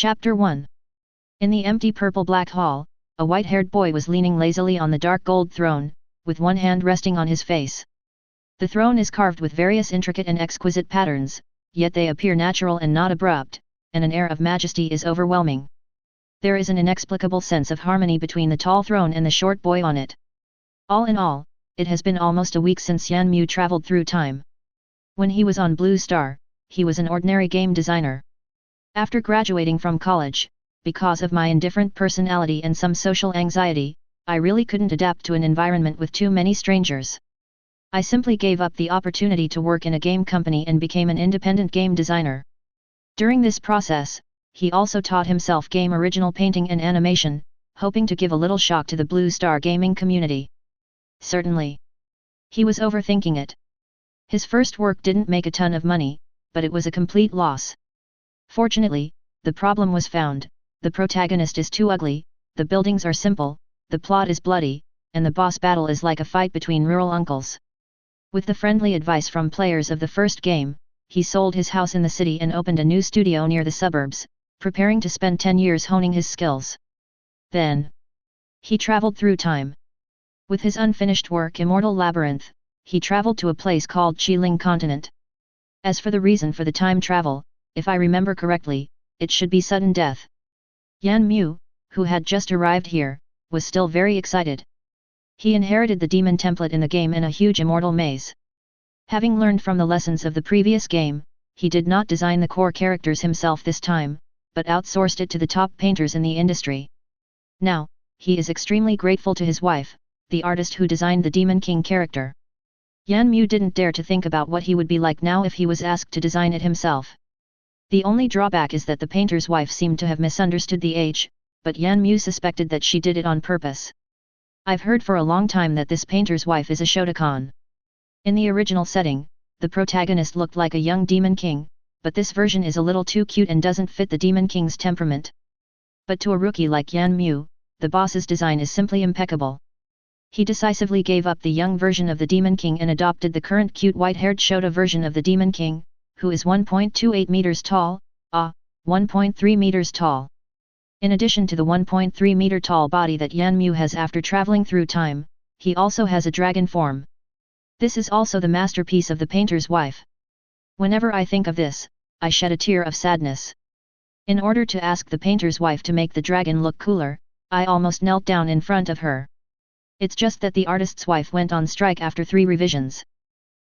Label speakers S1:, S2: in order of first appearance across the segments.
S1: Chapter 1. In the empty purple-black hall, a white-haired boy was leaning lazily on the dark gold throne, with one hand resting on his face. The throne is carved with various intricate and exquisite patterns, yet they appear natural and not abrupt, and an air of majesty is overwhelming. There is an inexplicable sense of harmony between the tall throne and the short boy on it. All in all, it has been almost a week since Yan Mu traveled through time. When he was on Blue Star, he was an ordinary game designer. After graduating from college, because of my indifferent personality and some social anxiety, I really couldn't adapt to an environment with too many strangers. I simply gave up the opportunity to work in a game company and became an independent game designer. During this process, he also taught himself game original painting and animation, hoping to give a little shock to the Blue Star gaming community. Certainly, he was overthinking it. His first work didn't make a ton of money, but it was a complete loss. Fortunately, the problem was found: the protagonist is too ugly, the buildings are simple, the plot is bloody, and the boss battle is like a fight between rural uncles. With the friendly advice from players of the first game, he sold his house in the city and opened a new studio near the suburbs, preparing to spend 10 years honing his skills. Then, he traveled through time. With his unfinished work Immortal Labyrinth, he traveled to a place called Qiling Continent. As for the reason for the time travel, if I remember correctly, it should be sudden death. Yan Mu, who had just arrived here, was still very excited. He inherited the demon template in the game in a huge immortal maze. Having learned from the lessons of the previous game, he did not design the core characters himself this time, but outsourced it to the top painters in the industry. Now, he is extremely grateful to his wife, the artist who designed the Demon King character. Yan Mu didn't dare to think about what he would be like now if he was asked to design it himself. The only drawback is that the painter's wife seemed to have misunderstood the age, but Yan Mu suspected that she did it on purpose. I've heard for a long time that this painter's wife is a shotacon. In the original setting, the protagonist looked like a young demon king, but this version is a little too cute and doesn't fit the demon king's temperament. But to a rookie like Yan Mu, the boss's design is simply impeccable. He decisively gave up the young version of the demon king and adopted the current cute white-haired Shota version of the demon king, who is 1.28 meters tall, 1.3 meters tall. In addition to the 1.3 meter tall body that Yan Mu has after traveling through time, he also has a dragon form. This is also the masterpiece of the painter's wife. Whenever I think of this, I shed a tear of sadness. In order to ask the painter's wife to make the dragon look cooler, I almost knelt down in front of her. It's just that the artist's wife went on strike after 3 revisions.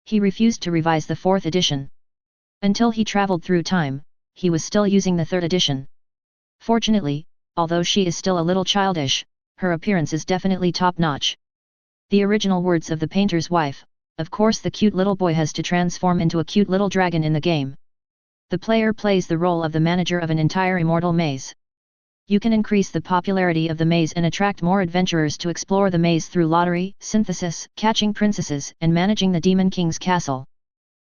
S1: He refused to revise the 4th edition. Until he traveled through time, he was still using the 3rd edition. Fortunately, although she is still a little childish, her appearance is definitely top-notch. The original words of the painter's wife: of course the cute little boy has to transform into a cute little dragon in the game. The player plays the role of the manager of an entire immortal maze. You can increase the popularity of the maze and attract more adventurers to explore the maze through lottery, synthesis, catching princesses, and managing the Demon King's castle.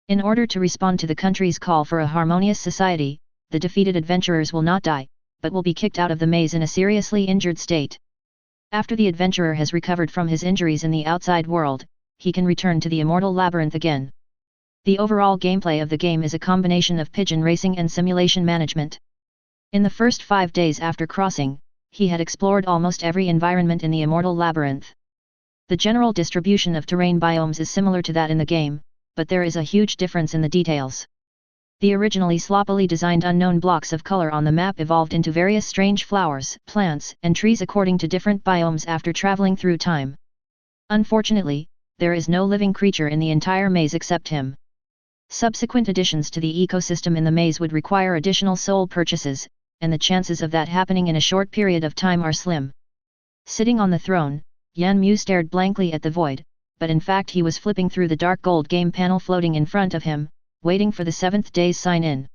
S1: In order to respond to the country's call for a harmonious society, the defeated adventurers will not die, but will be kicked out of the maze in a seriously injured state. After the adventurer has recovered from his injuries in the outside world, he can return to the Immortal Labyrinth again. The overall gameplay of the game is a combination of pigeon racing and simulation management. In the first 5 days after crossing, he had explored almost every environment in the Immortal Labyrinth. The general distribution of terrain biomes is similar to that in the game, but there is a huge difference in the details. The originally sloppily designed unknown blocks of color on the map evolved into various strange flowers, plants, and trees according to different biomes after traveling through time. Unfortunately, there is no living creature in the entire maze except him. Subsequent additions to the ecosystem in the maze would require additional soul purchases, and the chances of that happening in a short period of time are slim. Sitting on the throne, Yan Mu stared blankly at the void, but in fact he was flipping through the dark gold game panel floating in front of him, waiting for the 7th day's sign-in.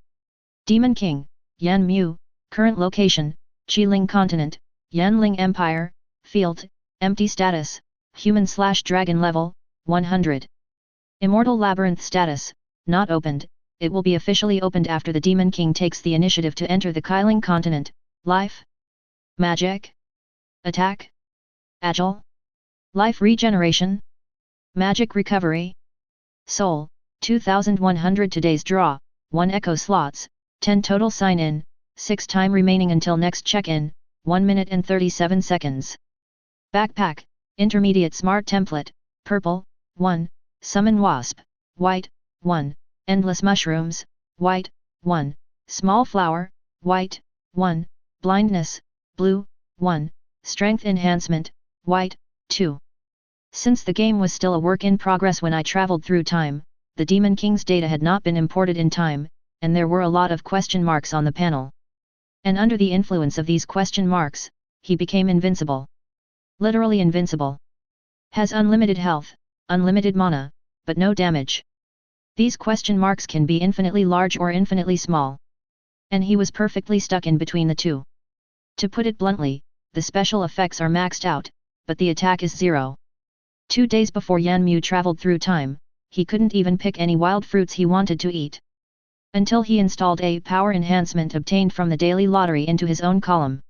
S1: Demon King, Yan Mu, current location, Qiling Continent, Yanling Empire, field, empty status, human/dragon level, 100. Immortal Labyrinth status, not opened. It will be officially opened after the Demon King takes the initiative to enter the Qiling Continent. Life? Magic? Attack? Agile? Life regeneration? Magic recovery? Soul, 2100 today's draw, 1 echo slots, 10 total sign-in, 6 time remaining until next check-in, 1 minute and 37 seconds. Backpack, Intermediate Smart Template, Purple, 1, Summon Wasp, White, 1, Endless Mushrooms, White, 1, Small Flower, White, 1, Blindness, Blue, 1, Strength Enhancement, White, 2. Since the game was still a work in progress when I traveled through time, the Demon King's data had not been imported in time, and there were a lot of question marks on the panel. And under the influence of these question marks, he became invincible. Literally invincible. Has unlimited health, unlimited mana, but no damage. These question marks can be infinitely large or infinitely small. And he was perfectly stuck in between the two. To put it bluntly, the special effects are maxed out, but the attack is 0. 2 days before Yanmu traveled through time, he couldn't even pick any wild fruits he wanted to eat. Until he installed a power enhancement obtained from the daily lottery into his own column.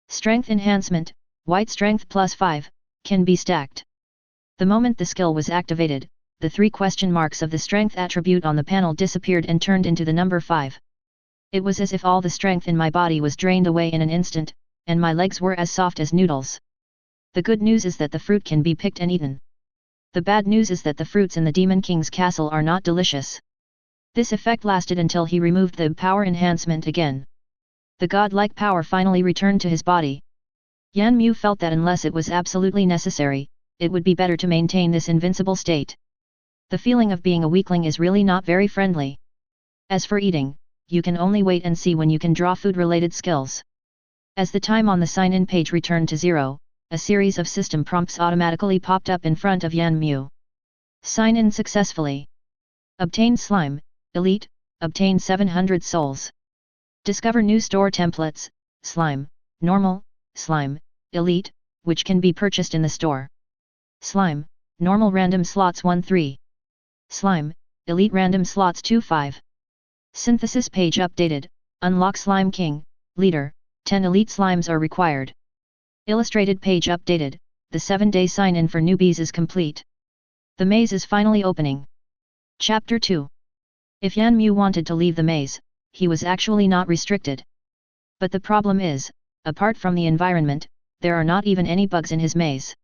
S1: Strength enhancement, White Strength plus 5, can be stacked. The moment the skill was activated, the 3 question marks of the strength attribute on the panel disappeared and turned into the number 5. It was as if all the strength in my body was drained away in an instant, and my legs were as soft as noodles. The good news is that the fruit can be picked and eaten. The bad news is that the fruits in the Demon King's castle are not delicious. This effect lasted until he removed the power enhancement again. The godlike power finally returned to his body. Yanmu felt that unless it was absolutely necessary, it would be better to maintain this invincible state. The feeling of being a weakling is really not very friendly. As for eating, you can only wait and see when you can draw food-related skills. As the time on the sign-in page returned to 0, a series of system prompts automatically popped up in front of Yanmu. Sign in successfully. Obtain Slime, Elite, obtain 700 souls. Discover new store templates, Slime, Normal, Slime, Elite, which can be purchased in the store. Slime, Normal random slots 1-3. Slime, Elite random slots 2-5. Synthesis page updated, unlock Slime King, Leader, 10 elite slimes are required. Illustrated page updated, the 7-day sign-in for newbies is complete. The maze is finally opening. Chapter 2. If Yanmu wanted to leave the maze, he was actually not restricted. But the problem is, apart from the environment, there are not even any bugs in his maze.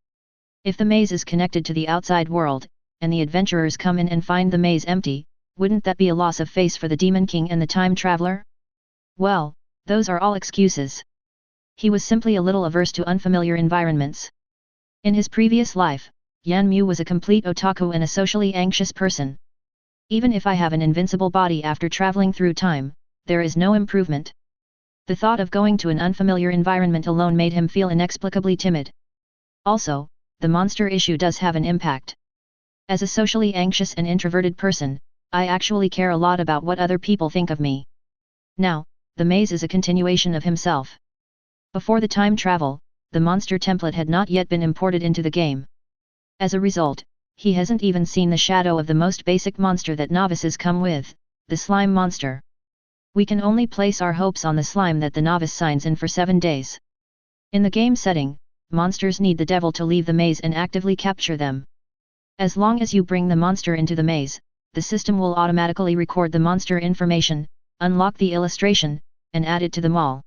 S1: If the maze is connected to the outside world, and the adventurers come in and find the maze empty, wouldn't that be a loss of face for the Demon King and the Time Traveler? Well, those are all excuses. He was simply a little averse to unfamiliar environments. In his previous life, Yanmu was a complete otaku and a socially anxious person. Even if I have an invincible body after traveling through time, there is no improvement. The thought of going to an unfamiliar environment alone made him feel inexplicably timid. Also, the monster issue does have an impact. As a socially anxious and introverted person, I actually care a lot about what other people think of me. Now, the maze is a continuation of himself. Before the time travel, the monster template had not yet been imported into the game. As a result, he hasn't even seen the shadow of the most basic monster that novices come with, the slime monster. We can only place our hopes on the slime that the novice signs in for 7 days. In the game setting, monsters need the devil to leave the maze and actively capture them. As long as you bring the monster into the maze, the system will automatically record the monster information, unlock the illustration, and add it to the mall.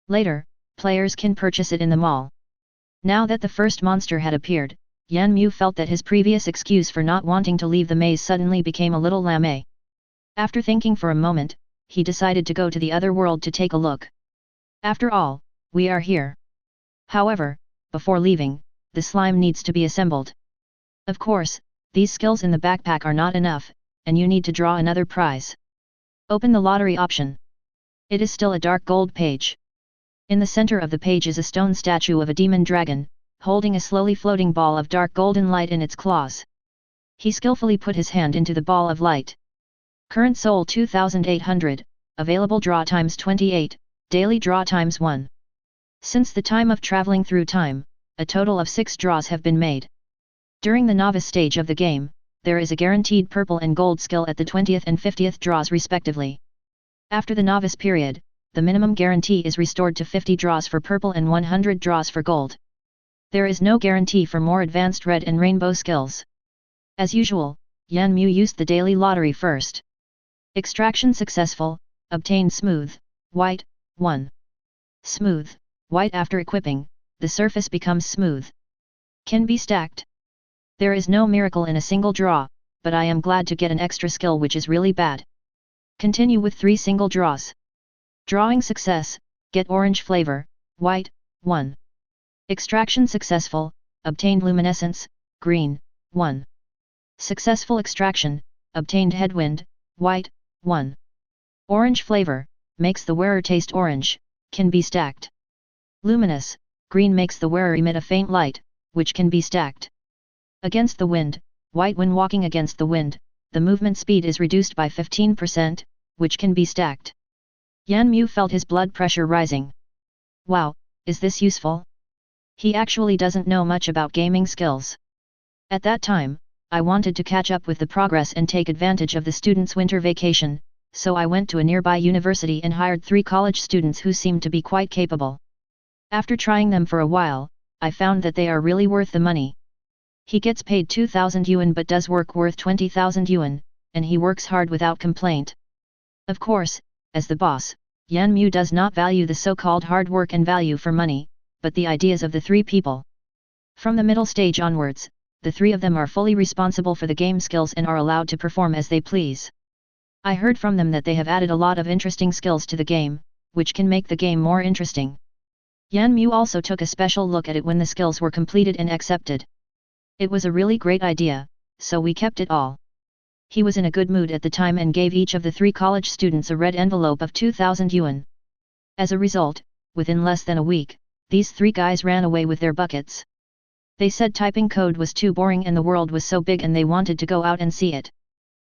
S1: Later, players can purchase it in the mall. Now that the first monster had appeared, Yanmu felt that his previous excuse for not wanting to leave the maze suddenly became a little lame. After thinking for a moment, he decided to go to the other world to take a look. After all, we are here. However, before leaving, the slime needs to be assembled. Of course, these skills in the backpack are not enough, and you need to draw another prize. Open the lottery option. It is still a dark gold page. In the center of the page is a stone statue of a demon dragon, holding a slowly floating ball of dark golden light in its claws. He skillfully put his hand into the ball of light. Current soul 2800, available draw times 28, daily draw times 1. Since the time of traveling through time, a total of 6 draws have been made. During the novice stage of the game, there is a guaranteed purple and gold skill at the 20th and 50th draws respectively. After the novice period, the minimum guarantee is restored to 50 draws for purple and 100 draws for gold. There is no guarantee for more advanced red and rainbow skills. As usual, Yanmu used the daily lottery first. Extraction successful, obtained smooth, white, 1. Smooth, white. After equipping, the surface becomes smooth. Can be stacked. There is no miracle in a single draw, but I am glad to get an extra skill which is really bad. Continue with 3 single draws. Drawing success, get orange flavor, white, 1. Extraction successful, obtained luminescence, green, 1. Successful extraction, obtained headwind, white, 1. Orange flavor, makes the wearer taste orange, can be stacked. Luminous, green makes the wearer emit a faint light, which can be stacked. Against the wind, white. When walking against the wind, the movement speed is reduced by 15%, which can be stacked. Yan Mu felt his blood pressure rising. Wow, is this useful? He actually doesn't know much about gaming skills. At that time, I wanted to catch up with the progress and take advantage of the students' winter vacation, so I went to a nearby university and hired 3 college students who seemed to be quite capable. After trying them for a while, I found that they are really worth the money. He gets paid 2,000 yuan but does work worth 20,000 yuan, and he works hard without complaint. Of course, as the boss, Yan Mu does not value the so-called hard work and value for money, but the ideas of the 3 people. From the middle stage onwards, the 3 of them are fully responsible for the game skills and are allowed to perform as they please. I heard from them that they have added a lot of interesting skills to the game, which can make the game more interesting. Yan Mu also took a special look at it when the skills were completed and accepted. It was a really great idea, so we kept it all. He was in a good mood at the time and gave each of the 3 college students a red envelope of 2,000 yuan. As a result, within less than a week, these 3 guys ran away with their buckets. They said typing code was too boring and the world was so big and they wanted to go out and see it.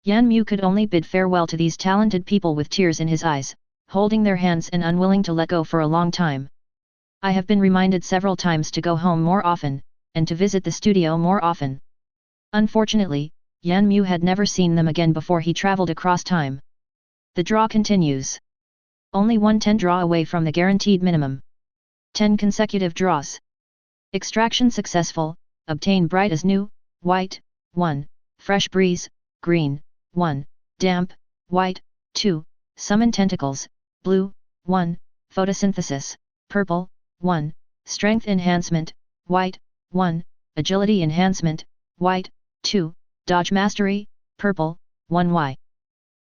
S1: Yan Mu could only bid farewell to these talented people with tears in his eyes, holding their hands and unwilling to let go for a long time. I have been reminded several times to go home more often, and to visit the studio more often. Unfortunately, Yan Mu had never seen them again before he traveled across time. The draw continues. Only 110 draw away from the guaranteed minimum. 10 consecutive draws. Extraction successful, obtain bright as new, white, 1, fresh breeze, green, 1, damp, white, 2, summon tentacles, blue, 1, photosynthesis, purple, 1, strength enhancement, white, 1, agility enhancement, white, 2, dodge mastery, purple, 1y.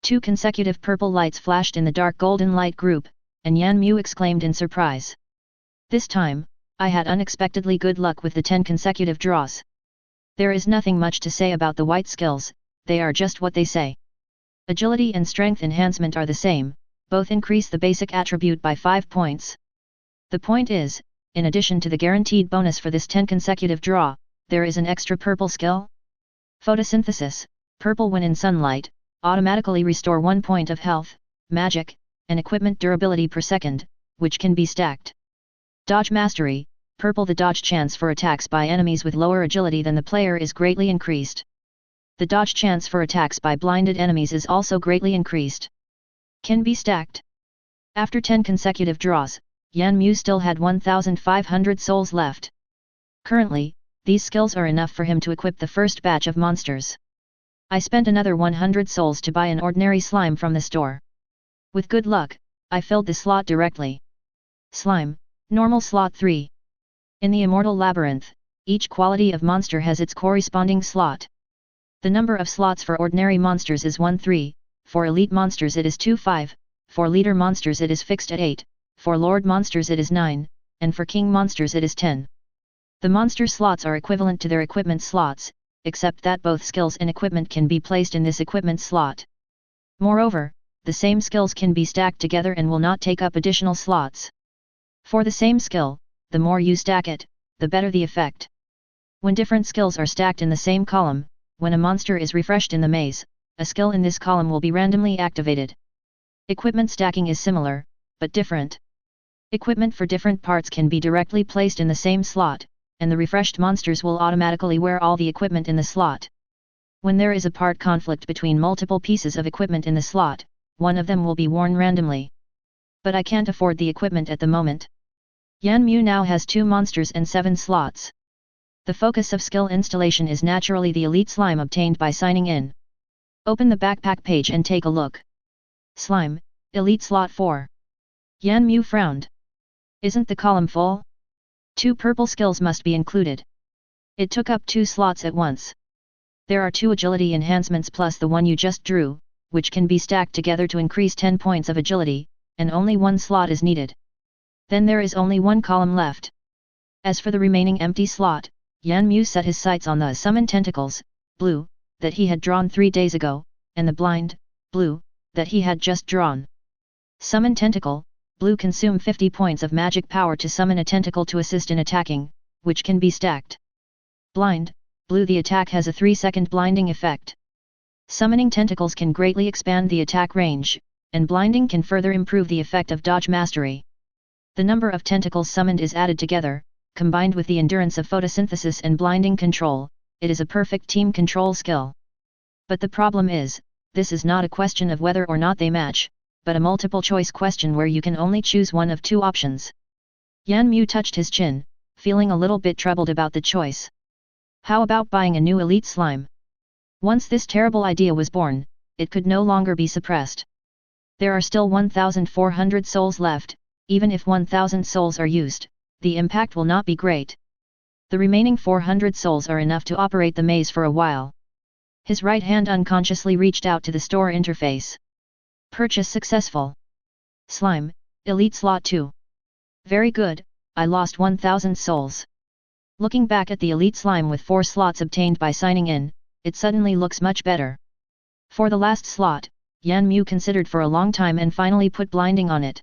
S1: 2 consecutive purple lights flashed in the dark golden light group, and Yan Mu exclaimed in surprise. This time, I had unexpectedly good luck with the 10 consecutive draws. There is nothing much to say about the white skills, they are just what they say. Agility and strength enhancement are the same, both increase the basic attribute by 5 points. The point is, in addition to the guaranteed bonus for this 10 consecutive draw, there is an extra purple skill. Photosynthesis, purple when in sunlight, automatically restore 1 point of health, magic, and equipment durability per second, which can be stacked. Dodge mastery, purple the dodge chance for attacks by enemies with lower agility than the player is greatly increased. The dodge chance for attacks by blinded enemies is also greatly increased. Can be stacked. After 10 consecutive draws, Yan Mu still had 1,500 souls left. Currently, these skills are enough for him to equip the first batch of monsters. I spent another 100 souls to buy an ordinary slime from the store. With good luck, I filled the slot directly. Slime, normal slot 3. In the Immortal Labyrinth, each quality of monster has its corresponding slot. The number of slots for ordinary monsters is 1-3, for elite monsters it is 2-5, for leader monsters it is fixed at 8, for lord monsters it is 9, and for king monsters it is 10. The monster slots are equivalent to their equipment slots, except that both skills and equipment can be placed in this equipment slot. Moreover, the same skills can be stacked together and will not take up additional slots. For the same skill, the more you stack it, the better the effect. When different skills are stacked in the same column, when a monster is refreshed in the maze, a skill in this column will be randomly activated. Equipment stacking is similar, but different. Equipment for different parts can be directly placed in the same slot, and the refreshed monsters will automatically wear all the equipment in the slot. When there is a part conflict between multiple pieces of equipment in the slot, one of them will be worn randomly. But I can't afford the equipment at the moment. Yan Mu now has 2 monsters and 7 slots. The focus of skill installation is naturally the elite slime obtained by signing in. Open the backpack page and take a look. Slime, elite slot 4. Yan Mu frowned. Isn't the column full? 2 purple skills must be included. It took up 2 slots at once. There are 2 agility enhancements plus the one you just drew, which can be stacked together to increase 10 points of agility, and only 1 slot is needed. Then there is only 1 column left. As for the remaining empty slot, Yan Mu set his sights on the summon tentacles, blue, that he had drawn 3 days ago, and the blind, blue, that he had just drawn. Summon tentacle, blue consume 50 points of magic power to summon a tentacle to assist in attacking, which can be stacked. Blind, blue the attack has a 3-second blinding effect. Summoning tentacles can greatly expand the attack range, and blinding can further improve the effect of dodge mastery. The number of tentacles summoned is added together, combined with the endurance of photosynthesis and blinding control, it is a perfect team control skill. But the problem is, this is not a question of whether or not they match, but a multiple choice question where you can only choose one of 2 options. Yan Mu touched his chin, feeling a little bit troubled about the choice. How about buying a new elite slime? Once this terrible idea was born, it could no longer be suppressed. There are still 1,400 souls left, even if 1,000 souls are used, the impact will not be great. The remaining 400 souls are enough to operate the maze for a while. His right hand unconsciously reached out to the store interface. Purchase successful. Slime, Elite Slot 2. Very good, I lost 1,000 souls. Looking back at the Elite Slime with 4 slots obtained by signing in, it suddenly looks much better. For the last slot, Yan Mu considered for a long time and finally put blinding on it.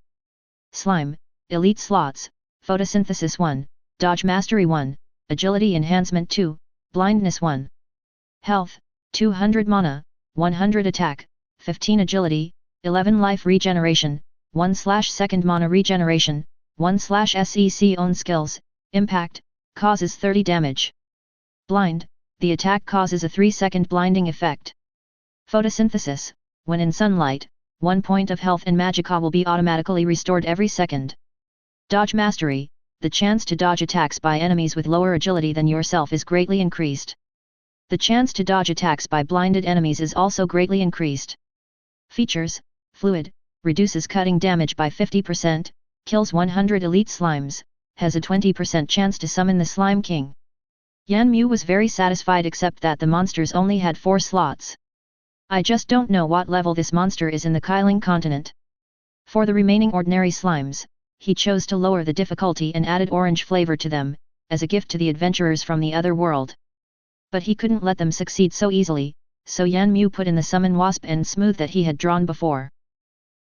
S1: Slime, Elite Slots, Photosynthesis 1, Dodge Mastery 1, Agility Enhancement 2, Blindness 1. Health, 200 mana, 100 attack, 15 agility, 11 life regeneration, 1/2 mana regeneration, 1/sec own skills, impact, causes 30 damage. Blind, the attack causes a 3-second blinding effect. Photosynthesis, when in sunlight, 1 point of health and magicka will be automatically restored every second. Dodge Mastery, the chance to dodge attacks by enemies with lower agility than yourself is greatly increased. The chance to dodge attacks by blinded enemies is also greatly increased. Features, Fluid, reduces cutting damage by 50%, kills 100 elite slimes, has a 20% chance to summon the Slime King. Yan Mu was very satisfied except that the monsters only had 4 slots. I just don't know what level this monster is in the Kyling continent. For the remaining ordinary slimes, he chose to lower the difficulty and added orange flavor to them, as a gift to the adventurers from the other world. But he couldn't let them succeed so easily, so Yan Mu put in the summon wasp and smooth that he had drawn before.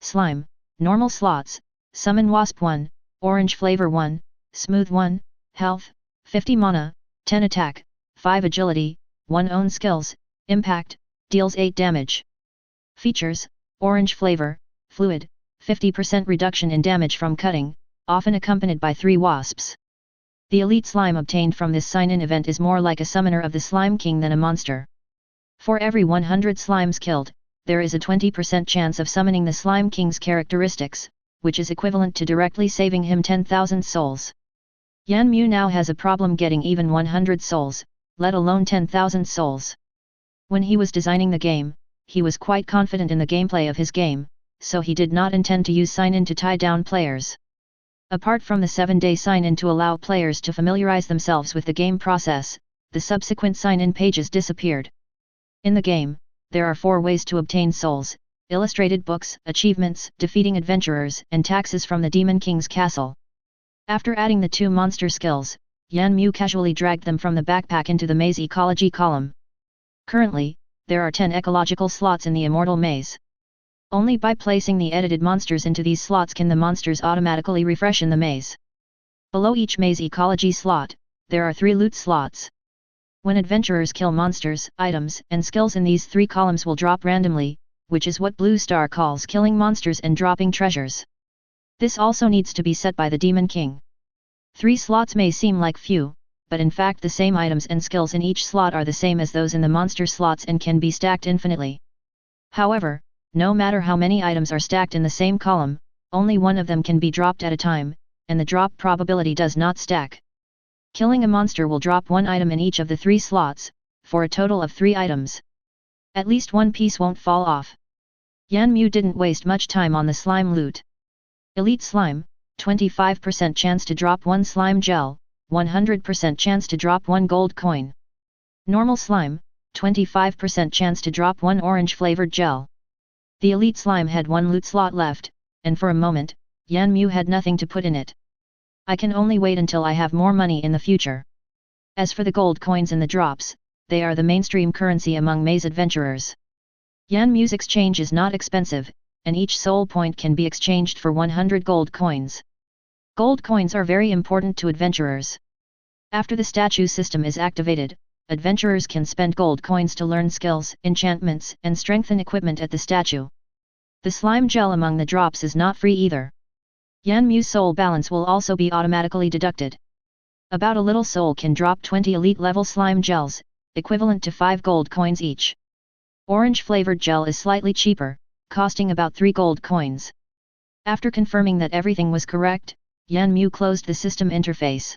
S1: Slime, normal slots, summon wasp 1, orange flavor 1, smooth 1, health, 50 mana, 10 attack, 5 agility, 1 own skills, impact, deals 8 damage. Features, orange flavor, fluid, 50% reduction in damage from cutting, often accompanied by 3 wasps. The elite slime obtained from this sign-in event is more like a summoner of the Slime King than a monster. For every 100 slimes killed, there is a 20% chance of summoning the Slime King's characteristics, which is equivalent to directly saving him 10,000 souls. Yan Mu now has a problem getting even 100 souls, let alone 10,000 souls. When he was designing the game, he was quite confident in the gameplay of his game, so he did not intend to use sign-in to tie down players. Apart from the 7-day sign-in to allow players to familiarize themselves with the game process, the subsequent sign-in pages disappeared. In the game, there are 4 ways to obtain souls: illustrated books, achievements, defeating adventurers, and taxes from the Demon King's castle. After adding the 2 monster skills, Yan Mu casually dragged them from the backpack into the maze ecology column. Currently, there are 10 ecological slots in the Immortal Maze. Only by placing the edited monsters into these slots can the monsters automatically refresh in the maze. Below each maze ecology slot, there are 3 loot slots. When adventurers kill monsters, items and skills in these 3 columns will drop randomly, which is what Blue Star calls killing monsters and dropping treasures. This also needs to be set by the Demon King. 3 slots may seem like few, but in fact the same items and skills in each slot are the same as those in the monster slots and can be stacked infinitely. However, no matter how many items are stacked in the same column, only one of them can be dropped at a time, and the drop probability does not stack. Killing a monster will drop 1 item in each of the 3 slots, for a total of 3 items. At least 1 piece won't fall off. Yan Mu didn't waste much time on the slime loot. Elite Slime, 25% chance to drop 1 slime gel, 100% chance to drop 1 gold coin. Normal Slime, 25% chance to drop 1 orange flavored gel. The Elite Slime had 1 loot slot left, and for a moment, Yan Mu had nothing to put in it. I can only wait until I have more money in the future. As for the gold coins and the drops, they are the mainstream currency among maze adventurers. Yan Mu's exchange is not expensive, and each soul point can be exchanged for 100 gold coins. Gold coins are very important to adventurers. After the statue system is activated, adventurers can spend gold coins to learn skills, enchantments, and strengthen equipment at the statue. The slime gel among the drops is not free either. Yan Mu's soul balance will also be automatically deducted. About a little soul can drop 20 elite level slime gels, equivalent to 5 gold coins each. Orange flavored gel is slightly cheaper, costing about 3 gold coins. After confirming that everything was correct, Yan Mu closed the system interface.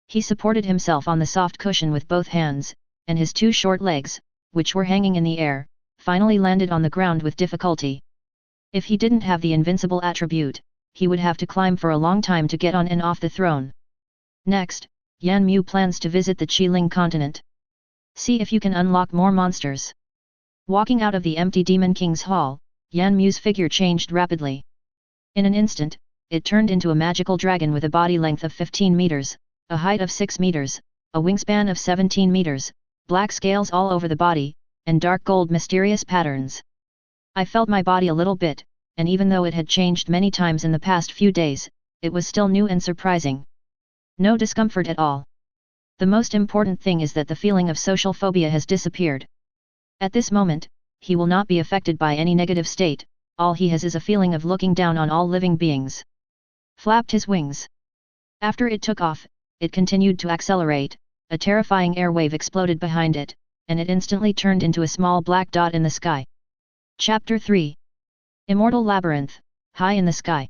S1: He supported himself on the soft cushion with both hands, and his 2 short legs, which were hanging in the air, finally landed on the ground with difficulty. If he didn't have the invincible attribute, he would have to climb for a long time to get on and off the throne. Next, Yan Mu plans to visit the Qiling continent. See if you can unlock more monsters. Walking out of the empty Demon King's hall, Yan Mu's figure changed rapidly. In an instant, it turned into a magical dragon with a body length of 15 meters, a height of 6 meters, a wingspan of 17 meters, black scales all over the body, and dark gold mysterious patterns. I felt my body a little bit, and even though it had changed many times in the past few days, it was still new and surprising. No discomfort at all. The most important thing is that the feeling of social phobia has disappeared. At this moment, he will not be affected by any negative state, all he has is a feeling of looking down on all living beings. Flapped his wings. After it took off, it continued to accelerate, a terrifying air wave exploded behind it, and it instantly turned into a small black dot in the sky. Chapter 3. Immortal Labyrinth, High in the Sky.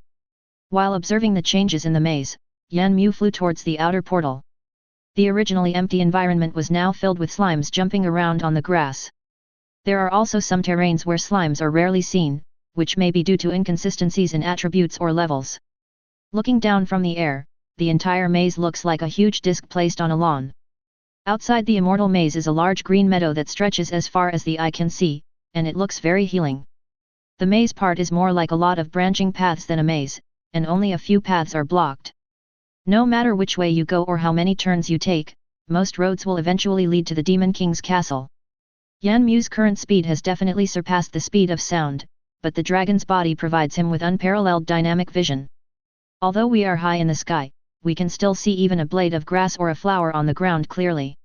S1: While observing the changes in the maze, Yan Mu flew towards the outer portal. The originally empty environment was now filled with slimes jumping around on the grass. There are also some terrains where slimes are rarely seen, which may be due to inconsistencies in attributes or levels. Looking down from the air, the entire maze looks like a huge disc placed on a lawn. Outside the immortal maze is a large green meadow that stretches as far as the eye can see, and it looks very healing. The maze part is more like a lot of branching paths than a maze, and only a few paths are blocked. No matter which way you go or how many turns you take, most roads will eventually lead to the Demon King's castle. Yan Mu's current speed has definitely surpassed the speed of sound, but the dragon's body provides him with unparalleled dynamic vision. Although we are high in the sky, we can still see even a blade of grass or a flower on the ground clearly.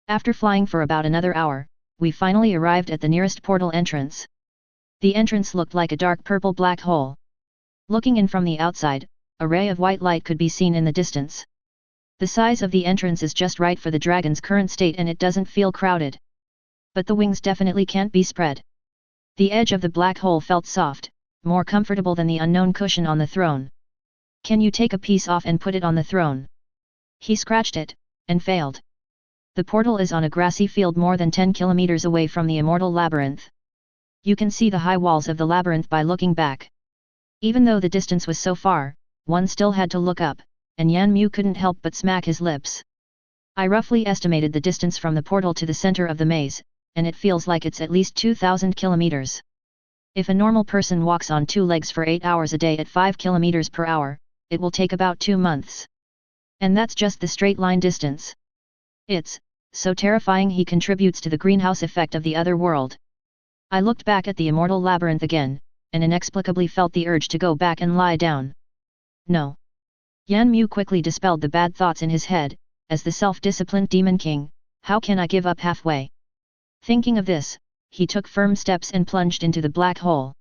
S1: After flying for about another hour, we finally arrived at the nearest portal entrance. The entrance looked like a dark purple black hole. Looking in from the outside, a ray of white light could be seen in the distance. The size of the entrance is just right for the dragon's current state and it doesn't feel crowded. But the wings definitely can't be spread. The edge of the black hole felt soft, more comfortable than the unknown cushion on the throne. Can you take a piece off and put it on the throne? He scratched it, and failed. The portal is on a grassy field more than 10 kilometers away from the Immortal Labyrinth. You can see the high walls of the labyrinth by looking back. Even though the distance was so far, one still had to look up, and Yan Mu couldn't help but smack his lips. I roughly estimated the distance from the portal to the center of the maze, and it feels like it's at least 2,000 kilometers. If a normal person walks on 2 legs for 8 hours a day at 5 kilometers per hour, it will take about 2 months. And that's just the straight line distance. It's so terrifying he contributes to the greenhouse effect of the other world. I looked back at the Immortal Labyrinth again, and inexplicably felt the urge to go back and lie down. No. Yan Mu quickly dispelled the bad thoughts in his head, as the self-disciplined Demon King, how can I give up halfway? Thinking of this, he took firm steps and plunged into the black hole.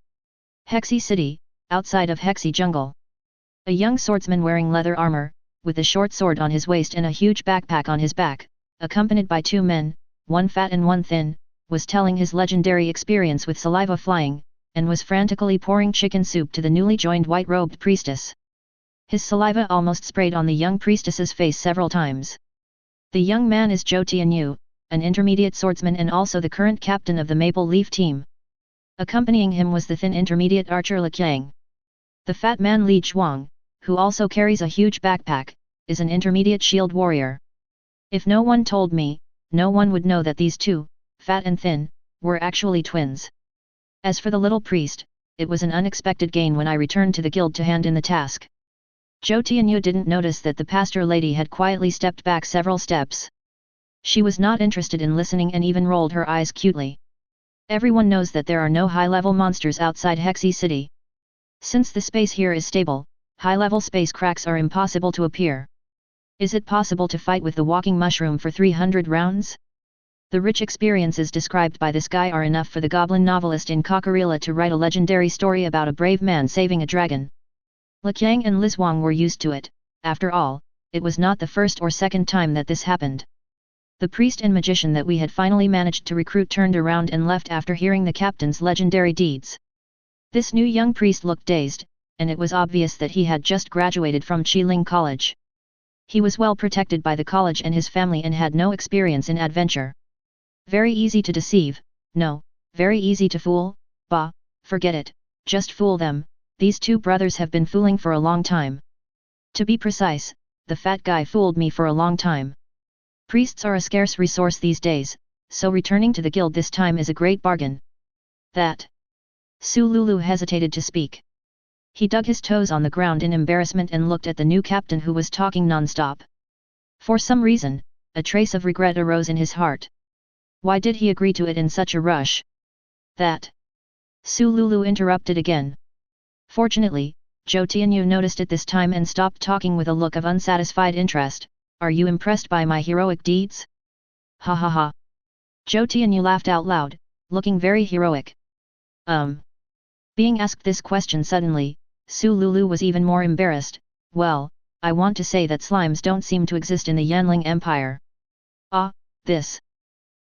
S1: Hexy City, outside of Hexy Jungle. A young swordsman wearing leather armor, with a short sword on his waist and a huge backpack on his back, accompanied by 2 men, one fat and one thin, was telling his legendary experience with saliva flying, and was frantically pouring chicken soup to the newly joined white-robed priestess. His saliva almost sprayed on the young priestess's face several times. The young man is Zhou Tianyu, an intermediate swordsman and also the current captain of the Maple Leaf team. Accompanying him was the thin intermediate archer Le Qiang. The fat man Li Zhuang, who also carries a huge backpack, is an intermediate shield warrior. If no one told me, no one would know that these two, fat and thin, were actually twins. As for the little priest, it was an unexpected gain when I returned to the guild to hand in the task. Zhou Tianyu didn't notice that the pastor lady had quietly stepped back several steps. She was not interested in listening and even rolled her eyes cutely. Everyone knows that there are no high-level monsters outside Hexi City. Since the space here is stable, high-level space cracks are impossible to appear. Is it possible to fight with the walking mushroom for 300 rounds? The rich experiences described by this guy are enough for the goblin novelist in Kakarila to write a legendary story about a brave man saving a dragon. Li Qiang and Li Zhuang were used to it. After all, it was not the first or second time that this happened. The priest and magician that we had finally managed to recruit turned around and left after hearing the captain's legendary deeds. This new young priest looked dazed, and it was obvious that he had just graduated from Qiling College. He was well protected by the college and his family and had no experience in adventure. Very easy to deceive, no, very easy to fool, bah, forget it, just fool them, these two brothers have been fooling for a long time. To be precise, the fat guy fooled me for a long time. Priests are a scarce resource these days, so returning to the guild this time is a great bargain. That. Su Lulu hesitated to speak. He dug his toes on the ground in embarrassment and looked at the new captain who was talking non-stop. For some reason, a trace of regret arose in his heart. Why did he agree to it in such a rush? That. Su Lulu interrupted again. Fortunately, Zhou Tianyu noticed it this time and stopped talking with a look of unsatisfied interest. Are you impressed by my heroic deeds? Ha ha ha. Zhou Tianyu laughed out loud, looking very heroic. Being asked this question suddenly, Su Lulu was even more embarrassed. Well, I want to say that slimes don't seem to exist in the Yanling Empire. Ah, this.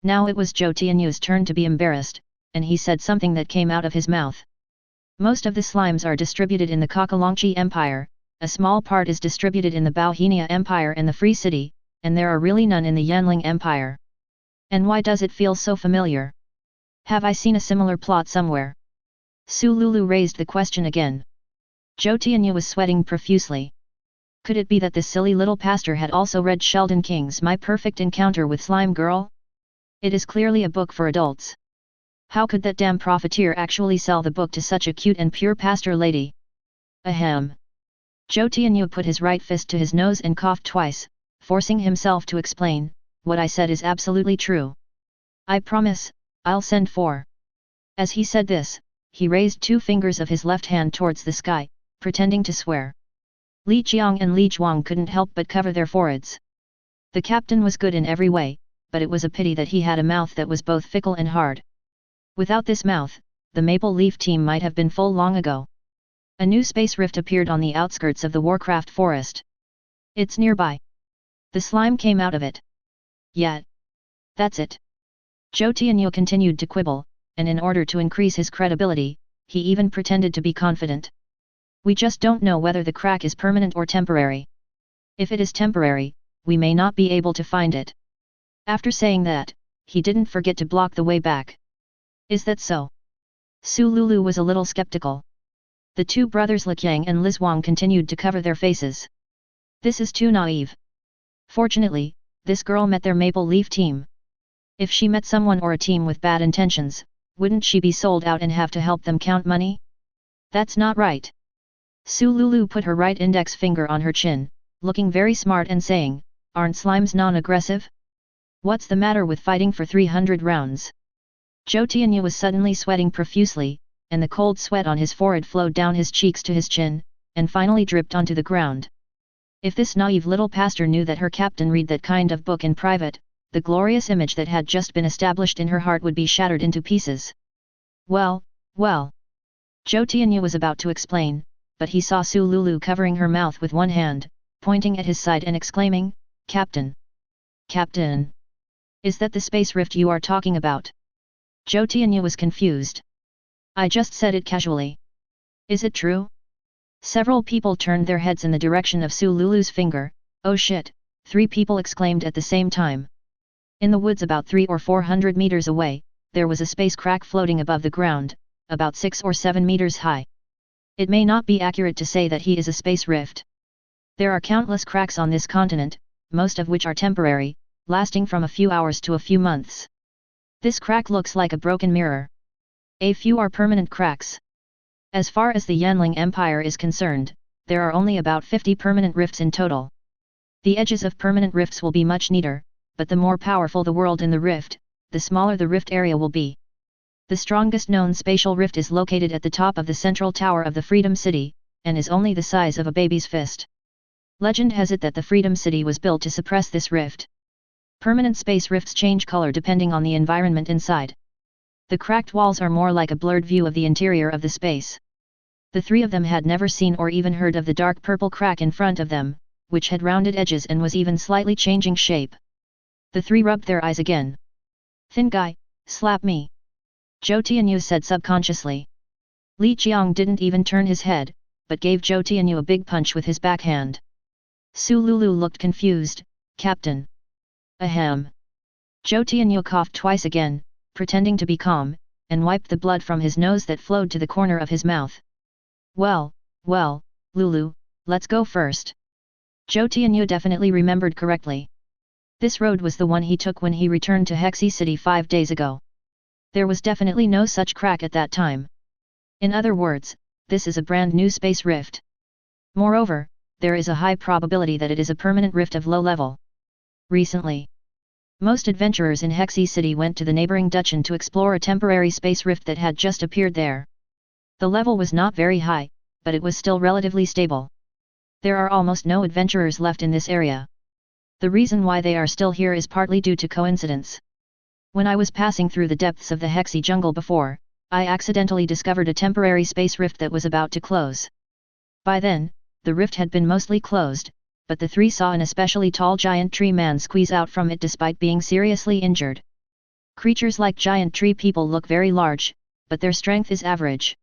S1: Now it was Zhou Tianyu's turn to be embarrassed, and he said something that came out of his mouth. Most of the slimes are distributed in the Kakalongchi Empire, a small part is distributed in the Bauhinia Empire and the Free City, and there are really none in the Yanling Empire. And why does it feel so familiar? Have I seen a similar plot somewhere? Su Lulu raised the question again. Zhou Tianyu was sweating profusely. Could it be that this silly little pastor had also read Sheldon King's My Perfect Encounter with Slime Girl? It is clearly a book for adults. How could that damn profiteer actually sell the book to such a cute and pure pastor lady? Ahem. Zhou Tianyu put his right fist to his nose and coughed twice, forcing himself to explain, what I said is absolutely true. I promise, I'll send 4. As he said this, he raised 2 fingers of his left hand towards the sky, pretending to swear. Li Qiang and Li Zhuang couldn't help but cover their foreheads. The captain was good in every way, but it was a pity that he had a mouth that was both fickle and hard. Without this mouth, the Maple Leaf team might have been full long ago. A new space rift appeared on the outskirts of the Warcraft forest. It's nearby. The slime came out of it. Yeah. That's it. Zhou Tianyu continued to quibble, and in order to increase his credibility, he even pretended to be confident. We just don't know whether the crack is permanent or temporary. If it is temporary, we may not be able to find it. After saying that, he didn't forget to block the way back. Is that so? Su Lulu was a little skeptical. The two brothers Li Qiang and Li Zhuang continued to cover their faces. This is too naive. Fortunately, this girl met their Maple Leaf team. If she met someone or a team with bad intentions, wouldn't she be sold out and have to help them count money? That's not right. Su Lulu put her right index finger on her chin, looking very smart and saying, aren't slimes non-aggressive? What's the matter with fighting for 300 rounds? Zhou Tianyu was suddenly sweating profusely, and the cold sweat on his forehead flowed down his cheeks to his chin, and finally dripped onto the ground. If this naive little pastor knew that her captain read that kind of book in private, the glorious image that had just been established in her heart would be shattered into pieces. Well. Zhou Tianyu was about to explain, but he saw Su Lulu covering her mouth with one hand, pointing at his side and exclaiming, Captain! Captain! Is that the space rift you are talking about? Zhou Tianyu was confused. I just said it casually. Is it true? Several people turned their heads in the direction of Su Lulu's finger. Oh shit, 3 people exclaimed at the same time. In the woods about 300 or 400 meters away, there was a space crack floating above the ground, about 6 or 7 meters high. It may not be accurate to say that he is a space rift. There are countless cracks on this continent, most of which are temporary, lasting from a few hours to a few months. This crack looks like a broken mirror. A few are permanent cracks. As far as the Yanling Empire is concerned, there are only about 50 permanent rifts in total. The edges of permanent rifts will be much neater, but the more powerful the world in the rift, the smaller the rift area will be. The strongest known spatial rift is located at the top of the central tower of the Freedom City, and is only the size of a baby's fist. Legend has it that the Freedom City was built to suppress this rift. Permanent space rifts change color depending on the environment inside. The cracked walls are more like a blurred view of the interior of the space. The three of them had never seen or even heard of the dark purple crack in front of them, which had rounded edges and was even slightly changing shape. The three rubbed their eyes again. "Thin guy, slap me," Zhou Tianyu said subconsciously. Li Qiang didn't even turn his head, but gave Zhou Tianyu a big punch with his backhand. Su Lulu looked confused. "Captain." "Ahem." Zhou Tianyu coughed twice again, pretending to be calm, and wiped the blood from his nose that flowed to the corner of his mouth. Well, Lulu, let's go first." Zhou Tianyu definitely remembered correctly. This road was the one he took when he returned to Hexi City 5 days ago. There was definitely no such crack at that time. In other words, this is a brand new space rift. Moreover, there is a high probability that it is a permanent rift of low level. Recently, most adventurers in Hexi City went to the neighboring Duchan to explore a temporary space rift that had just appeared there. The level was not very high, but it was still relatively stable. There are almost no adventurers left in this area. The reason why they are still here is partly due to coincidence. When I was passing through the depths of the Hexi jungle before, I accidentally discovered a temporary space rift that was about to close. By then, the rift had been mostly closed, but the three saw an especially tall giant tree man squeeze out from it despite being seriously injured. Creatures like giant tree people look very large, but their strength is average.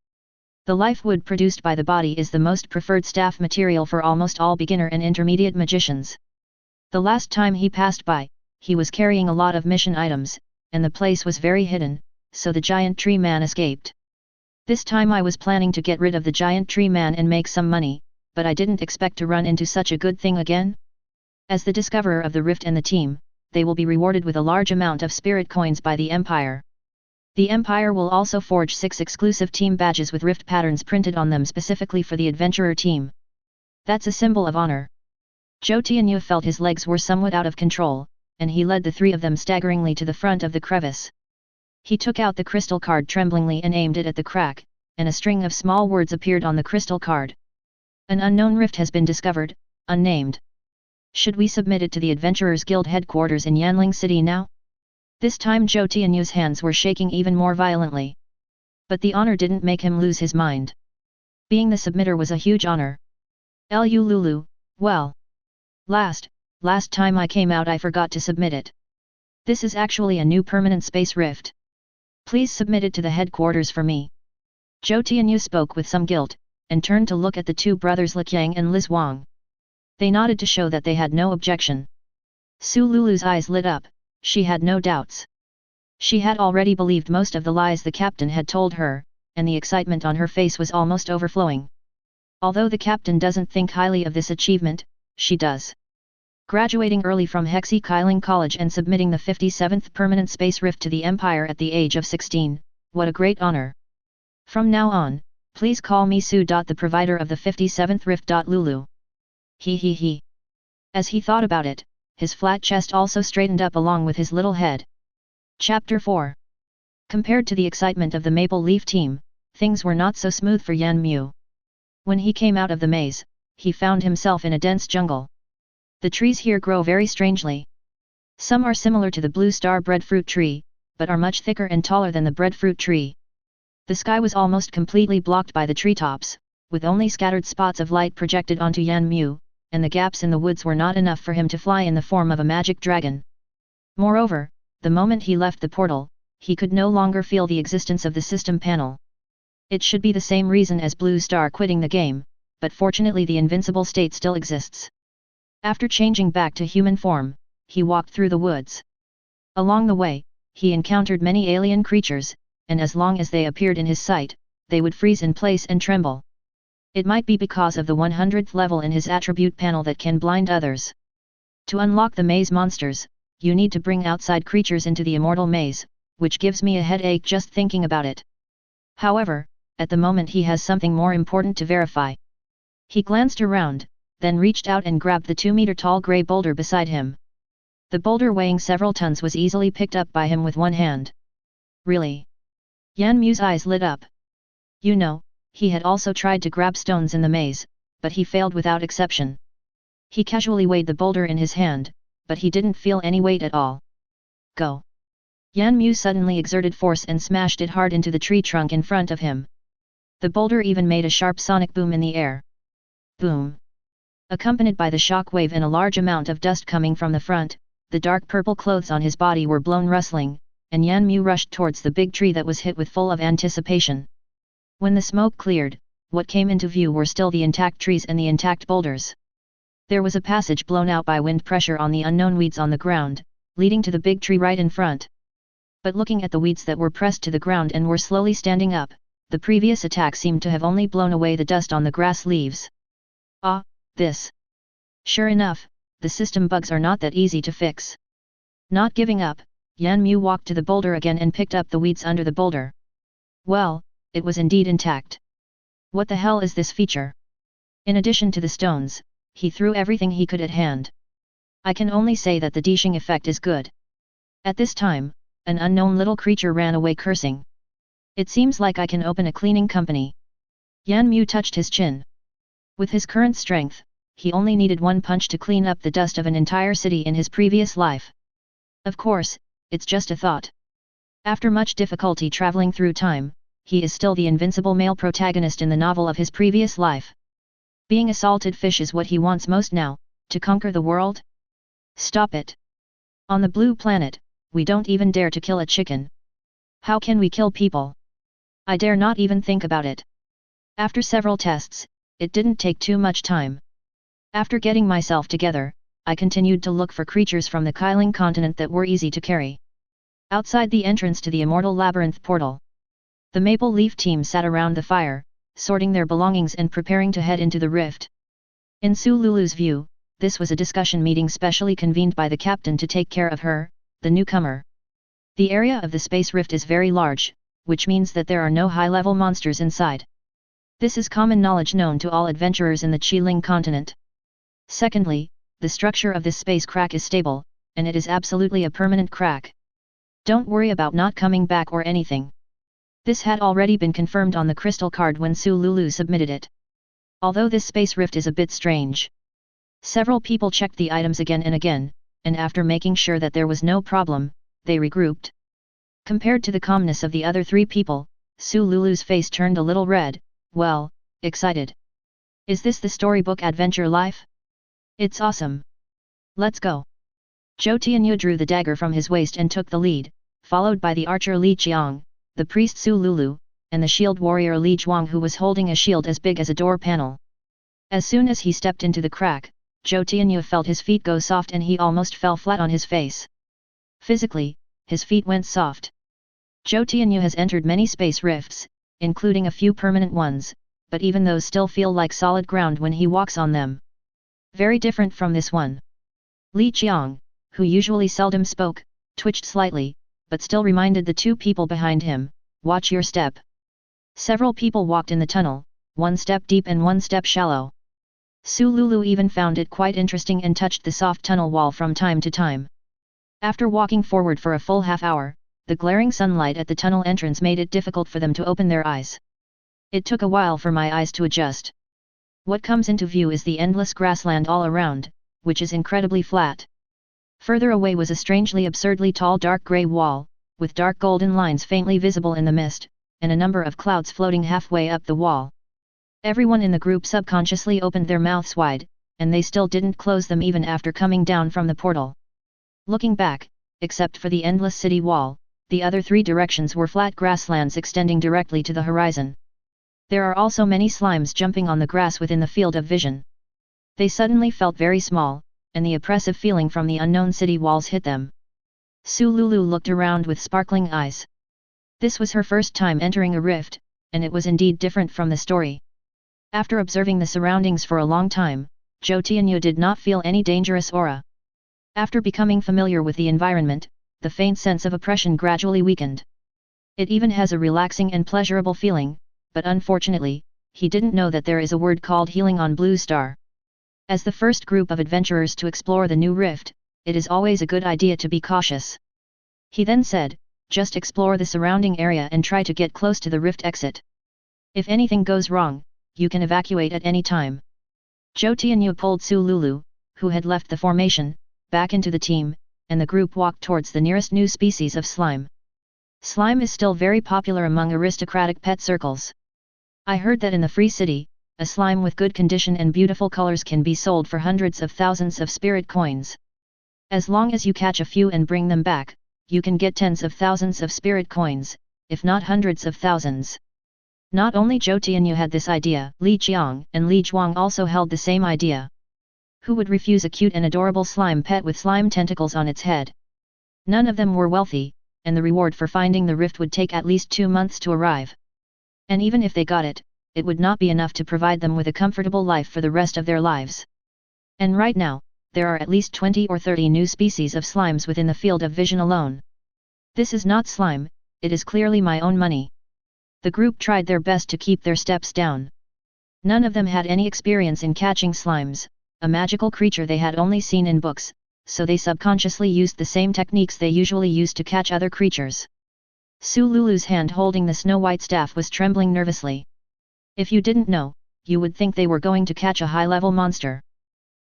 S1: The life wood produced by the body is the most preferred staff material for almost all beginner and intermediate magicians. The last time he passed by, he was carrying a lot of mission items, and the place was very hidden, so the giant tree man escaped. This time I was planning to get rid of the giant tree man and make some money, but I didn't expect to run into such a good thing again. As the discoverer of the rift and the team, they will be rewarded with a large amount of spirit coins by the Empire. The Empire will also forge 6 exclusive team badges with rift patterns printed on them specifically for the adventurer team. That's a symbol of honor. Zhou Tianyu felt his legs were somewhat out of control, and he led the three of them staggeringly to the front of the crevice. He took out the crystal card tremblingly and aimed it at the crack, and a string of small words appeared on the crystal card. An unknown rift has been discovered, unnamed. Should we submit it to the Adventurers Guild headquarters in Yanling City now? This time Zhou Tianyu's hands were shaking even more violently. But the honor didn't make him lose his mind. Being the submitter was a huge honor. Lu Lulu, well. Last time I came out I forgot to submit it. This is actually a new permanent space rift. Please submit it to the headquarters for me. Zhou Tianyu spoke with some guilt, and turned to look at the two brothers Liqiang and Liz Wang. They nodded to show that they had no objection. Su Lulu's eyes lit up, she had no doubts. She had already believed most of the lies the captain had told her, and the excitement on her face was almost overflowing. Although the captain doesn't think highly of this achievement, she does. Graduating early from Hexi Kailing College and submitting the 57th permanent space rift to the Empire at the age of 16, what a great honor. From now on, please call me Su. The provider of the 57th rift. Lulu. He. As he thought about it, his flat chest also straightened up along with his little head. Chapter 4. Compared to the excitement of the Maple Leaf team, things were not so smooth for Yan Mu. When he came out of the maze, he found himself in a dense jungle. The trees here grow very strangely. Some are similar to the blue star breadfruit tree, but are much thicker and taller than the breadfruit tree. The sky was almost completely blocked by the treetops, with only scattered spots of light projected onto Yan Mu, and the gaps in the woods were not enough for him to fly in the form of a magic dragon. Moreover, the moment he left the portal, he could no longer feel the existence of the system panel. It should be the same reason as Blue Star quitting the game, but fortunately the invincible state still exists. After changing back to human form, he walked through the woods. Along the way, he encountered many alien creatures, and as long as they appeared in his sight, they would freeze in place and tremble. It might be because of the 100th level in his attribute panel that can blind others. To unlock the maze monsters, you need to bring outside creatures into the immortal maze, which gives me a headache just thinking about it. However, at the moment he has something more important to verify. He glanced around, then reached out and grabbed the 2-meter-tall grey boulder beside him. The boulder weighing several tons was easily picked up by him with one hand. Really? Yan Mu's eyes lit up. You know, he had also tried to grab stones in the maze, but he failed without exception. He casually weighed the boulder in his hand, but he didn't feel any weight at all. Go! Yan Mu suddenly exerted force and smashed it hard into the tree trunk in front of him. The boulder even made a sharp sonic boom in the air. Boom! Accompanied by the shock wave and a large amount of dust coming from the front, the dark purple clothes on his body were blown rustling, and Yan Mu rushed towards the big tree that was hit with full of anticipation. When the smoke cleared, what came into view were still the intact trees and the intact boulders. There was a passage blown out by wind pressure on the unknown weeds on the ground, leading to the big tree right in front. But looking at the weeds that were pressed to the ground and were slowly standing up, the previous attack seemed to have only blown away the dust on the grass leaves. Ah, this. Sure enough, the system bugs are not that easy to fix. Not giving up, Yan Mu walked to the boulder again and picked up the weeds under the boulder. Well, it was indeed intact. What the hell is this feature? In addition to the stones, he threw everything he could at hand. I can only say that the deeshing effect is good. At this time, an unknown little creature ran away cursing. It seems like I can open a cleaning company. Yan Mu touched his chin. With his current strength, he only needed one punch to clean up the dust of an entire city in his previous life. Of course, it's just a thought. After much difficulty traveling through time, he is still the invincible male protagonist in the novel of his previous life. Being a salted fish is what he wants most now, to conquer the world? Stop it. On the blue planet, we don't even dare to kill a chicken. How can we kill people? I dare not even think about it. After several tests, it didn't take too much time. After getting myself together, I continued to look for creatures from the Kyling continent that were easy to carry. Outside the entrance to the Immortal Labyrinth portal, the Maple Leaf team sat around the fire, sorting their belongings and preparing to head into the rift. In Su Lulu's view, this was a discussion meeting specially convened by the captain to take care of her, the newcomer. The area of the space rift is very large, which means that there are no high-level monsters inside. This is common knowledge known to all adventurers in the Qiling continent. Secondly, the structure of this space crack is stable, and it is absolutely a permanent crack. Don't worry about not coming back or anything. This had already been confirmed on the crystal card when Su Lulu submitted it. Although this space rift is a bit strange. Several people checked the items again and again, and after making sure that there was no problem, they regrouped. Compared to the calmness of the other three people, Su Lulu's face turned a little red, well, excited. Is this the storybook adventure life? It's awesome. Let's go. Zhou Tianyu drew the dagger from his waist and took the lead, followed by the archer Li Qiang, the priest Su Lulu, and the shield warrior Li Zhuang who was holding a shield as big as a door panel. As soon as he stepped into the crack, Zhou Tianyu felt his feet go soft and he almost fell flat on his face. Physically, his feet went soft. Zhou Tianyu has entered many space rifts, including a few permanent ones, but even those still feel like solid ground when he walks on them. Very different from this one. Li Qiang, who usually seldom spoke, twitched slightly, but still reminded the two people behind him, watch your step. Several people walked in the tunnel, one step deep and one step shallow. Su Lulu even found it quite interesting and touched the soft tunnel wall from time to time. After walking forward for a full half hour, the glaring sunlight at the tunnel entrance made it difficult for them to open their eyes. It took a while for my eyes to adjust. What comes into view is the endless grassland all around, which is incredibly flat. Further away was a strangely absurdly tall dark grey wall, with dark golden lines faintly visible in the mist, and a number of clouds floating halfway up the wall. Everyone in the group subconsciously opened their mouths wide, and they still didn't close them even after coming down from the portal. Looking back, except for the endless city wall, the other three directions were flat grasslands extending directly to the horizon. There are also many slimes jumping on the grass within the field of vision. They suddenly felt very small, and the oppressive feeling from the unknown city walls hit them. Su Lulu looked around with sparkling eyes. This was her first time entering a rift, and it was indeed different from the story. After observing the surroundings for a long time, Zhou Tianyu did not feel any dangerous aura. After becoming familiar with the environment, the faint sense of oppression gradually weakened. It even has a relaxing and pleasurable feeling, but unfortunately, he didn't know that there is a word called healing on Blue Star. As the first group of adventurers to explore the new rift, it is always a good idea to be cautious. He then said, just explore the surrounding area and try to get close to the rift exit. If anything goes wrong, you can evacuate at any time. Zhou Tianyu pulled Su Lulu, who had left the formation, back into the team, and the group walked towards the nearest new species of slime. Slime is still very popular among aristocratic pet circles. I heard that in the Free City, a slime with good condition and beautiful colors can be sold for hundreds of thousands of spirit coins. As long as you catch a few and bring them back, you can get tens of thousands of spirit coins, if not hundreds of thousands. Not only Zhou Tianyu had this idea, Li Qiang and Li Zhuang also held the same idea. Who would refuse a cute and adorable slime pet with slime tentacles on its head? None of them were wealthy, and the reward for finding the rift would take at least 2 months to arrive. And even if they got it, it would not be enough to provide them with a comfortable life for the rest of their lives. And right now, there are at least 20 or 30 new species of slimes within the field of vision alone. This is not slime, it is clearly my own money. The group tried their best to keep their steps down. None of them had any experience in catching slimes, a magical creature they had only seen in books, so they subconsciously used the same techniques they usually use to catch other creatures. Su Lulu's hand holding the snow-white staff was trembling nervously. If you didn't know, you would think they were going to catch a high-level monster.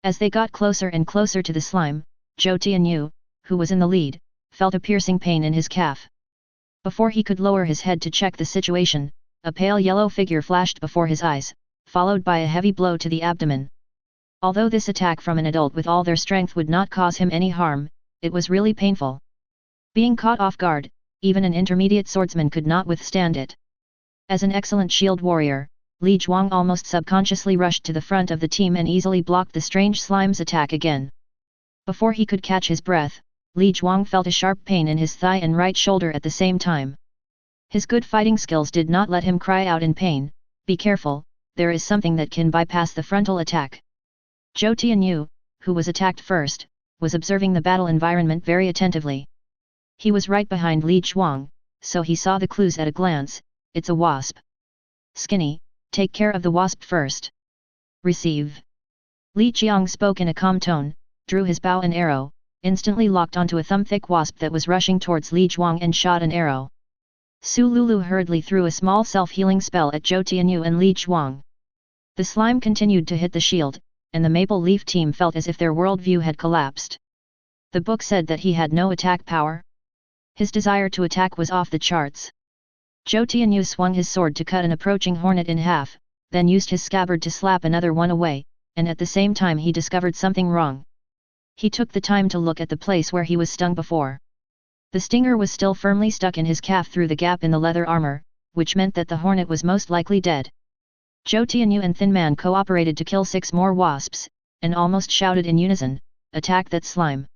S1: As they got closer and closer to the slime, Zhou Tianyu, who was in the lead, felt a piercing pain in his calf. Before he could lower his head to check the situation, a pale yellow figure flashed before his eyes, followed by a heavy blow to the abdomen. Although this attack from an adult with all their strength would not cause him any harm, it was really painful. Being caught off guard, even an intermediate swordsman could not withstand it. As an excellent shield warrior, Li Zhuang almost subconsciously rushed to the front of the team and easily blocked the strange slime's attack again. Before he could catch his breath, Li Zhuang felt a sharp pain in his thigh and right shoulder at the same time. His good fighting skills did not let him cry out in pain. Be careful, there is something that can bypass the frontal attack. Zhou Tianyu, who was attacked first, was observing the battle environment very attentively. He was right behind Li Zhuang, so he saw the clues at a glance. It's a wasp. Skinny, take care of the wasp first. Receive. Li Qiang spoke in a calm tone, drew his bow and arrow, instantly locked onto a thumb-thick wasp that was rushing towards Li Zhuang and shot an arrow. Su Lulu hurriedly threw a small self-healing spell at Zhou Tianyu and Li Zhuang. The slime continued to hit the shield, and the Maple Leaf team felt as if their worldview had collapsed. The book said that he had no attack power. His desire to attack was off the charts. Zhou Tianyu swung his sword to cut an approaching hornet in half, then used his scabbard to slap another one away, and at the same time he discovered something wrong. He took the time to look at the place where he was stung before. The stinger was still firmly stuck in his calf through the gap in the leather armor, which meant that the hornet was most likely dead. Zhou Tianyu and Thin Man cooperated to kill 6 more wasps, and almost shouted in unison, "Attack that slime!"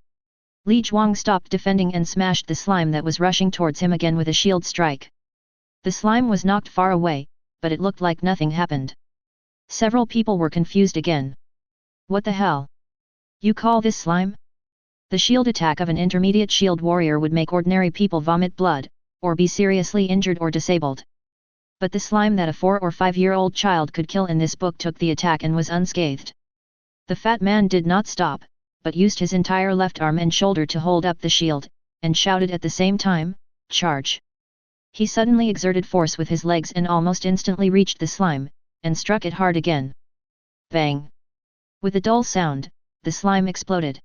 S1: Li Zhuang stopped defending and smashed the slime that was rushing towards him again with a shield strike. The slime was knocked far away, but it looked like nothing happened. Several people were confused again. What the hell? You call this slime? The shield attack of an intermediate shield warrior would make ordinary people vomit blood, or be seriously injured or disabled. But the slime that a 4 or 5-year-old child could kill in this book took the attack and was unscathed. The fat man did not stop, but used his entire left arm and shoulder to hold up the shield, and shouted at the same time, "Charge!" He suddenly exerted force with his legs and almost instantly reached the slime, and struck it hard again. Bang! With a dull sound, the slime exploded.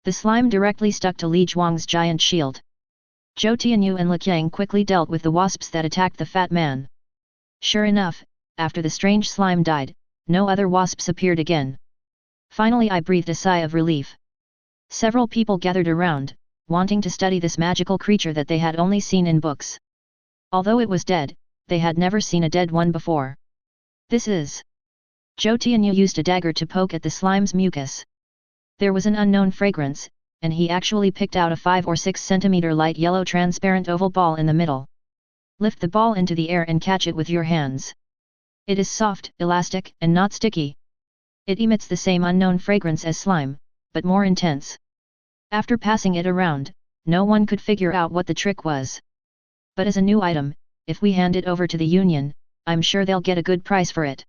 S1: The slime directly stuck to Li Zhuang's giant shield. Zhou Tianyu and Li Qiang quickly dealt with the wasps that attacked the fat man. Sure enough, after the strange slime died, no other wasps appeared again. Finally I breathed a sigh of relief. Several people gathered around, wanting to study this magical creature that they had only seen in books. Although it was dead, they had never seen a dead one before. This is... Zhou Tianyu used a dagger to poke at the slime's mucus. There was an unknown fragrance, and he actually picked out a 5 or 6 centimeter light yellow transparent oval ball in the middle. Lift the ball into the air and catch it with your hands. It is soft, elastic, and not sticky. It emits the same unknown fragrance as slime, but more intense. After passing it around, no one could figure out what the trick was. But as a new item, if we hand it over to the Union, I'm sure they'll get a good price for it.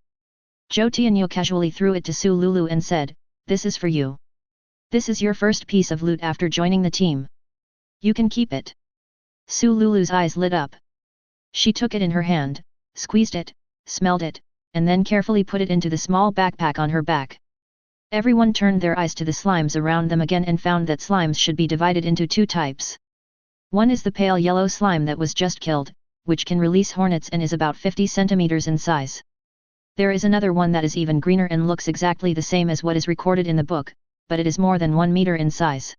S1: Zhou Tianyu casually threw it to Su Lulu and said, "This is for you. This is your first piece of loot after joining the team. You can keep it." Su Lulu's eyes lit up. She took it in her hand, squeezed it, smelled it, and then carefully put it into the small backpack on her back. Everyone turned their eyes to the slimes around them again and found that slimes should be divided into two types. One is the pale yellow slime that was just killed, which can release hornets and is about 50 centimeters in size. There is another one that is even greener and looks exactly the same as what is recorded in the book, but it is more than 1 meter in size.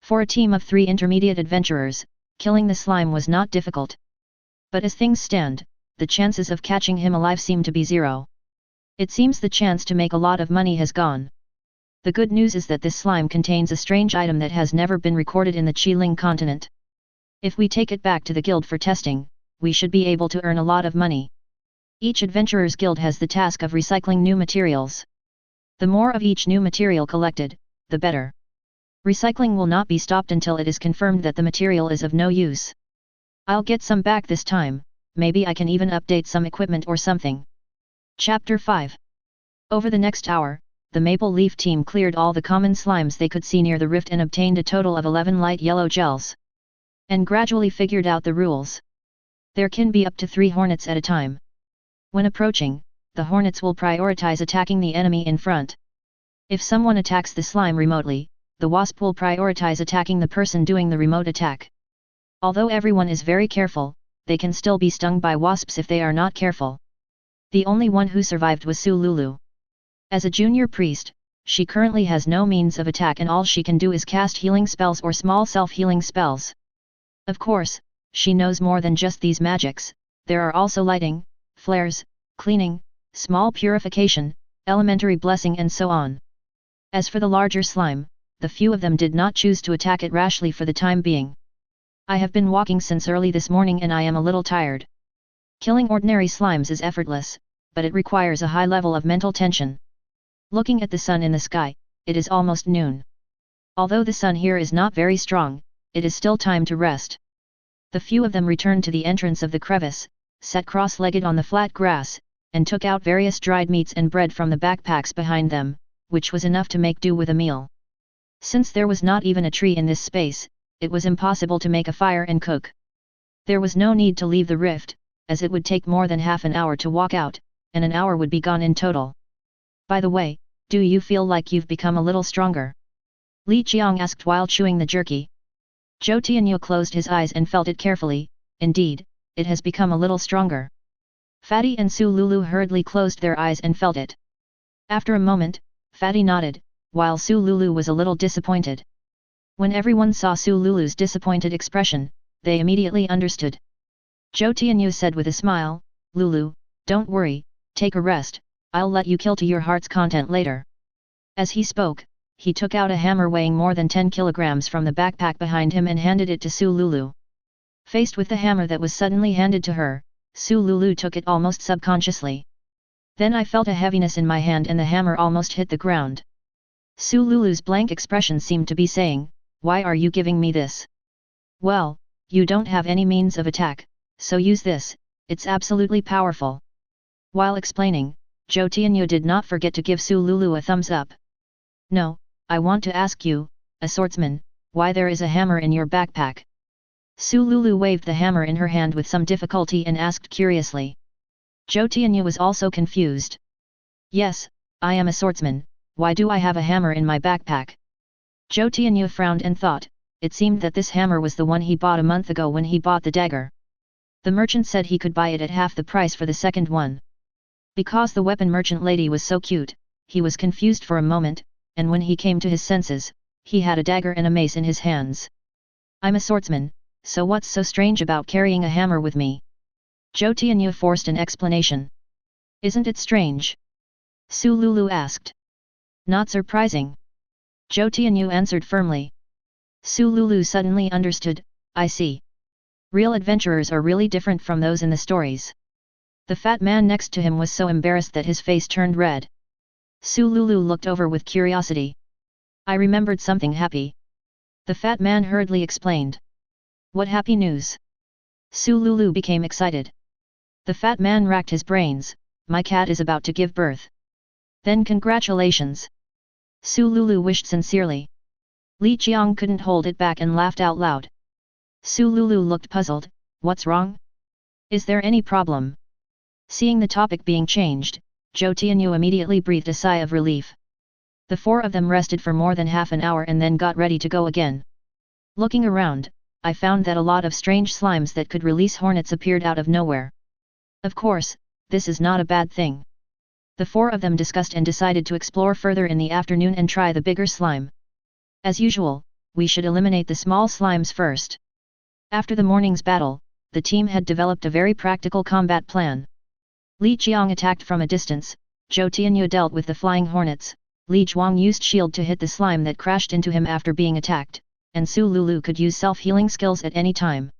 S1: For a team of 3 intermediate adventurers, killing the slime was not difficult. But as things stand, the chances of catching him alive seem to be 0. It seems the chance to make a lot of money has gone. The good news is that this slime contains a strange item that has never been recorded in the Qiling continent. If we take it back to the guild for testing, we should be able to earn a lot of money. Each adventurer's guild has the task of recycling new materials. The more of each new material collected, the better. Recycling will not be stopped until it is confirmed that the material is of no use. I'll get some back this time, maybe I can even update some equipment or something. Chapter 5. Over the next hour, the Maple Leaf team cleared all the common slimes they could see near the rift and obtained a total of 11 light yellow gels. And gradually figured out the rules. There can be up to 3 hornets at a time. When approaching, the hornets will prioritize attacking the enemy in front. If someone attacks the slime remotely, the wasp will prioritize attacking the person doing the remote attack. Although everyone is very careful, they can still be stung by wasps if they are not careful. The only one who survived was Su Lulu. As a junior priest, she currently has no means of attack and all she can do is cast healing spells or small self-healing spells. Of course, she knows more than just these magics. There are also lighting, flares, cleaning, small purification, elementary blessing and so on. As for the larger slime, the few of them did not choose to attack it rashly for the time being. I have been walking since early this morning and I am a little tired. Killing ordinary slimes is effortless, but it requires a high level of mental tension. Looking at the sun in the sky, it is almost noon. Although the sun here is not very strong, it is still time to rest. The few of them returned to the entrance of the crevice, sat cross-legged on the flat grass, and took out various dried meats and bread from the backpacks behind them, which was enough to make do with a meal. Since there was not even a tree in this space, it was impossible to make a fire and cook. There was no need to leave the rift, as it would take more than half an hour to walk out, and an hour would be gone in total. By the way, do you feel like you've become a little stronger? Li Qiang asked while chewing the jerky. Zhou Tianyu closed his eyes and felt it carefully. Indeed, it has become a little stronger. Fatty and Su Lulu hurriedly closed their eyes and felt it. After a moment, Fatty nodded, while Su Lulu was a little disappointed. When everyone saw Su Lulu's disappointed expression, they immediately understood. Zhou Tianyu said with a smile, "Lulu, don't worry, take a rest, I'll let you kill to your heart's content later." As he spoke, he took out a hammer weighing more than 10 kilograms from the backpack behind him and handed it to Su Lulu. Faced with the hammer that was suddenly handed to her, Su Lulu took it almost subconsciously. Then I felt a heaviness in my hand and the hammer almost hit the ground. Su Lulu's blank expression seemed to be saying, "Why are you giving me this?" "Well, you don't have any means of attack, so use this, it's absolutely powerful." While explaining, Zhou Tianyu did not forget to give Su Lulu a thumbs up. "No, I want to ask you, a swordsman, why there is a hammer in your backpack?" Su Lulu waved the hammer in her hand with some difficulty and asked curiously. Zhou Tianyu was also confused. "Yes, I am a swordsman, why do I have a hammer in my backpack?" Zhou Tianyu frowned and thought, it seemed that this hammer was the one he bought a month ago when he bought the dagger. The merchant said he could buy it at half the price for the second one. Because the weapon merchant lady was so cute, he was confused for a moment, and when he came to his senses, he had a dagger and a mace in his hands. "I'm a swordsman, so what's so strange about carrying a hammer with me?" Zhou Tianyu forced an explanation. "Isn't it strange?" Su Lulu asked. "Not surprising." Zhou Tianyu answered firmly. Su Lulu suddenly understood, "I see. Real adventurers are really different from those in the stories. The fat man next to him was so embarrassed that his face turned red. Sululu looked over with curiosity. I remembered something happy. The fat man hurriedly explained. What happy news? Sululu became excited. The fat man racked his brains. My cat is about to give birth. Then congratulations. Sululu wished sincerely. Li Qiang couldn't hold it back and laughed out loud. Sululu looked puzzled. What's wrong? Is there any problem? Seeing the topic being changed, Zhou Tianyu immediately breathed a sigh of relief. The four of them rested for more than half an hour and then got ready to go again. Looking around, I found that a lot of strange slimes that could release hornets appeared out of nowhere. Of course, this is not a bad thing. The four of them discussed and decided to explore further in the afternoon and try the bigger slime. As usual, we should eliminate the small slimes first. After the morning's battle, the team had developed a very practical combat plan. Li Qiang attacked from a distance, Zhou Tianyu dealt with the flying hornets, Li Zhuang used shield to hit the slime that crashed into him after being attacked, and Su Lulu could use self-healing skills at any time.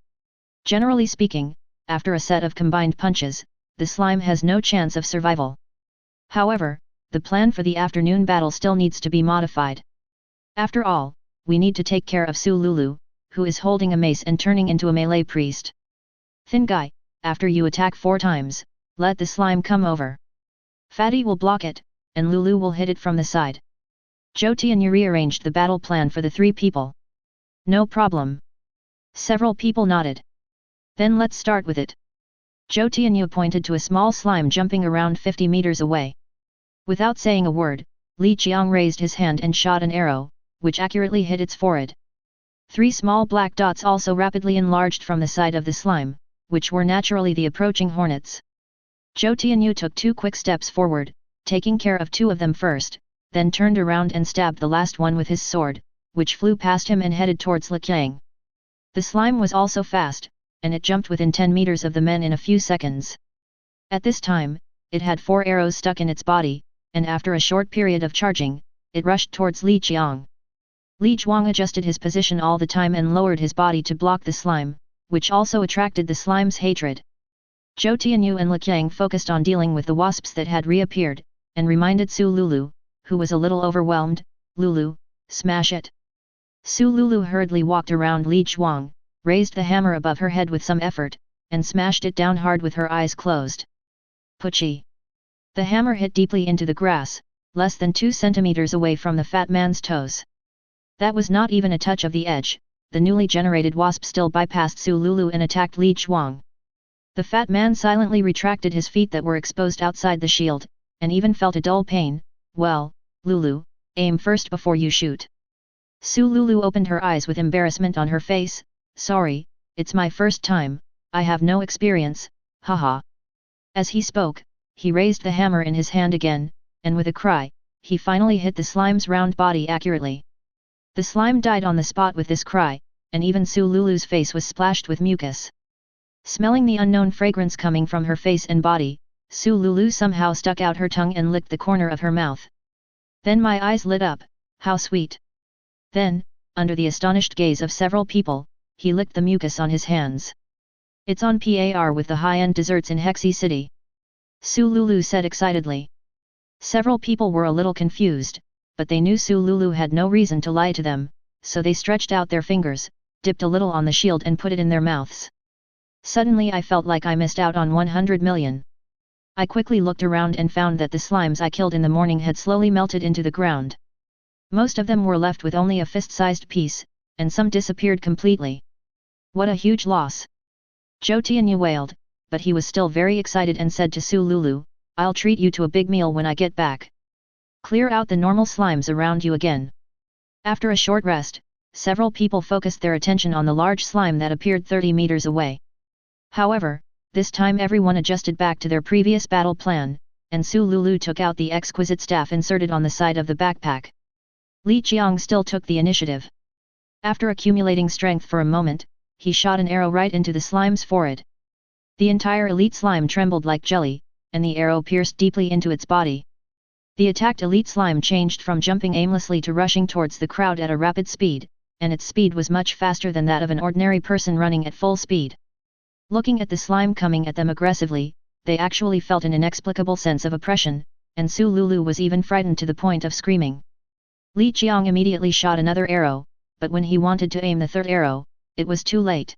S1: Generally speaking, after a set of combined punches, the slime has no chance of survival. However, the plan for the afternoon battle still needs to be modified. After all, we need to take care of Su Lulu, who is holding a mace and turning into a melee priest. Thin guy, after you attack 4 times, let the slime come over. Fatty will block it, and Lulu will hit it from the side. Zhou Tianyu rearranged the battle plan for the 3 people. No problem. Several people nodded. Then let's start with it. Zhou Tianyu pointed to a small slime jumping around 50 meters away. Without saying a word, Li Qiang raised his hand and shot an arrow, which accurately hit its forehead. 3 small black dots also rapidly enlarged from the side of the slime, which were naturally the approaching hornets. Zhou Tianyu took 2 quick steps forward, taking care of 2 of them first, then turned around and stabbed the last one with his sword, which flew past him and headed towards Li Qiang. The slime was also fast, and it jumped within 10 meters of the men in a few seconds. At this time, it had 4 arrows stuck in its body, and after a short period of charging, it rushed towards Li Qiang. Li Zhuang adjusted his position all the time and lowered his body to block the slime, which also attracted the slime's hatred. Zhou Tianyu and Li Qiang focused on dealing with the wasps that had reappeared, and reminded Su Lulu, who was a little overwhelmed, Lulu, smash it. Su Lulu hurriedly walked around Li Zhuang, raised the hammer above her head with some effort, and smashed it down hard with her eyes closed. Pucci! The hammer hit deeply into the grass, less than 2 centimeters away from the fat man's toes. That was not even a touch of the edge. The newly generated wasp still bypassed Su Lulu and attacked Li Zhuang. The fat man silently retracted his feet that were exposed outside the shield, and even felt a dull pain. Well, Lulu, aim first before you shoot. Su Lulu opened her eyes with embarrassment on her face. Sorry, it's my first time, I have no experience, haha. As he spoke, he raised the hammer in his hand again, and with a cry, he finally hit the slime's round body accurately. The slime died on the spot with this cry, and even Su Lulu's face was splashed with mucus. Smelling the unknown fragrance coming from her face and body, Su Lulu somehow stuck out her tongue and licked the corner of her mouth. Then my eyes lit up, how sweet. Then, under the astonished gaze of several people, he licked the mucus on his hands. It's on par with the high-end desserts in Hexi City. Su Lulu said excitedly. Several people were a little confused, but they knew Su Lulu had no reason to lie to them, so they stretched out their fingers, dipped a little on the shield and put it in their mouths. Suddenly I felt like I missed out on 100 million. I quickly looked around and found that the slimes I killed in the morning had slowly melted into the ground. Most of them were left with only a fist-sized piece, and some disappeared completely. What a huge loss! Zhou Tianyu wailed, but he was still very excited and said to Su Lulu, I'll treat you to a big meal when I get back. Clear out the normal slimes around you again. After a short rest, several people focused their attention on the large slime that appeared 30 meters away. However, this time everyone adjusted back to their previous battle plan, and Su Lulu took out the exquisite staff inserted on the side of the backpack. Li Qiang still took the initiative. After accumulating strength for a moment, he shot an arrow right into the slime's forehead. The entire elite slime trembled like jelly, and the arrow pierced deeply into its body. The attacked elite slime changed from jumping aimlessly to rushing towards the crowd at a rapid speed, and its speed was much faster than that of an ordinary person running at full speed. Looking at the slime coming at them aggressively, they actually felt an inexplicable sense of oppression, and Su Lulu was even frightened to the point of screaming. Li Qiang immediately shot another arrow, but when he wanted to aim the third arrow, it was too late.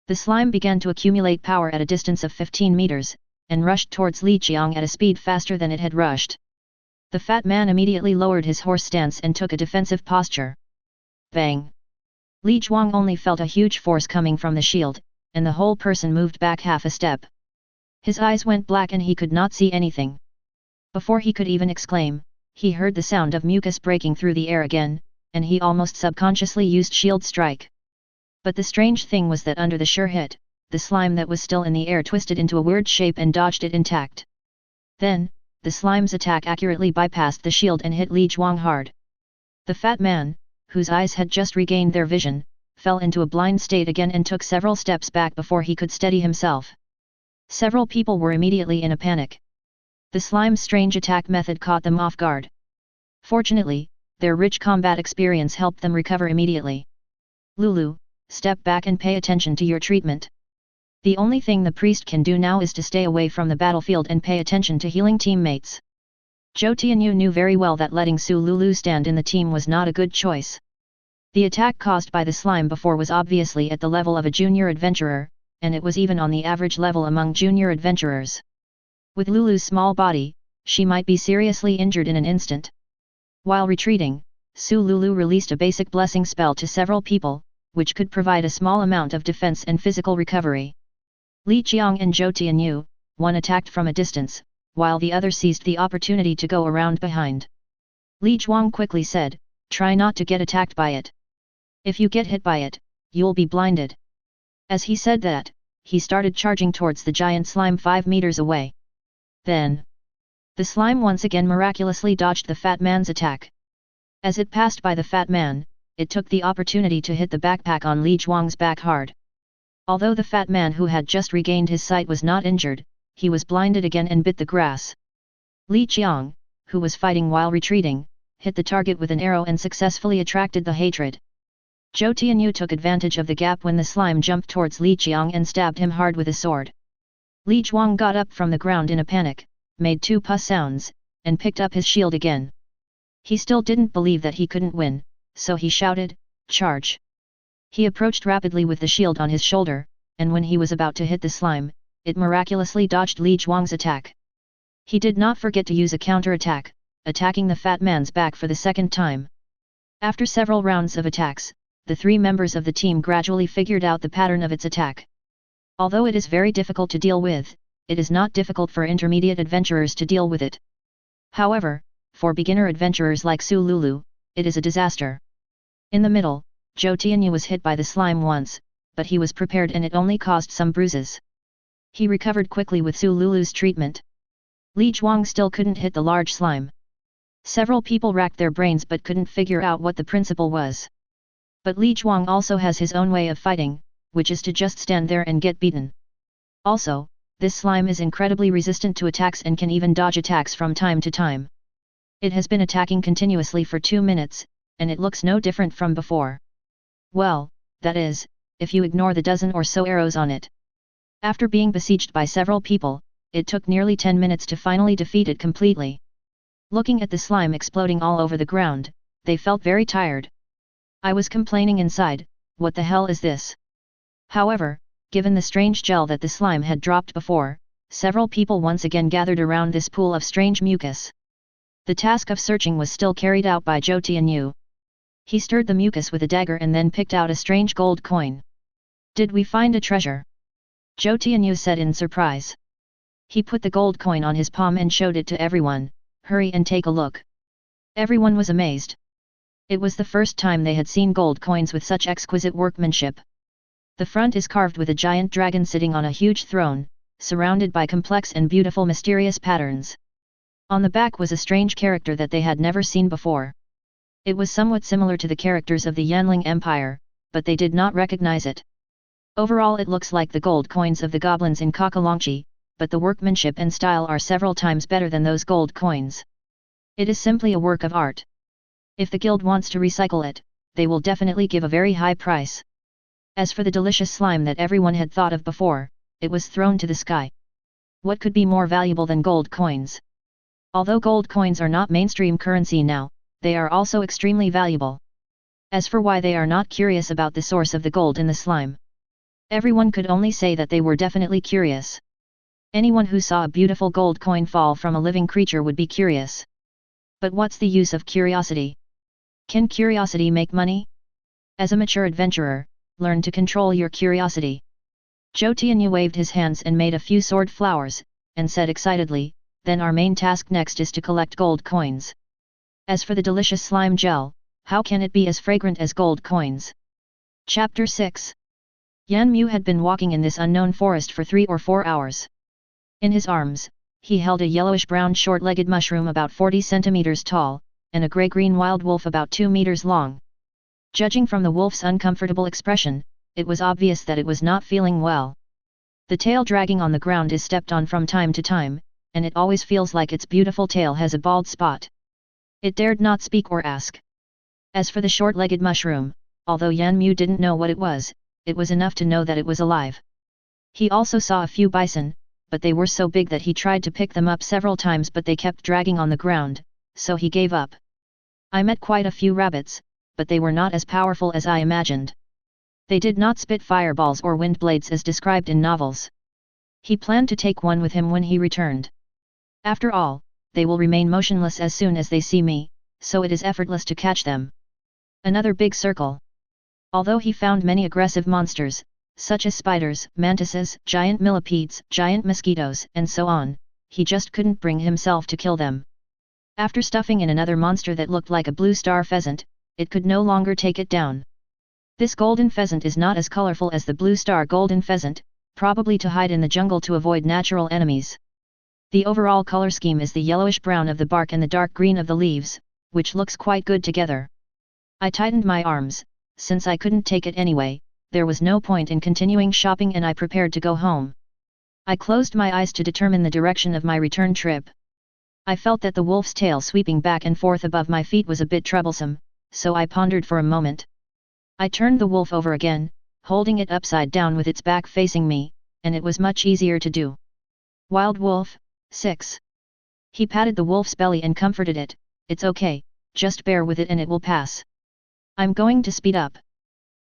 S1: The slime began to accumulate power at a distance of 15 meters, and rushed towards Li Qiang at a speed faster than it had rushed. The fat man immediately lowered his horse stance and took a defensive posture. Bang! Li Zhuang only felt a huge force coming from the shield, and the whole person moved back half a step. His eyes went black and he could not see anything. Before he could even exclaim, he heard the sound of mucus breaking through the air again, and he almost subconsciously used shield strike. But the strange thing was that under the sure hit, the slime that was still in the air twisted into a weird shape and dodged it intact. Then, the slime's attack accurately bypassed the shield and hit Li Zhuang hard. The fat man, whose eyes had just regained their vision, fell into a blind state again and took several steps back before he could steady himself. Several people were immediately in a panic. The slime's strange attack method caught them off guard. Fortunately, their rich combat experience helped them recover immediately. Lulu, step back and pay attention to your treatment. The only thing the priest can do now is to stay away from the battlefield and pay attention to healing teammates. Zhou Tianyu knew very well that letting Su Lulu stand in the team was not a good choice. The attack caused by the slime before was obviously at the level of a junior adventurer, and it was even on the average level among junior adventurers. With Lulu's small body, she might be seriously injured in an instant. While retreating, Su Lulu released a basic blessing spell to several people, which could provide a small amount of defense and physical recovery. Li Qiang and Zhou Tianyu, one attacked from a distance, while the other seized the opportunity to go around behind. Li Zhuang quickly said, "Try not to get attacked by it. If you get hit by it, you'll be blinded." As he said that, he started charging towards the giant slime 5 meters away. Then, the slime once again miraculously dodged the fat man's attack. As it passed by the fat man, it took the opportunity to hit the backpack on Li Zhuang's back hard. Although the fat man who had just regained his sight was not injured, he was blinded again and bit the grass. Li Qiang, who was fighting while retreating, hit the target with an arrow and successfully attracted the hatred. Zhou Tianyu took advantage of the gap when the slime jumped towards Li Qiang and stabbed him hard with a sword. Li Zhuang got up from the ground in a panic, made 2 puss sounds, and picked up his shield again. He still didn't believe that he couldn't win, so he shouted, "Charge!" He approached rapidly with the shield on his shoulder, and when he was about to hit the slime, it miraculously dodged Li Zhuang's attack. He did not forget to use a counter-attack, attacking the fat man's back for the second time. After several rounds of attacks, the 3 members of the team gradually figured out the pattern of its attack. Although it is very difficult to deal with, it is not difficult for intermediate adventurers to deal with it. However, for beginner adventurers like Su Lulu, it is a disaster. In the middle, Zhou Tianyu was hit by the slime once, but he was prepared and it only caused some bruises. He recovered quickly with Su Lulu's treatment. Li Zhuang still couldn't hit the large slime. Several people racked their brains but couldn't figure out what the principle was. But Li Zhuang also has his own way of fighting, which is to just stand there and get beaten. Also, this slime is incredibly resistant to attacks and can even dodge attacks from time to time. It has been attacking continuously for 2 minutes, and it looks no different from before. Well, that is, if you ignore the dozen or so arrows on it. After being besieged by several people, it took nearly 10 minutes to finally defeat it completely. Looking at the slime exploding all over the ground, they felt very tired. I was complaining inside, what the hell is this? However, given the strange gel that the slime had dropped before, several people once again gathered around this pool of strange mucus. The task of searching was still carried out by Zhou Tianyu. He stirred the mucus with a dagger and then picked out a strange gold coin. "Did we find a treasure?" Zhou Tianyu said in surprise. He put the gold coin on his palm and showed it to everyone. "Hurry and take a look." Everyone was amazed. It was the first time they had seen gold coins with such exquisite workmanship. The front is carved with a giant dragon sitting on a huge throne, surrounded by complex and beautiful mysterious patterns. On the back was a strange character that they had never seen before. It was somewhat similar to the characters of the Yanling Empire, but they did not recognize it. Overall it looks like the gold coins of the goblins in Kakalongchi, but the workmanship and style are several times better than those gold coins. It is simply a work of art. If the guild wants to recycle it, they will definitely give a very high price. As for the delicious slime that everyone had thought of before, it was thrown to the sky. What could be more valuable than gold coins? Although gold coins are not mainstream currency now, they are also extremely valuable. As for why they are not curious about the source of the gold in the slime, everyone could only say that they were definitely curious. Anyone who saw a beautiful gold coin fall from a living creature would be curious. But what's the use of curiosity? Can curiosity make money? As a mature adventurer, learn to control your curiosity. Zhou Tianyu waved his hands and made a few sword flowers, and said excitedly, then our main task next is to collect gold coins. As for the delicious slime gel, how can it be as fragrant as gold coins? Chapter 6. Yan Mu had been walking in this unknown forest for 3 or 4 hours. In his arms, he held a yellowish-brown short-legged mushroom about 40 centimeters tall, and a grey-green wild wolf about 2 meters long. Judging from the wolf's uncomfortable expression, it was obvious that it was not feeling well. The tail dragging on the ground is stepped on from time to time, and it always feels like its beautiful tail has a bald spot. It dared not speak or ask. As for the short-legged mushroom, although Yan Mu didn't know what it was enough to know that it was alive. He also saw a few bison, but they were so big that he tried to pick them up several times but they kept dragging on the ground, so he gave up. I met quite a few rabbits, but they were not as powerful as I imagined. They did not spit fireballs or wind blades as described in novels. He planned to take one with him when he returned. After all, they will remain motionless as soon as they see me, so it is effortless to catch them. Another big circle. Although he found many aggressive monsters, such as spiders, mantises, giant millipedes, giant mosquitoes, and so on, he just couldn't bring himself to kill them. After stuffing in another monster that looked like a blue star pheasant, it could no longer take it down. This golden pheasant is not as colorful as the blue star golden pheasant, probably to hide in the jungle to avoid natural enemies. The overall color scheme is the yellowish-brown of the bark and the dark green of the leaves, which looks quite good together. I tightened my arms. Since I couldn't take it anyway, there was no point in continuing shopping and I prepared to go home. I closed my eyes to determine the direction of my return trip. I felt that the wolf's tail sweeping back and forth above my feet was a bit troublesome, so I pondered for a moment. I turned the wolf over again, holding it upside down with its back facing me, and it was much easier to do. Wild Wolf, 6. He patted the wolf's belly and comforted it, it's okay, just bear with it and it will pass. I'm going to speed up.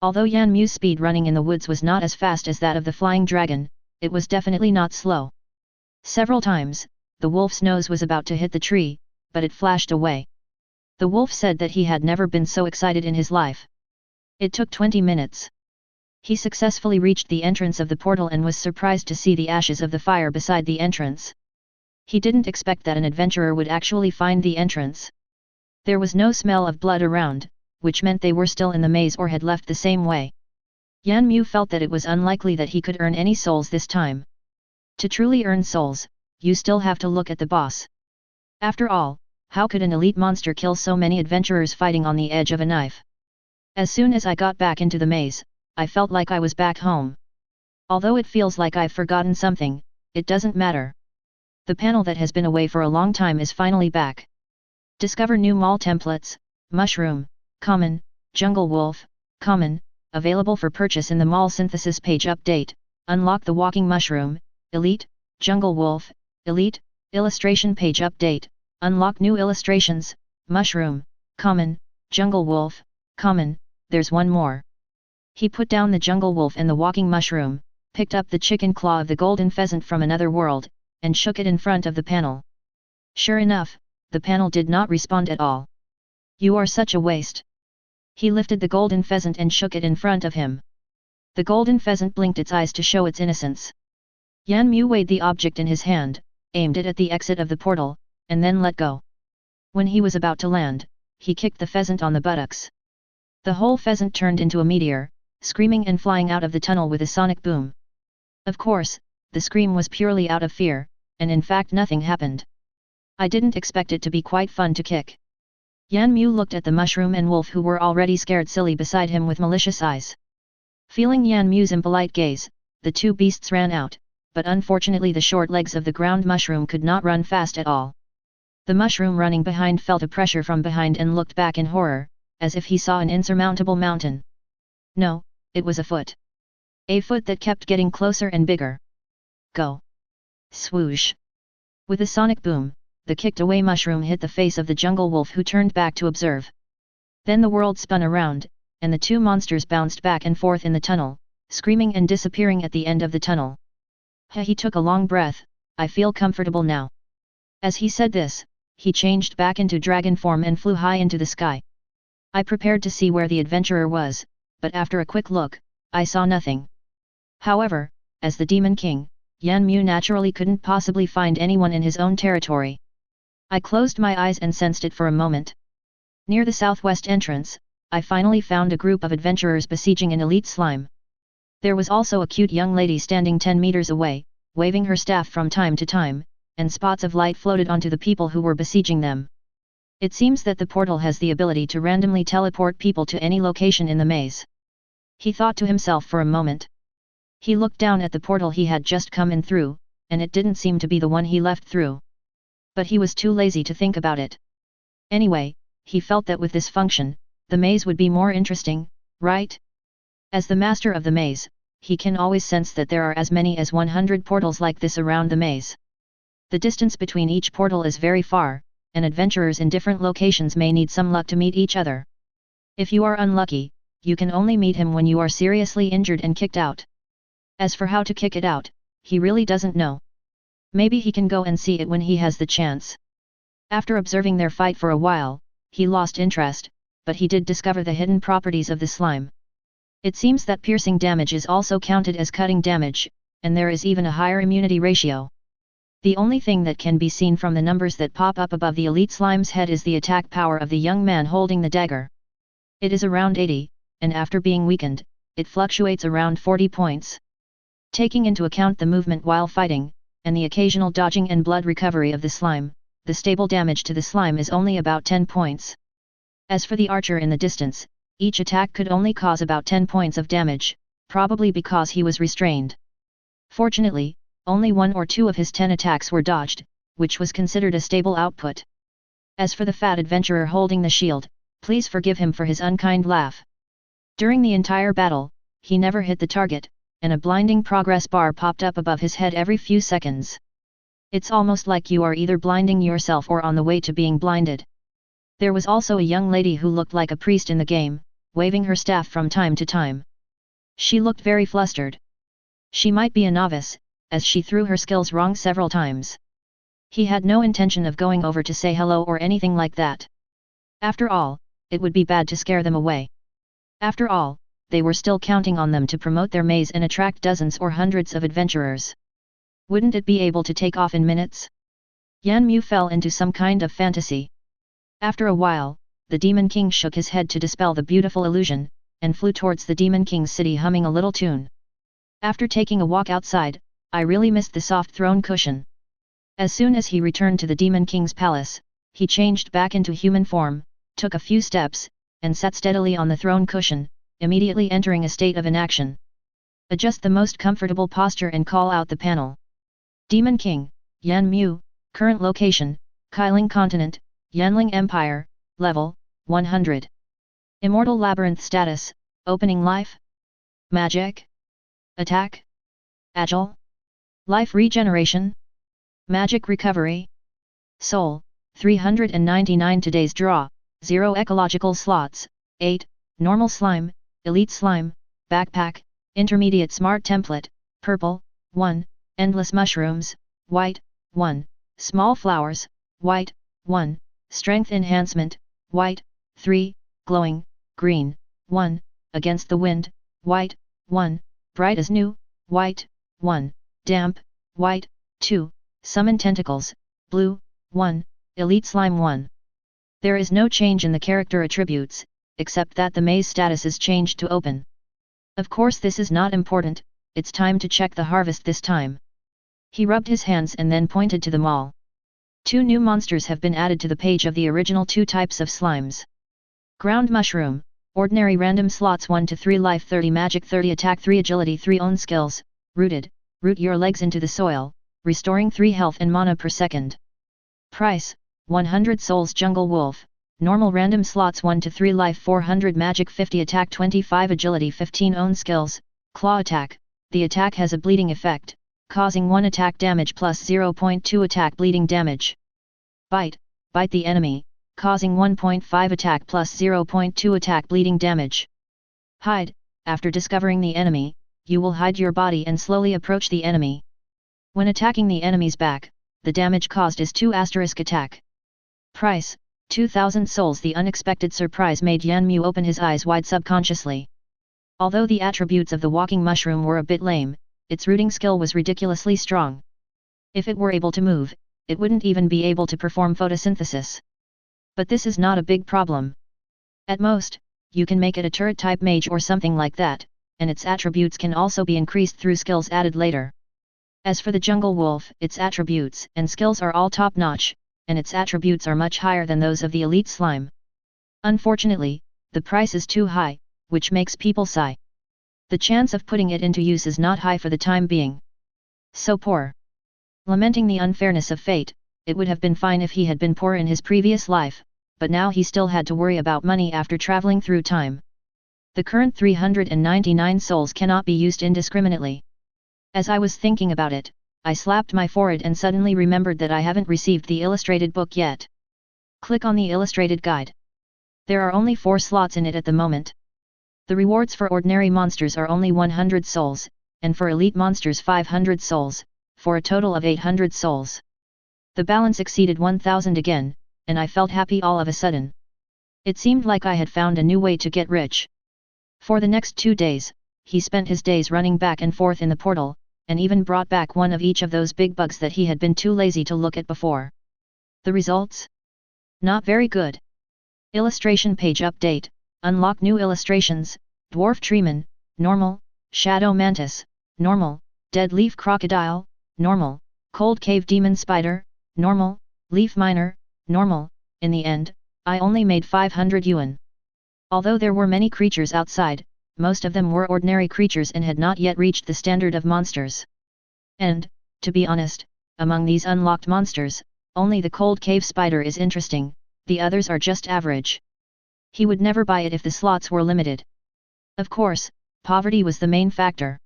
S1: Although Yan Mu's speed running in the woods was not as fast as that of the flying dragon, it was definitely not slow. Several times, the wolf's nose was about to hit the tree, but it flashed away. The wolf said that he had never been so excited in his life. It took 20 minutes. He successfully reached the entrance of the portal and was surprised to see the ashes of the fire beside the entrance. He didn't expect that an adventurer would actually find the entrance. There was no smell of blood around, which meant they were still in the maze or had left the same way. Yan Mu felt that it was unlikely that he could earn any souls this time. To truly earn souls, you still have to look at the boss. After all, how could an elite monster kill so many adventurers fighting on the edge of a knife? As soon as I got back into the maze, I felt like I was back home. Although it feels like I've forgotten something, it doesn't matter. The panel that has been away for a long time is finally back. Discover new mall templates, mushroom, common, jungle wolf, common, available for purchase in the mall synthesis page update, unlock the walking mushroom, elite, jungle wolf, elite, illustration page update, unlock new illustrations, mushroom, common, jungle wolf, common, there's one more. He put down the jungle wolf and the walking mushroom, picked up the chicken claw of the golden pheasant from another world, and shook it in front of the panel. Sure enough, the panel did not respond at all. You are such a waste. He lifted the golden pheasant and shook it in front of him. The golden pheasant blinked its eyes to show its innocence. Yan Mu weighed the object in his hand, aimed it at the exit of the portal, and then let go. When he was about to land, he kicked the pheasant on the buttocks. The whole pheasant turned into a meteor, screaming and flying out of the tunnel with a sonic boom. Of course, the scream was purely out of fear, and in fact nothing happened. I didn't expect it to be quite fun to kick. Yan Mu looked at the mushroom and wolf who were already scared silly beside him with malicious eyes. Feeling Yan Mu's impolite gaze, the two beasts ran out, but unfortunately the short legs of the ground mushroom could not run fast at all. The mushroom running behind felt a pressure from behind and looked back in horror, as if he saw an insurmountable mountain. No, it was a foot. A foot that kept getting closer and bigger. Go! Swoosh! With a sonic boom, the kicked-away mushroom hit the face of the jungle wolf, who turned back to observe. Then the world spun around, and the two monsters bounced back and forth in the tunnel, screaming and disappearing at the end of the tunnel. He took a long breath. I feel comfortable now. As he said this, he changed back into dragon form and flew high into the sky. I prepared to see where the adventurer was, but after a quick look, I saw nothing. However, as the Demon King, Yan Mu naturally couldn't possibly find anyone in his own territory. I closed my eyes and sensed it for a moment. Near the southwest entrance, I finally found a group of adventurers besieging an elite slime. There was also a cute young lady standing 10 meters away, waving her staff from time to time, and spots of light floated onto the people who were besieging them. It seems that the portal has the ability to randomly teleport people to any location in the maze. He thought to himself for a moment. He looked down at the portal he had just come in through, and it didn't seem to be the one he left through. But he was too lazy to think about it. Anyway, he felt that with this function, the maze would be more interesting, right? As the master of the maze, he can always sense that there are as many as 100 portals like this around the maze. The distance between each portal is very far, and adventurers in different locations may need some luck to meet each other. If you are unlucky, you can only meet him when you are seriously injured and kicked out. As for how to kick it out, he really doesn't know. Maybe he can go and see it when he has the chance. After observing their fight for a while, he lost interest, but he did discover the hidden properties of the slime. It seems that piercing damage is also counted as cutting damage, and there is even a higher immunity ratio. The only thing that can be seen from the numbers that pop up above the elite slime's head is the attack power of the young man holding the dagger. It is around 80, and after being weakened, it fluctuates around 40 points. Taking into account the movement while fighting, and the occasional dodging and blood recovery of the slime, the stable damage to the slime is only about 10 points. As for the archer in the distance, each attack could only cause about 10 points of damage, probably because he was restrained. Fortunately, only 1 or 2 of his 10 attacks were dodged, which was considered a stable output. As for the fat adventurer holding the shield, please forgive him for his unkind laugh. During the entire battle, he never hit the target, and a blinding progress bar popped up above his head every few seconds. It's almost like you are either blinding yourself or on the way to being blinded. There was also a young lady who looked like a priest in the game, waving her staff from time to time. She looked very flustered. She might be a novice, as she threw her skills wrong several times. He had no intention of going over to say hello or anything like that. After all, it would be bad to scare them away. After all, they were still counting on them to promote their maze and attract dozens or hundreds of adventurers. Wouldn't it be able to take off in minutes? Yan Mu fell into some kind of fantasy. After a while, the Demon King shook his head to dispel the beautiful illusion, and flew towards the Demon King's city humming a little tune. After taking a walk outside, I really missed the soft throne cushion. As soon as he returned to the Demon King's palace, he changed back into human form, took a few steps, and sat steadily on the throne cushion, immediately entering a state of inaction. Adjust the most comfortable posture and call out the panel. Demon King, Yan Mu, current location, Kailing Continent, Yanling Empire, level, 100. Immortal Labyrinth status, opening life? Magic? Attack? Agile? Life regeneration? Magic recovery? Soul, 399 today's draw, 0 ecological slots, 8, normal slime, elite slime, backpack, intermediate smart template, purple, 1, endless mushrooms, white, 1, small flowers, white, 1, strength enhancement, white, 3, glowing, green, 1, against the wind, white, 1, bright as new, white, 1, damp, white, 2, summon tentacles, blue, 1, elite slime 1. There is no change in the character attributes, except that the maze status is changed to open. Of course this is not important, it's time to check the harvest this time. He rubbed his hands and then pointed to the mall. 2 new monsters have been added to the page of the original 2 types of slimes. Ground mushroom, ordinary random slots 1 to 3 life 30 magic 30 attack 3 agility 3 own skills, rooted, root your legs into the soil, restoring 3 health and mana per second. Price, 100 souls jungle wolf, normal random slots 1 to 3 life 400 magic 50 attack 25 agility 15 own skills, claw attack, the attack has a bleeding effect, causing 1 attack damage plus 0.2 attack bleeding damage. Bite the enemy, causing 1.5 attack plus 0.2 attack bleeding damage. Hide, after discovering the enemy, you will hide your body and slowly approach the enemy. When attacking the enemy's back, the damage caused is 2 attack. Price, 2,000 souls. The unexpected surprise made Yanmu open his eyes wide subconsciously. Although the attributes of the walking mushroom were a bit lame, its rooting skill was ridiculously strong. If it were able to move, it wouldn't even be able to perform photosynthesis. But this is not a big problem. At most, you can make it a turret-type mage or something like that, and its attributes can also be increased through skills added later. As for the jungle wolf, its attributes and skills are all top-notch, and its attributes are much higher than those of the elite slime. Unfortunately, the price is too high, which makes people sigh. The chance of putting it into use is not high for the time being. So poor. Lamenting the unfairness of fate, it would have been fine if he had been poor in his previous life, but now he still had to worry about money after traveling through time. The current 399 souls cannot be used indiscriminately. As I was thinking about it, I slapped my forehead and suddenly remembered that I haven't received the illustrated book yet. Click on the illustrated guide. There are only 4 slots in it at the moment. The rewards for ordinary monsters are only 100 souls, and for elite monsters 500 souls, for a total of 800 souls. The balance exceeded 1000 again, and I felt happy all of a sudden. It seemed like I had found a new way to get rich. For the next 2 days, he spent his days running back and forth in the portal, and even brought back one of each of those big bugs that he had been too lazy to look at before. The results? Not very good. Illustration page update, unlock new illustrations, dwarf treeman, normal, shadow mantis, normal, dead leaf crocodile, normal, cold cave demon spider, normal, leaf miner, normal. In the end, I only made 500 yuan. Although there were many creatures outside, most of them were ordinary creatures and had not yet reached the standard of monsters. And, to be honest, among these unlocked monsters, only the cold cave spider is interesting, the others are just average. He would never buy it if the slots were limited. Of course, poverty was the main factor.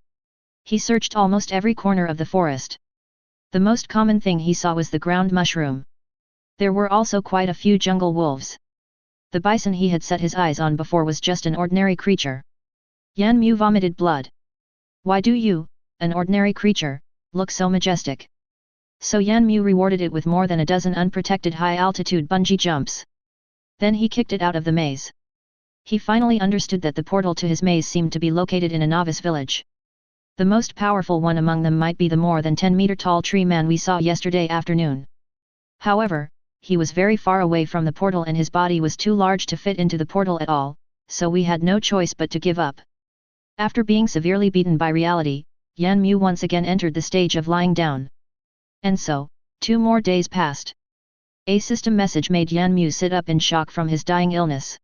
S1: He searched almost every corner of the forest. The most common thing he saw was the ground mushroom. There were also quite a few jungle wolves. The bison he had set his eyes on before was just an ordinary creature. Yanmu vomited blood. Why do you, an ordinary creature, look so majestic? So Yanmu rewarded it with more than a dozen unprotected high-altitude bungee jumps. Then he kicked it out of the maze. He finally understood that the portal to his maze seemed to be located in a novice village. The most powerful one among them might be the more than 10-meter-tall tree man we saw yesterday afternoon. However, he was very far away from the portal and his body was too large to fit into the portal at all, so we had no choice but to give up. After being severely beaten by reality, Yanmu once again entered the stage of lying down. And so, 2 more days passed. A system message made Yanmu sit up in shock from his dying illness.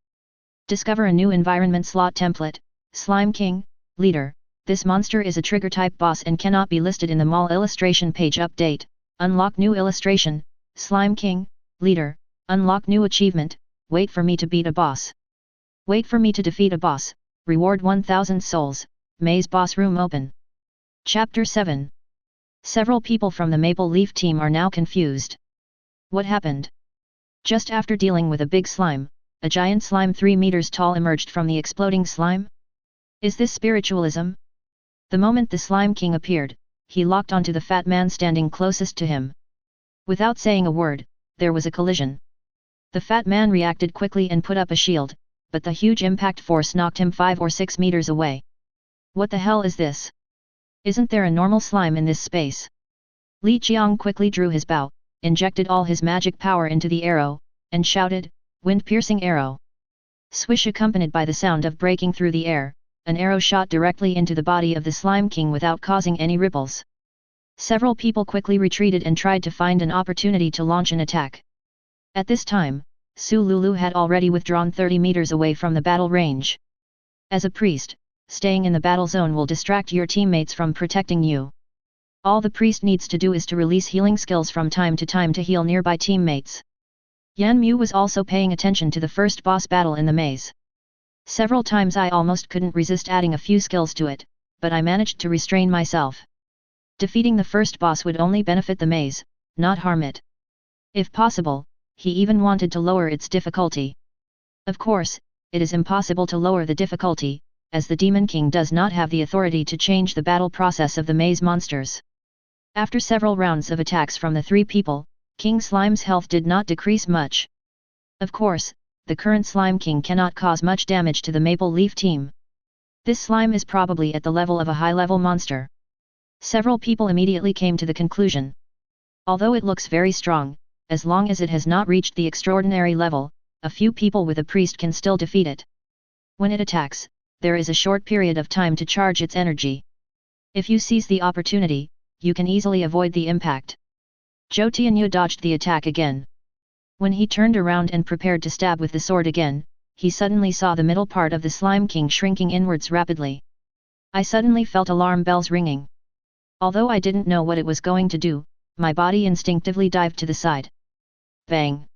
S1: Discover a new environment slot template, Slime King, Leader. This monster is a trigger-type boss and cannot be listed in the mall illustration page update. Unlock new illustration, Slime King, Leader. Unlock new achievement, wait for me to beat a boss. Wait for me to defeat a boss, reward 1000 souls, maze boss room open. Chapter 7. Several people from the Maple Leaf team are now confused. What happened? Just after dealing with a big slime, a giant slime 3 meters tall emerged from the exploding slime? Is this spiritualism? The moment the Slime King appeared, he locked onto the fat man standing closest to him. Without saying a word, there was a collision. The fat man reacted quickly and put up a shield, but the huge impact force knocked him 5 or 6 meters away. What the hell is this? Isn't there a normal slime in this space? Li Qiang quickly drew his bow, injected all his magic power into the arrow, and shouted, "Wind-piercing arrow!" Swish, accompanied by the sound of breaking through the air, an arrow shot directly into the body of the Slime King without causing any ripples. Several people quickly retreated and tried to find an opportunity to launch an attack. At this time, Su Lulu had already withdrawn 30 meters away from the battle range. As a priest, staying in the battle zone will distract your teammates from protecting you. All the priest needs to do is to release healing skills from time to time to heal nearby teammates. Yanmu was also paying attention to the first boss battle in the maze. Several times I almost couldn't resist adding a few skills to it, but I managed to restrain myself. Defeating the first boss would only benefit the maze, not harm it. If possible, he even wanted to lower its difficulty. Of course, it is impossible to lower the difficulty, as the Demon King does not have the authority to change the battle process of the maze monsters. After several rounds of attacks from the three people, King Slime's health did not decrease much. Of course, the current Slime King cannot cause much damage to the Maple Leaf team. This slime is probably at the level of a high-level monster. Several people immediately came to the conclusion. Although it looks very strong, as long as it has not reached the extraordinary level, a few people with a priest can still defeat it. When it attacks, there is a short period of time to charge its energy. If you seize the opportunity, you can easily avoid the impact. Zhou Tianyu dodged the attack again. When he turned around and prepared to stab with the sword again, he suddenly saw the middle part of the Slime King shrinking inwards rapidly. I suddenly felt alarm bells ringing. Although I didn't know what it was going to do, my body instinctively dived to the side. Bang!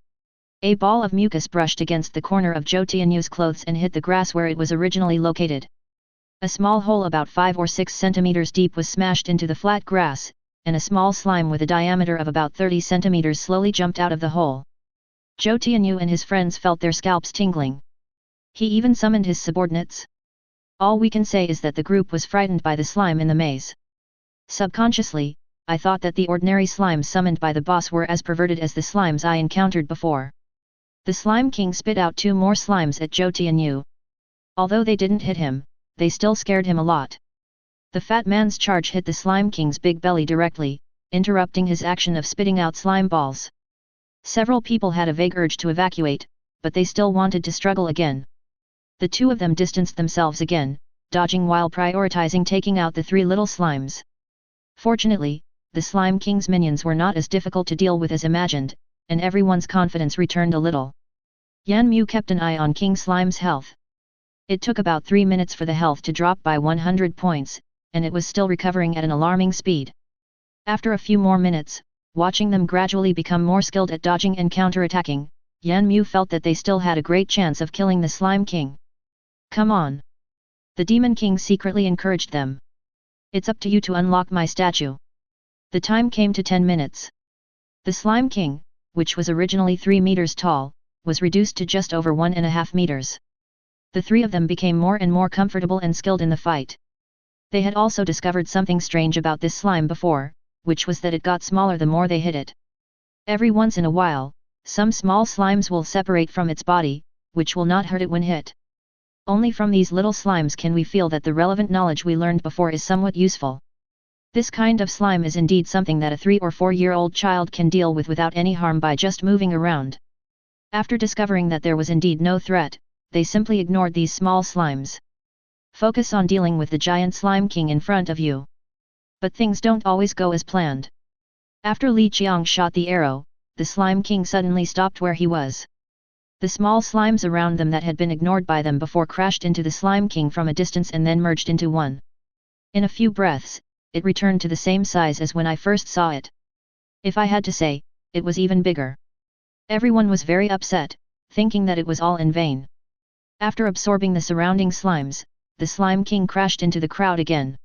S1: A ball of mucus brushed against the corner of Zhou Tianyu's clothes and hit the grass where it was originally located. A small hole about 5 or 6 centimeters deep was smashed into the flat grass, and a small slime with a diameter of about 30 centimeters slowly jumped out of the hole. Zhou Tianyu and his friends felt their scalps tingling. He even summoned his subordinates. All we can say is that the group was frightened by the slime in the maze. Subconsciously, I thought that the ordinary slimes summoned by the boss were as perverted as the slimes I encountered before. The Slime King spit out 2 more slimes at Zhou Tianyu. Although they didn't hit him, they still scared him a lot. The fat man's charge hit the Slime King's big belly directly, interrupting his action of spitting out slime balls. Several people had a vague urge to evacuate, but they still wanted to struggle again. The 2 of them distanced themselves again, dodging while prioritizing taking out the 3 little slimes. Fortunately, the Slime King's minions were not as difficult to deal with as imagined, and everyone's confidence returned a little. Yan Mu kept an eye on King Slime's health. It took about 3 minutes for the health to drop by 100 points, and it was still recovering at an alarming speed. After a few more minutes, watching them gradually become more skilled at dodging and counterattacking, Yan Mu felt that they still had a great chance of killing the Slime King. Come on! The Demon King secretly encouraged them. It's up to you to unlock my statue. The time came to 10 minutes. The Slime King, which was originally 3 meters tall, was reduced to just over 1.5 meters. The 3 of them became more and more comfortable and skilled in the fight. They had also discovered something strange about this slime before, which was that it got smaller the more they hit it. Every once in a while, some small slimes will separate from its body, which will not hurt it when hit. Only from these little slimes can we feel that the relevant knowledge we learned before is somewhat useful. This kind of slime is indeed something that a 3 or 4-year-old child can deal with without any harm by just moving around. After discovering that there was indeed no threat, they simply ignored these small slimes. Focus on dealing with the giant Slime King in front of you. But things don't always go as planned. After Li Qiang shot the arrow, the Slime King suddenly stopped where he was. The small slimes around them that had been ignored by them before crashed into the Slime King from a distance and then merged into one. In a few breaths, it returned to the same size as when I first saw it. If I had to say, it was even bigger. Everyone was very upset, thinking that it was all in vain. After absorbing the surrounding slimes, the Slime King crashed into the crowd again.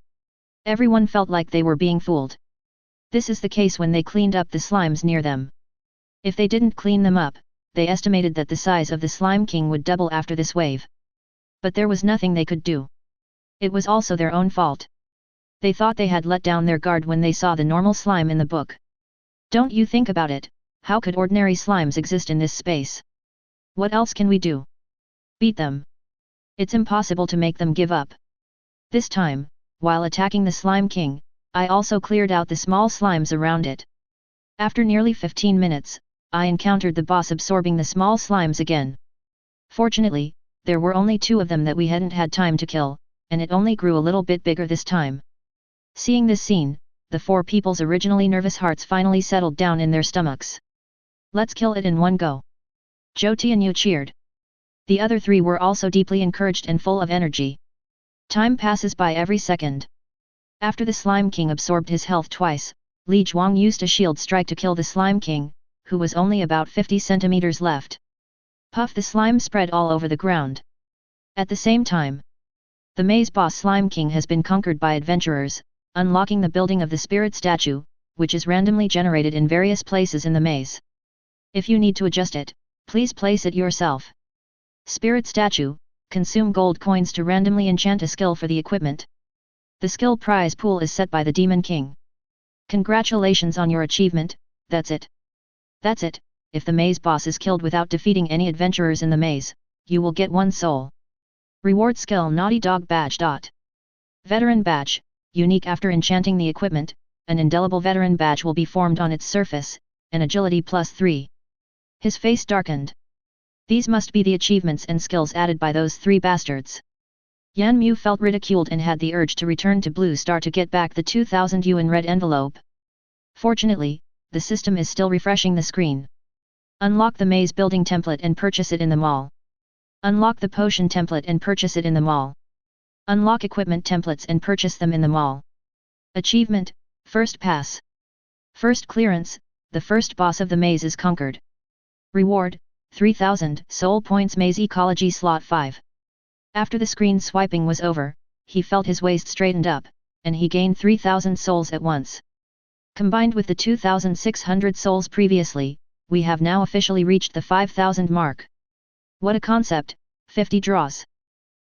S1: Everyone felt like they were being fooled. This is the case when they cleaned up the slimes near them. If they didn't clean them up, they estimated that the size of the Slime King would double after this wave. But there was nothing they could do. It was also their own fault. They thought they had let down their guard when they saw the normal slime in the book. Don't you think about it, how could ordinary slimes exist in this space? What else can we do? Beat them. It's impossible to make them give up. This time, while attacking the Slime King, I also cleared out the small slimes around it. After nearly 15 minutes, I encountered the boss absorbing the small slimes again. Fortunately, there were only 2 of them that we hadn't had time to kill, and it only grew a little bit bigger this time. Seeing this scene, the 4 people's originally nervous hearts finally settled down in their stomachs. Let's kill it in one go. Zhou Tianyu cheered. The other 3 were also deeply encouraged and full of energy. Time passes by every second. After the Slime King absorbed his health twice, Li Zhuang used a shield strike to kill the Slime King, who was only about 50 centimeters left. Puff, the slime spread all over the ground. At the same time, the maze boss Slime King has been conquered by adventurers, unlocking the building of the spirit statue, which is randomly generated in various places in the maze. If you need to adjust it, please place it yourself. Spirit statue, consume gold coins to randomly enchant a skill for the equipment. The skill prize pool is set by the Demon King. Congratulations on your achievement, that's it. That's it, if the maze boss is killed without defeating any adventurers in the maze, you will get 1 soul. Reward skill Naughty Dog Badge. Veteran Badge, unique after enchanting the equipment, an indelible veteran badge will be formed on its surface, and agility +3. His face darkened. These must be the achievements and skills added by those 3 bastards. Yan Mu felt ridiculed and had the urge to return to Blue Star to get back the 2000 yuan red envelope. Fortunately, the system is still refreshing the screen. Unlock the maze building template and purchase it in the mall. Unlock the potion template and purchase it in the mall. Unlock equipment templates and purchase them in the mall. Achievement, First Pass. First Clearance, the first boss of the maze is conquered. Reward, 3000 soul points Maze Ecology Slot 5. After the screen swiping was over, he felt his waist straightened up, and he gained 3000 souls at once. Combined with the 2600 souls previously, we have now officially reached the 5000 mark. What a concept, 50 draws.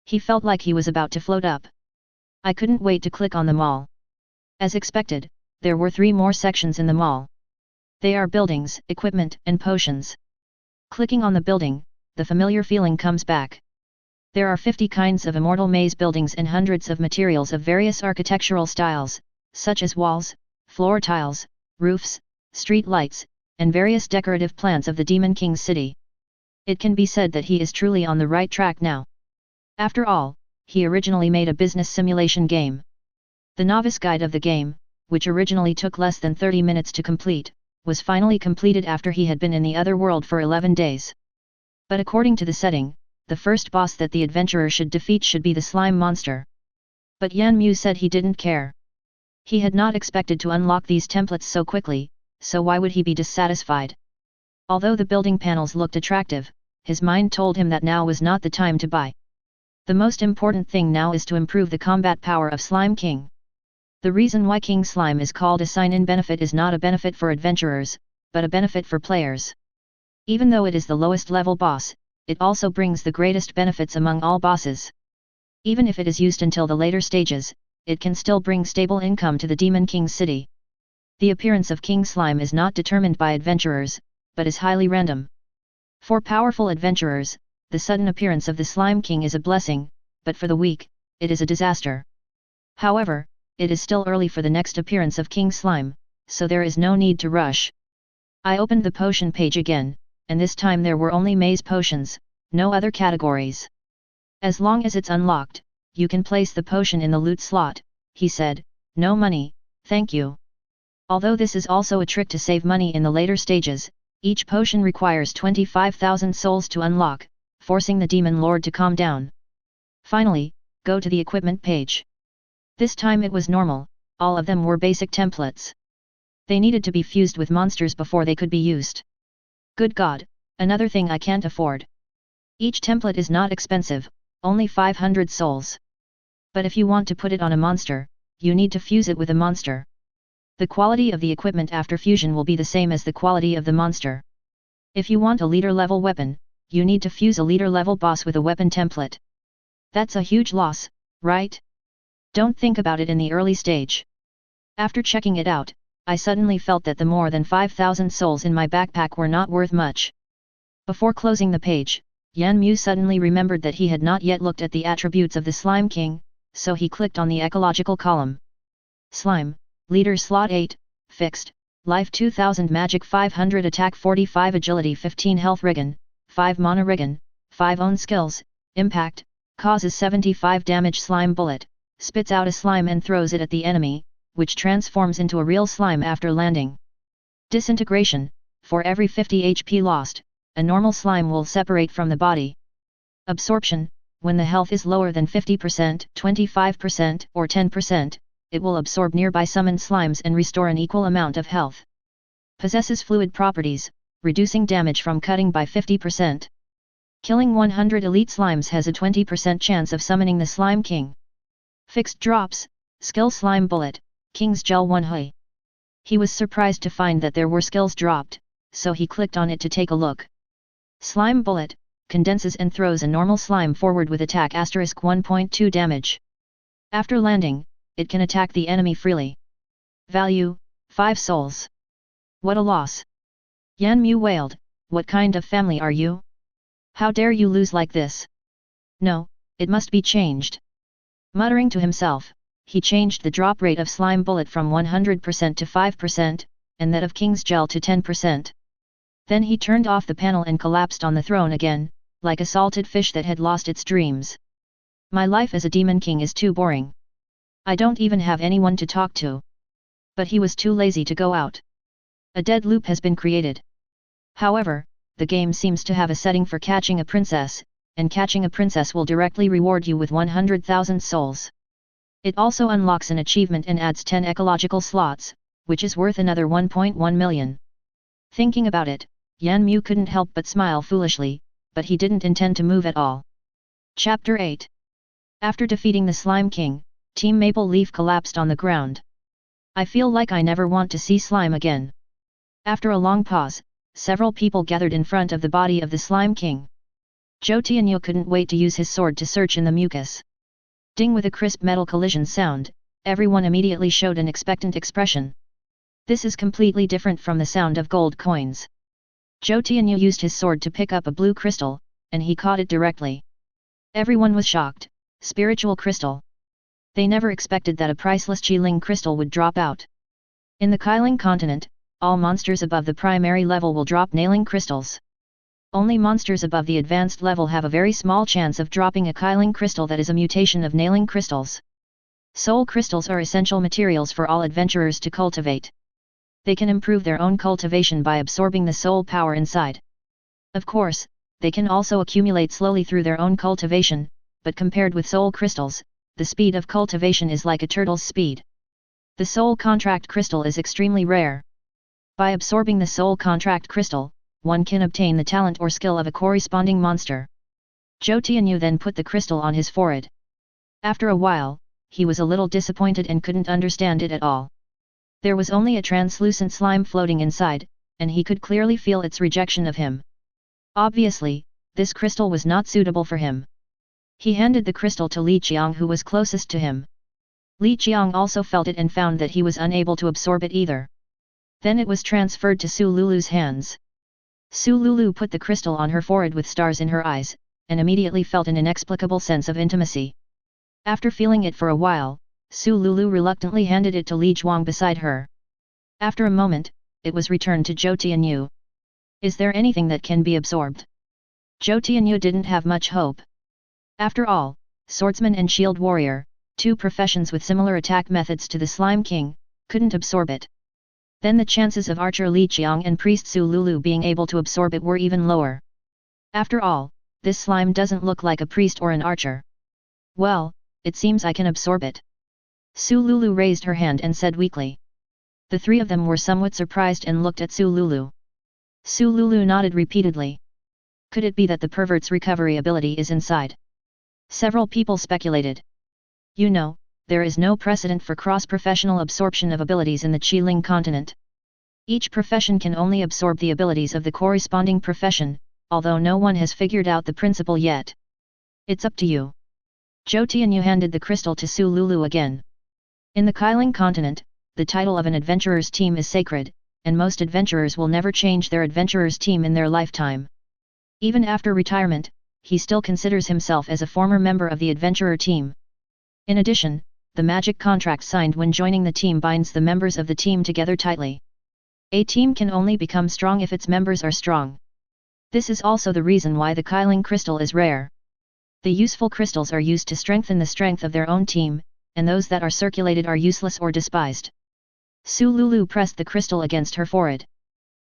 S1: He felt like he was about to float up. I couldn't wait to click on the mall. As expected, there were 3 more sections in the mall. They are buildings, equipment, and potions. Clicking on the building, the familiar feeling comes back. There are 50 kinds of immortal maze buildings and hundreds of materials of various architectural styles, such as walls, floor tiles, roofs, street lights, and various decorative plants of the Demon King's city. It can be said that he is truly on the right track now. After all, he originally made a business simulation game. The novice guide of the game, which originally took less than 30 minutes to complete, was finally completed after he had been in the other world for 11 days. But according to the setting, the first boss that the adventurer should defeat should be the slime monster. But Yan Mu said he didn't care. He had not expected to unlock these templates so quickly, so why would he be dissatisfied? Although the building panels looked attractive, his mind told him that now was not the time to buy. The most important thing now is to improve the combat power of Slime King. The reason why King Slime is called a sign-in benefit is not a benefit for adventurers, but a benefit for players. Even though it is the lowest level boss, it also brings the greatest benefits among all bosses. Even if it is used until the later stages, it can still bring stable income to the Demon King's city. The appearance of King Slime is not determined by adventurers, but is highly random. For powerful adventurers, the sudden appearance of the Slime King is a blessing, but for the weak, it is a disaster. However, it is still early for the next appearance of King Slime, so there is no need to rush. I opened the potion page again, and this time there were only maze potions, no other categories. As long as it's unlocked, you can place the potion in the loot slot, he said, no money, thank you. Although this is also a trick to save money in the later stages, each potion requires 25,000 souls to unlock, forcing the Demon Lord to calm down. Finally, go to the equipment page. This time it was normal, all of them were basic templates. They needed to be fused with monsters before they could be used. Good God, another thing I can't afford. Each template is not expensive, only 500 souls. But if you want to put it on a monster, you need to fuse it with a monster. The quality of the equipment after fusion will be the same as the quality of the monster. If you want a leader level weapon, you need to fuse a leader level boss with a weapon template. That's a huge loss, right? Don't think about it in the early stage. After checking it out, I suddenly felt that the more than 5,000 souls in my backpack were not worth much. Before closing the page, Yan Mu suddenly remembered that he had not yet looked at the attributes of the Slime King, so he clicked on the ecological column. Slime, Leader Slot 8, Fixed, Life 2000 Magic 500 Attack 45 Agility 15 Health Regen, 5 Mana Regen, 5 Own Skills, Impact, causes 75 damage Slime Bullet, spits out a slime and throws it at the enemy, which transforms into a real slime after landing. Disintegration, for every 50 HP lost, a normal slime will separate from the body. Absorption, when the health is lower than 50%, 25%, or 10%, it will absorb nearby summoned slimes and restore an equal amount of health. Possesses fluid properties, reducing damage from cutting by 50%. Killing 100 elite slimes has a 20% chance of summoning the Slime King. Fixed drops, skill Slime Bullet, King's Gel 1 Hui. He was surprised to find that there were skills dropped, so he clicked on it to take a look. Slime Bullet, condenses and throws a normal slime forward with attack *1.2 damage. After landing, it can attack the enemy freely. Value, 5 souls. What a loss. Yan Mu wailed, what kind of family are you? How dare you lose like this? No, it must be changed. Muttering to himself, he changed the drop rate of Slime Bullet from 100% to 5%, and that of King's Gel to 10%. Then he turned off the panel and collapsed on the throne again, like a salted fish that had lost its dreams. My life as a demon king is too boring. I don't even have anyone to talk to. But he was too lazy to go out. A dead loop has been created. However, the game seems to have a setting for catching a princess, and catching a princess will directly reward you with 100,000 souls. It also unlocks an achievement and adds 10 ecological slots, which is worth another 1.1 million. Thinking about it, Yan Mu couldn't help but smile foolishly, but he didn't intend to move at all. Chapter 8. After defeating the Slime King, Team Maple Leaf collapsed on the ground. I feel like I never want to see slime again. After a long pause, several people gathered in front of the body of the Slime King. Zhou Tianyu couldn't wait to use his sword to search in the mucus. Ding! With a crisp metal collision sound, everyone immediately showed an expectant expression. This is completely different from the sound of gold coins. Zhou Tianyu used his sword to pick up a blue crystal, and he caught it directly. Everyone was shocked. Spiritual crystal. They never expected that a priceless Qi-Ling crystal would drop out. In the Qi-Ling continent, all monsters above the primary level will drop nailing crystals. Only monsters above the advanced level have a very small chance of dropping a Qi-Ling crystal that is a mutation of nailing crystals. Soul crystals are essential materials for all adventurers to cultivate. They can improve their own cultivation by absorbing the soul power inside. Of course, they can also accumulate slowly through their own cultivation, but compared with soul crystals, the speed of cultivation is like a turtle's speed. The soul contract crystal is extremely rare. By absorbing the soul contract crystal, one can obtain the talent or skill of a corresponding monster. Zhou Tianyu then put the crystal on his forehead. After a while, he was a little disappointed and couldn't understand it at all. There was only a translucent slime floating inside, and he could clearly feel its rejection of him. Obviously, this crystal was not suitable for him. He handed the crystal to Li Qiang, who was closest to him. Li Qiang also felt it and found that he was unable to absorb it either. Then it was transferred to Su Lulu's hands. Su Lulu put the crystal on her forehead with stars in her eyes, and immediately felt an inexplicable sense of intimacy. After feeling it for a while, Su Lulu reluctantly handed it to Li Zhuang beside her. After a moment, it was returned to Zhou Tianyu. Is there anything that can be absorbed? Zhou Tianyu didn't have much hope. After all, swordsman and shield warrior, two professions with similar attack methods to the Slime King, couldn't absorb it. Then the chances of archer Li Qiang and priest Su Lulu being able to absorb it were even lower. After all, this slime doesn't look like a priest or an archer. Well, it seems I can absorb it. Su Lulu raised her hand and said weakly. The three of them were somewhat surprised and looked at Su Lulu. Su Lulu nodded repeatedly. Could it be that the pervert's recovery ability is inside? Several people speculated. You know, there is no precedent for cross-professional absorption of abilities in the Qi-Ling continent. Each profession can only absorb the abilities of the corresponding profession, although no one has figured out the principle yet. It's up to you. Zhou Tianyu handed the crystal to Su Lulu again. In the Qi-Ling continent, the title of an adventurer's team is sacred, and most adventurers will never change their adventurer's team in their lifetime. Even after retirement, he still considers himself as a former member of the adventurer team. In addition, the magic contract signed when joining the team binds the members of the team together tightly. A team can only become strong if its members are strong. This is also the reason why the Qi-Ling crystal is rare. The useful crystals are used to strengthen the strength of their own team, and those that are circulated are useless or despised. Su Lulu pressed the crystal against her forehead.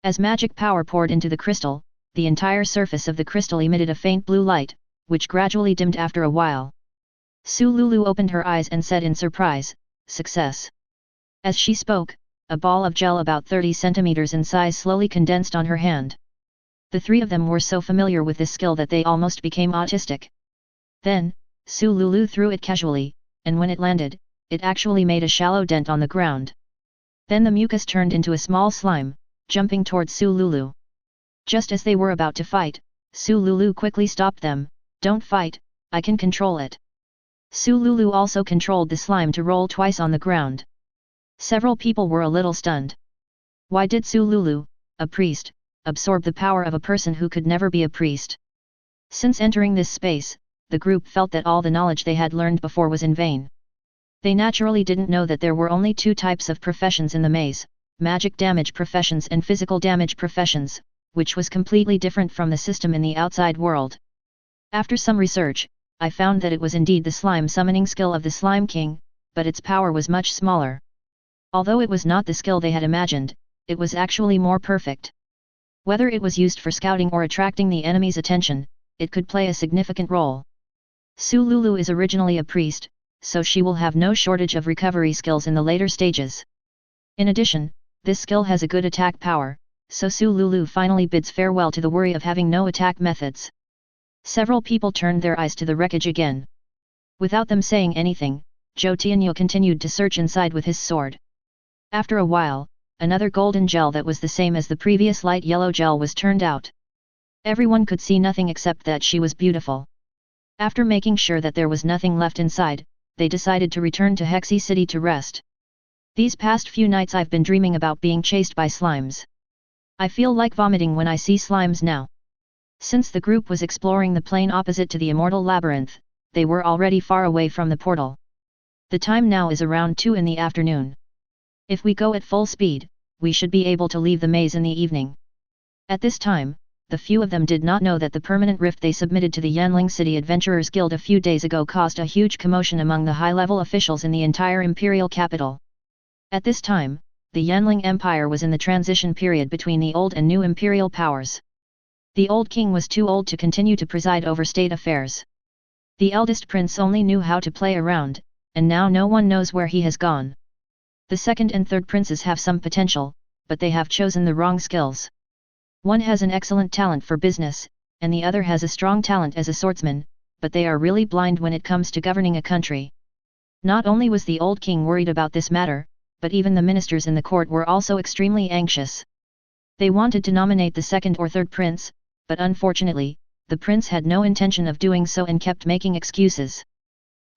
S1: As magic power poured into the crystal, the entire surface of the crystal emitted a faint blue light, which gradually dimmed after a while. Su Lulu opened her eyes and said in surprise, "Success." As she spoke, a ball of gel about 30 centimeters in size slowly condensed on her hand. The three of them were so familiar with this skill that they almost became autistic. Then, Su Lulu threw it casually, and when it landed, it actually made a shallow dent on the ground. Then the mucus turned into a small slime, jumping towards Sululu. Just as they were about to fight, Sululu quickly stopped them. "Don't fight, I can control it." Sululu also controlled the slime to roll twice on the ground. Several people were a little stunned. Why did Sululu, a priest, absorb the power of a person who could never be a priest? Since entering this space, the group felt that all the knowledge they had learned before was in vain. They naturally didn't know that there were only two types of professions in the maze, magic damage professions and physical damage professions, which was completely different from the system in the outside world. After some research, I found that it was indeed the slime summoning skill of the Slime King, but its power was much smaller. Although it was not the skill they had imagined, it was actually more perfect. Whether it was used for scouting or attracting the enemy's attention, it could play a significant role. Sululu is originally a priest, so she will have no shortage of recovery skills in the later stages. In addition, this skill has a good attack power, so Sululu finally bids farewell to the worry of having no attack methods. Several people turned their eyes to the wreckage again. Without them saying anything, Zhou Tianyu continued to search inside with his sword. After a while, another golden gel that was the same as the previous light yellow gel was turned out. Everyone could see nothing except that she was beautiful. After making sure that there was nothing left inside, they decided to return to Hexy City to rest. These past few nights I've been dreaming about being chased by slimes. I feel like vomiting when I see slimes now. Since the group was exploring the plain opposite to the Immortal Labyrinth, they were already far away from the portal. The time now is around 2 in the afternoon. If we go at full speed, we should be able to leave the maze in the evening. At this time, the few of them did not know that the permanent rift they submitted to the Yanling City Adventurers Guild a few days ago caused a huge commotion among the high-level officials in the entire imperial capital. At this time, the Yanling Empire was in the transition period between the old and new imperial powers. The old king was too old to continue to preside over state affairs. The eldest prince only knew how to play around, and now no one knows where he has gone. The second and third princes have some potential, but they have chosen the wrong skills. One has an excellent talent for business, and the other has a strong talent as a swordsman, but they are really blind when it comes to governing a country. Not only was the old king worried about this matter, but even the ministers in the court were also extremely anxious. They wanted to nominate the second or third prince, but unfortunately, the prince had no intention of doing so and kept making excuses.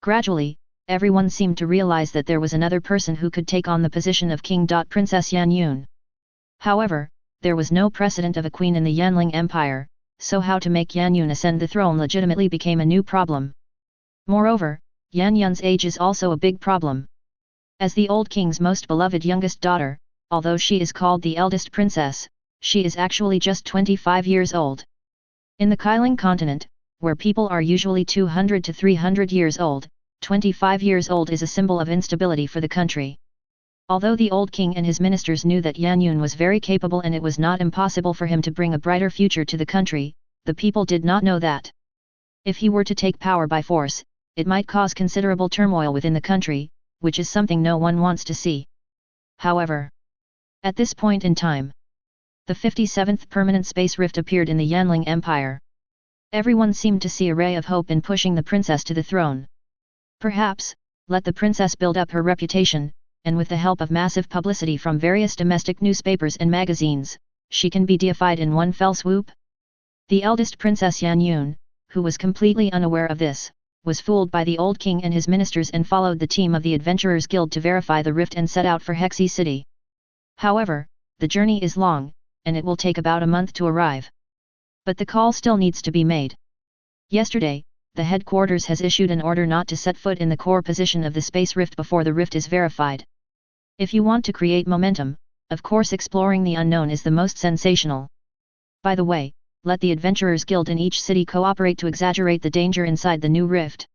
S1: Gradually, everyone seemed to realize that there was another person who could take on the position of king. Princess Yan Yun. However, there was no precedent of a queen in the Yanling Empire, so how to make Yan Yun ascend the throne legitimately became a new problem. Moreover, Yan Yun's age is also a big problem. As the old king's most beloved youngest daughter, although she is called the eldest princess, she is actually just 25 years old. In the Kailing continent, where people are usually 200 to 300 years old, 25 years old is a symbol of instability for the country. Although the old king and his ministers knew that Yan Yun was very capable and it was not impossible for him to bring a brighter future to the country, the people did not know that. If he were to take power by force, it might cause considerable turmoil within the country, which is something no one wants to see. However, at this point in time, the 57th permanent space rift appeared in the Yanling Empire. Everyone seemed to see a ray of hope in pushing the princess to the throne. Perhaps, let the princess build up her reputation, and with the help of massive publicity from various domestic newspapers and magazines, she can be deified in one fell swoop? The eldest princess Yan Yun, who was completely unaware of this, was fooled by the old king and his ministers and followed the team of the Adventurers Guild to verify the rift and set out for Hexy City. However, the journey is long, and it will take about a month to arrive. But the call still needs to be made. Yesterday, the headquarters has issued an order not to set foot in the core position of the space rift before the rift is verified. If you want to create momentum, of course exploring the unknown is the most sensational. By the way, let the Adventurers Guild in each city cooperate to exaggerate the danger inside the new rift.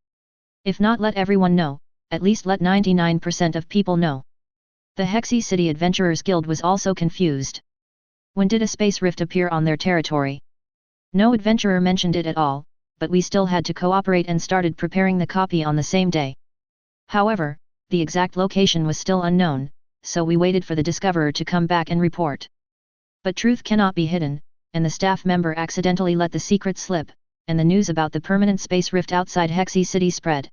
S1: If not let everyone know, at least let 99% of people know. The Hexy City Adventurers Guild was also confused. When did a space rift appear on their territory? No adventurer mentioned it at all, but we still had to cooperate and started preparing the copy on the same day. However, the exact location was still unknown, so we waited for the discoverer to come back and report. But truth cannot be hidden, and the staff member accidentally let the secret slip, and the news about the permanent space rift outside Hexy City spread.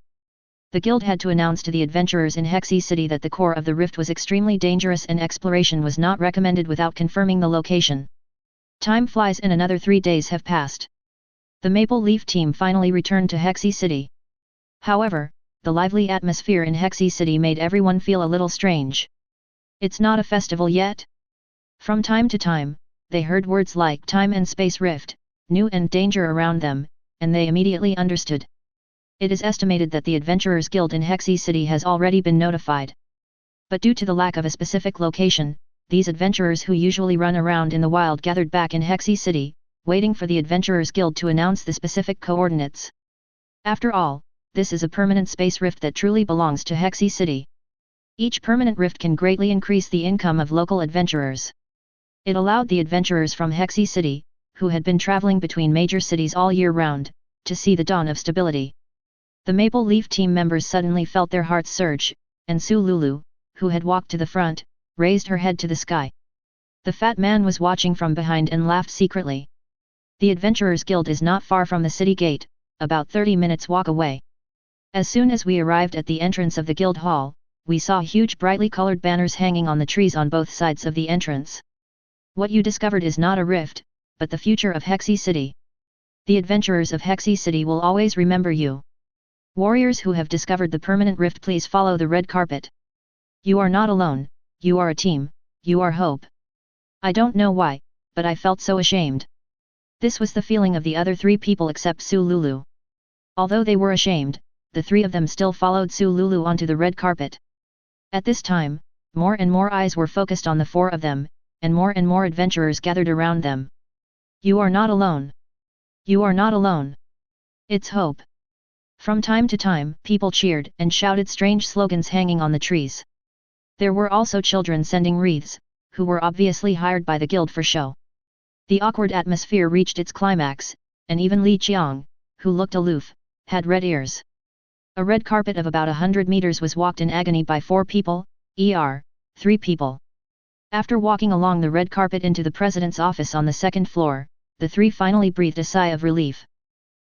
S1: The guild had to announce to the adventurers in Hexy City that the core of the rift was extremely dangerous and exploration was not recommended without confirming the location. Time flies and another 3 days have passed. The Maple Leaf team finally returned to Hexy City. However, the lively atmosphere in Hexy City made everyone feel a little strange. It's not a festival yet? From time to time, they heard words like time and space rift, new and danger around them, and they immediately understood. It is estimated that the Adventurers Guild in Hexy City has already been notified. But due to the lack of a specific location, these adventurers who usually run around in the wild gathered back in Hexy City, waiting for the Adventurers Guild to announce the specific coordinates. After all, this is a permanent space rift that truly belongs to Hexy City. Each permanent rift can greatly increase the income of local adventurers. It allowed the adventurers from Hexy City, who had been traveling between major cities all year round, to see the dawn of stability. The Maple Leaf team members suddenly felt their hearts surge, and Su Lulu, who had walked to the front, raised her head to the sky. The fat man was watching from behind and laughed secretly. The Adventurers Guild is not far from the city gate, about 30 minutes walk away. As soon as we arrived at the entrance of the guild hall, we saw huge brightly colored banners hanging on the trees on both sides of the entrance. What you discovered is not a rift, but the future of Hexy City. The adventurers of Hexy City will always remember you. Warriors who have discovered the permanent rift, please follow the red carpet. You are not alone, you are a team, you are hope. I don't know why, but I felt so ashamed. This was the feeling of the other 3 people except Su Lulu. Although they were ashamed, the 3 of them still followed Su Lulu onto the red carpet. At this time, more and more eyes were focused on the 4 of them, and more adventurers gathered around them. You are not alone. You are not alone. It's hope. From time to time, people cheered and shouted strange slogans hanging on the trees. There were also children sending wreaths, who were obviously hired by the guild for show. The awkward atmosphere reached its climax, and even Li Qiang, who looked aloof, had red ears. A red carpet of about 100 meters was walked in agony by 4 people, 3 people. After walking along the red carpet into the president's office on the 2nd floor, the 3 finally breathed a sigh of relief.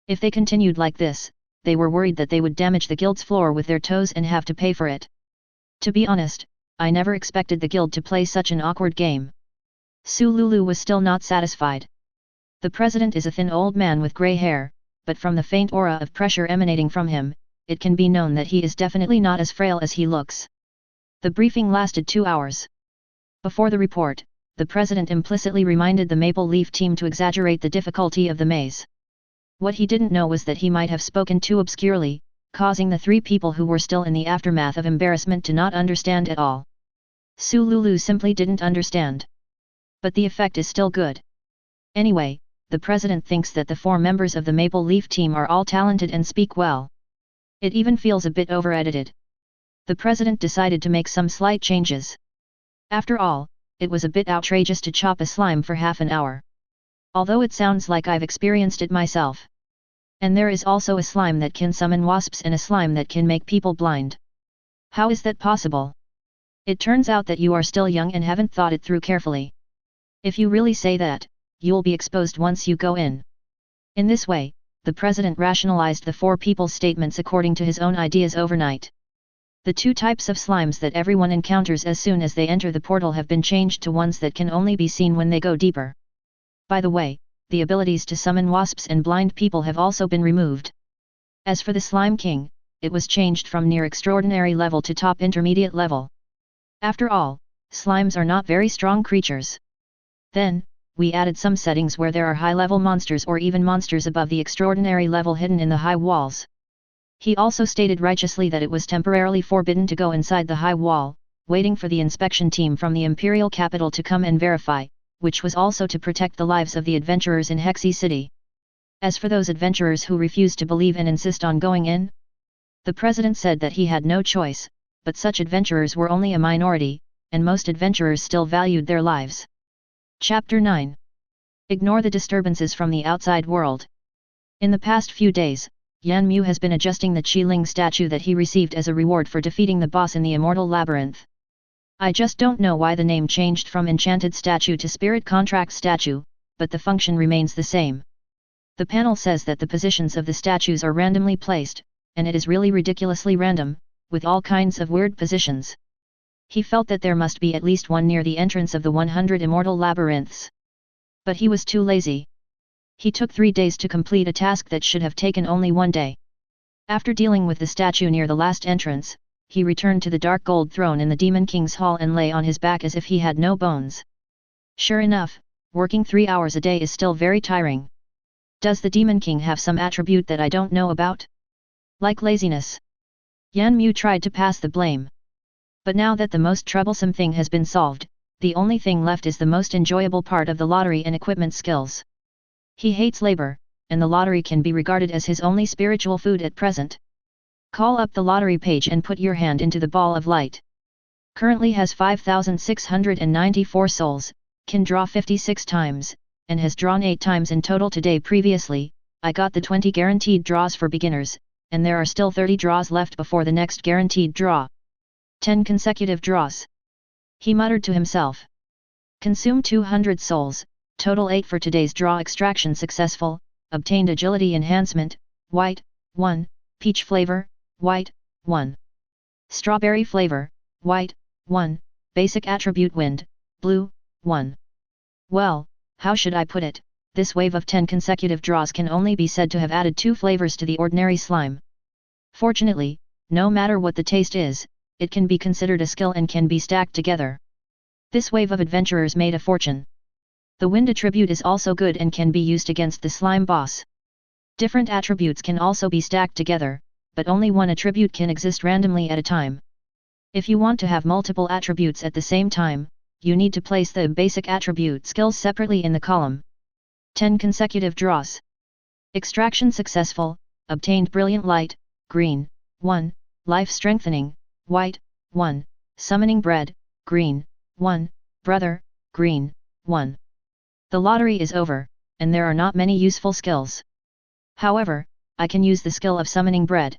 S1: If they continued like this, they were worried that they would damage the guild's floor with their toes and have to pay for it. To be honest, I never expected the guild to play such an awkward game. Su Lulu was still not satisfied. The president is a thin old man with grey hair, but from the faint aura of pressure emanating from him, it can be known that he is definitely not as frail as he looks. The briefing lasted 2 hours. Before the report, the president implicitly reminded the Maple Leaf team to exaggerate the difficulty of the maze. What he didn't know was that he might have spoken too obscurely, causing the 3 people who were still in the aftermath of embarrassment to not understand at all. Su Lulu simply didn't understand. But the effect is still good. Anyway, the president thinks that the 4 members of the Maple Leaf team are all talented and speak well. It even feels a bit over-edited. The president decided to make some slight changes. After all, it was a bit outrageous to chop a slime for half an hour. Although it sounds like I've experienced it myself. And there is also a slime that can summon wasps and a slime that can make people blind. How is that possible? It turns out that you are still young and haven't thought it through carefully. If you really say that, you'll be exposed once you go in. In this way, the president rationalized the 4 people's statements according to his own ideas overnight. The 2 types of slimes that everyone encounters as soon as they enter the portal have been changed to ones that can only be seen when they go deeper. By the way, the abilities to summon wasps and blind people have also been removed. As for the Slime King, it was changed from near extraordinary level to top intermediate level. After all, slimes are not very strong creatures. Then, we added some settings where there are high-level monsters or even monsters above the extraordinary level hidden in the high walls. He also stated righteously that it was temporarily forbidden to go inside the high wall, waiting for the inspection team from the Imperial capital to come and verify, which was also to protect the lives of the adventurers in Hexy City. As for those adventurers who refused to believe and insist on going in, the president said that he had no choice, but such adventurers were only a minority, and most adventurers still valued their lives. Chapter 9. Ignore the disturbances from the outside world. In the past few days, Yan Mu has been adjusting the Qi-Ling statue that he received as a reward for defeating the boss in the Immortal Labyrinth. I just don't know why the name changed from Enchanted Statue to Spirit Contract Statue, but the function remains the same. The panel says that the positions of the statues are randomly placed, and it is really ridiculously random, with all kinds of weird positions. He felt that there must be at least one near the entrance of the 100 Immortal Labyrinths. But he was too lazy. He took 3 days to complete a task that should have taken only 1 day. After dealing with the statue near the last entrance, he returned to the dark gold throne in the Demon King's hall and lay on his back as if he had no bones. Sure enough, working 3 hours a day is still very tiring. Does the Demon King have some attribute that I don't know about? Like laziness? Yan Mu tried to pass the blame. But now that the most troublesome thing has been solved, the only thing left is the most enjoyable part of the lottery and equipment skills. He hates labor, and the lottery can be regarded as his only spiritual food at present. Call up the lottery page and put your hand into the ball of light. Currently has 5,694 souls, can draw 56 times, and has drawn 8 times in total today. Previously, I got the 20 guaranteed draws for beginners, and there are still 30 draws left before the next guaranteed draw. 10 consecutive draws. He muttered to himself. Consume 200 souls, total 8 for today's draw. Extraction successful, obtained agility enhancement, white, 1, peach flavor, white, 1. Strawberry flavor, white, 1, basic attribute wind, blue, 1. Well, how should I put it, this wave of 10 consecutive draws can only be said to have added 2 flavors to the ordinary slime. Fortunately, no matter what the taste is, it can be considered a skill and can be stacked together. This wave of adventurers made a fortune. The wind attribute is also good and can be used against the slime boss. Different attributes can also be stacked together, but only one attribute can exist randomly at a time. If you want to have multiple attributes at the same time, you need to place the basic attribute skills separately in the column. 10 consecutive draws. Extraction successful, obtained brilliant light, green, 1, life strengthening, white, 1, summoning bread, green, 1, brother, green, 1. The lottery is over, and there are not many useful skills. However, I can use the skill of summoning bread.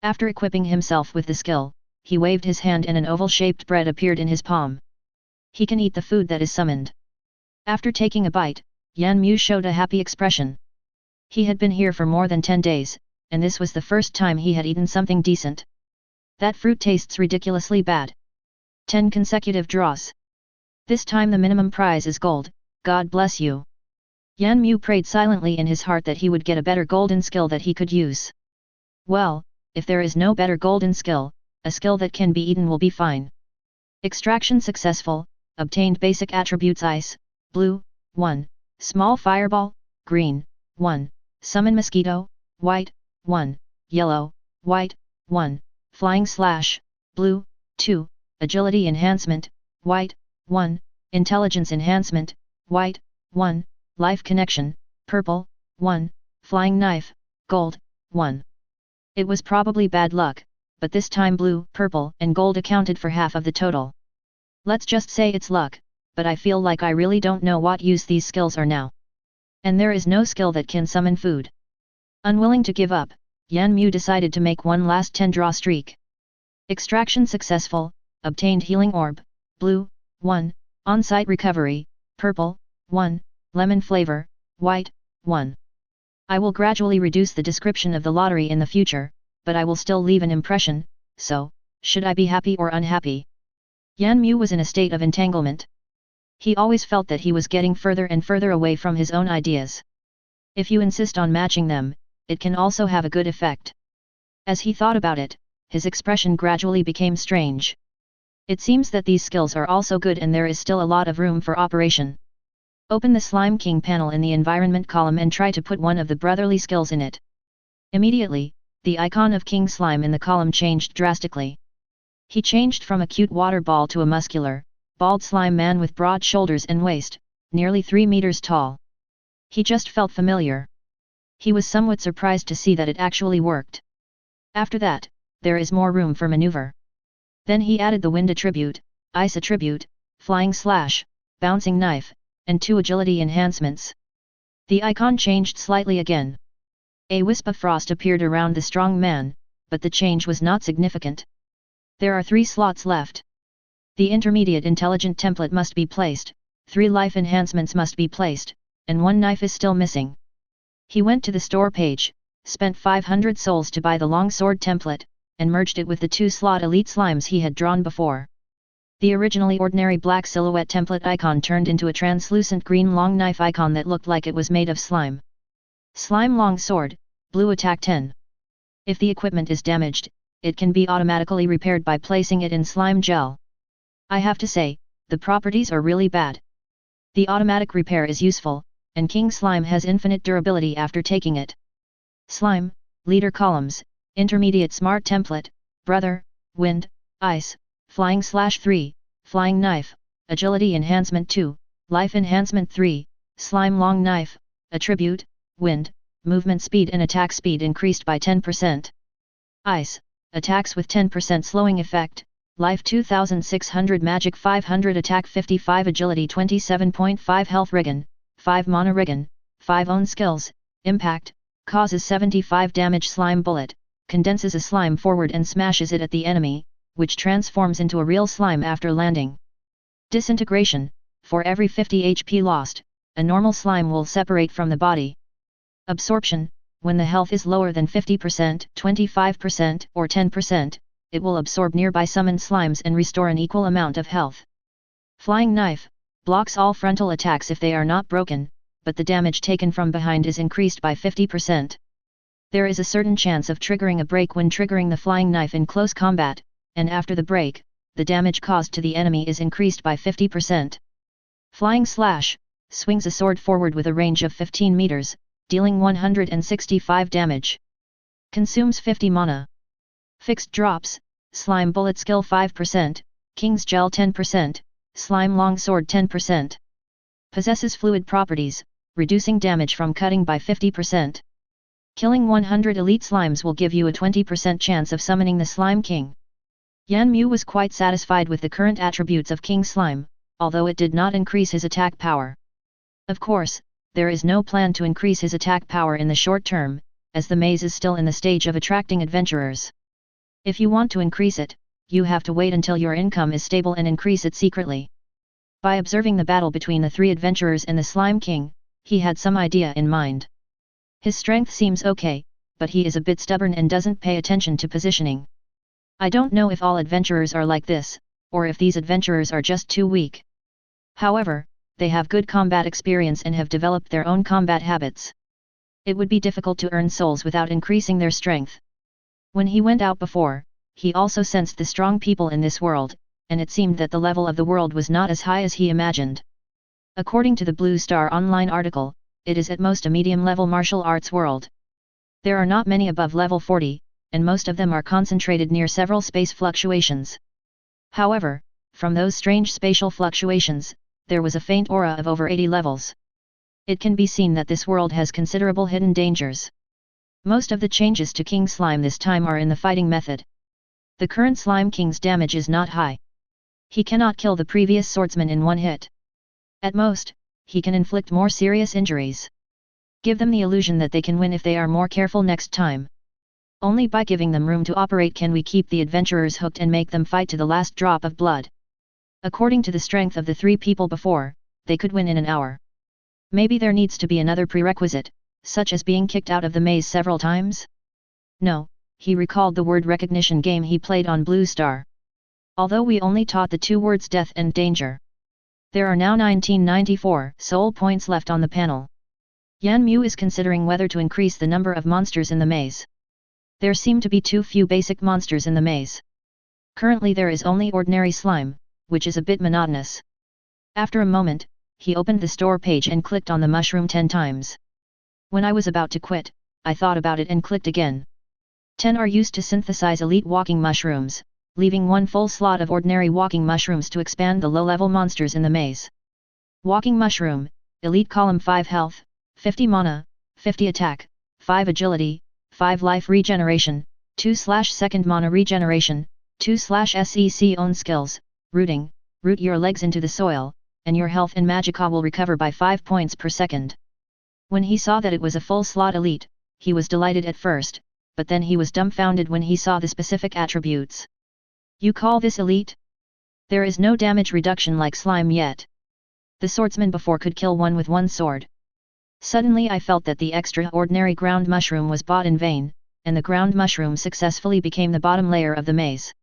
S1: After equipping himself with the skill, he waved his hand and an oval-shaped bread appeared in his palm. He can eat the food that is summoned. After taking a bite, Yan Mu showed a happy expression. He had been here for more than 10 days, and this was the first time he had eaten something decent. That fruit tastes ridiculously bad. 10 consecutive draws. This time the minimum prize is gold, God bless you. Yan Mu prayed silently in his heart that he would get a better golden skill that he could use. Well, if there is no better golden skill, a skill that can be eaten will be fine. Extraction successful, obtained basic attributes ice, blue, 1, small fireball, green, 1, summon mosquito, white, 1, yellow, white, 1, flying slash, blue, 2, agility enhancement, white, 1, intelligence enhancement, white, 1, life connection, purple, 1, flying knife, gold, 1. It was probably bad luck, but this time blue, purple and gold accounted for half of the total. Let's just say it's luck, but I feel like I really don't know what use these skills are now. And there is no skill that can summon food. Unwilling to give up, Yan Mu decided to make one last 10 draw streak. Extraction successful, obtained healing orb, blue, 1, on-site recovery, purple, 1, lemon flavor, white, 1. I will gradually reduce the description of the lottery in the future, but I will still leave an impression, so, should I be happy or unhappy? Yan Mu was in a state of entanglement. He always felt that he was getting further and further away from his own ideas. If you insist on matching them, it can also have a good effect. As he thought about it, his expression gradually became strange. It seems that these skills are also good and there is still a lot of room for operation. Open the Slime King panel in the environment column and try to put one of the brotherly skills in it. Immediately, the icon of King Slime in the column changed drastically. He changed from a cute water ball to a muscular, bald slime man with broad shoulders and waist, nearly 3 meters tall. He just felt familiar. He was somewhat surprised to see that it actually worked. After that, there is more room for maneuver. Then he added the wind attribute, ice attribute, flying slash, bouncing knife, and 2 agility enhancements. The icon changed slightly again. A wisp of frost appeared around the strong man, but the change was not significant. There are 3 slots left. The intermediate intelligent template must be placed, 3 life enhancements must be placed, and 1 knife is still missing. He went to the store page, spent 500 souls to buy the longsword template, and merged it with the 2 slot elite slimes he had drawn before. The originally ordinary black silhouette template icon turned into a translucent green long knife icon that looked like it was made of slime. Slime long sword, blue attack 10. If the equipment is damaged, it can be automatically repaired by placing it in slime gel. I have to say, the properties are really bad. The automatic repair is useful, and King Slime has infinite durability after taking it. Slime, leader columns, intermediate smart template, brother, wind, ice, flying /3, flying knife, agility enhancement 2, life enhancement 3, slime long knife, attribute, wind, movement speed and attack speed increased by 10%. Ice, attacks with 10% slowing effect, life 2600 magic 500 attack 55 agility 27.5 health Rigon, 5 mana Rigon, 5 own skills, impact, causes 75 damage slime bullet, condenses a slime forward and smashes it at the enemy, which transforms into a real slime after landing. Disintegration, for every 50 HP lost, a normal slime will separate from the body. Absorption, when the health is lower than 50%, 25%, or 10%, it will absorb nearby summoned slimes and restore an equal amount of health. Flying knife, blocks all frontal attacks if they are not broken, but the damage taken from behind is increased by 50%. There is a certain chance of triggering a break when triggering the flying knife in close combat, and after the break, the damage caused to the enemy is increased by 50%. Flying slash, swings a sword forward with a range of 15 meters, dealing 165 damage. Consumes 50 mana. Fixed drops, slime bullet skill 5%, king's gel 10%, slime longsword 10%. Possesses fluid properties, reducing damage from cutting by 50%. Killing 100 elite slimes will give you a 20% chance of summoning the Slime King. Yan Mu was quite satisfied with the current attributes of King Slime, although it did not increase his attack power. Of course, there is no plan to increase his attack power in the short term, as the maze is still in the stage of attracting adventurers. If you want to increase it, you have to wait until your income is stable and increase it secretly. By observing the battle between the 3 adventurers and the Slime King, he had some idea in mind. His strength seems okay, but he is a bit stubborn and doesn't pay attention to positioning. I don't know if all adventurers are like this, or if these adventurers are just too weak. However, they have good combat experience and have developed their own combat habits. It would be difficult to earn souls without increasing their strength. When he went out before, he also sensed the strong people in this world, and it seemed that the level of the world was not as high as he imagined. According to the Blue Star Online article, it is at most a medium-level martial arts world. There are not many above level 40, and most of them are concentrated near several space fluctuations. However, from those strange spatial fluctuations, there was a faint aura of over 80 levels. It can be seen that this world has considerable hidden dangers. Most of the changes to King Slime this time are in the fighting method. The current Slime King's damage is not high. He cannot kill the previous swordsman in one hit. At most, he can inflict more serious injuries. Give them the illusion that they can win if they are more careful next time. Only by giving them room to operate can we keep the adventurers hooked and make them fight to the last drop of blood. According to the strength of the 3 people before, they could win in an hour. Maybe there needs to be another prerequisite, such as being kicked out of the maze several times? No, he recalled the word recognition game he played on Blue Star. Although we only taught the 2 words death and danger. There are now 1994 soul points left on the panel. Yan Mu is considering whether to increase the number of monsters in the maze. There seem to be too few basic monsters in the maze. Currently there is only ordinary slime, which is a bit monotonous. After a moment, he opened the store page and clicked on the mushroom 10 times. When I was about to quit, I thought about it and clicked again. 10 are used to synthesize elite walking mushrooms, leaving 1 full slot of ordinary walking mushrooms to expand the low-level monsters in the maze. Walking mushroom, elite column 5 health, 50 mana, 50 attack, 5 agility, 5 life regeneration, 2/2 mana regeneration, 2/sec own skills, rooting, root your legs into the soil, and your health and magicka will recover by 5 points per second. When he saw that it was a full slot elite, he was delighted at first, but then he was dumbfounded when he saw the specific attributes. You call this elite? There is no damage reduction like slime yet. The swordsman before could kill one with 1 sword. Suddenly I felt that the extraordinary ground mushroom was bought in vain, and the ground mushroom successfully became the bottom layer of the maze.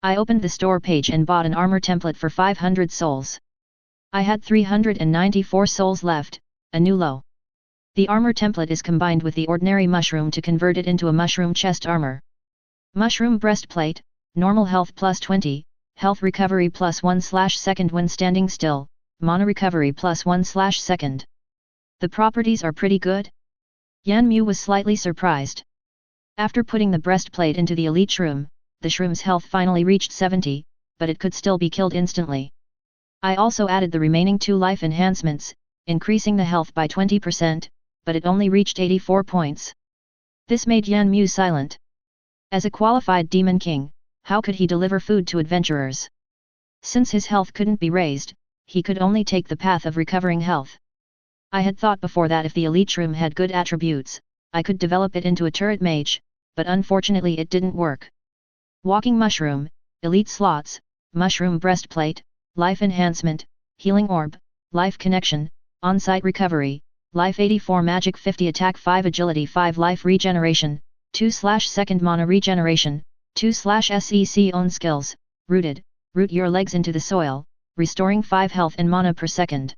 S1: I opened the store page and bought an armor template for 500 souls. I had 394 souls left, a new low. The armor template is combined with the ordinary mushroom to convert it into a mushroom chest armor. Mushroom breastplate, normal health plus 20, health recovery plus 1/2 when standing still, mana recovery plus 1/2. The properties are pretty good? Yan Mu was slightly surprised. After putting the breastplate into the elite shroom, the shroom's health finally reached 70, but it could still be killed instantly. I also added the remaining 2 life enhancements, increasing the health by 20%, but it only reached 84 points. This made Yan Mu silent. As a qualified demon king, how could he deliver food to adventurers? Since his health couldn't be raised, he could only take the path of recovering health. I had thought before that if the elite shroom had good attributes, I could develop it into a turret mage, but unfortunately it didn't work. Walking mushroom, elite slots, mushroom breastplate, life enhancement, healing orb, life connection, on-site recovery, life 84 magic 50 attack 5 agility 5 life regeneration, 2/2 mana regeneration, 2/sec own skills, rooted, root your legs into the soil, restoring 5 health and mana per second.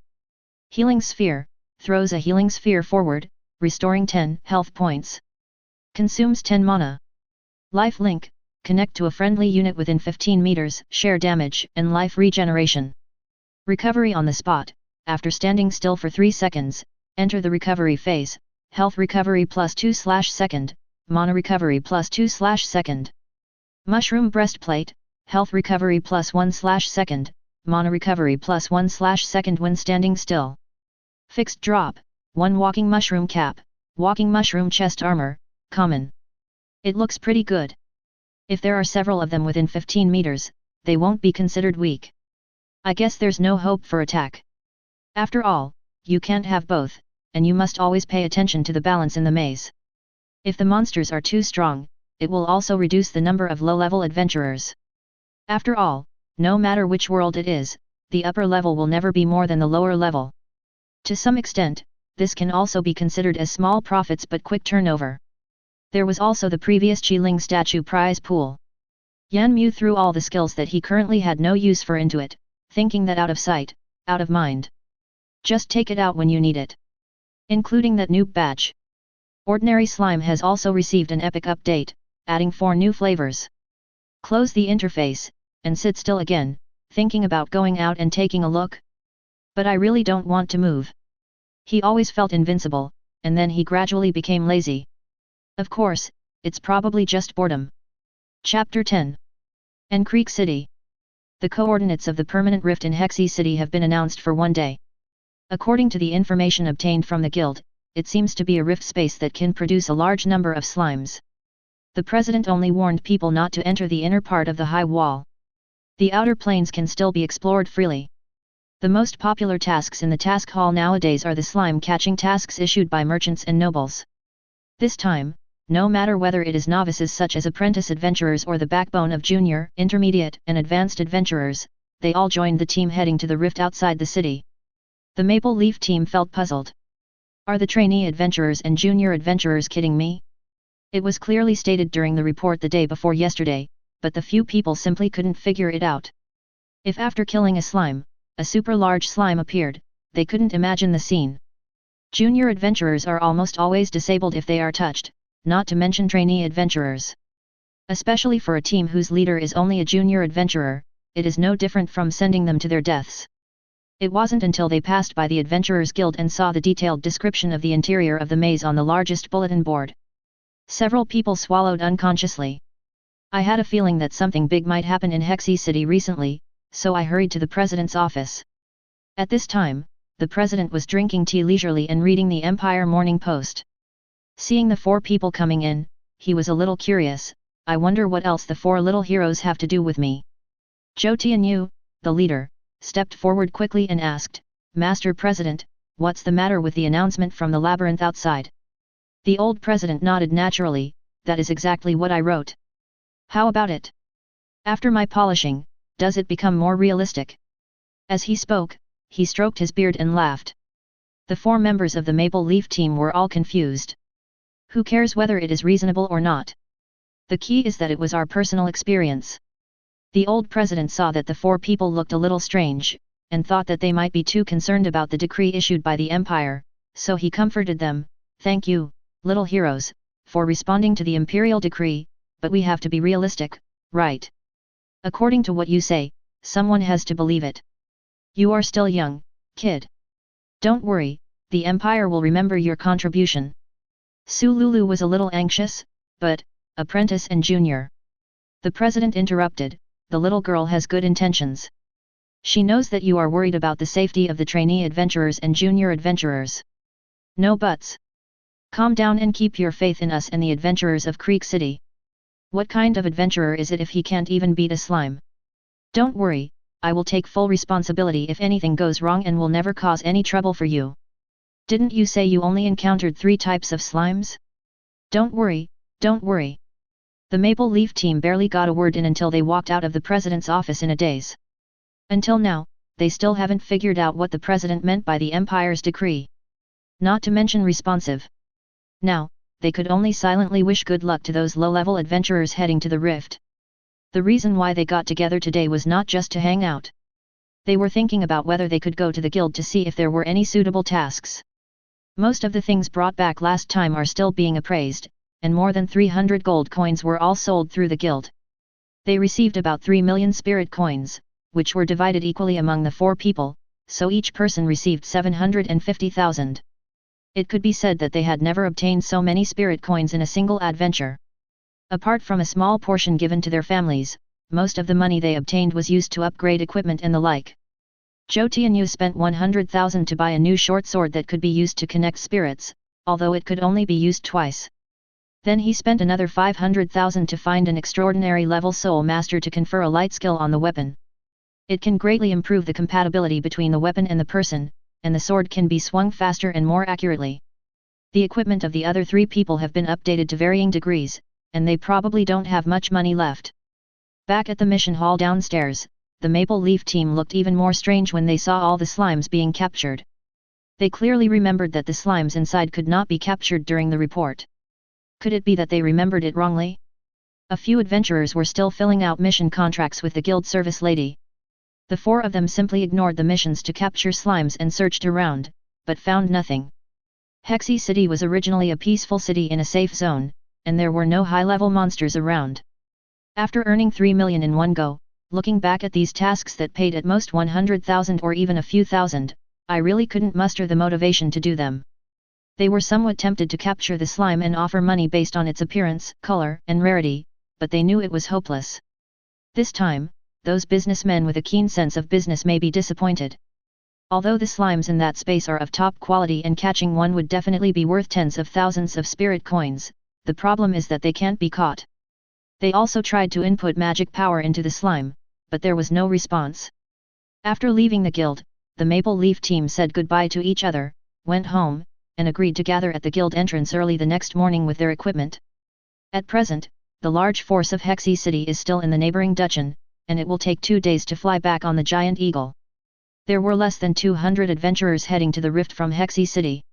S1: Healing sphere, throws a healing sphere forward, restoring 10 health points. Consumes 10 mana. Life link, connect to a friendly unit within 15 meters, share damage and life regeneration. Recovery on the spot, after standing still for 3 seconds, enter the recovery phase, health recovery plus 2/2, mana recovery plus 2/2. Mushroom breastplate, health recovery plus 1/2, mana recovery plus 1/2 when standing still. Fixed drop, 1 walking mushroom cap, walking mushroom chest armor, common. It looks pretty good. If there are several of them within 15 meters, they won't be considered weak. I guess there's no hope for attack. After all, you can't have both, and you must always pay attention to the balance in the maze. If the monsters are too strong, it will also reduce the number of low-level adventurers. After all, no matter which world it is, the upper level will never be more than the lower level. To some extent, this can also be considered as small profits but quick turnover. There was also the previous Qiling statue prize pool. Yan Mu threw all the skills that he currently had no use for into it, thinking that out of sight, out of mind. Just take it out when you need it. Including that noob badge. Ordinary slime has also received an epic update, adding 4 new flavors. Close the interface, and sit still again, thinking about going out and taking a look. But I really don't want to move. He always felt invincible, and then he gradually became lazy. Of course, it's probably just boredom. Chapter 10. En Creek City. The coordinates of the permanent rift in Hexy City have been announced for one day. According to the information obtained from the guild, it seems to be a rift space that can produce a large number of slimes. The president only warned people not to enter the inner part of the high wall. The outer planes can still be explored freely. The most popular tasks in the task hall nowadays are the slime catching tasks issued by merchants and nobles. This time, no matter whether it is novices such as apprentice adventurers or the backbone of junior, intermediate and advanced adventurers, they all joined the team heading to the rift outside the city. The Maple Leaf team felt puzzled. Are the trainee adventurers and junior adventurers kidding me? It was clearly stated during the report the day before yesterday, but the few people simply couldn't figure it out. If after killing a slime, a super large slime appeared, they couldn't imagine the scene. Junior adventurers are almost always disabled if they are touched, not to mention trainee adventurers. Especially for a team whose leader is only a junior adventurer, it is no different from sending them to their deaths. It wasn't until they passed by the Adventurers Guild and saw the detailed description of the interior of the maze on the largest bulletin board. Several people swallowed unconsciously. I had a feeling that something big might happen in Hexy City recently, so I hurried to the president's office. At this time, the president was drinking tea leisurely and reading the Empire Morning Post. Seeing the 4 people coming in, he was a little curious. I wonder what else the 4 little heroes have to do with me. Zhou Tianyu, the leader, stepped forward quickly and asked, "Master President, what's the matter with the announcement from the labyrinth outside?" The old president nodded naturally, "That is exactly what I wrote. How about it? After my polishing, does it become more realistic?" As he spoke, he stroked his beard and laughed. The 4 members of the Maple Leaf team were all confused. Who cares whether it is reasonable or not? The key is that it was our personal experience. The old president saw that the 4 people looked a little strange, and thought that they might be too concerned about the decree issued by the Empire, so he comforted them, "Thank you, little heroes, for responding to the imperial decree, but we have to be realistic, right? According to what you say, someone has to believe it. You are still young, kid. Don't worry, the Empire will remember your contribution." Sululu was a little anxious, but, apprentice and junior. The president interrupted, "The little girl has good intentions. She knows that you are worried about the safety of the trainee adventurers and junior adventurers. No buts. Calm down and keep your faith in us and the adventurers of Creek City. What kind of adventurer is it if he can't even beat a slime? Don't worry, I will take full responsibility if anything goes wrong and will never cause any trouble for you. Didn't you say you only encountered 3 types of slimes? Don't worry, don't worry." The Maple Leaf team barely got a word in until they walked out of the president's office in a daze. Until now, they still haven't figured out what the president meant by the Empire's decree. Not to mention responsive. Now, they could only silently wish good luck to those low-level adventurers heading to the rift. The reason why they got together today was not just to hang out. They were thinking about whether they could go to the guild to see if there were any suitable tasks. Most of the things brought back last time are still being appraised, and more than 300 gold coins were all sold through the guild. They received about 3 million spirit coins, which were divided equally among the 4 people, so each person received 750,000. It could be said that they had never obtained so many spirit coins in a single adventure. Apart from a small portion given to their families, most of the money they obtained was used to upgrade equipment and the like. Zhou Tianyu spent 100,000 to buy a new short sword that could be used to connect spirits, although it could only be used twice. Then he spent another 500,000 to find an extraordinary level soul master to confer a light skill on the weapon. It can greatly improve the compatibility between the weapon and the person, and the sword can be swung faster and more accurately. The equipment of the other 3 people have been updated to varying degrees, and they probably don't have much money left. Back at the mission hall downstairs, the Maple Leaf team looked even more strange when they saw all the slimes being captured. They clearly remembered that the slimes inside could not be captured during the report. Could it be that they remembered it wrongly? A few adventurers were still filling out mission contracts with the guild service lady. The 4 of them simply ignored the missions to capture slimes and searched around, but found nothing. Hexy City was originally a peaceful city in a safe zone, and there were no high-level monsters around. After earning 3 million in one go, looking back at these tasks that paid at most 100,000 or even a few thousand, I really couldn't muster the motivation to do them. They were somewhat tempted to capture the slime and offer money based on its appearance, color, and rarity, but they knew it was hopeless. This time, those businessmen with a keen sense of business may be disappointed. Although the slimes in that space are of top quality and catching one would definitely be worth tens of thousands of spirit coins, the problem is that they can't be caught. They also tried to input magic power into the slime, but there was no response. After leaving the guild, the Maple Leaf team said goodbye to each other, went home, and agreed to gather at the guild entrance early the next morning with their equipment. At present, the large force of Hexy City is still in the neighboring Dutchen, and it will take 2 days to fly back on the Giant Eagle. There were less than 200 adventurers heading to the rift from Hexy City.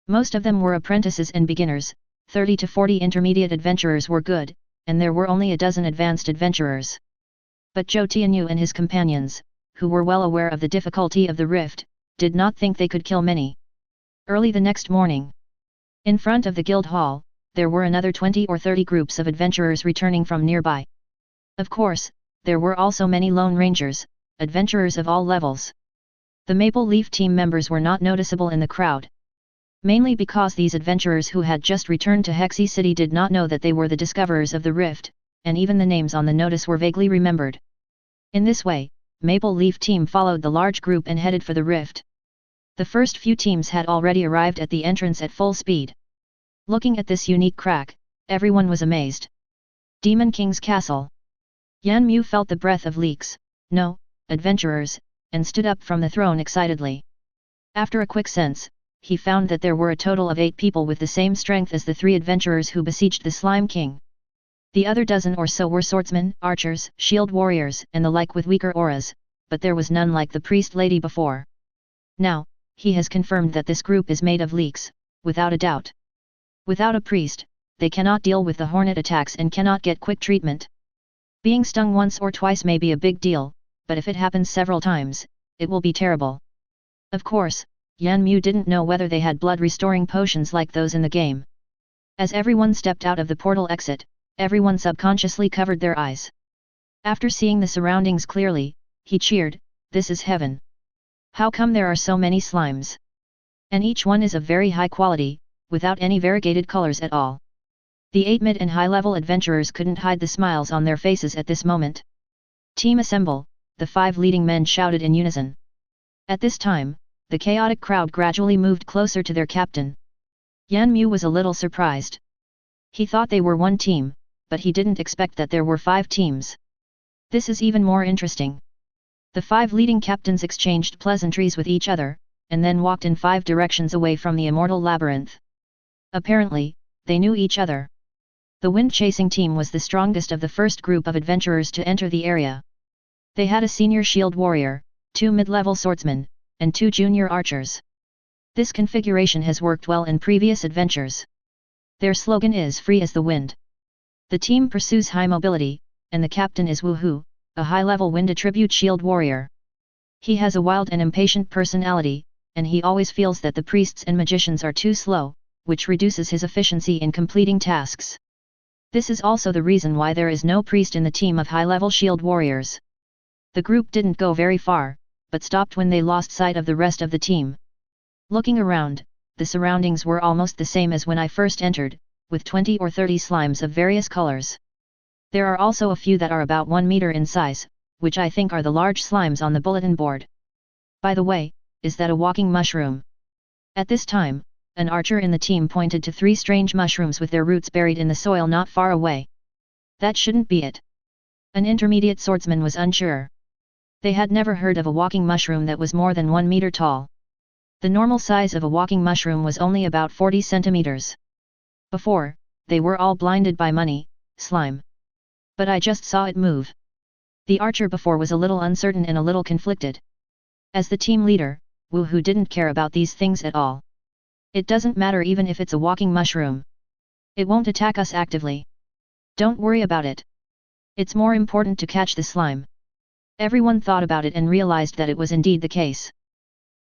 S1: Most of them were apprentices and beginners, 30 to 40 intermediate adventurers were good, and there were only a dozen advanced adventurers. But Zhou Tianyu and his companions, who were well aware of the difficulty of the rift, did not think they could kill many. Early the next morning, in front of the guild hall, there were another 20 or 30 groups of adventurers returning from nearby. Of course, there were also many lone rangers, adventurers of all levels. The Maple Leaf team members were not noticeable in the crowd. Mainly because these adventurers who had just returned to Hexy City did not know that they were the discoverers of the rift, and even the names on the notice were vaguely remembered. In this way, Maple Leaf team followed the large group and headed for the rift. The first few teams had already arrived at the entrance at full speed. Looking at this unique crack, everyone was amazed. Demon King's Castle. Yan Mu felt the breath of leaks, no, adventurers, and stood up from the throne excitedly. After a quick sense, he found that there were a total of 8 people with the same strength as the 3 adventurers who besieged the Slime King. The other dozen or so were swordsmen, archers, shield warriors, and the like with weaker auras, but there was none like the priest lady before. Now, he has confirmed that this group is made of leeks, without a doubt. Without a priest, they cannot deal with the hornet attacks and cannot get quick treatment. Being stung once or twice may be a big deal, but if it happens several times, it will be terrible. Of course, Yan Mu didn't know whether they had blood-restoring potions like those in the game. As everyone stepped out of the portal exit, everyone subconsciously covered their eyes. After seeing the surroundings clearly, he cheered, "This is heaven. How come there are so many slimes? And each one is of very high quality, without any variegated colors at all." The 8 mid and high-level adventurers couldn't hide the smiles on their faces at this moment. "Team assemble," the 5 leading men shouted in unison. At this time, the chaotic crowd gradually moved closer to their captain. Yan Mu was a little surprised. He thought they were one team, but he didn't expect that there were 5 teams. This is even more interesting. The 5 leading captains exchanged pleasantries with each other, and then walked in 5 directions away from the Immortal Labyrinth. Apparently, they knew each other. The wind-chasing team was the strongest of the first group of adventurers to enter the area. They had a senior shield warrior, 2 mid-level swordsmen, and 2 junior archers. This configuration has worked well in previous adventures. Their slogan is "Free as the wind." The team pursues high mobility, and the captain is Woohoo, a high-level wind attribute shield warrior. He has a wild and impatient personality, and he always feels that the priests and magicians are too slow, which reduces his efficiency in completing tasks. This is also the reason why there is no priest in the team of high-level shield warriors. The group didn't go very far, but stopped when they lost sight of the rest of the team. Looking around, the surroundings were almost the same as when I first entered, with 20 or 30 slimes of various colors. There are also a few that are about 1 meter in size, which I think are the large slimes on the bulletin board. By the way, is that a walking mushroom? At this time, an archer in the team pointed to 3 strange mushrooms with their roots buried in the soil not far away. That shouldn't be it. An intermediate swordsman was unsure. They had never heard of a walking mushroom that was more than 1 meter tall. The normal size of a walking mushroom was only about 40 centimeters. Before, they were all blinded by money, slime. But I just saw it move. The archer before was a little uncertain and a little conflicted. As the team leader, Woohoo didn't care about these things at all. It doesn't matter even if it's a walking mushroom. It won't attack us actively. Don't worry about it. It's more important to catch the slime. Everyone thought about it and realized that it was indeed the case.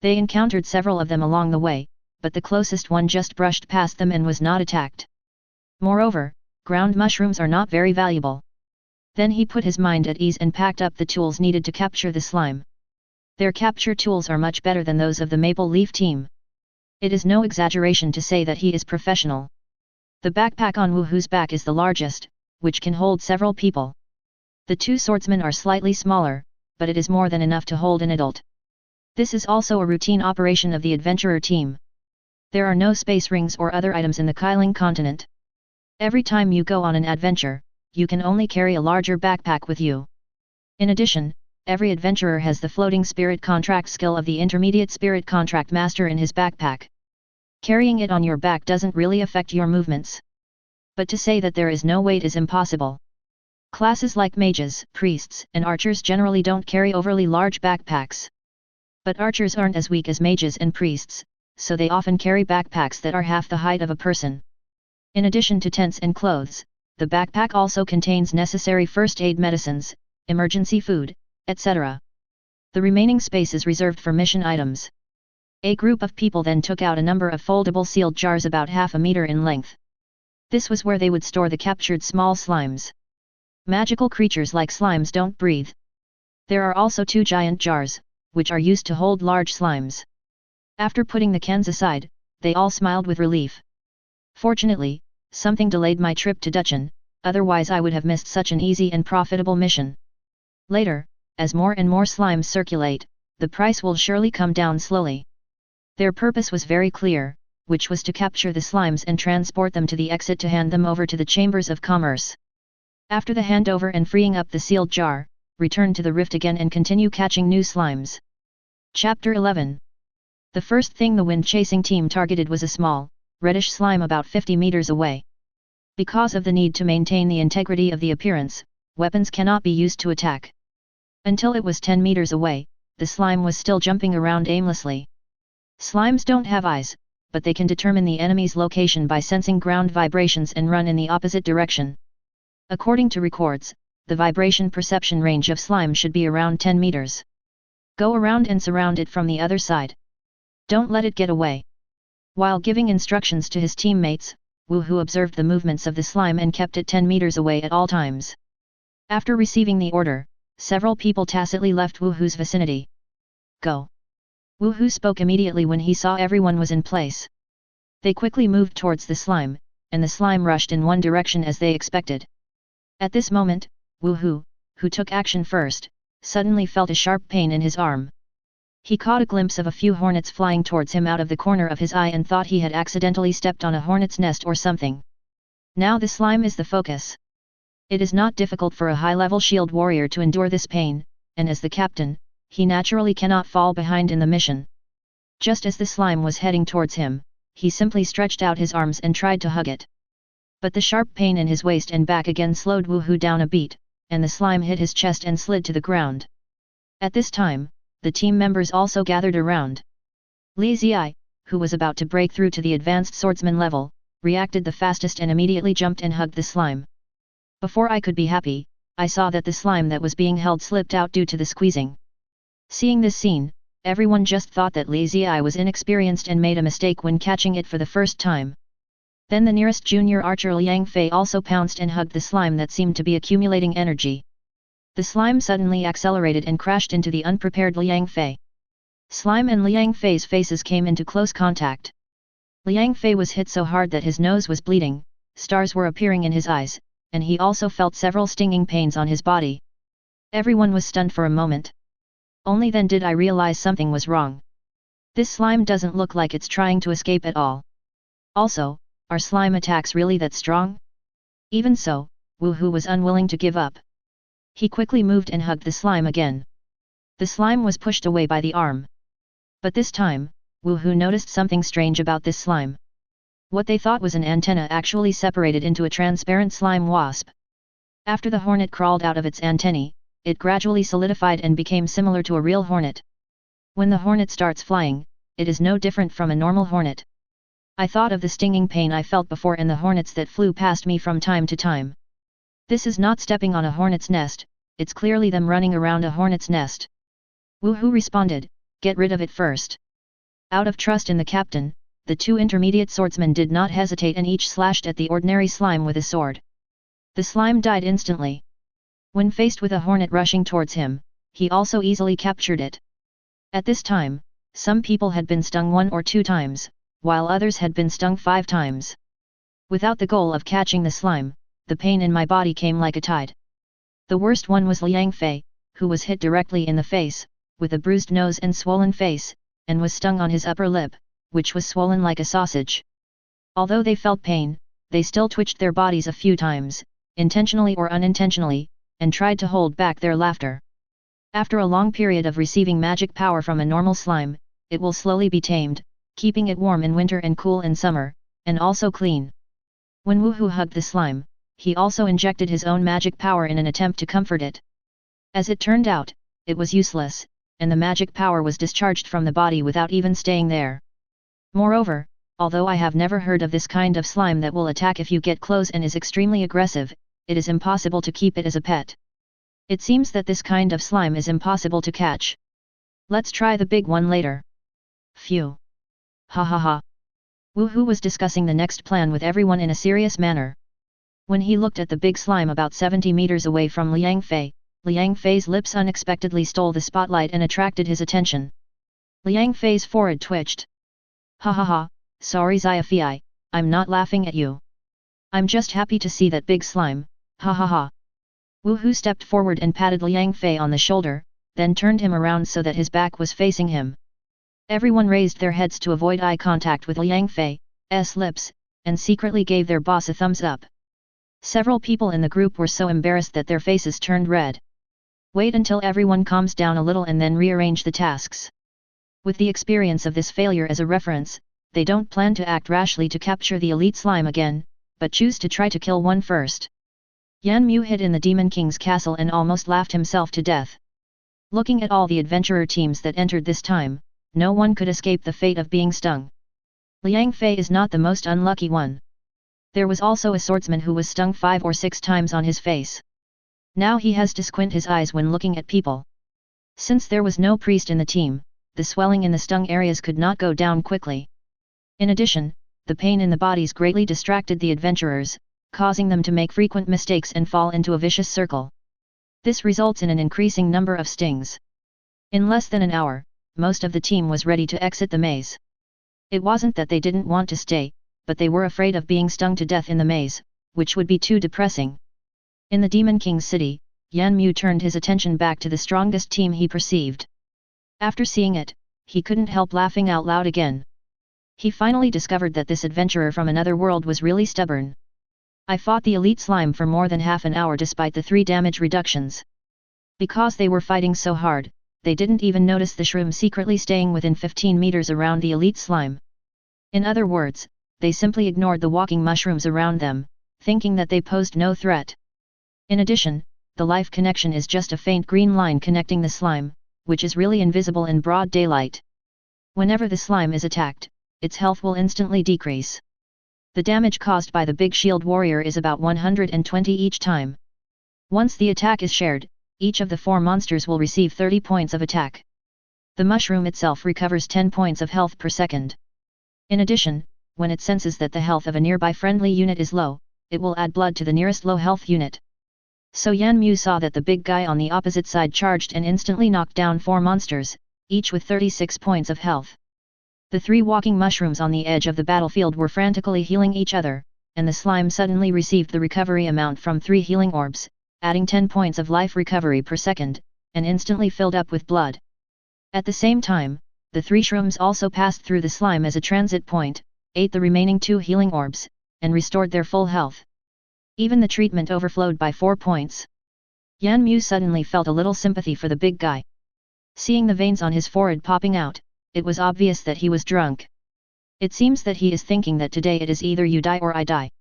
S1: They encountered several of them along the way, but the closest one just brushed past them and was not attacked. Moreover, ground mushrooms are not very valuable. Then he put his mind at ease and packed up the tools needed to capture the slime. Their capture tools are much better than those of the Maple Leaf team. It is no exaggeration to say that he is professional. The backpack on Woohoo's back is the largest, which can hold several people. The 2 swordsmen are slightly smaller, but it is more than enough to hold an adult. This is also a routine operation of the adventurer team. There are no space rings or other items in the Kyling continent. Every time you go on an adventure, you can only carry a larger backpack with you. In addition, every adventurer has the floating spirit contract skill of the intermediate spirit contract master in his backpack. Carrying it on your back doesn't really affect your movements. But to say that there is no weight is impossible. Classes like mages, priests, and archers generally don't carry overly large backpacks. But archers aren't as weak as mages and priests, so they often carry backpacks that are half the height of a person. In addition to tents and clothes, the backpack also contains necessary first aid medicines, emergency food, etc. The remaining space is reserved for mission items. A group of people then took out a number of foldable sealed jars about half a meter in length. This was where they would store the captured small slimes. Magical creatures like slimes don't breathe. There are also 2 giant jars, which are used to hold large slimes. After putting the cans aside, they all smiled with relief. Fortunately, something delayed my trip to Dutchen, otherwise I would have missed such an easy and profitable mission. Later, as more and more slimes circulate, the price will surely come down slowly. Their purpose was very clear, which was to capture the slimes and transport them to the exit to hand them over to the chambers of commerce. After the handover and freeing up the sealed jar, return to the rift again and continue catching new slimes. Chapter 11. The first thing the wind-chasing team targeted was a small, reddish slime about 50 meters away. Because of the need to maintain the integrity of the appearance, weapons cannot be used to attack. Until it was 10 meters away, the slime was still jumping around aimlessly. Slimes don't have eyes, but they can determine the enemy's location by sensing ground vibrations and run in the opposite direction. According to records, the vibration perception range of slime should be around 10 meters. Go around and surround it from the other side. Don't let it get away. While giving instructions to his teammates, Woohoo observed the movements of the slime and kept it 10 meters away at all times. After receiving the order, several people tacitly left Woohoo's vicinity. Go! Woohoo spoke immediately when he saw everyone was in place. They quickly moved towards the slime, and the slime rushed in one direction as they expected. At this moment, Woohoo, who took action first, suddenly felt a sharp pain in his arm. He caught a glimpse of a few hornets flying towards him out of the corner of his eye and thought he had accidentally stepped on a hornet's nest or something. Now the slime is the focus. It is not difficult for a high-level shield warrior to endure this pain, and as the captain, he naturally cannot fall behind in the mission. Just as the slime was heading towards him, he simply stretched out his arms and tried to hug it. But the sharp pain in his waist and back again slowed Woohoo down a beat, and the slime hit his chest and slid to the ground. At this time, the team members also gathered around. Li Ziyi, who was about to break through to the advanced swordsman level, reacted the fastest and immediately jumped and hugged the slime. Before I could be happy, I saw that the slime that was being held slipped out due to the squeezing. Seeing this scene, everyone just thought that Li Ziyi was inexperienced and made a mistake when catching it for the first time. Then the nearest junior archer Liang Fei also pounced and hugged the slime that seemed to be accumulating energy. The slime suddenly accelerated and crashed into the unprepared Liang Fei. Slime and Liang Fei's faces came into close contact. Liang Fei was hit so hard that his nose was bleeding, stars were appearing in his eyes, and he also felt several stinging pains on his body. Everyone was stunned for a moment. Only then did I realize something was wrong. This slime doesn't look like it's trying to escape at all. Also, are slime attacks really that strong? Even so, Woohoo was unwilling to give up. He quickly moved and hugged the slime again. The slime was pushed away by the arm. But this time, Woohoo noticed something strange about this slime. What they thought was an antenna actually separated into a transparent slime wasp. After the hornet crawled out of its antennae, it gradually solidified and became similar to a real hornet. When the hornet starts flying, it is no different from a normal hornet. I thought of the stinging pain I felt before and the hornets that flew past me from time to time. This is not stepping on a hornet's nest, it's clearly them running around a hornet's nest. Woohoo responded, get rid of it first. Out of trust in the captain, the two intermediate swordsmen did not hesitate and each slashed at the ordinary slime with a sword. The slime died instantly. When faced with a hornet rushing towards him, he also easily captured it. At this time, some people had been stung 1 or 2 times, while others had been stung 5 times. Without the goal of catching the slime, the pain in my body came like a tide. The worst one was Liang Fei, who was hit directly in the face, with a bruised nose and swollen face, and was stung on his upper lip, which was swollen like a sausage. Although they felt pain, they still twitched their bodies a few times, intentionally or unintentionally, and tried to hold back their laughter. After a long period of receiving magic power from a normal slime, it will slowly be tamed, keeping it warm in winter and cool in summer, and also clean. When Woohoo hugged the slime, he also injected his own magic power in an attempt to comfort it. As it turned out, it was useless, and the magic power was discharged from the body without even staying there. Moreover, although I have never heard of this kind of slime that will attack if you get close and is extremely aggressive, it is impossible to keep it as a pet. It seems that this kind of slime is impossible to catch. Let's try the big one later. Phew. Ha ha ha. Woohoo was discussing the next plan with everyone in a serious manner. When he looked at the big slime about 70 meters away from Liang Fei's lips unexpectedly stole the spotlight and attracted his attention. Liang Fei's forehead twitched. Ha ha ha, sorry Ziyi, I'm not laughing at you. I'm just happy to see that big slime, ha ha ha. Woohoo stepped forward and patted Liang Fei on the shoulder, then turned him around so that his back was facing him. Everyone raised their heads to avoid eye contact with Liang Fei's lips, and secretly gave their boss a thumbs up. Several people in the group were so embarrassed that their faces turned red. Wait until everyone calms down a little and then rearrange the tasks. With the experience of this failure as a reference, they don't plan to act rashly to capture the elite slime again, but choose to try to kill one first. Yan Mu hid in the Demon King's castle and almost laughed himself to death. Looking at all the adventurer teams that entered this time, no one could escape the fate of being stung. Liang Fei is not the most unlucky one. There was also a swordsman who was stung 5 or 6 times on his face. Now he has to squint his eyes when looking at people. Since there was no priest in the team, the swelling in the stung areas could not go down quickly. In addition, the pain in the bodies greatly distracted the adventurers, causing them to make frequent mistakes and fall into a vicious circle. This results in an increasing number of stings. In less than an hour, most of the team was ready to exit the maze. It wasn't that they didn't want to stay, but they were afraid of being stung to death in the maze, which would be too depressing. In the Demon King's city, Yan Mu turned his attention back to the strongest team he perceived. After seeing it, he couldn't help laughing out loud again. He finally discovered that this adventurer from another world was really stubborn. I fought the elite slime for more than half an hour despite the 3 damage reductions. Because they were fighting so hard, they didn't even notice the shroom secretly staying within 15 meters around the elite slime. In other words, they simply ignored the walking mushrooms around them, thinking that they posed no threat. In addition, the life connection is just a faint green line connecting the slime, which is really invisible in broad daylight. Whenever the slime is attacked, its health will instantly decrease. The damage caused by the big shield warrior is about 120 each time. Once the attack is shared, each of the 4 monsters will receive 30 points of attack. The mushroom itself recovers 10 points of health per second. In addition, when it senses that the health of a nearby friendly unit is low, it will add blood to the nearest low health unit. So Yan Mu saw that the big guy on the opposite side charged and instantly knocked down 4 monsters, each with 36 points of health. The 3 walking mushrooms on the edge of the battlefield were frantically healing each other, and the slime suddenly received the recovery amount from 3 healing orbs, adding 10 points of life recovery per second, and instantly filled up with blood. At the same time, the 3 shrooms also passed through the slime as a transit point, ate the remaining 2 healing orbs, and restored their full health. Even the treatment overflowed by 4 points. Yan Mu suddenly felt a little sympathy for the big guy. Seeing the veins on his forehead popping out, it was obvious that he was drunk. It seems that he is thinking that today it is either you die or I die.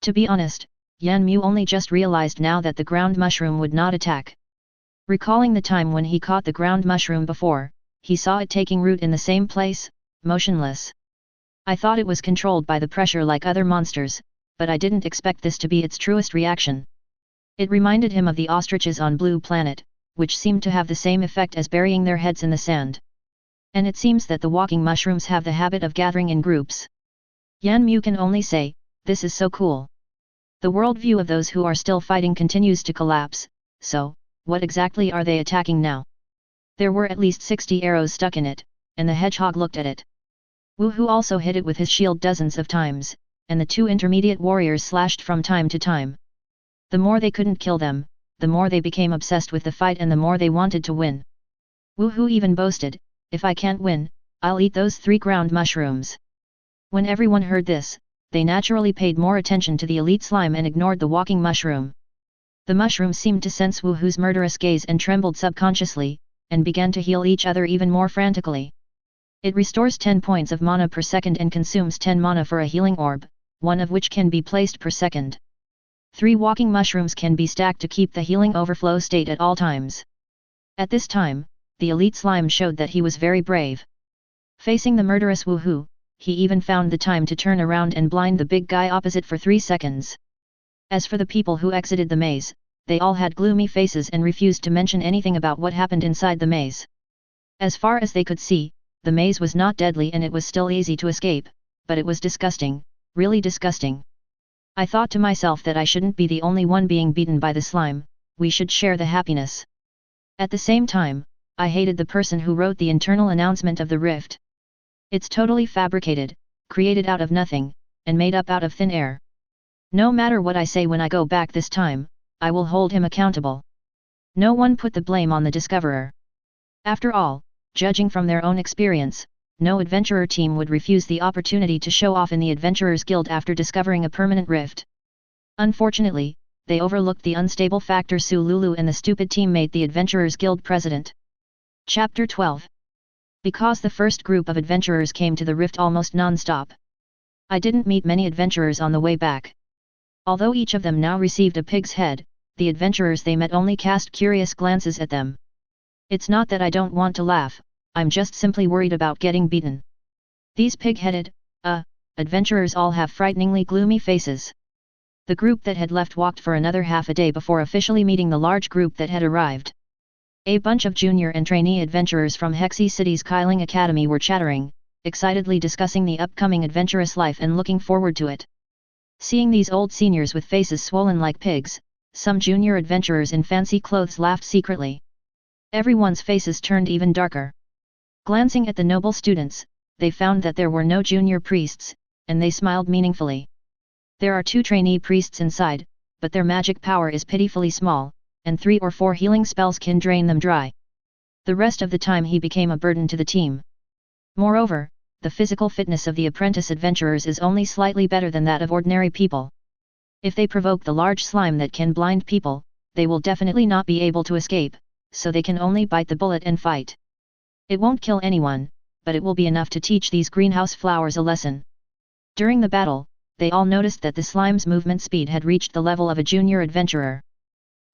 S1: To be honest, Yan Mu only just realized now that the ground mushroom would not attack. Recalling the time when he caught the ground mushroom before, he saw it taking root in the same place, motionless. I thought it was controlled by the pressure like other monsters, but I didn't expect this to be its truest reaction. It reminded him of the ostriches on Blue Planet, which seemed to have the same effect as burying their heads in the sand. And it seems that the walking mushrooms have the habit of gathering in groups. Yan Mu can only say, this is so cool. The worldview of those who are still fighting continues to collapse, so, what exactly are they attacking now? There were at least 60 arrows stuck in it, and the hedgehog looked at it. Wu Hu also hit it with his shield dozens of times, and the 2 intermediate warriors slashed from time to time. The more they couldn't kill them, the more they became obsessed with the fight and the more they wanted to win. Wu Hu even boasted, if I can't win, I'll eat those 3 ground mushrooms. When everyone heard this, they naturally paid more attention to the elite slime and ignored the walking mushroom. The mushroom seemed to sense Wu Hu's murderous gaze and trembled subconsciously, and began to heal each other even more frantically. It restores 10 points of mana per second and consumes 10 mana for a healing orb, one of which can be placed per second. 3 walking mushrooms can be stacked to keep the healing overflow state at all times. At this time, the elite slime showed that he was very brave. Facing the murderous Wu Hu, he even found the time to turn around and blind the big guy opposite for 3 seconds. As for the people who exited the maze, they all had gloomy faces and refused to mention anything about what happened inside the maze. As far as they could see, the maze was not deadly and it was still easy to escape, but it was disgusting, really disgusting. I thought to myself that I shouldn't be the only one being beaten by the slime, we should share the happiness. At the same time, I hated the person who wrote the internal announcement of the rift. It's totally fabricated, created out of nothing, and made up out of thin air. No matter what I say when I go back this time, I will hold him accountable. No one put the blame on the discoverer. After all, judging from their own experience, no adventurer team would refuse the opportunity to show off in the Adventurers Guild after discovering a permanent rift. Unfortunately, they overlooked the unstable factor Su Lulu and the stupid teammate the Adventurers Guild president. Chapter 12. Because the first group of adventurers came to the rift almost non-stop. I didn't meet many adventurers on the way back. Although each of them now received a pig's head, the adventurers they met only cast curious glances at them. It's not that I don't want to laugh, I'm just simply worried about getting beaten. These pig-headed, adventurers all have frighteningly gloomy faces. The group that had left walked for another half a day before officially meeting the large group that had arrived. A bunch of junior and trainee adventurers from Hexy City's Kyling Academy were chattering, excitedly discussing the upcoming adventurous life and looking forward to it. Seeing these old seniors with faces swollen like pigs, some junior adventurers in fancy clothes laughed secretly. Everyone's faces turned even darker. Glancing at the noble students, they found that there were no junior priests, and they smiled meaningfully. There are 2 trainee priests inside, but their magic power is pitifully small, and 3 or 4 healing spells can drain them dry. The rest of the time he became a burden to the team. Moreover, the physical fitness of the apprentice adventurers is only slightly better than that of ordinary people. If they provoke the large slime that can blind people, they will definitely not be able to escape, so they can only bite the bullet and fight. It won't kill anyone, but it will be enough to teach these greenhouse flowers a lesson. During the battle, they all noticed that the slime's movement speed had reached the level of a junior adventurer.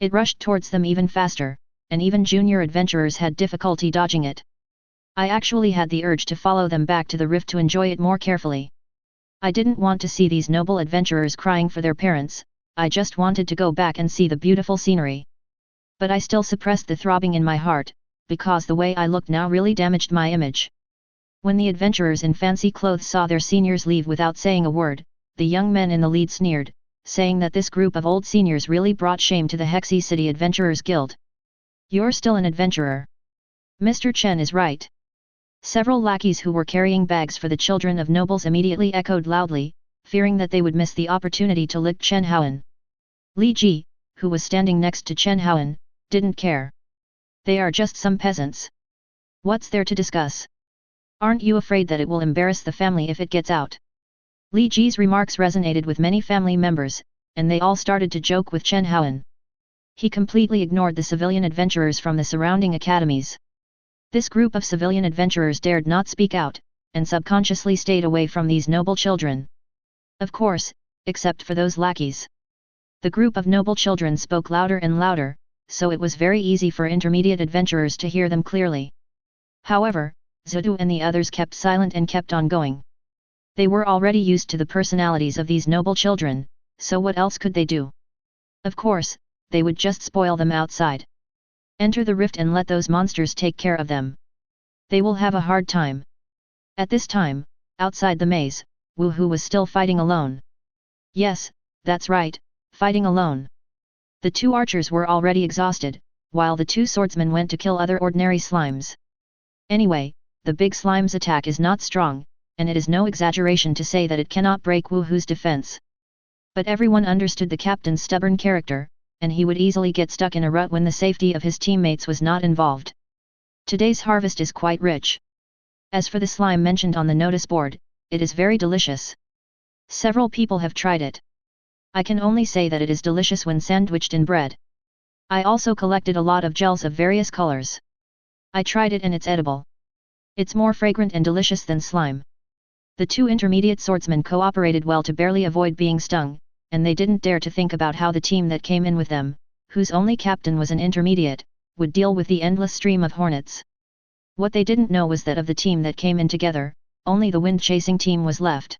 S1: It rushed towards them even faster, and even junior adventurers had difficulty dodging it. I actually had the urge to follow them back to the rift to enjoy it more carefully. I didn't want to see these noble adventurers crying for their parents, I just wanted to go back and see the beautiful scenery. But I still suppressed the throbbing in my heart, because the way I looked now really damaged my image. When the adventurers in fancy clothes saw their seniors leave without saying a word, the young men in the lead sneered, saying that this group of old seniors really brought shame to the Hexy City Adventurers Guild. You're still an adventurer. Mr. Chen is right. Several lackeys who were carrying bags for the children of nobles immediately echoed loudly, fearing that they would miss the opportunity to lick Chen Haoen. Li Ji, who was standing next to Chen Haoen, didn't care. They are just some peasants. What's there to discuss? Aren't you afraid that it will embarrass the family if it gets out? Li Ji's remarks resonated with many family members, and they all started to joke with Chen Haoen. He completely ignored the civilian adventurers from the surrounding academies. This group of civilian adventurers dared not speak out, and subconsciously stayed away from these noble children. Of course, except for those lackeys. The group of noble children spoke louder and louder, so it was very easy for intermediate adventurers to hear them clearly. However, Zudu and the others kept silent and kept on going. They were already used to the personalities of these noble children, so what else could they do? Of course, they would just spoil them outside. Enter the rift and let those monsters take care of them. They will have a hard time. At this time, outside the maze, Wu Hu was still fighting alone. Yes, that's right, fighting alone. The 2 archers were already exhausted, while the 2 swordsmen went to kill other ordinary slimes. Anyway, the big slime's attack is not strong, and it is no exaggeration to say that it cannot break Wu Hu's defense. But everyone understood the captain's stubborn character, and he would easily get stuck in a rut when the safety of his teammates was not involved. Today's harvest is quite rich. As for the slime mentioned on the notice board, it is very delicious. Several people have tried it. I can only say that it is delicious when sandwiched in bread. I also collected a lot of gels of various colors. I tried it and it's edible. It's more fragrant and delicious than slime. The 2 intermediate swordsmen cooperated well to barely avoid being stung, and they didn't dare to think about how the team that came in with them, whose only captain was an intermediate, would deal with the endless stream of hornets. What they didn't know was that of the team that came in together, only the wind-chasing team was left.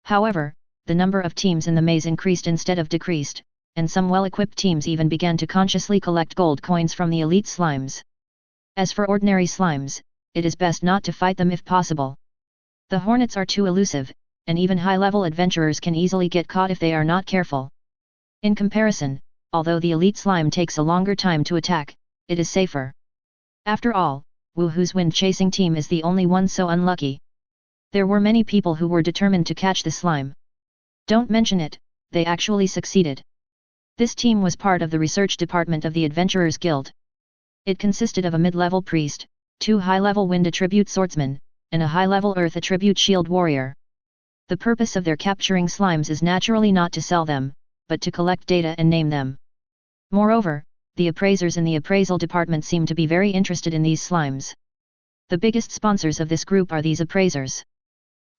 S1: However, the number of teams in the maze increased instead of decreased, and some well-equipped teams even began to consciously collect gold coins from the elite slimes. As for ordinary slimes, it is best not to fight them if possible. The hornets are too elusive, and even high-level adventurers can easily get caught if they are not careful. In comparison, although the elite slime takes a longer time to attack, it is safer. After all, Wu Hu's wind-chasing team is the only one so unlucky. There were many people who were determined to catch the slime. Don't mention it, they actually succeeded. This team was part of the research department of the Adventurers Guild. It consisted of a mid-level priest, 2 high-level wind attribute swordsmen, and a high-level earth attribute shield warrior. The purpose of their capturing slimes is naturally not to sell them, but to collect data and name them. Moreover, the appraisers in the appraisal department seem to be very interested in these slimes. The biggest sponsors of this group are these appraisers.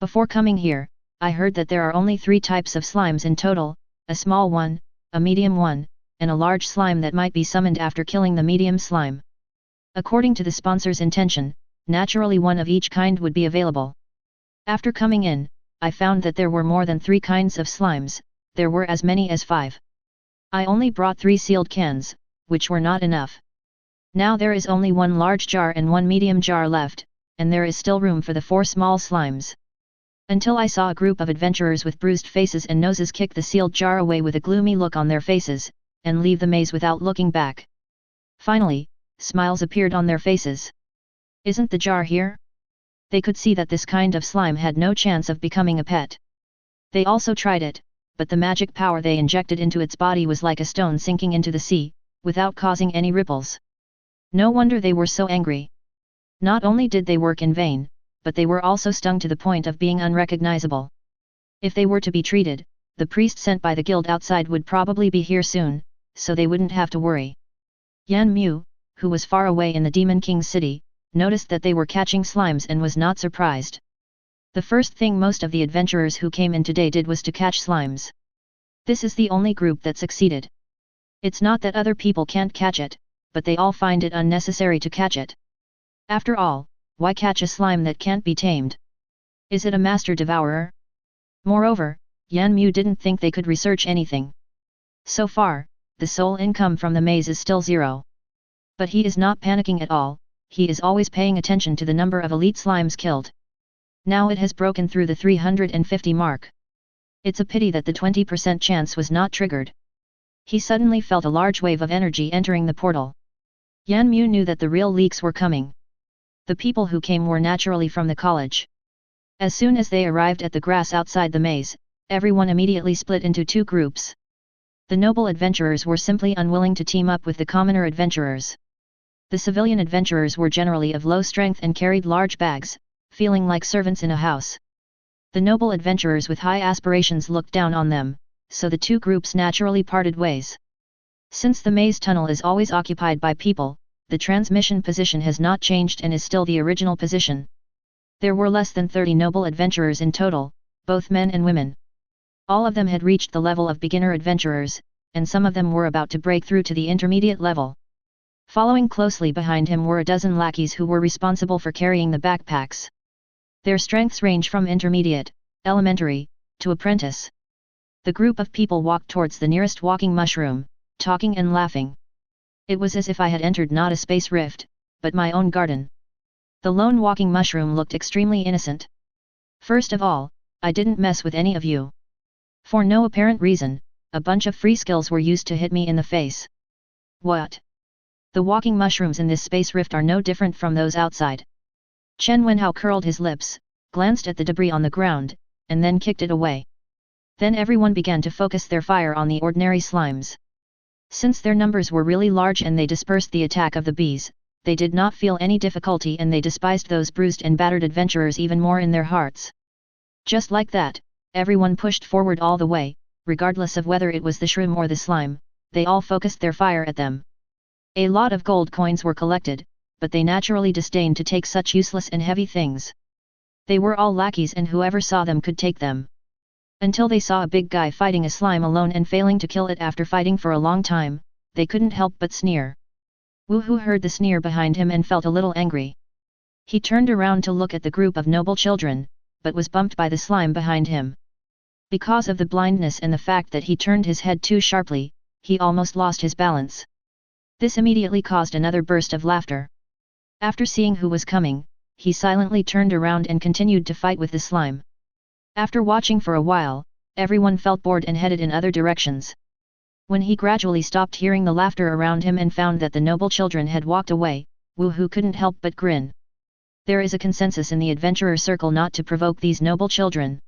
S1: Before coming here, I heard that there are only 3 types of slimes in total, a small one, a medium one, and a large slime that might be summoned after killing the medium slime. According to the sponsor's intention, naturally one of each kind would be available. After coming in, I found that there were more than 3 kinds of slimes, there were as many as 5. I only brought 3 sealed cans, which were not enough. Now there is only 1 large jar and 1 medium jar left, and there is still room for the 4 small slimes. Until I saw a group of adventurers with bruised faces and noses kick the sealed jar away with a gloomy look on their faces, and leave the maze without looking back. Finally, smiles appeared on their faces. Isn't the jar here? They could see that this kind of slime had no chance of becoming a pet. They also tried it, but the magic power they injected into its body was like a stone sinking into the sea, without causing any ripples. No wonder they were so angry. Not only did they work in vain, but they were also stung to the point of being unrecognizable. If they were to be treated, the priest sent by the guild outside would probably be here soon, so they wouldn't have to worry. Yan Mu, who was far away in the Demon King's city, noticed that they were catching slimes and was not surprised. The first thing most of the adventurers who came in today did was to catch slimes. This is the only group that succeeded. It's not that other people can't catch it, but they all find it unnecessary to catch it. After all, why catch a slime that can't be tamed? Is it a master devourer? Moreover, Yan Mu didn't think they could research anything. So far, the sole income from the maze is still 0. But he is not panicking at all, he is always paying attention to the number of elite slimes killed. Now it has broken through the 350 mark. It's a pity that the 20% chance was not triggered. He suddenly felt a large wave of energy entering the portal. Yan Mu knew that the real leaks were coming. The people who came were naturally from the college. As soon as they arrived at the grass outside the maze, everyone immediately split into 2 groups. The noble adventurers were simply unwilling to team up with the commoner adventurers. The civilian adventurers were generally of low strength and carried large bags, feeling like servants in a house. The noble adventurers with high aspirations looked down on them, so the 2 groups naturally parted ways. Since the maze tunnel is always occupied by people, the transmission position has not changed and is still the original position. There were less than 30 noble adventurers in total, both men and women. All of them had reached the level of beginner adventurers, and some of them were about to break through to the intermediate level. Following closely behind him were a dozen lackeys who were responsible for carrying the backpacks. Their strengths range from intermediate, elementary, to apprentice. The group of people walked towards the nearest walking mushroom, talking and laughing. It was as if I had entered not a space rift, but my own garden. The lone walking mushroom looked extremely innocent. First of all, I didn't mess with any of you. For no apparent reason, a bunch of free skills were used to hit me in the face. What? The walking mushrooms in this space rift are no different from those outside. Chen Wenhao curled his lips, glanced at the debris on the ground, and then kicked it away. Then everyone began to focus their fire on the ordinary slimes. Since their numbers were really large and they dispersed the attack of the bees, they did not feel any difficulty and they despised those bruised and battered adventurers even more in their hearts. Just like that, everyone pushed forward all the way, regardless of whether it was the shroom or the slime, they all focused their fire at them. A lot of gold coins were collected, but they naturally disdained to take such useless and heavy things. They were all lackeys and whoever saw them could take them. Until they saw a big guy fighting a slime alone and failing to kill it after fighting for a long time, they couldn't help but sneer. Wu Hu heard the sneer behind him and felt a little angry. He turned around to look at the group of noble children, but was bumped by the slime behind him. Because of the blindness and the fact that he turned his head too sharply, he almost lost his balance. This immediately caused another burst of laughter. After seeing who was coming, he silently turned around and continued to fight with the slime. After watching for a while, everyone felt bored and headed in other directions. When he gradually stopped hearing the laughter around him and found that the noble children had walked away, Wu Hu couldn't help but grin. There is a consensus in the adventurer circle not to provoke these noble children.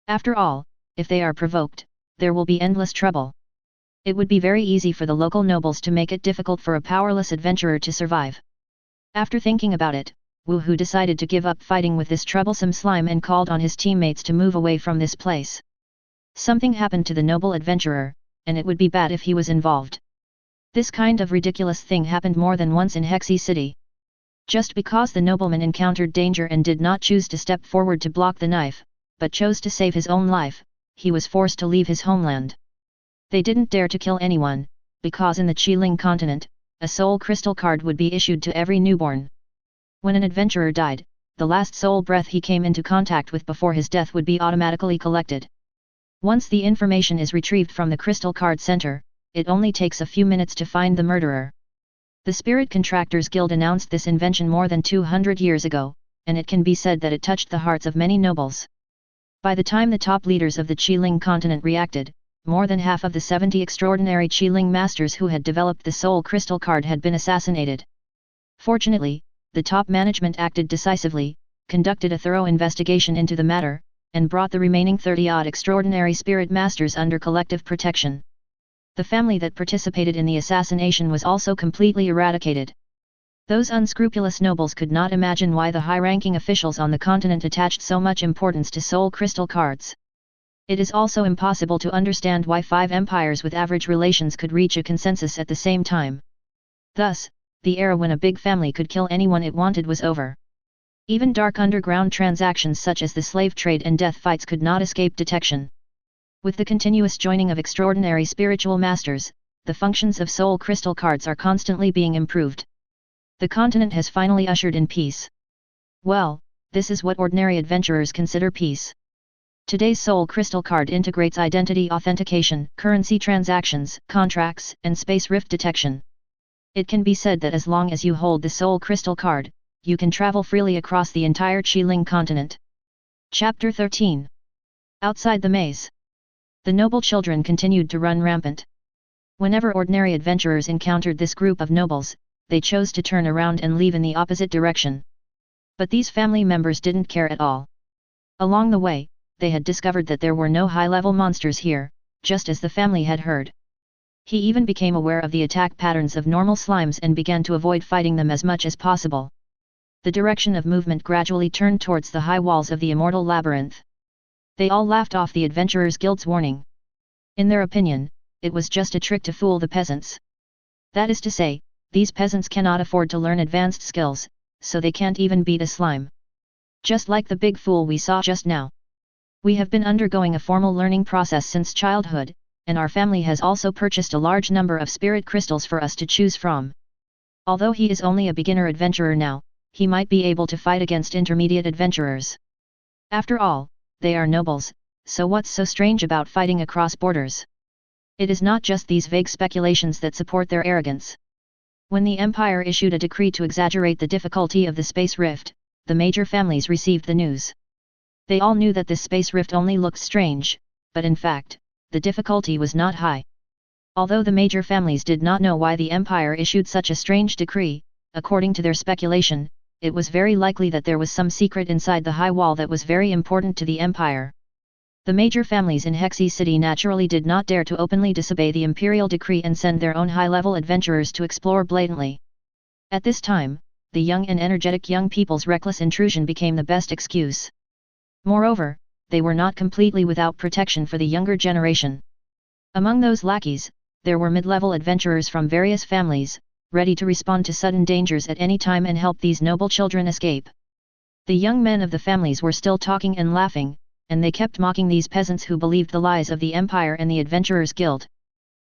S1: After all, if they are provoked, there will be endless trouble. It would be very easy for the local nobles to make it difficult for a powerless adventurer to survive. After thinking about it, Wu Hu decided to give up fighting with this troublesome slime and called on his teammates to move away from this place. Something happened to the noble adventurer, and it would be bad if he was involved. This kind of ridiculous thing happened more than once in Hexi City. Just because the nobleman encountered danger and did not choose to step forward to block the knife, but chose to save his own life, he was forced to leave his homeland. They didn't dare to kill anyone, because in the Qiling continent, a soul crystal card would be issued to every newborn. When an adventurer died, the last soul breath he came into contact with before his death would be automatically collected. Once the information is retrieved from the Crystal Card Center, it only takes a few minutes to find the murderer. The Spirit Contractors Guild announced this invention more than 200 years ago, and it can be said that it touched the hearts of many nobles. By the time the top leaders of the Qi-Ling continent reacted, more than half of the 70 extraordinary Qi-Ling masters who had developed the Soul Crystal Card had been assassinated. Fortunately, the top management acted decisively, conducted a thorough investigation into the matter, and brought the remaining 30-odd extraordinary spirit masters under collective protection. The family that participated in the assassination was also completely eradicated. Those unscrupulous nobles could not imagine why the high-ranking officials on the continent attached so much importance to soul crystal cards. It is also impossible to understand why 5 empires with average relations could reach a consensus at the same time. Thus, the era when a big family could kill anyone it wanted was over. Even dark underground transactions such as the slave trade and death fights could not escape detection. With the continuous joining of extraordinary spiritual masters, the functions of soul crystal cards are constantly being improved. The continent has finally ushered in peace. Well, this is what ordinary adventurers consider peace. Today's soul crystal card integrates identity authentication, currency transactions, contracts, and space rift detection. It can be said that as long as you hold the soul crystal card, you can travel freely across the entire Qi-Ling continent. Chapter 13. Outside the maze. The noble children continued to run rampant. Whenever ordinary adventurers encountered this group of nobles, they chose to turn around and leave in the opposite direction. But these family members didn't care at all. Along the way, they had discovered that there were no high-level monsters here, just as the family had heard. He even became aware of the attack patterns of normal slimes and began to avoid fighting them as much as possible. The direction of movement gradually turned towards the high walls of the Immortal Labyrinth. They all laughed off the Adventurers Guild's warning. In their opinion, it was just a trick to fool the peasants. That is to say, these peasants cannot afford to learn advanced skills, so they can't even beat a slime. Just like the big fool we saw just now. We have been undergoing a formal learning process since childhood, and our family has also purchased a large number of spirit crystals for us to choose from. Although he is only a beginner adventurer now, he might be able to fight against intermediate adventurers. After all, they are nobles, so what's so strange about fighting across borders? It is not just these vague speculations that support their arrogance. When the Empire issued a decree to exaggerate the difficulty of the space rift, the major families received the news. They all knew that this space rift only looked strange, but in fact, the difficulty was not high. Although the major families did not know why the Empire issued such a strange decree, according to their speculation, it was very likely that there was some secret inside the high wall that was very important to the Empire. The major families in Hexy City naturally did not dare to openly disobey the imperial decree and send their own high-level adventurers to explore blatantly. At this time, the young and energetic young people's reckless intrusion became the best excuse. Moreover, they were not completely without protection for the younger generation. Among those lackeys, there were mid-level adventurers from various families, ready to respond to sudden dangers at any time and help these noble children escape. The young men of the families were still talking and laughing, and they kept mocking these peasants who believed the lies of the Empire and the Adventurers Guild.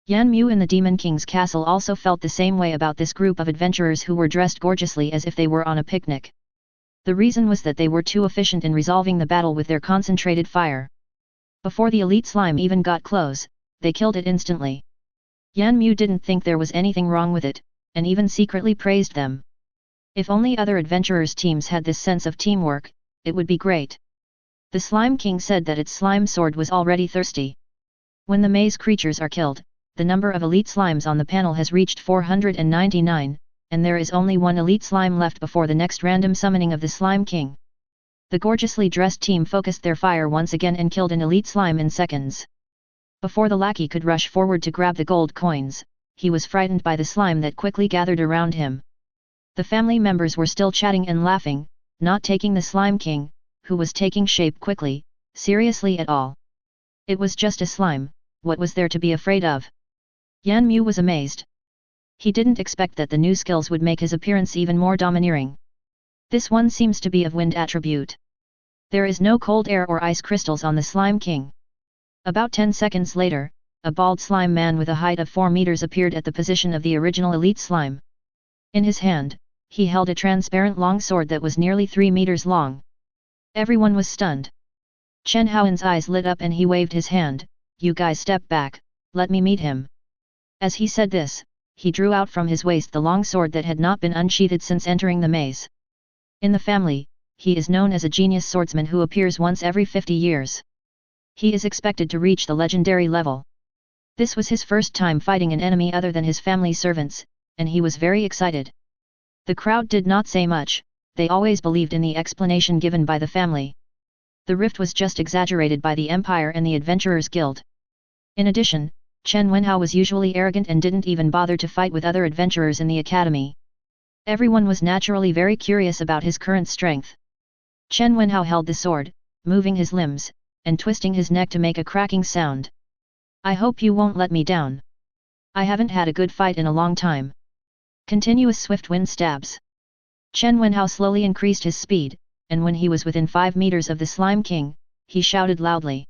S1: Yan Mu in the Demon King's castle also felt the same way about this group of adventurers who were dressed gorgeously as if they were on a picnic. The reason was that they were too efficient in resolving the battle with their concentrated fire. Before the elite slime even got close, they killed it instantly. Yan Mu didn't think there was anything wrong with it, and even secretly praised them. If only other adventurers' teams had this sense of teamwork, it would be great. The Slime King said that its slime sword was already thirsty. When the maze creatures are killed, the number of elite slimes on the panel has reached 499, and there is only one elite slime left before the next random summoning of the Slime King. The gorgeously dressed team focused their fire once again and killed an elite slime in seconds. Before the lackey could rush forward to grab the gold coins, he was frightened by the slime that quickly gathered around him. The family members were still chatting and laughing, not taking the Slime King, who was taking shape quickly, seriously at all. It was just a slime, what was there to be afraid of? Yan Mu was amazed. He didn't expect that the new skills would make his appearance even more domineering. This one seems to be of wind attribute. There is no cold air or ice crystals on the Slime King. About 10 seconds later, a bald slime man with a height of 4 meters appeared at the position of the original elite slime. In his hand, he held a transparent long sword that was nearly 3 meters long. Everyone was stunned. Chen Hao's eyes lit up and he waved his hand, "You guys step back, let me meet him." As he said this, he drew out from his waist the long sword that had not been unsheathed since entering the maze. In the family, he is known as a genius swordsman who appears once every 50 years. He is expected to reach the legendary level. This was his first time fighting an enemy other than his family servants, and he was very excited. The crowd did not say much, they always believed in the explanation given by the family. The rift was just exaggerated by the Empire and the Adventurers Guild. In addition, Chen Wenhao was usually arrogant and didn't even bother to fight with other adventurers in the academy. Everyone was naturally very curious about his current strength. Chen Wenhao held the sword, moving his limbs, and twisting his neck to make a cracking sound. "I hope you won't let me down. I haven't had a good fight in a long time." Continuous swift wind stabs. Chen Wenhao slowly increased his speed, and when he was within 5 meters of the Slime King, he shouted loudly.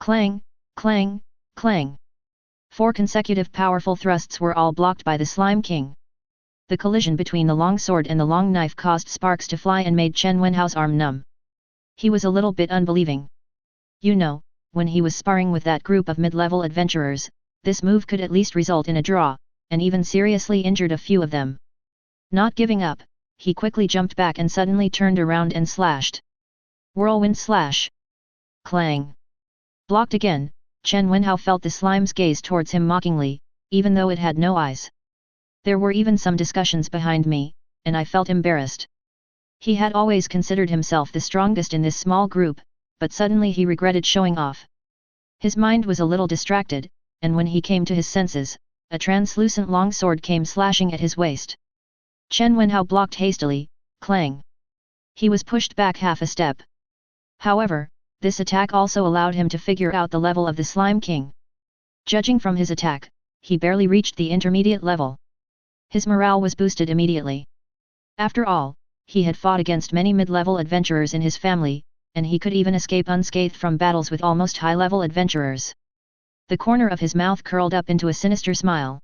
S1: Clang, clang, clang. 4 consecutive powerful thrusts were all blocked by the Slime King. The collision between the long sword and the long knife caused sparks to fly and made Chen Wenhao's arm numb. He was a little bit unbelieving. You know, when he was sparring with that group of mid-level adventurers, this move could at least result in a draw, and even seriously injured a few of them. Not giving up, he quickly jumped back and suddenly turned around and slashed. Whirlwind slash. Clang. Blocked again, Chen Wenhao felt the slime's gaze towards him mockingly, even though it had no eyes. There were even some discussions behind me, and I felt embarrassed. He had always considered himself the strongest in this small group, but suddenly he regretted showing off. His mind was a little distracted, and when he came to his senses, a translucent long sword came slashing at his waist. Chen Wenhao blocked hastily, clang. He was pushed back half a step. However, this attack also allowed him to figure out the level of the Slime King. Judging from his attack, he barely reached the intermediate level. His morale was boosted immediately. After all, he had fought against many mid-level adventurers in his family, and he could even escape unscathed from battles with almost high-level adventurers. The corner of his mouth curled up into a sinister smile.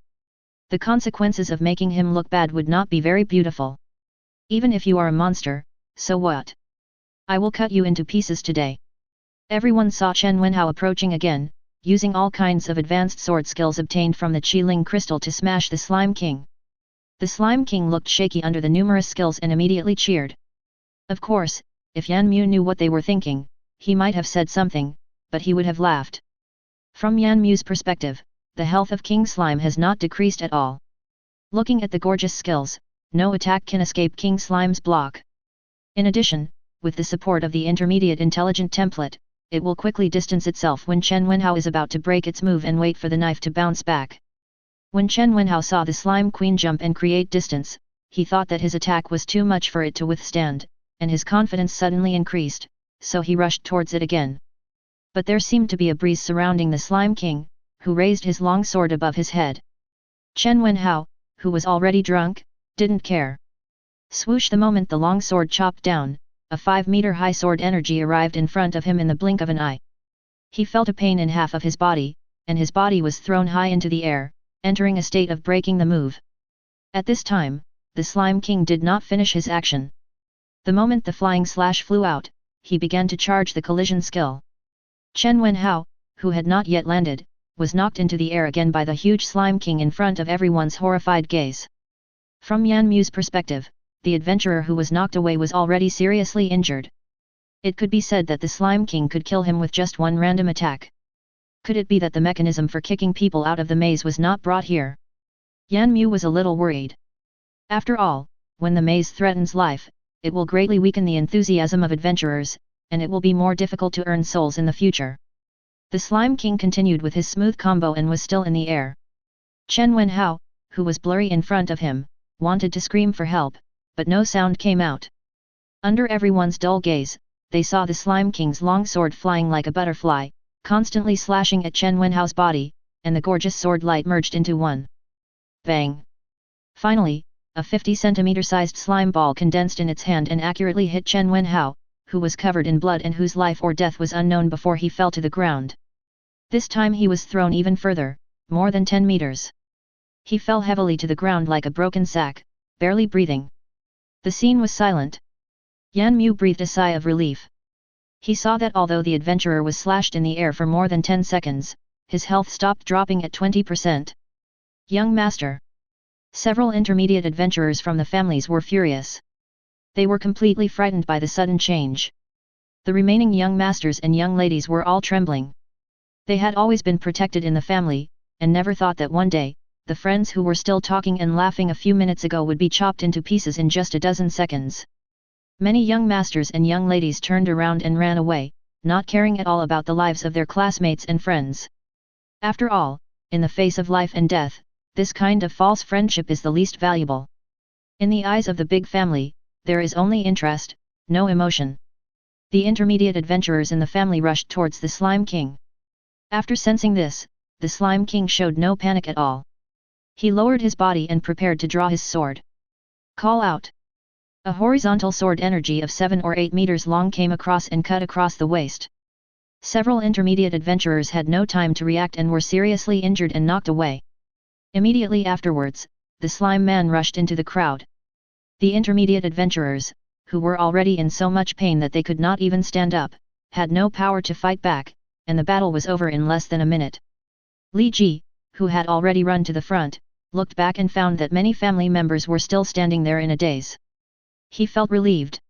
S1: The consequences of making him look bad would not be very beautiful. Even if you are a monster, so what? I will cut you into pieces today. Everyone saw Chen Wenhao approaching again, using all kinds of advanced sword skills obtained from the Qi-Ling crystal to smash the Slime King. The Slime King looked shaky under the numerous skills and immediately cheered. Of course, if Yan Mu knew what they were thinking, he might have said something, but he would have laughed. From Yan Mu's perspective, the health of King Slime has not decreased at all. Looking at the gorgeous skills, no attack can escape King Slime's block. In addition, with the support of the intermediate intelligent template, it will quickly distance itself when Chen Wenhao is about to break its move and wait for the knife to bounce back. When Chen Wenhao saw the Slime Queen jump and create distance, he thought that his attack was too much for it to withstand, and his confidence suddenly increased, so he rushed towards it again. But there seemed to be a breeze surrounding the Slime King, who raised his long sword above his head. Chen Wenhao, who was already drunk, didn't care. Swoosh! The moment the long sword chopped down, a 5-meter-high sword energy arrived in front of him in the blink of an eye. He felt a pain in half of his body, and his body was thrown high into the air, entering a state of breaking the move. At this time, the Slime King did not finish his action. The moment the flying slash flew out, he began to charge the collision skill. Chen Wenhao, who had not yet landed, was knocked into the air again by the huge Slime King in front of everyone's horrified gaze. From Yan Mu's perspective, the adventurer who was knocked away was already seriously injured. It could be said that the Slime King could kill him with just one random attack. Could it be that the mechanism for kicking people out of the maze was not brought here? Yan Mu was a little worried. After all, when the maze threatens life, it will greatly weaken the enthusiasm of adventurers, and it will be more difficult to earn souls in the future. The Slime King continued with his smooth combo and was still in the air. Chen Wenhao, who was blurry in front of him, wanted to scream for help, but no sound came out. Under everyone's dull gaze, they saw the Slime King's long sword flying like a butterfly, constantly slashing at Chen Wenhao's body, and the gorgeous sword light merged into one. Bang! Finally, a 50-centimeter-sized slime ball condensed in its hand and accurately hit Chen Wenhao, who was covered in blood and whose life or death was unknown before he fell to the ground. This time he was thrown even further, more than 10 meters. He fell heavily to the ground like a broken sack, barely breathing. The scene was silent. Yan Mu breathed a sigh of relief. He saw that although the adventurer was slashed in the air for more than 10 seconds, his health stopped dropping at 20%. Young master. Several intermediate adventurers from the families were furious. They were completely frightened by the sudden change. The remaining young masters and young ladies were all trembling. They had always been protected in the family, and never thought that one day, the friends who were still talking and laughing a few minutes ago would be chopped into pieces in just a dozen seconds. Many young masters and young ladies turned around and ran away, not caring at all about the lives of their classmates and friends. After all, in the face of life and death, this kind of false friendship is the least valuable. In the eyes of the big family, there is only interest, no emotion. The intermediate adventurers in the family rushed towards the Slime King. After sensing this, the Slime King showed no panic at all. He lowered his body and prepared to draw his sword. Call out! A horizontal sword energy of 7 or 8 meters long came across and cut across the waist. Several intermediate adventurers had no time to react and were seriously injured and knocked away. Immediately afterwards, the slime man rushed into the crowd. The intermediate adventurers, who were already in so much pain that they could not even stand up, had no power to fight back, and the battle was over in less than a minute. Li Ji, who had already run to the front, looked back and found that many family members were still standing there in a daze. He felt relieved.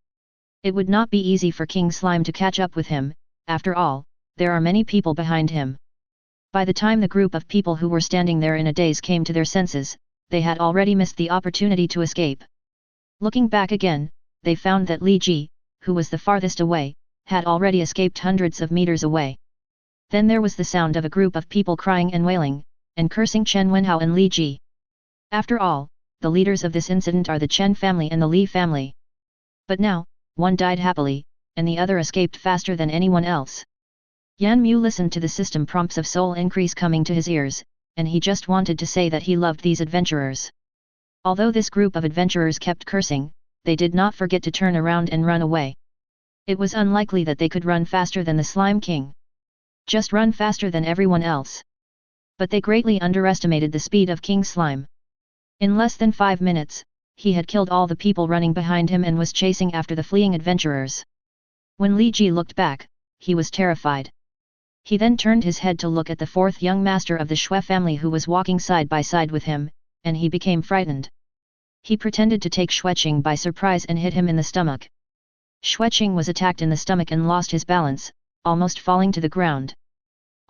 S1: It would not be easy for King Slime to catch up with him, after all, there are many people behind him. By the time the group of people who were standing there in a daze came to their senses, they had already missed the opportunity to escape. Looking back again, they found that Li Ji, who was the farthest away, had already escaped hundreds of meters away. Then there was the sound of a group of people crying and wailing, and cursing Chen Wenhao and Li Ji. After all, the leaders of this incident are the Chen family and the Li family. But now, one died happily, and the other escaped faster than anyone else. Yan Mu listened to the system prompts of soul increase coming to his ears, and he just wanted to say that he loved these adventurers. Although this group of adventurers kept cursing, they did not forget to turn around and run away. It was unlikely that they could run faster than the Slime King. Just run faster than everyone else. But they greatly underestimated the speed of King Slime. In less than 5 minutes, he had killed all the people running behind him and was chasing after the fleeing adventurers. When Li Ji looked back, he was terrified. He then turned his head to look at the fourth young master of the Shui family who was walking side by side with him, and he became frightened. He pretended to take Xueqing by surprise and hit him in the stomach. Xueqing was attacked in the stomach and lost his balance, almost falling to the ground.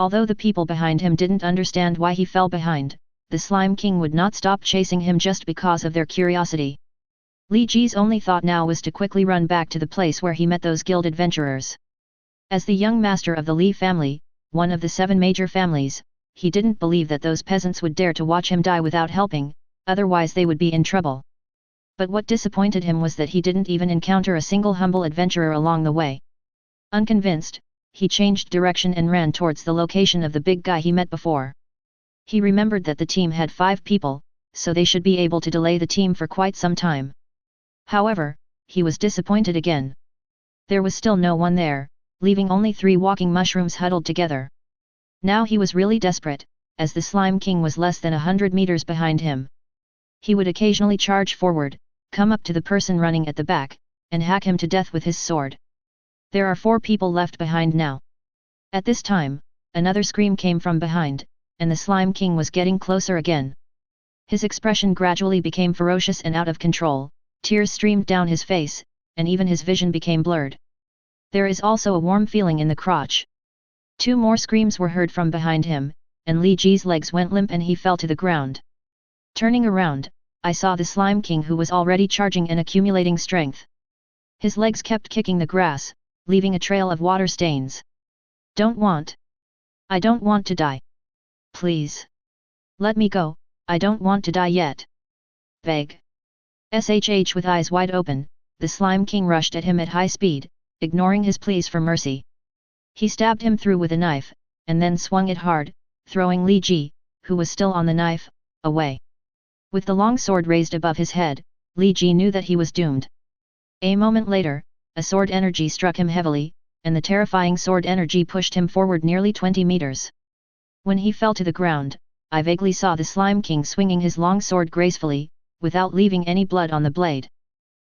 S1: Although the people behind him didn't understand why he fell behind, the Slime King would not stop chasing him just because of their curiosity. Li Ji's only thought now was to quickly run back to the place where he met those guild adventurers. As the young master of the Li family, one of the 7 major families, he didn't believe that those peasants would dare to watch him die without helping, otherwise they would be in trouble. But what disappointed him was that he didn't even encounter a single humble adventurer along the way. Unconvinced, he changed direction and ran towards the location of the big guy he met before. He remembered that the team had 5 people, so they should be able to delay the team for quite some time. However, he was disappointed again. There was still no one there, leaving only 3 walking mushrooms huddled together. Now he was really desperate, as the Slime King was less than 100 meters behind him. He would occasionally charge forward, come up to the person running at the back, and hack him to death with his sword. There are 4 people left behind now. At this time, another scream came from behind, and the Slime King was getting closer again. His expression gradually became ferocious and out of control, tears streamed down his face, and even his vision became blurred. There is also a warm feeling in the crotch. 2 more screams were heard from behind him, and Li Ji's legs went limp and he fell to the ground. Turning around, I saw the Slime King who was already charging and accumulating strength. His legs kept kicking the grass, leaving a trail of water stains. I don't want to die. Please. Let me go, I don't want to die yet. Beg. SHH with eyes wide open, the Slime King rushed at him at high speed, ignoring his pleas for mercy. He stabbed him through with a knife, and then swung it hard, throwing Li Ji, who was still on the knife, away. With the long sword raised above his head, Li Ji knew that he was doomed. A moment later, a sword energy struck him heavily, and the terrifying sword energy pushed him forward nearly 20 meters. When he fell to the ground, I vaguely saw the Slime King swinging his long sword gracefully, without leaving any blood on the blade.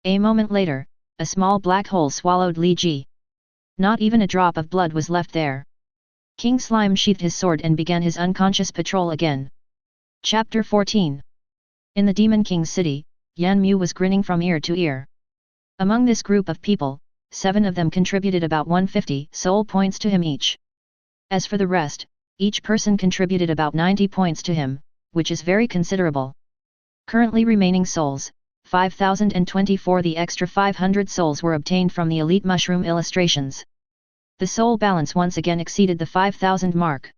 S1: A moment later, a small black hole swallowed Li Ji. Not even a drop of blood was left there. King Slime sheathed his sword and began his unconscious patrol again. Chapter 14. In the Demon King's city, Yan Mu was grinning from ear to ear. Among this group of people, 7 of them contributed about 150 soul points to him each. As for the rest, each person contributed about 90 points to him, which is very considerable. Currently remaining souls, 5,024. The extra 500 souls were obtained from the elite mushroom illustrations. The soul balance once again exceeded the 5,000 mark.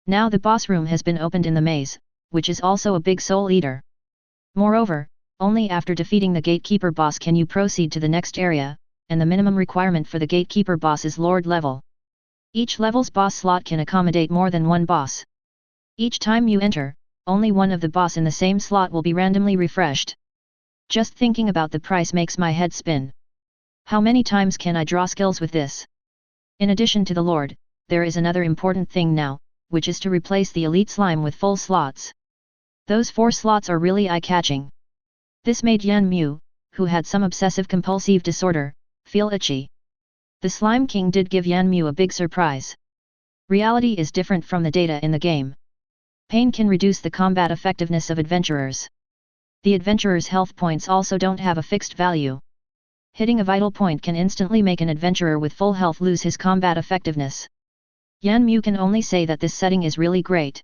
S1: Now the boss room has been opened in the maze, which is also a big soul eater. Moreover, only after defeating the gatekeeper boss can you proceed to the next area, and the minimum requirement for the gatekeeper boss is Lord level. Each level's boss slot can accommodate more than one boss. Each time you enter, only one of the boss in the same slot will be randomly refreshed. Just thinking about the price makes my head spin. How many times can I draw skills with this? In addition to the Lord, there is another important thing now, which is to replace the elite slime with full slots. Those 4 slots are really eye-catching. This made Yan Mu, who had some obsessive-compulsive disorder, feel itchy. The Slime King did give Yan Mu a big surprise. Reality is different from the data in the game. Pain can reduce the combat effectiveness of adventurers. The adventurer's health points also don't have a fixed value. Hitting a vital point can instantly make an adventurer with full health lose his combat effectiveness. Yan Mu can only say that this setting is really great.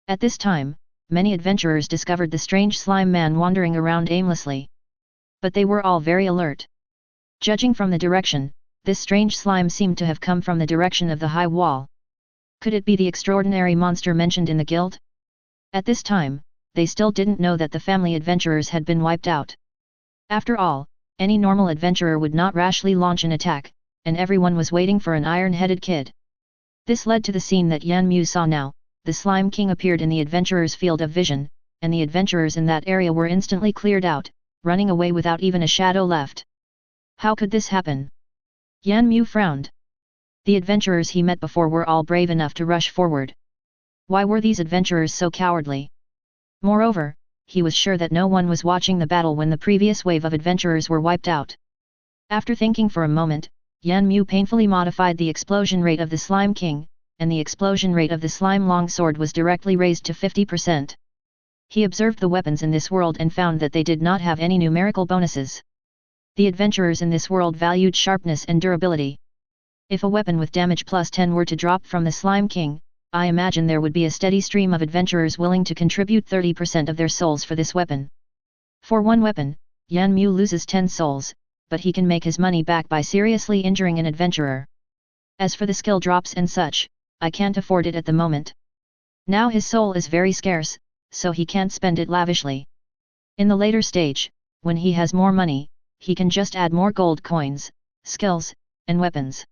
S1: At this time, many adventurers discovered the strange slime man wandering around aimlessly. But they were all very alert. Judging from the direction, this strange slime seemed to have come from the direction of the high wall. Could it be the extraordinary monster mentioned in the guild? At this time, they still didn't know that the family adventurers had been wiped out. After all, any normal adventurer would not rashly launch an attack, and everyone was waiting for an iron-headed kid. This led to the scene that Yan Mu saw now. The Slime King appeared in the adventurer's field of vision, and the adventurers in that area were instantly cleared out, running away without even a shadow left. How could this happen? Yan Mu frowned. The adventurers he met before were all brave enough to rush forward. Why were these adventurers so cowardly? Moreover, he was sure that no one was watching the battle when the previous wave of adventurers were wiped out. After thinking for a moment, Yan Mu painfully modified the explosion rate of the Slime King, and the explosion rate of the Slime Longsword was directly raised to 50%. He observed the weapons in this world and found that they did not have any numerical bonuses. The adventurers in this world valued sharpness and durability. If a weapon with damage plus 10 were to drop from the Slime King, I imagine there would be a steady stream of adventurers willing to contribute 30% of their souls for this weapon. For one weapon, Yan Mu loses 10 souls, but he can make his money back by seriously injuring an adventurer. As for the skill drops and such, I can't afford it at the moment. Now his soul is very scarce, so he can't spend it lavishly. In the later stage, when he has more money, he can just add more gold coins, skills, and weapons.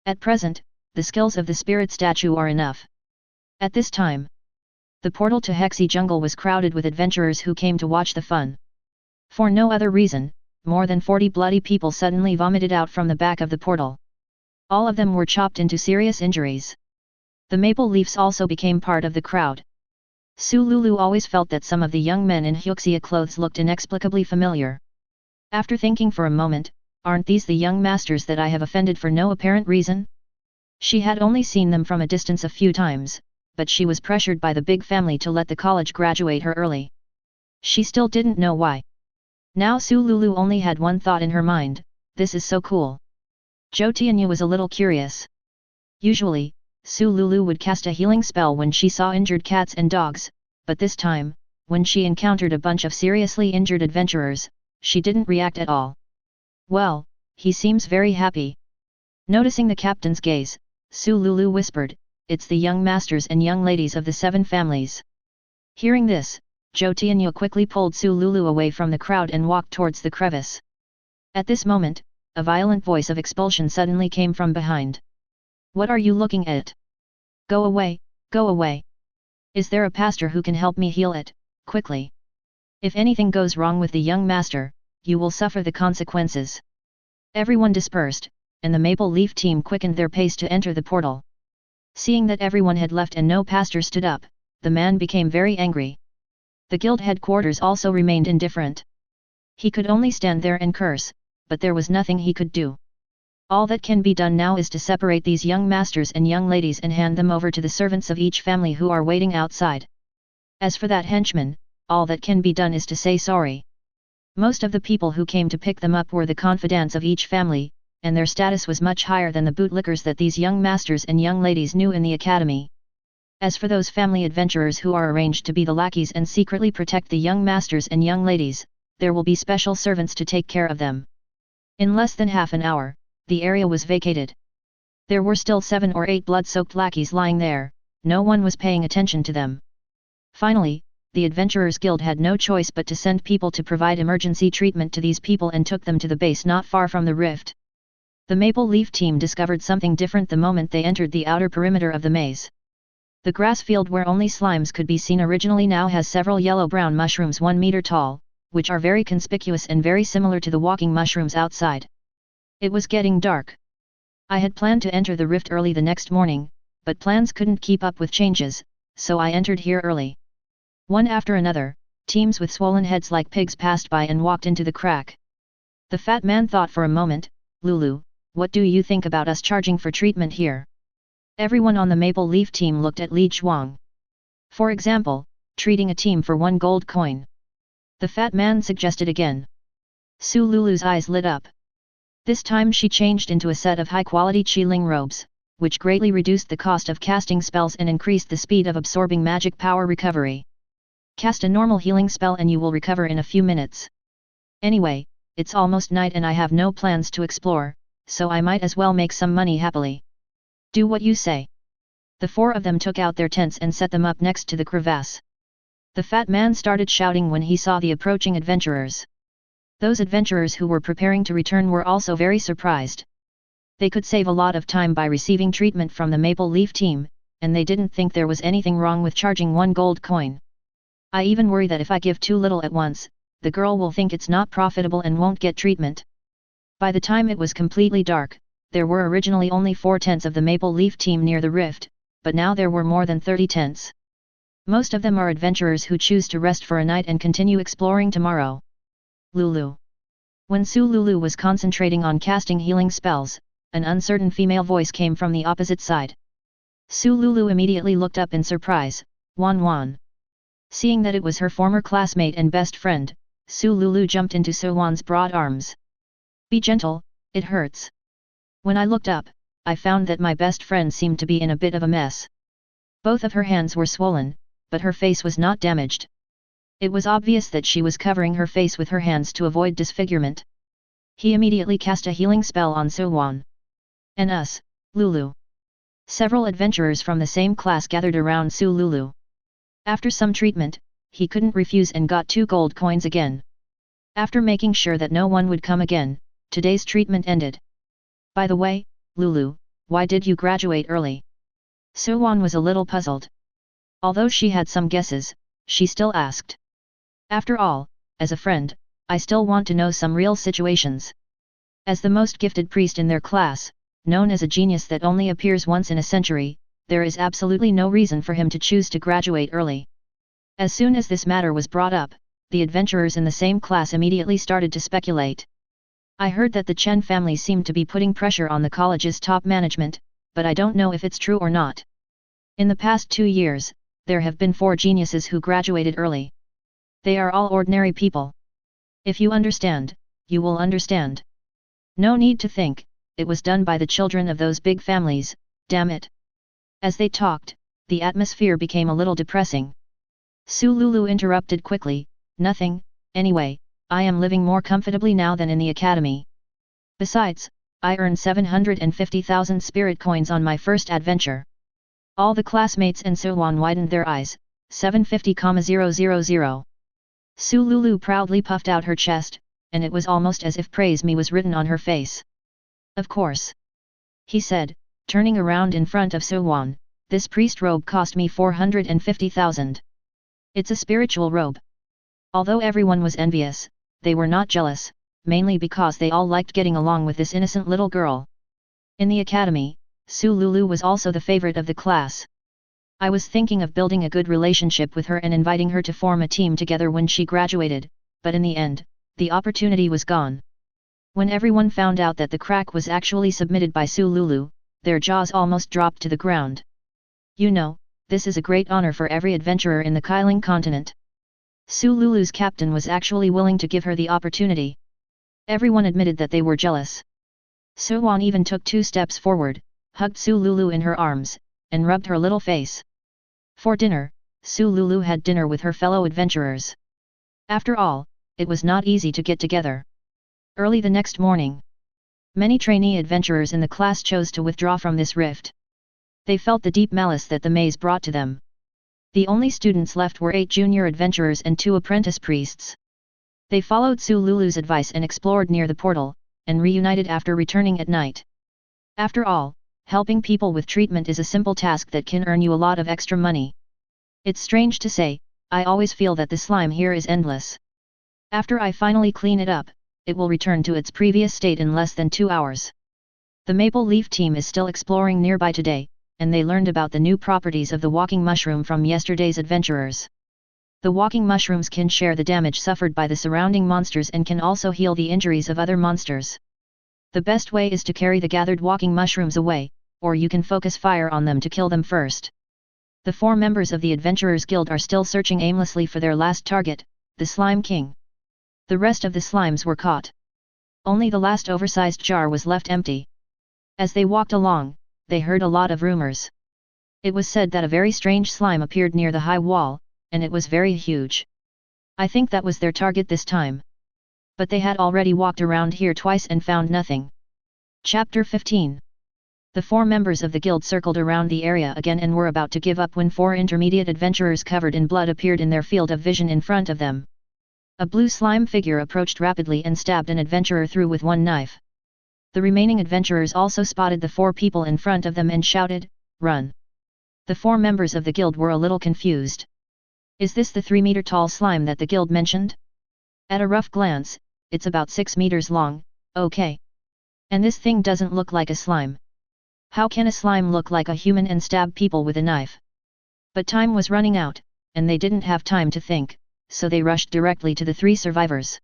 S1: At present, the skills of the spirit statue are enough. At this time, the portal to Hexy Jungle was crowded with adventurers who came to watch the fun. For no other reason, more than 40 bloody people suddenly vomited out from the back of the portal. All of them were chopped into serious injuries. The maple leaves also became part of the crowd. Su Lulu always felt that some of the young men in Hyuxia clothes looked inexplicably familiar. After thinking for a moment, aren't these the young masters that I have offended for no apparent reason? She had only seen them from a distance a few times, but she was pressured by the big family to let the college graduate her early. She still didn't know why. Now Su Lulu only had one thought in her mind: this is so cool. Zhou Tianyu was a little curious. Usually, Su Lulu would cast a healing spell when she saw injured cats and dogs, but this time, when she encountered a bunch of seriously injured adventurers, she didn't react at all. Well, he seems very happy. Noticing the captain's gaze, Su Lulu whispered, "It's the young masters and young ladies of the 7 families." Hearing this, Zhou Tianyu quickly pulled Su Lulu away from the crowd and walked towards the crevice. At this moment, a violent voice of expulsion suddenly came from behind. "What are you looking at? Go away, go away. Is there a pastor who can help me heal it, quickly? If anything goes wrong with the young master, you will suffer the consequences." Everyone dispersed, and the Maple Leaf team quickened their pace to enter the portal. Seeing that everyone had left and no pastor stood up, the man became very angry. The guild headquarters also remained indifferent. He could only stand there and curse, but there was nothing he could do. All that can be done now is to separate these young masters and young ladies and hand them over to the servants of each family who are waiting outside. As for that henchman, all that can be done is to say sorry. Most of the people who came to pick them up were the confidants of each family, and their status was much higher than the bootlickers that these young masters and young ladies knew in the academy. As for those family adventurers who are arranged to be the lackeys and secretly protect the young masters and young ladies, there will be special servants to take care of them. In less than half an hour, the area was vacated. There were still 7 or 8 blood-soaked lackeys lying there, no one was paying attention to them. Finally, the Adventurers Guild had no choice but to send people to provide emergency treatment to these people and took them to the base not far from the rift. The Maple Leaf team discovered something different the moment they entered the outer perimeter of the maze. The grass field where only slimes could be seen originally now has several yellow-brown mushrooms 1 meter tall, which are very conspicuous and very similar to the walking mushrooms outside. It was getting dark. I had planned to enter the rift early the next morning, but plans couldn't keep up with changes, so I entered here early. One after another, teams with swollen heads like pigs passed by and walked into the crack. The fat man thought for a moment, "Lulu, what do you think about us charging for treatment here?" Everyone on the Maple Leaf team looked at Li Zhuang. "For example, treating a team for 1 gold coin." The fat man suggested again. Su Lulu's eyes lit up. This time she changed into a set of high-quality Qi-Ling robes, which greatly reduced the cost of casting spells and increased the speed of absorbing magic power recovery. Cast a normal healing spell and you will recover in a few minutes. Anyway, it's almost night and I have no plans to explore, so I might as well make some money happily. Do what you say. The 4 of them took out their tents and set them up next to the crevasse. The fat man started shouting when he saw the approaching adventurers. Those adventurers who were preparing to return were also very surprised. They could save a lot of time by receiving treatment from the Maple Leaf team, and they didn't think there was anything wrong with charging 1 gold coin. I even worry that if I give too little at once, the girl will think it's not profitable and won't get treatment. By the time it was completely dark, there were originally only 4 tents of the Maple Leaf team near the rift, but now there were more than 30 tents. Most of them are adventurers who choose to rest for a night and continue exploring tomorrow. Lulu. When Su Lulu was concentrating on casting healing spells, an uncertain female voice came from the opposite side. Su Lulu immediately looked up in surprise. "Wan Wan." Seeing that it was her former classmate and best friend, Su Lulu jumped into Su Wan's broad arms. "Be gentle, it hurts." When I looked up, I found that my best friend seemed to be in a bit of a mess. Both of her hands were swollen, but her face was not damaged. It was obvious that she was covering her face with her hands to avoid disfigurement. He immediately cast a healing spell on Su Wan. "And us, Lulu." Several adventurers from the same class gathered around Su Lulu. After some treatment, he couldn't refuse and got 2 gold coins again. After making sure that no one would come again, today's treatment ended. "By the way, Lulu, why did you graduate early?" Su Wan was a little puzzled. Although she had some guesses, she still asked. After all, as a friend, I still want to know some real situations. As the most gifted priest in their class, known as a genius that only appears once in a century, there is absolutely no reason for him to choose to graduate early. As soon as this matter was brought up, the adventurers in the same class immediately started to speculate. "I heard that the Chen family seemed to be putting pressure on the college's top management, but I don't know if it's true or not. In the past 2 years, there have been 4 geniuses who graduated early. They are all ordinary people. If you understand, you will understand. No need to think, it was done by the children of those big families, damn it." As they talked, the atmosphere became a little depressing. Su Lulu interrupted quickly, "Nothing, anyway, I am living more comfortably now than in the academy. Besides, I earned 750,000 spirit coins on my first adventure." All the classmates and Su Wan widened their eyes. 750,000. Su Lulu proudly puffed out her chest, and it was almost as if "Praise me" was written on her face. "Of course," he said, turning around in front of Su Wan, "this priest robe cost me 450,000. It's a spiritual robe." Although everyone was envious, they were not jealous, mainly because they all liked getting along with this innocent little girl. In the academy, Su Lulu was also the favorite of the class. I was thinking of building a good relationship with her and inviting her to form a team together when she graduated, but in the end, the opportunity was gone. When everyone found out that the crack was actually submitted by Su Lulu, their jaws almost dropped to the ground. You know, this is a great honor for every adventurer in the Kailing continent. Su Lulu's captain was actually willing to give her the opportunity. Everyone admitted that they were jealous. Su Wan even took 2 steps forward, hugged Su Lulu in her arms, and rubbed her little face. For dinner, Su Lulu had dinner with her fellow adventurers. After all, it was not easy to get together. Early the next morning, many trainee adventurers in the class chose to withdraw from this rift. They felt the deep malice that the maze brought to them. The only students left were 8 junior adventurers and 2 apprentice priests. They followed Su Lulu's advice and explored near the portal, and reunited after returning at night. After all, helping people with treatment is a simple task that can earn you a lot of extra money. It's strange to say, I always feel that the slime here is endless. After I finally clean it up, it will return to its previous state in less than 2 hours. The Maple Leaf team is still exploring nearby today, and they learned about the new properties of the walking mushroom from yesterday's adventurers. The walking mushrooms can share the damage suffered by the surrounding monsters and can also heal the injuries of other monsters. The best way is to carry the gathered walking mushrooms away, or you can focus fire on them to kill them first. The 4 members of the Adventurers Guild are still searching aimlessly for their last target, the Slime King. The rest of the slimes were caught. Only the last oversized jar was left empty. As they walked along, they heard a lot of rumors. It was said that a very strange slime appeared near the high wall, and it was very huge. I think that was their target this time. But they had already walked around here twice and found nothing. Chapter 15. The 4 members of the guild circled around the area again and were about to give up when 4 intermediate adventurers covered in blood appeared in their field of vision in front of them. A blue slime figure approached rapidly and stabbed an adventurer through with 1 knife. The remaining adventurers also spotted the 4 people in front of them and shouted, "Run!" The 4 members of the guild were a little confused. Is this the 3-meter-tall slime that the guild mentioned? At a rough glance, it's about 6 meters long, okay. And this thing doesn't look like a slime. How can a slime look like a human and stab people with a knife? But time was running out, and they didn't have time to think, so they rushed directly to the 3 survivors.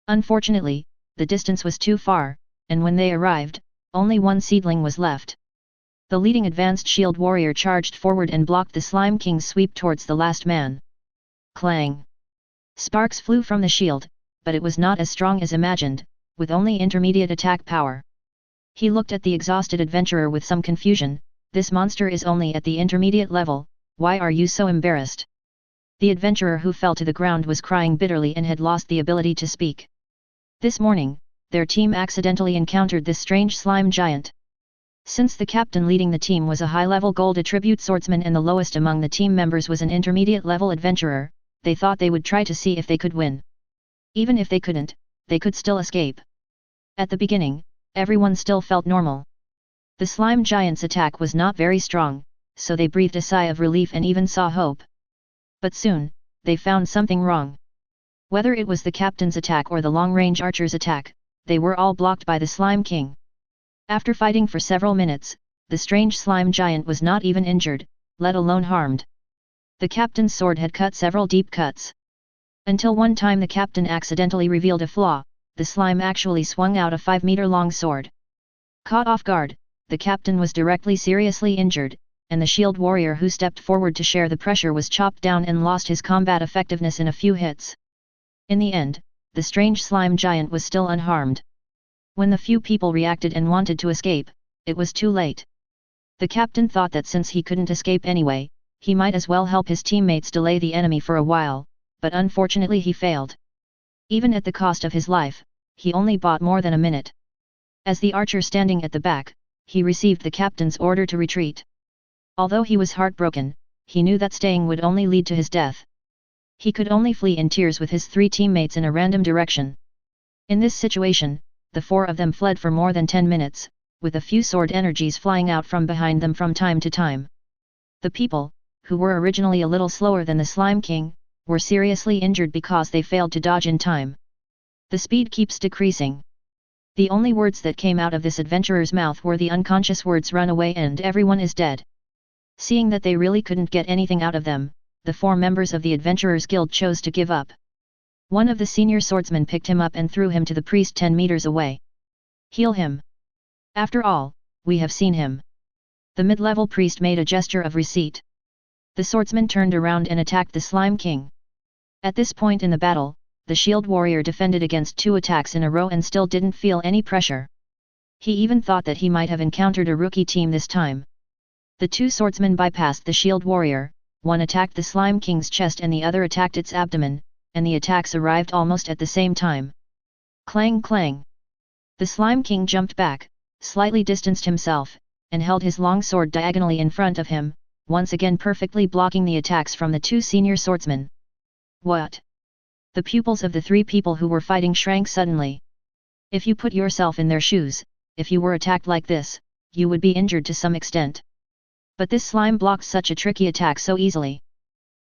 S1: Unfortunately, the distance was too far, and when they arrived, only 1 seedling was left. The leading advanced shield warrior charged forward and blocked the Slime King's sweep towards the last man. Clang! Sparks flew from the shield, but it was not as strong as imagined, with only intermediate attack power. He looked at the exhausted adventurer with some confusion. This monster is only at the intermediate level, why are you so embarrassed? The adventurer who fell to the ground was crying bitterly and had lost the ability to speak. This morning, their team accidentally encountered this strange slime giant. Since the captain leading the team was a high-level gold attribute swordsman and the lowest among the team members was an intermediate-level adventurer, they thought they would try to see if they could win. Even if they couldn't, they could still escape. At the beginning, everyone still felt normal. The slime giant's attack was not very strong, so they breathed a sigh of relief and even saw hope. But soon, they found something wrong. Whether it was the captain's attack or the long-range archer's attack, they were all blocked by the Slime King. After fighting for several minutes, the strange slime giant was not even injured, let alone harmed. The captain's sword had cut several deep cuts. Until one time the captain accidentally revealed a flaw, the slime actually swung out a 5-meter-long sword. Caught off guard, the captain was directly seriously injured, and the shield warrior who stepped forward to share the pressure was chopped down and lost his combat effectiveness in a few hits. In the end, the strange slime giant was still unharmed. When the few people reacted and wanted to escape, it was too late. The captain thought that since he couldn't escape anyway, he might as well help his teammates delay the enemy for a while, but unfortunately he failed. Even at the cost of his life, he only bought more than a minute. As the archer standing at the back, he received the captain's order to retreat. Although he was heartbroken, he knew that staying would only lead to his death. He could only flee in tears with his 3 teammates in a random direction. In this situation, the 4 of them fled for more than 10 minutes, with a few sword energies flying out from behind them from time to time. The people, who were originally a little slower than the Slime King, were seriously injured because they failed to dodge in time. The speed keeps decreasing. The only words that came out of this adventurer's mouth were the unconscious words "run away" and "everyone is dead." Seeing that they really couldn't get anything out of them, the 4 members of the Adventurers Guild chose to give up. One of the senior swordsmen picked him up and threw him to the priest 10 meters away. Heal him. After all, we have seen him. The mid-level priest made a gesture of receipt. The swordsman turned around and attacked the Slime King. At this point in the battle, the shield warrior defended against 2 attacks in a row and still didn't feel any pressure. He even thought that he might have encountered a rookie team this time. The 2 swordsmen bypassed the shield warrior, one attacked the Slime King's chest and the other attacked its abdomen, and the attacks arrived almost at the same time. Clang clang. The Slime King jumped back, slightly distanced himself, and held his long sword diagonally in front of him, once again perfectly blocking the attacks from the 2 senior swordsmen. What? The pupils of the 3 people who were fighting shrank suddenly. If you put yourself in their shoes, if you were attacked like this, you would be injured to some extent. But this slime blocked such a tricky attack so easily.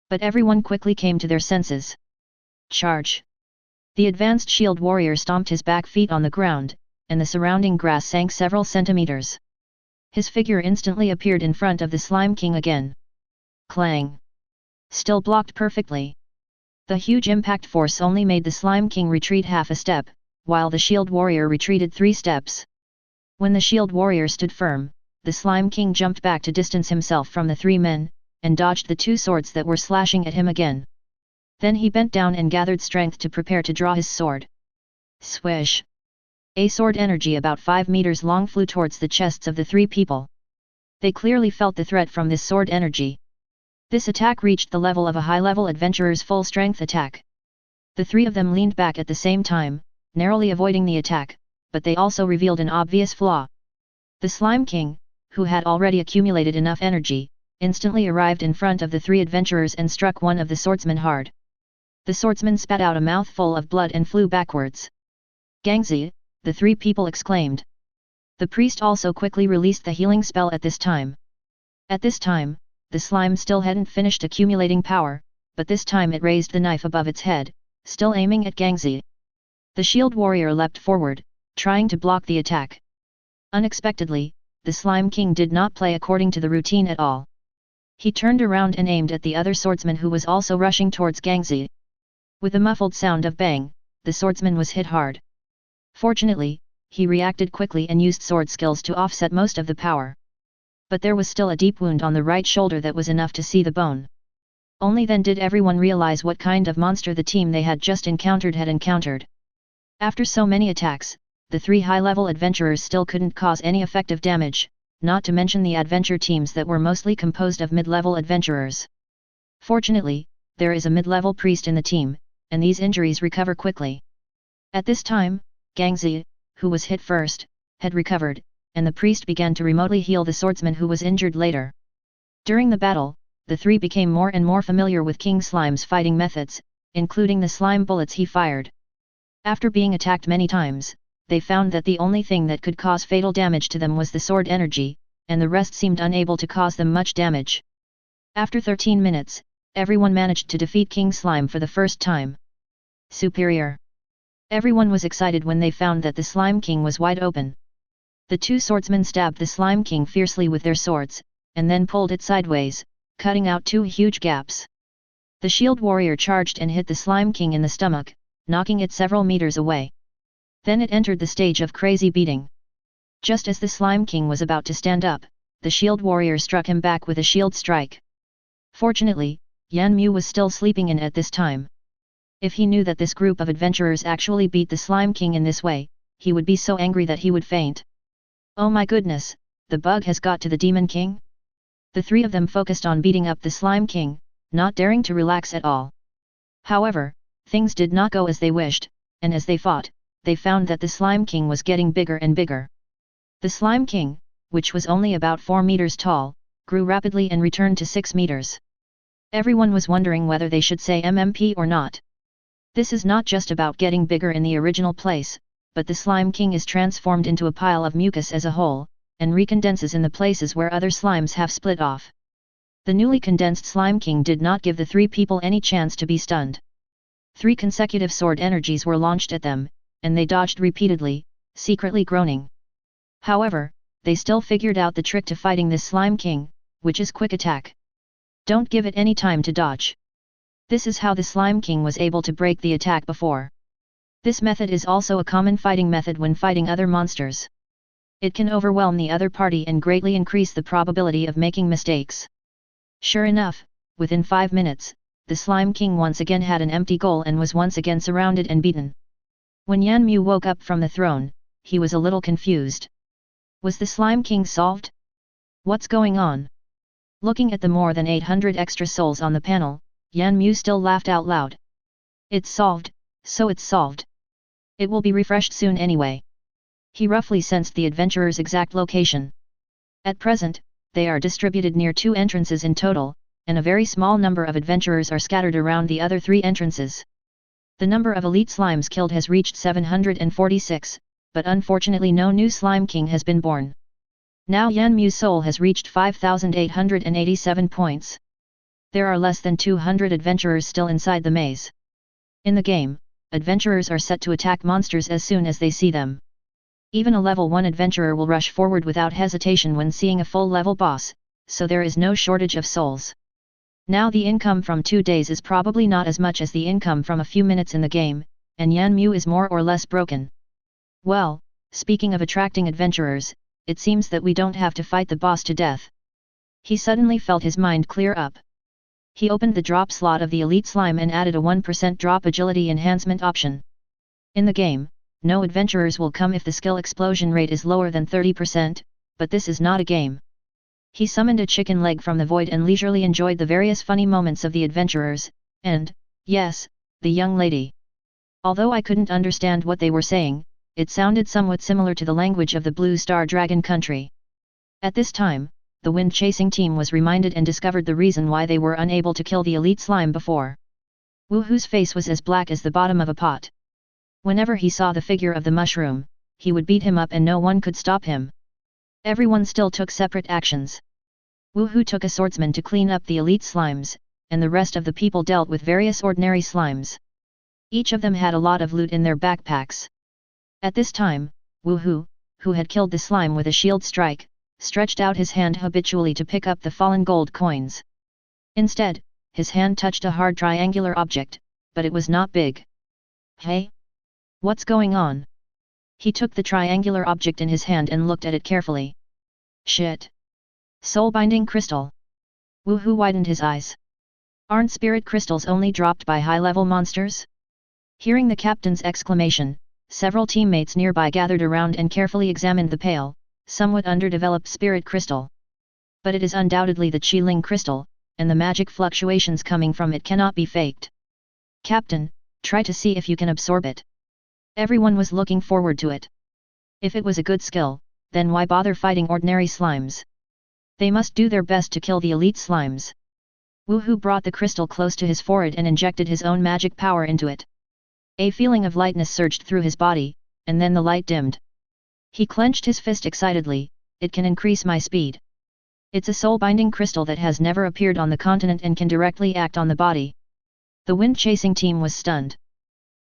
S1: But everyone quickly came to their senses. Charge! The advanced shield warrior stomped his back feet on the ground, and the surrounding grass sank several centimeters. His figure instantly appeared in front of the Slime King again. Clang! Still blocked perfectly. The huge impact force only made the Slime King retreat half a step, while the shield warrior retreated 3 steps. When the shield warrior stood firm, the Slime King jumped back to distance himself from the 3 men, and dodged the 2 swords that were slashing at him again. Then he bent down and gathered strength to prepare to draw his sword. Swish! A sword energy about 5 meters long flew towards the chests of the 3 people. They clearly felt the threat from this sword energy. This attack reached the level of a high-level adventurer's full-strength attack. The 3 of them leaned back at the same time, narrowly avoiding the attack, but they also revealed an obvious flaw. The Slime King, who had already accumulated enough energy, instantly arrived in front of the 3 adventurers and struck one of the swordsmen hard. The swordsman spat out a mouthful of blood and flew backwards. Gangzi! The 3 people exclaimed. The priest also quickly released the healing spell at this time. At this time, the slime still hadn't finished accumulating power, but this time it raised the knife above its head, still aiming at Gangzi. The shield warrior leapt forward, trying to block the attack. Unexpectedly, the Slime King did not play according to the routine at all. He turned around and aimed at the other swordsman who was also rushing towards Gangzi. With a muffled sound of bang, the swordsman was hit hard. Fortunately, he reacted quickly and used sword skills to offset most of the power. But there was still a deep wound on the right shoulder that was enough to see the bone. Only then did everyone realize what kind of monster the team they had just encountered had encountered. After so many attacks, the 3 high-level adventurers still couldn't cause any effective damage, not to mention the adventure teams that were mostly composed of mid-level adventurers. Fortunately, there is a mid-level priest in the team, and these injuries recover quickly. At this time, Gangzi, who was hit first, had recovered, and the priest began to remotely heal the swordsman who was injured later. During the battle, the 3 became more and more familiar with King Slime's fighting methods, including the slime bullets he fired. After being attacked many times, they found that the only thing that could cause fatal damage to them was the sword energy, and the rest seemed unable to cause them much damage. After 13 minutes, everyone managed to defeat King Slime for the first time. Superior! Everyone was excited when they found that the Slime King was wide open. The 2 swordsmen stabbed the Slime King fiercely with their swords, and then pulled it sideways, cutting out 2 huge gaps. The shield warrior charged and hit the Slime King in the stomach, knocking it several meters away. Then it entered the stage of crazy beating. Just as the Slime King was about to stand up, the shield warrior struck him back with a shield strike. Fortunately, Yan Mu was still sleeping in at this time. If he knew that this group of adventurers actually beat the Slime King in this way, he would be so angry that he would faint. Oh my goodness, the bug has got to the Demon King? The 3 of them focused on beating up the Slime King, not daring to relax at all. However, things did not go as they wished, and as they fought, they found that the Slime King was getting bigger and bigger. The Slime King, which was only about 4 meters tall, grew rapidly and returned to 6 meters. Everyone was wondering whether they should say MMP or not. This is not just about getting bigger in the original place, but the Slime King is transformed into a pile of mucus as a whole, and recondenses in the places where other slimes have split off. The newly condensed Slime King did not give the 3 people any chance to be stunned. 3 consecutive sword energies were launched at them, and they dodged repeatedly, secretly groaning. However, they still figured out the trick to fighting this Slime King, which is quick attack. Don't give it any time to dodge. This is how the Slime King was able to break the attack before. This method is also a common fighting method when fighting other monsters. It can overwhelm the other party and greatly increase the probability of making mistakes. Sure enough, within 5 minutes, the Slime King once again had an empty goal and was once again surrounded and beaten. When Yan Mu woke up from the throne, he was a little confused. Was the Slime King solved? What's going on? Looking at the more than 800 extra souls on the panel, Yan Mu still laughed out loud. It's solved, so it's solved. It will be refreshed soon anyway. He roughly sensed the adventurers' exact location. At present, they are distributed near 2 entrances in total, and a very small number of adventurers are scattered around the other 3 entrances. The number of elite slimes killed has reached 746, but unfortunately no new Slime King has been born. Now Yan Mu's soul has reached 5,887 points. There are less than 200 adventurers still inside the maze. In the game, adventurers are set to attack monsters as soon as they see them. Even a level 1 adventurer will rush forward without hesitation when seeing a full level boss, so there is no shortage of souls. Now the income from 2 days is probably not as much as the income from a few minutes in the game, and Yan Mu is more or less broken. Well, speaking of attracting adventurers, it seems that we don't have to fight the boss to death. He suddenly felt his mind clear up. He opened the drop slot of the elite slime and added a 1% drop agility enhancement option. In the game, no adventurers will come if the skill explosion rate is lower than 30%, but this is not a game. He summoned a chicken leg from the void and leisurely enjoyed the various funny moments of the adventurers, and, yes, the young lady. Although I couldn't understand what they were saying, it sounded somewhat similar to the language of the Blue Star Dragon country. At this time, the wind-chasing team was reminded and discovered the reason why they were unable to kill the elite slime before. Woohoo's face was as black as the bottom of a pot. Whenever he saw the figure of the mushroom, he would beat him up and no one could stop him. Everyone still took separate actions. Woohoo took a swordsman to clean up the elite slimes, and the rest of the people dealt with various ordinary slimes. Each of them had a lot of loot in their backpacks. At this time, Woohoo, who had killed the slime with a shield strike, stretched out his hand habitually to pick up the fallen gold coins. Instead, his hand touched a hard triangular object, but it was not big. Hey? What's going on? He took the triangular object in his hand and looked at it carefully. Shit! Soul-binding crystal! Woohoo widened his eyes. Aren't spirit crystals only dropped by high-level monsters? Hearing the captain's exclamation, several teammates nearby gathered around and carefully examined the pale, somewhat underdeveloped spirit crystal. But it is undoubtedly the Qi-Ling crystal, and the magic fluctuations coming from it cannot be faked. Captain, try to see if you can absorb it. Everyone was looking forward to it. If it was a good skill, then why bother fighting ordinary slimes? They must do their best to kill the elite slimes. Woohoo brought the crystal close to his forehead and injected his own magic power into it. A feeling of lightness surged through his body, and then the light dimmed. He clenched his fist excitedly. It can increase my speed. It's a soul-binding crystal that has never appeared on the continent and can directly act on the body. The wind-chasing team was stunned.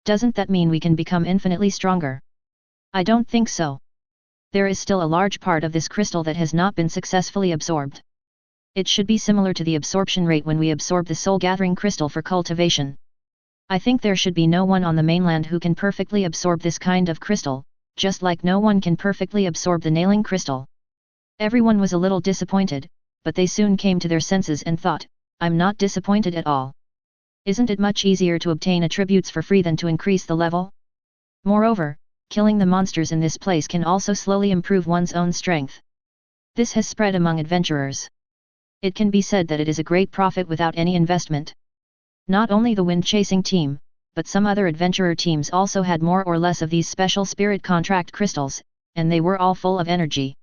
S1: Doesn't that mean we can become infinitely stronger? I don't think so. There is still a large part of this crystal that has not been successfully absorbed. It should be similar to the absorption rate when we absorb the soul-gathering crystal for cultivation. I think there should be no one on the mainland who can perfectly absorb this kind of crystal, just like no one can perfectly absorb the nailing crystal. Everyone was a little disappointed, but they soon came to their senses and thought, I'm not disappointed at all. Isn't it much easier to obtain attributes for free than to increase the level? Moreover, killing the monsters in this place can also slowly improve one's own strength. This has spread among adventurers. It can be said that it is a great profit without any investment. Not only the wind-chasing team, but some other adventurer teams also had more or less of these special spirit contract crystals, and they were all full of energy.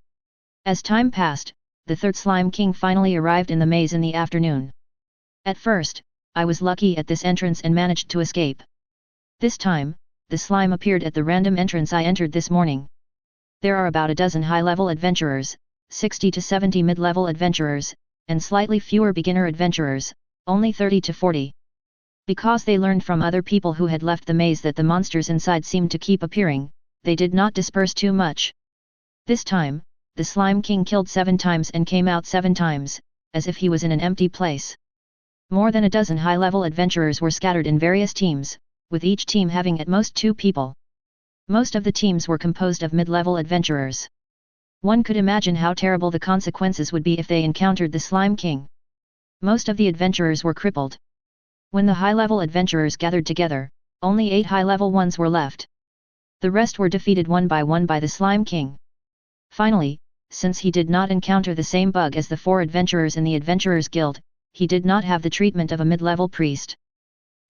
S1: As time passed, the third Slime King finally arrived in the maze in the afternoon. At first, I was lucky at this entrance and managed to escape. This time, the slime appeared at the random entrance I entered this morning. There are about a dozen high-level adventurers, 60 to 70 mid-level adventurers, and slightly fewer beginner adventurers, only 30 to 40. Because they learned from other people who had left the maze that the monsters inside seemed to keep appearing, they did not disperse too much. This time, the Slime King killed 7 times and came out 7 times, as if he was in an empty place. More than a dozen high-level adventurers were scattered in various teams, with each team having at most 2 people. Most of the teams were composed of mid-level adventurers. One could imagine how terrible the consequences would be if they encountered the Slime King. Most of the adventurers were crippled. When the high-level adventurers gathered together, only 8 high-level ones were left. The rest were defeated one by the Slime King. Finally, since he did not encounter the same bug as the 4 adventurers in the Adventurers Guild, he did not have the treatment of a mid-level priest.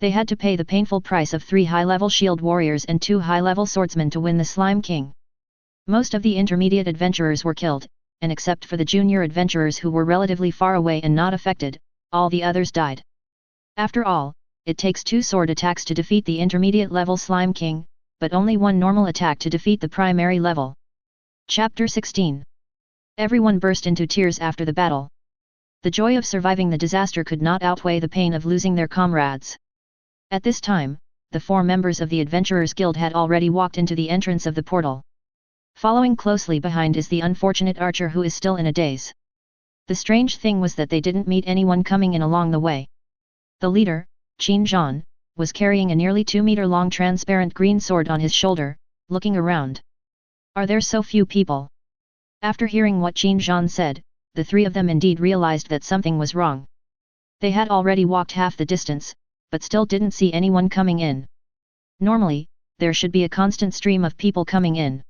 S1: They had to pay the painful price of 3 high-level shield warriors and 2 high-level swordsmen to win the Slime King. Most of the intermediate adventurers were killed, and except for the junior adventurers who were relatively far away and not affected, all the others died. After all, it takes 2 sword attacks to defeat the intermediate level Slime King, but only 1 normal attack to defeat the primary level. Chapter 16. Everyone burst into tears after the battle. The joy of surviving the disaster could not outweigh the pain of losing their comrades. At this time, the 4 members of the Adventurers Guild had already walked into the entrance of the portal. Following closely behind is the unfortunate archer who is still in a daze. The strange thing was that they didn't meet anyone coming in along the way. The leader, Qin Zhan, was carrying a nearly 2-meter-long transparent green sword on his shoulder, looking around. Are there so few people? After hearing what Qin Zhan said, the 3 of them indeed realized that something was wrong. They had already walked half the distance, but still didn't see anyone coming in. Normally, there should be a constant stream of people coming in.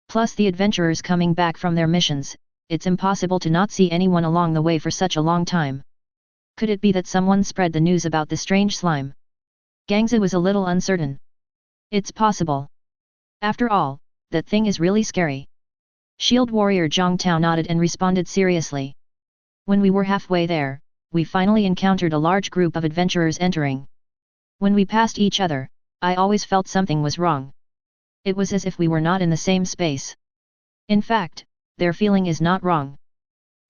S1: Plus the adventurers coming back from their missions, it's impossible to not see anyone along the way for such a long time. Could it be that someone spread the news about the strange slime? Gangza was a little uncertain. It's possible. After all, that thing is really scary. Shield warrior Zhang Tao nodded and responded seriously. When we were halfway there, we finally encountered a large group of adventurers entering. When we passed each other, I always felt something was wrong. It was as if we were not in the same space. In fact, their feeling is not wrong.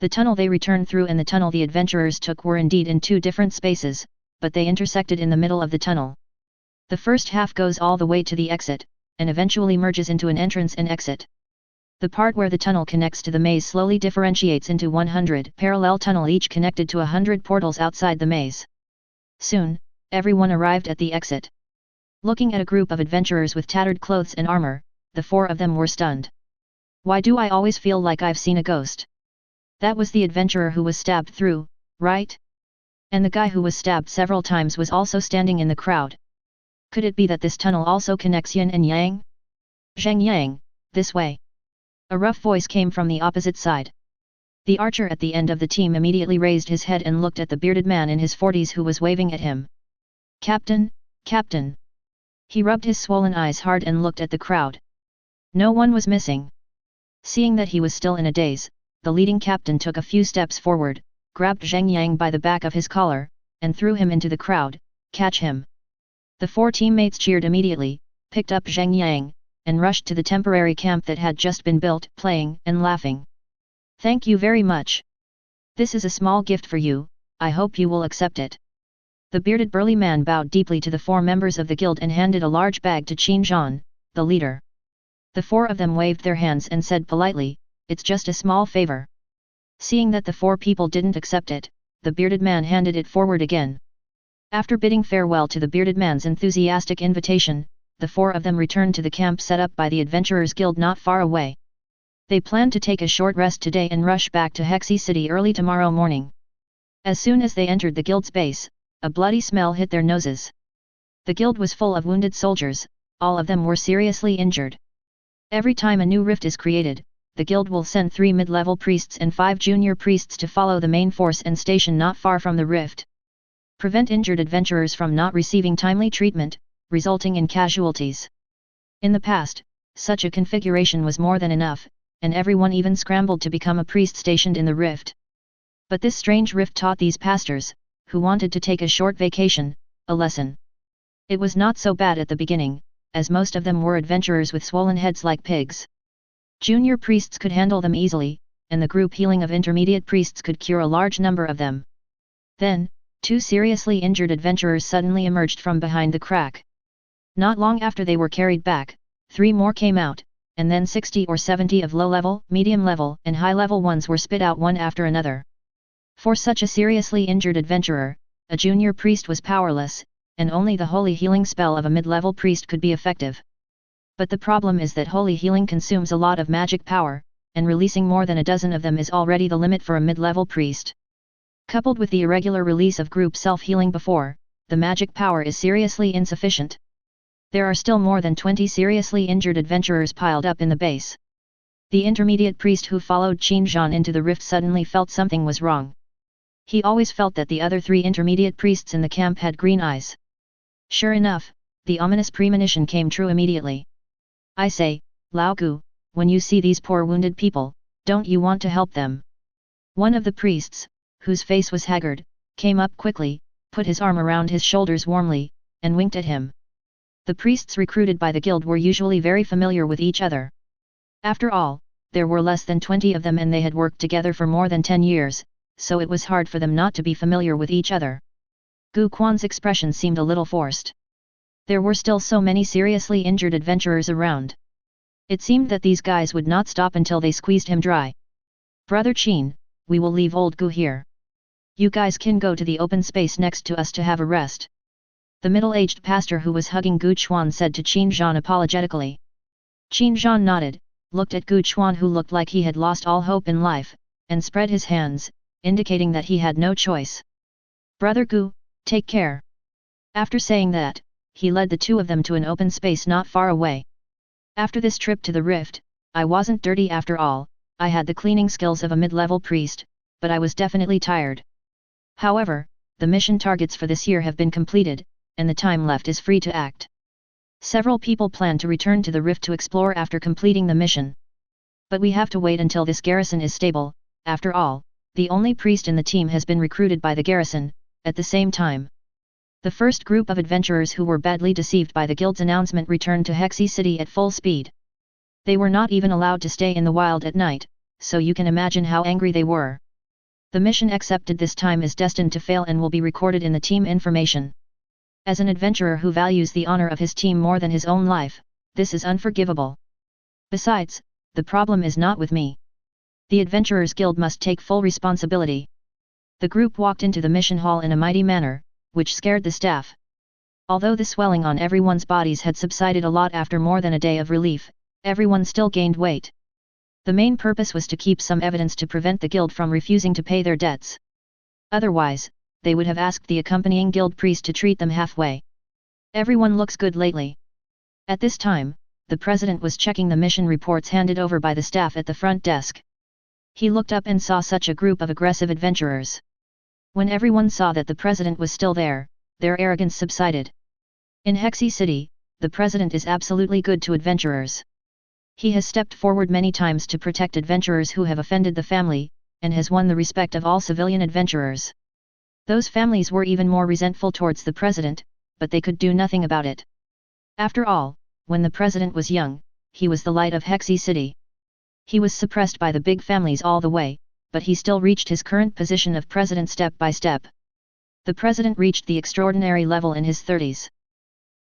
S1: The tunnel they returned through and the tunnel the adventurers took were indeed in 2 different spaces, but they intersected in the middle of the tunnel. The first half goes all the way to the exit, and eventually merges into an entrance and exit. The part where the tunnel connects to the maze slowly differentiates into 100 parallel tunnel each connected to 100 portals outside the maze. Soon, everyone arrived at the exit. Looking at a group of adventurers with tattered clothes and armor, the 4 of them were stunned. Why do I always feel like I've seen a ghost? That was the adventurer who was stabbed through, right? And the guy who was stabbed several times was also standing in the crowd. Could it be that this tunnel also connects yin and yang? Zhang Yang, this way. A rough voice came from the opposite side. The archer at the end of the team immediately raised his head and looked at the bearded man in his 40s who was waving at him. Captain, Captain. He rubbed his swollen eyes hard and looked at the crowd. No one was missing. Seeing that he was still in a daze, the leading captain took a few steps forward, grabbed Zhang Yang by the back of his collar, and threw him into the crowd. Catch him. The 4 teammates cheered immediately, picked up Zhang Yang, and rushed to the temporary camp that had just been built, playing and laughing. Thank you very much. This is a small gift for you, I hope you will accept it. The bearded burly man bowed deeply to the 4 members of the guild and handed a large bag to Qin Zhan, the leader. The 4 of them waved their hands and said politely, it's just a small favor. Seeing that the 4 people didn't accept it, the bearded man handed it forward again. After bidding farewell to the bearded man's enthusiastic invitation, the 4 of them returned to the camp set up by the Adventurers Guild not far away. They planned to take a short rest today and rush back to Hexy City early tomorrow morning. As soon as they entered the guild's base, a bloody smell hit their noses. The guild was full of wounded soldiers, all of them were seriously injured. Every time a new rift is created, the guild will send 3 mid-level priests and 5 junior priests to follow the main force and station not far from the rift. Prevent injured adventurers from not receiving timely treatment, resulting in casualties. In the past, such a configuration was more than enough, and everyone even scrambled to become a priest stationed in the rift. But this strange rift taught these pastors, who wanted to take a short vacation, a lesson. It was not so bad at the beginning, as most of them were adventurers with swollen heads like pigs. Junior priests could handle them easily, and the group healing of intermediate priests could cure a large number of them. Then, 2 seriously injured adventurers suddenly emerged from behind the crack. Not long after they were carried back, 3 more came out, and then 60 or 70 of low-level, medium-level, and high-level ones were spit out one after another. For such a seriously injured adventurer, a junior priest was powerless, and only the holy healing spell of a mid-level priest could be effective. But the problem is that holy healing consumes a lot of magic power, and releasing more than a dozen of them is already the limit for a mid-level priest. Coupled with the irregular release of group self-healing before, the magic power is seriously insufficient. There are still more than 20 seriously injured adventurers piled up in the base. The intermediate priest who followed Qin Zhan into the rift suddenly felt something was wrong. He always felt that the other 3 intermediate priests in the camp had green eyes. Sure enough, the ominous premonition came true immediately. I say, Lao Gu, when you see these poor wounded people, don't you want to help them? One of the priests, whose face was haggard, came up quickly, put his arm around his shoulders warmly, and winked at him. The priests recruited by the guild were usually very familiar with each other. After all, there were less than 20 of them and they had worked together for more than 10 years, so it was hard for them not to be familiar with each other. Gu Quan's expression seemed a little forced. There were still so many seriously injured adventurers around. It seemed that these guys would not stop until they squeezed him dry. Brother Qin, we will leave old Gu here. You guys can go to the open space next to us to have a rest. The middle-aged pastor who was hugging Gu Chuan said to Qin Zhan apologetically. Qin Zhan nodded, looked at Gu Chuan who looked like he had lost all hope in life, and spread his hands, indicating that he had no choice. Brother Gu, take care. After saying that, he led the 2 of them to an open space not far away. After this trip to the rift, I wasn't dirty after all, I had the cleaning skills of a mid-level priest, but I was definitely tired. However, the mission targets for this year have been completed, and the time left is free to act. Several people plan to return to the rift to explore after completing the mission. But we have to wait until this garrison is stable. After all, the only priest in the team has been recruited by the garrison. At the same time, the first group of adventurers who were badly deceived by the guild's announcement returned to Hexy City at full speed. They were not even allowed to stay in the wild at night, so you can imagine how angry they were. The mission accepted this time is destined to fail and will be recorded in the team information. As an adventurer who values the honor of his team more than his own life, this is unforgivable. Besides, the problem is not with me. The Adventurers Guild must take full responsibility. The group walked into the mission hall in a mighty manner, which scared the staff. Although the swelling on everyone's bodies had subsided a lot after more than a day of relief, everyone still gained weight. The main purpose was to keep some evidence to prevent the guild from refusing to pay their debts. Otherwise, they would have asked the accompanying guild priest to treat them halfway. Everyone looks good lately. At this time, the president was checking the mission reports handed over by the staff at the front desk. He looked up and saw such a group of aggressive adventurers. When everyone saw that the president was still there, their arrogance subsided. In Hexy City, the president is absolutely good to adventurers. He has stepped forward many times to protect adventurers who have offended the family, and has won the respect of all civilian adventurers. Those families were even more resentful towards the president, but they could do nothing about it. After all, when the president was young, he was the light of Hexy City. He was suppressed by the big families all the way, but he still reached his current position of president step by step. The president reached the extraordinary level in his 30s.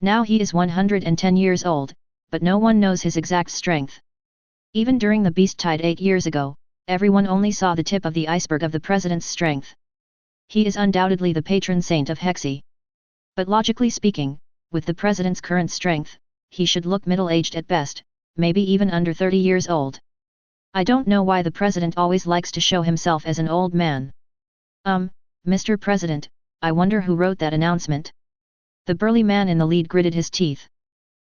S1: Now he is 110 years old, but no one knows his exact strength. Even during the beast tide 8 years ago, everyone only saw the tip of the iceberg of the president's strength. He is undoubtedly the patron saint of Hexy. But logically speaking, with the president's current strength, he should look middle-aged at best, maybe even under 30 years old. I don't know why the president always likes to show himself as an old man. Mr. President, I wonder who wrote that announcement? The burly man in the lead gritted his teeth.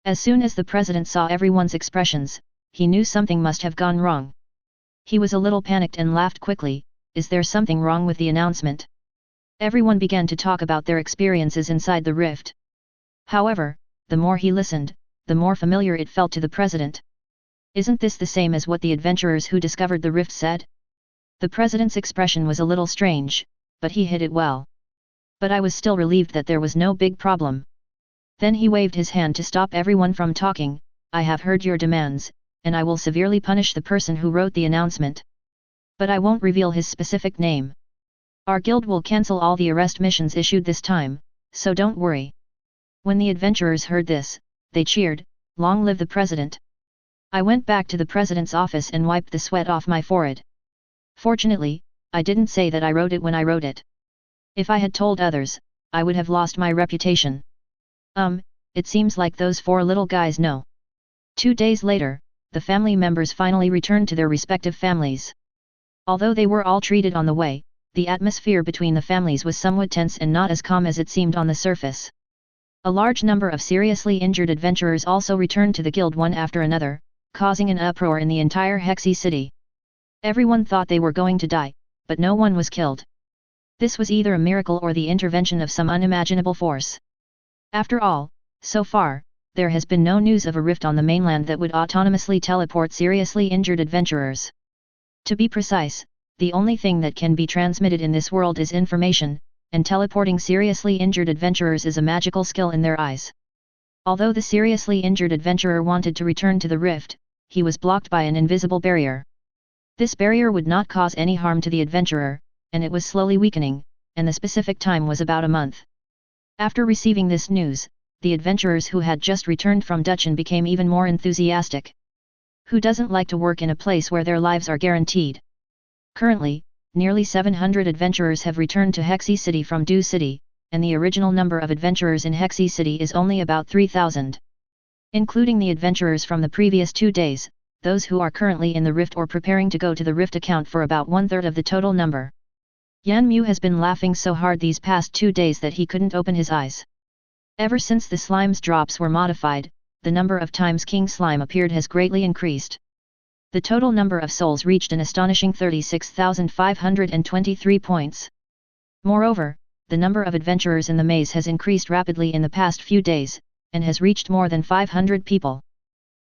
S1: As soon as the president saw everyone's expressions, he knew something must have gone wrong. He was a little panicked and laughed quickly. Is there something wrong with the announcement? Everyone began to talk about their experiences inside the rift. However, the more he listened, the more familiar it felt to the president. Isn't this the same as what the adventurers who discovered the rift said? The president's expression was a little strange, but he hid it well. But I was still relieved that there was no big problem. Then he waved his hand to stop everyone from talking. I have heard your demands, and I will severely punish the person who wrote the announcement. But I won't reveal his specific name. Our guild will cancel all the arrest missions issued this time, so don't worry. When the adventurers heard this, they cheered, "Long live the president!" I went back to the president's office and wiped the sweat off my forehead. Fortunately, I didn't say that I wrote it when I wrote it. If I had told others, I would have lost my reputation. It seems like those 4 little guys know. 2 days later, the family members finally returned to their respective families. Although they were all treated on the way, the atmosphere between the families was somewhat tense and not as calm as it seemed on the surface. A large number of seriously injured adventurers also returned to the guild one after another, causing an uproar in the entire Hexy city. Everyone thought they were going to die, but no one was killed. This was either a miracle or the intervention of some unimaginable force. After all, so far, there has been no news of a rift on the mainland that would autonomously teleport seriously injured adventurers. To be precise, the only thing that can be transmitted in this world is information, and teleporting seriously injured adventurers is a magical skill in their eyes. Although the seriously injured adventurer wanted to return to the rift, he was blocked by an invisible barrier. This barrier would not cause any harm to the adventurer, and it was slowly weakening, and the specific time was about a month. After receiving this news, the adventurers who had just returned from Dutchen became even more enthusiastic. Who doesn't like to work in a place where their lives are guaranteed? Currently, nearly 700 adventurers have returned to Hexy City from Dew City, and the original number of adventurers in Hexy City is only about 3,000. Including the adventurers from the previous 2 days, those who are currently in the rift or preparing to go to the rift account for about 1/3 of the total number. Yan Mu has been laughing so hard these past 2 days that he couldn't open his eyes. Ever since the slime's drops were modified, the number of times King Slime appeared has greatly increased. The total number of souls reached an astonishing 36,523 points. Moreover, the number of adventurers in the maze has increased rapidly in the past few days, and has reached more than 500 people.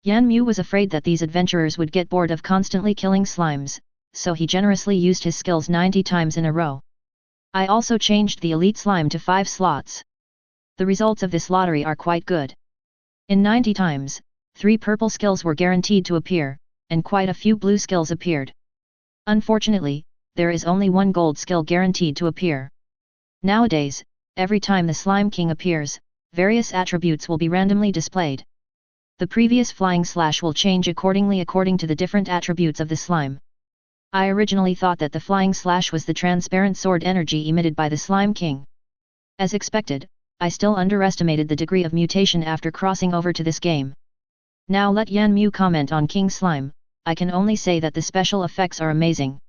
S1: Yan Mu was afraid that these adventurers would get bored of constantly killing slimes, so he generously used his skills 90 times in a row. I also changed the elite slime to 5 slots. The results of this lottery are quite good. In 90 times, 3 purple skills were guaranteed to appear, and quite a few blue skills appeared. Unfortunately, there is only 1 gold skill guaranteed to appear. Nowadays, every time the Slime King appears, various attributes will be randomly displayed. The previous flying slash will change according to the different attributes of the slime. I originally thought that the flying slash was the transparent sword energy emitted by the Slime King. As expected, I still underestimated the degree of mutation after crossing over to this game. Now let Yan Mu comment on King Slime. I can only say that the special effects are amazing.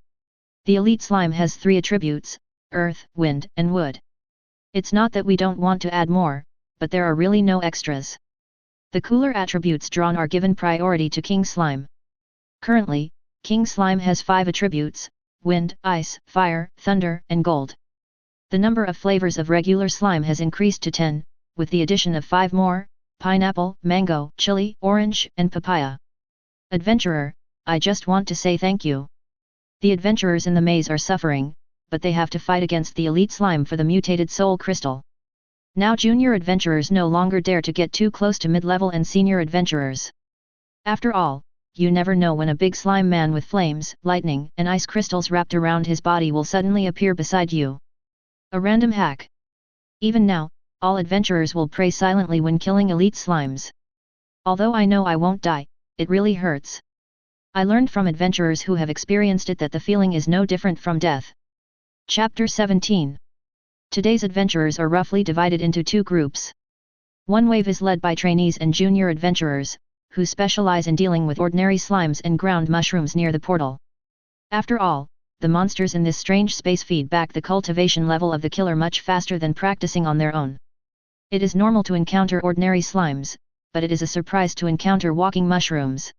S1: The elite slime has 3 attributes, earth, wind, and wood. It's not that we don't want to add more, but there are really no extras. The cooler attributes drawn are given priority to King Slime. Currently, King Slime has 5 attributes, wind, ice, fire, thunder, and gold. The number of flavors of regular slime has increased to 10, with the addition of 5 more, pineapple, mango, chili, orange, and papaya. Adventurer, I just want to say thank you. The adventurers in the maze are suffering, but they have to fight against the elite slime for the mutated soul crystal. Now junior adventurers no longer dare to get too close to mid-level and senior adventurers. After all, you never know when a big slime man with flames, lightning, and ice crystals wrapped around his body will suddenly appear beside you. A random hack. Even now, all adventurers will pray silently when killing elite slimes. Although I know I won't die, it really hurts. I learned from adventurers who have experienced it that the feeling is no different from death. Chapter 17. Today's adventurers are roughly divided into 2 groups. One wave is led by trainees and junior adventurers, who specialize in dealing with ordinary slimes and ground mushrooms near the portal. After all, the monsters in this strange space feed back the cultivation level of the killer much faster than practicing on their own. It is normal to encounter ordinary slimes, but it is a surprise to encounter walking mushrooms.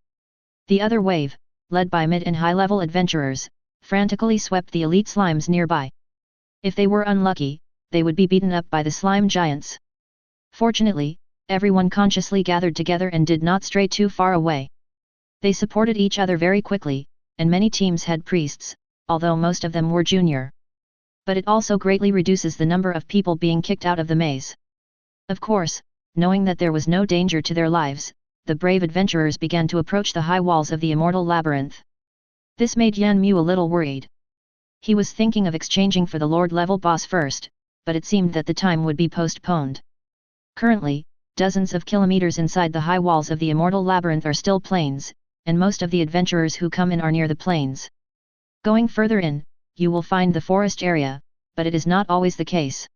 S1: The other wave, led by mid and high-level adventurers, frantically swept the elite slimes nearby. If they were unlucky, they would be beaten up by the slime giants. Fortunately, everyone consciously gathered together and did not stray too far away. They supported each other very quickly, and many teams had priests, although most of them were junior. But it also greatly reduces the number of people being kicked out of the maze. Of course, knowing that there was no danger to their lives, the brave adventurers began to approach the high walls of the Immortal Labyrinth. This made Yan Mu a little worried. He was thinking of exchanging for the Lord-level boss first, but it seemed that the time would be postponed. Currently, dozens of kilometers inside the high walls of the Immortal Labyrinth are still plains, and most of the adventurers who come in are near the plains. Going further in, you will find the forest area, but it is not always the case.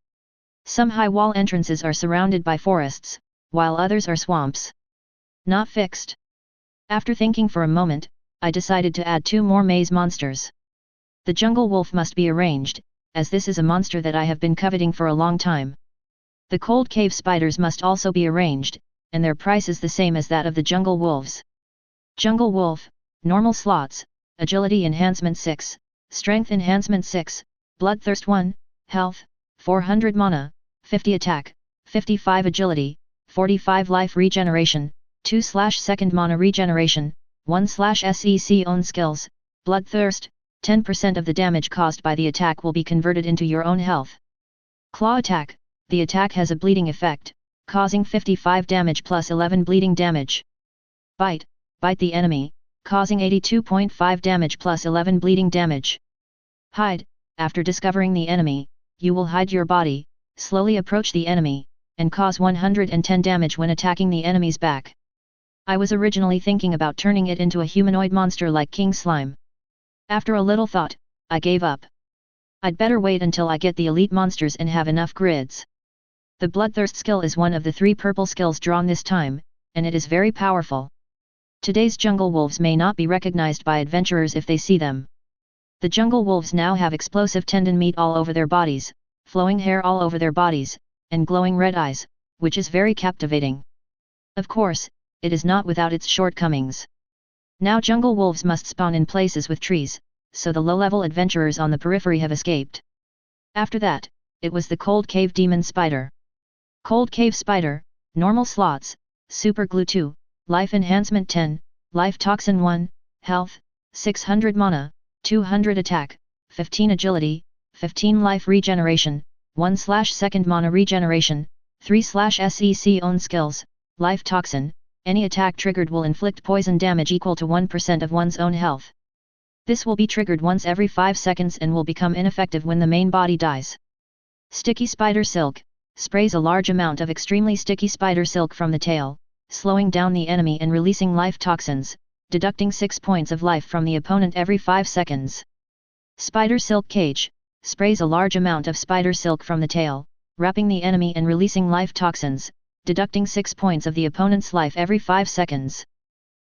S1: Some high wall entrances are surrounded by forests, while others are swamps. Not fixed. After thinking for a moment, I decided to add 2 more maze monsters. The jungle wolf must be arranged, as this is a monster that I have been coveting for a long time. The cold cave spiders must also be arranged, and their price is the same as that of the jungle wolves. Jungle wolf, normal slots, agility enhancement 6, strength enhancement 6, bloodthirst 1, health, 400 mana, 50 attack, 55 agility, 45 life regeneration, 2/2 mana regeneration, 1/SEC own skills, bloodthirst, 10% of the damage caused by the attack will be converted into your own health. Claw attack, the attack has a bleeding effect, causing 55 damage plus 11 bleeding damage. Bite, bite the enemy, causing 82.5 damage plus 11 bleeding damage. Hide, after discovering the enemy, you will hide your body, slowly approach the enemy, and cause 110 damage when attacking the enemy's back. I was originally thinking about turning it into a humanoid monster like King Slime. After a little thought, I gave up. I'd better wait until I get the elite monsters and have enough grids. The Bloodthirst skill is one of the 3 purple skills drawn this time, and it is very powerful. Today's jungle wolves may not be recognized by adventurers if they see them. The jungle wolves now have explosive tendon meat all over their bodies, flowing hair all over their bodies, and glowing red eyes, which is very captivating. Of course, it is not without its shortcomings. Now jungle wolves must spawn in places with trees, so the low-level adventurers on the periphery have escaped. After that, it was the Cold Cave Demon Spider. Cold Cave Spider, normal slots, Super Glue 2, Life Enhancement 10, Life Toxin 1, Health, 600 mana, 200 attack, 15 agility, 15 life regeneration, 1/2 mana regeneration, 3/SEC own skills, Life Toxin. Any attack triggered will inflict poison damage equal to 1% of one's own health. This will be triggered once every 5 seconds and will become ineffective when the main body dies. Sticky Spider Silk, sprays a large amount of extremely sticky spider silk from the tail, slowing down the enemy and releasing life toxins, deducting 6 points of life from the opponent every 5 seconds. Spider Silk Cage, sprays a large amount of spider silk from the tail, wrapping the enemy and releasing life toxins, deducting 6 points of the opponent's life every 5 seconds.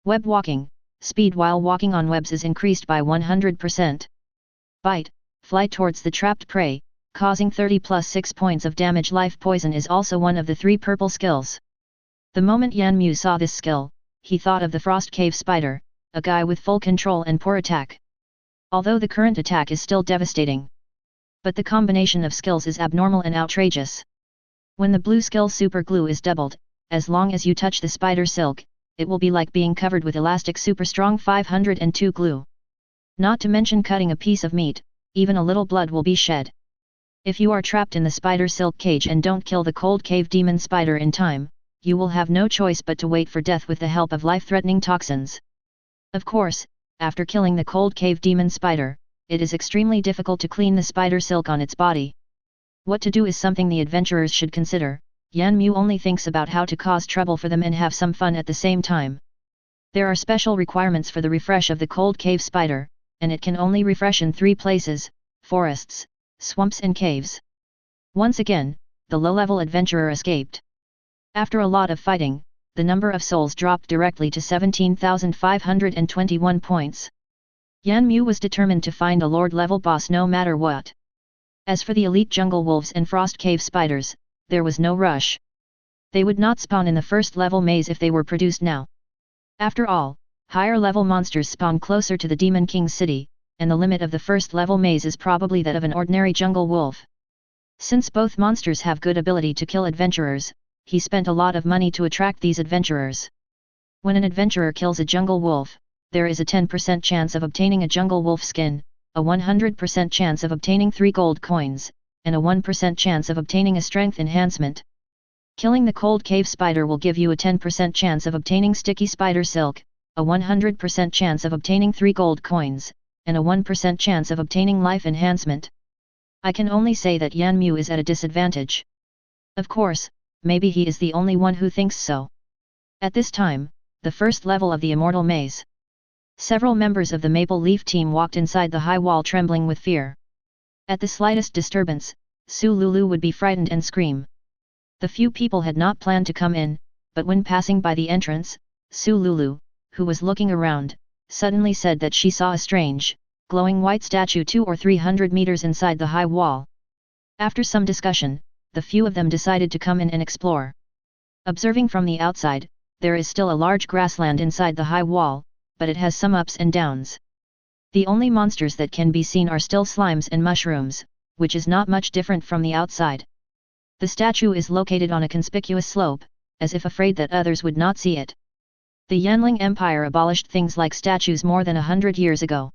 S1: Web Walking, speed while walking on webs is increased by 100%. Bite, fly towards the trapped prey, causing 30 plus 6 points of damage. Life Poison is also one of the 3 purple skills. The moment Yan Mu saw this skill, he thought of the Frost Cave Spider, a guy with full control and poor attack. Although the current attack is still devastating. But the combination of skills is abnormal and outrageous. When the blue skill Super Glue is doubled, as long as you touch the spider silk, it will be like being covered with elastic super strong 502 glue. Not to mention cutting a piece of meat, even a little blood will be shed. If you are trapped in the spider silk cage and don't kill the Cold Cave Demon Spider in time, you will have no choice but to wait for death with the help of life-threatening toxins. Of course, after killing the Cold Cave Demon Spider, it is extremely difficult to clean the spider silk on its body. What to do is something the adventurers should consider. Yan Mu only thinks about how to cause trouble for them and have some fun at the same time. There are special requirements for the refresh of the Cold Cave Spider, and it can only refresh in 3 places: forests, swamps and caves. Once again, the low-level adventurer escaped. After a lot of fighting, the number of souls dropped directly to 17,521 points. Yan Mu was determined to find a Lord-level boss no matter what. As for the elite jungle wolves and frost cave spiders, there was no rush. They would not spawn in the first level maze if they were produced now. After all, higher level monsters spawn closer to the Demon King's city, and the limit of the first level maze is probably that of an ordinary jungle wolf. Since both monsters have good ability to kill adventurers, he spent a lot of money to attract these adventurers. When an adventurer kills a jungle wolf, there is a 10% chance of obtaining a jungle wolf skin, a 100% chance of obtaining 3 gold coins, and a 1% chance of obtaining a strength enhancement. Killing the Cold Cave Spider will give you a 10% chance of obtaining sticky spider silk, a 100% chance of obtaining 3 gold coins, and a 1% chance of obtaining life enhancement. I can only say that Yan Mu is at a disadvantage. Of course, maybe he is the only one who thinks so. At this time, the first level of the Immortal Maze. Several members of the Maple Leaf team walked inside the high wall trembling with fear. At the slightest disturbance, Su Lulu would be frightened and scream. The few people had not planned to come in, but when passing by the entrance, Su Lulu, who was looking around, suddenly said that she saw a strange, glowing white statue 200 or 300 meters inside the high wall. After some discussion, the few of them decided to come in and explore. Observing from the outside, there is still a large grassland inside the high wall, but it has some ups and downs. The only monsters that can be seen are still slimes and mushrooms, which is not much different from the outside. The statue is located on a conspicuous slope, as if afraid that others would not see it. The Yanling Empire abolished things like statues more than 100 years ago.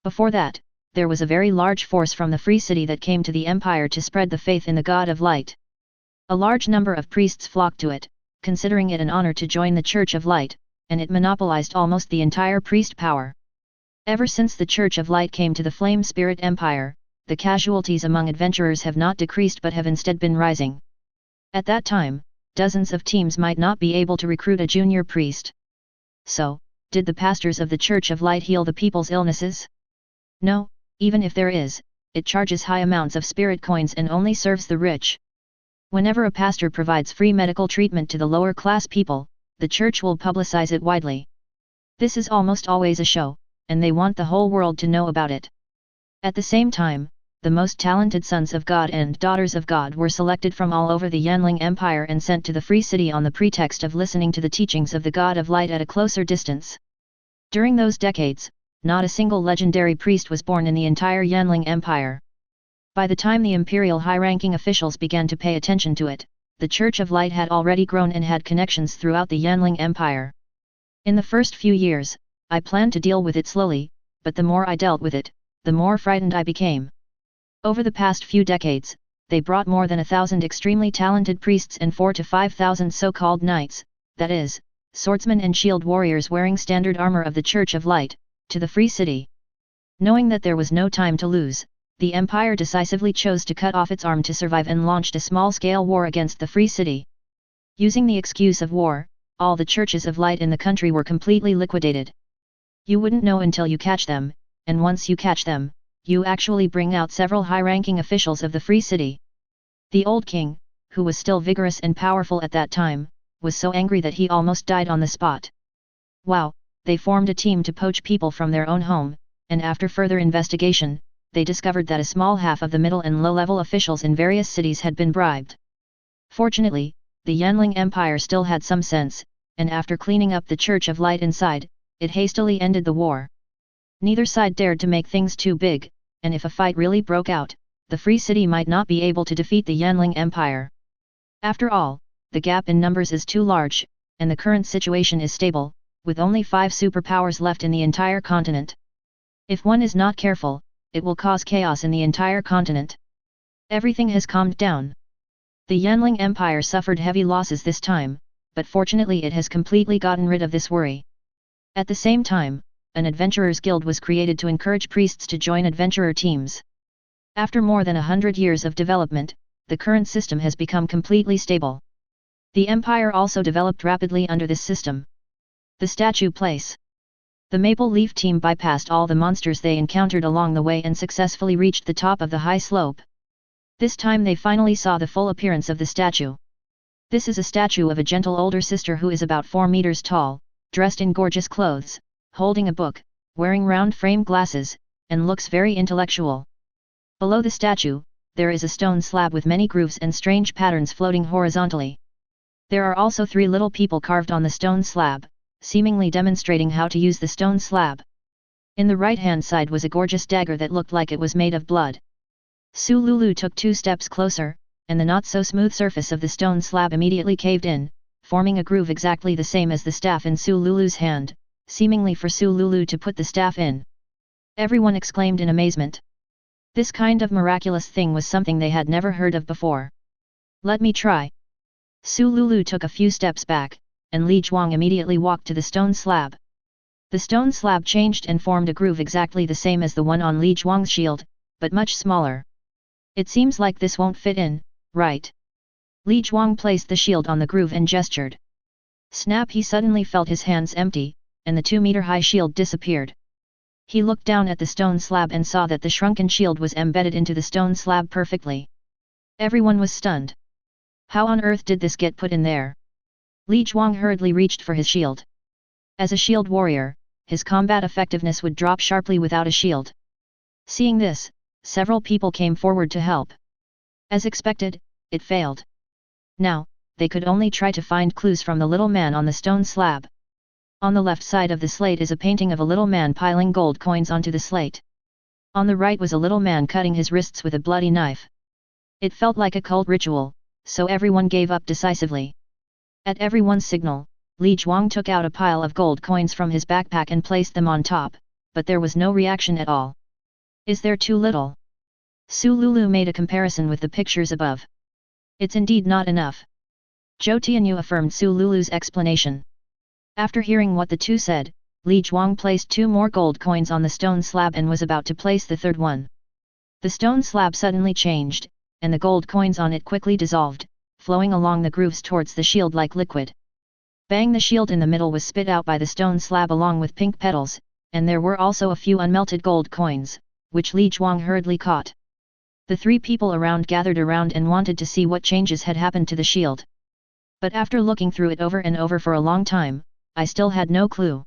S1: Before that, there was a very large force from the Free City that came to the empire to spread the faith in the God of Light. A large number of priests flocked to it, considering it an honor to join the Church of Light, and it monopolized almost the entire priest power. Ever since the Church of Light came to the Flame Spirit Empire, the casualties among adventurers have not decreased but have instead been rising. At that time, dozens of teams might not be able to recruit a junior priest. So, did the pastors of the Church of Light heal the people's illnesses? No, even if there is, it charges high amounts of spirit coins and only serves the rich. Whenever a pastor provides free medical treatment to the lower class people, the church will publicize it widely. This is almost always a show, and they want the whole world to know about it. At the same time, the most talented sons of God and daughters of God were selected from all over the Yanling Empire and sent to the Free City on the pretext of listening to the teachings of the God of Light at a closer distance. During those decades, not a single legendary priest was born in the entire Yanling Empire. By the time the imperial high-ranking officials began to pay attention to it, the Church of Light had already grown and had connections throughout the Yanling Empire. In the first few years, I planned to deal with it slowly, but the more I dealt with it, the more frightened I became. Over the past few decades, they brought more than 1,000 extremely talented priests and 4,000 to 5,000 so-called knights, that is, swordsmen and shield warriors wearing standard armor of the Church of Light, to the Free City. Knowing that there was no time to lose, the Empire decisively chose to cut off its arm to survive and launched a small-scale war against the Free City. Using the excuse of war, all the churches of light in the country were completely liquidated. You wouldn't know until you catch them, and once you catch them, you actually bring out several high-ranking officials of the Free City. The old king, who was still vigorous and powerful at that time, was so angry that he almost died on the spot. Wow, they formed a team to poach people from their own home, and after further investigation, they discovered that a small half of the middle and low-level officials in various cities had been bribed. Fortunately, the Yanling Empire still had some sense, and after cleaning up the Church of Light inside, it hastily ended the war. Neither side dared to make things too big, and if a fight really broke out, the Free City might not be able to defeat the Yanling Empire. After all, the gap in numbers is too large, and the current situation is stable, with only 5 superpowers left in the entire continent. If one is not careful, it will cause chaos in the entire continent. Everything has calmed down. The Yanling Empire suffered heavy losses this time, but fortunately it has completely gotten rid of this worry. At the same time, an adventurers guild was created to encourage priests to join adventurer teams. After more than 100 years of development, the current system has become completely stable. The empire also developed rapidly under this system. The statue place. The Maple Leaf team bypassed all the monsters they encountered along the way and successfully reached the top of the high slope. This time they finally saw the full appearance of the statue. This is a statue of a gentle older sister who is about 4 meters tall, dressed in gorgeous clothes, holding a book, wearing round frame glasses, and looks very intellectual. Below the statue, there is a stone slab with many grooves and strange patterns floating horizontally. There are also 3 little people carved on the stone slab, seemingly demonstrating how to use the stone slab. In the right-hand side was a gorgeous dagger that looked like it was made of blood. Su Lulu took 2 steps closer, and the not-so-smooth surface of the stone slab immediately caved in, forming a groove exactly the same as the staff in Su Lulu's hand, seemingly for Su Lulu to put the staff in. Everyone exclaimed in amazement. This kind of miraculous thing was something they had never heard of before. Let me try. Su Lulu took a few steps back, and Li Zhuang immediately walked to the stone slab. The stone slab changed and formed a groove exactly the same as the one on Li Zhuang's shield, but much smaller. It seems like this won't fit in, right? Li Zhuang placed the shield on the groove and gestured. Snap! He suddenly felt his hands empty, and the 2-meter-high shield disappeared. He looked down at the stone slab and saw that the shrunken shield was embedded into the stone slab perfectly. Everyone was stunned. How on earth did this get put in there? Li Zhuang hurriedly reached for his shield. As a shield warrior, his combat effectiveness would drop sharply without a shield. Seeing this, several people came forward to help. As expected, it failed. Now, they could only try to find clues from the little man on the stone slab. On the left side of the slate is a painting of a little man piling gold coins onto the slate. On the right was a little man cutting his wrists with a bloody knife. It felt like a cult ritual, so everyone gave up decisively. At everyone's signal, Li Zhuang took out a pile of gold coins from his backpack and placed them on top, but there was no reaction at all. Is there too little? Su Lulu made a comparison with the pictures above. It's indeed not enough. Zhou Tianyu affirmed Su Lulu's explanation. After hearing what the two said, Li Zhuang placed 2 more gold coins on the stone slab and was about to place the third one. The stone slab suddenly changed, and the gold coins on it quickly dissolved, flowing along the grooves towards the shield like liquid. Bang! The shield in the middle was spit out by the stone slab along with pink petals, and there were also a few unmelted gold coins, which Li Zhuang hurriedly caught. The 3 people around gathered around and wanted to see what changes had happened to the shield. But after looking through it over and over for a long time, I still had no clue.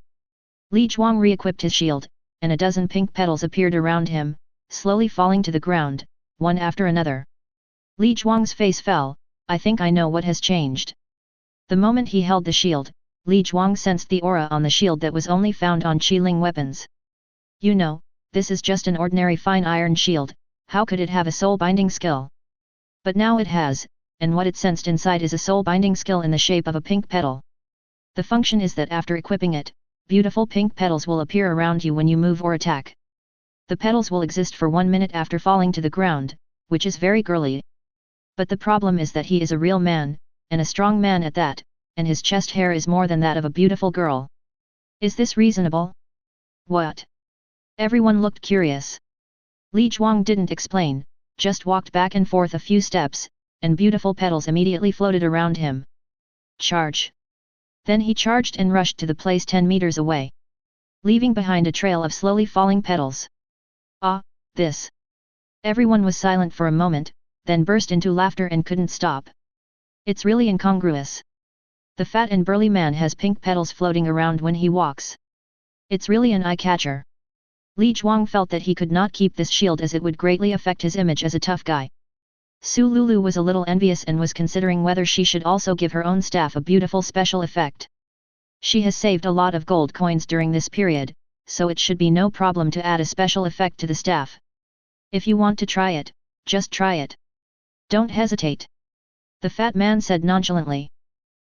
S1: Li Zhuang re-equipped his shield, and a dozen pink petals appeared around him, slowly falling to the ground, one after another. Li Zhuang's face fell. I think I know what has changed. The moment he held the shield, Li Zhuang sensed the aura on the shield that was only found on Qiling weapons. You know, this is just an ordinary fine iron shield, how could it have a soul-binding skill? But now it has, and what it sensed inside is a soul-binding skill in the shape of a pink petal. The function is that after equipping it, beautiful pink petals will appear around you when you move or attack. The petals will exist for 1 minute after falling to the ground, which is very girly. But the problem is that he is a real man, and a strong man at that, and his chest hair is more than that of a beautiful girl. Is this reasonable? What? Everyone looked curious. Li Zhuang didn't explain, just walked back and forth a few steps, and beautiful petals immediately floated around him. Charge! Then he charged and rushed to the place 10 meters away, leaving behind a trail of slowly falling petals. Ah, this! Everyone was silent for a moment, then burst into laughter and couldn't stop. It's really incongruous. The fat and burly man has pink petals floating around when he walks. It's really an eye-catcher. Li Zhuang felt that he could not keep this shield as it would greatly affect his image as a tough guy. Su Lulu was a little envious and was considering whether she should also give her own staff a beautiful special effect. She has saved a lot of gold coins during this period, so it should be no problem to add a special effect to the staff. If you want to try it, just try it. Don't hesitate. The fat man said nonchalantly.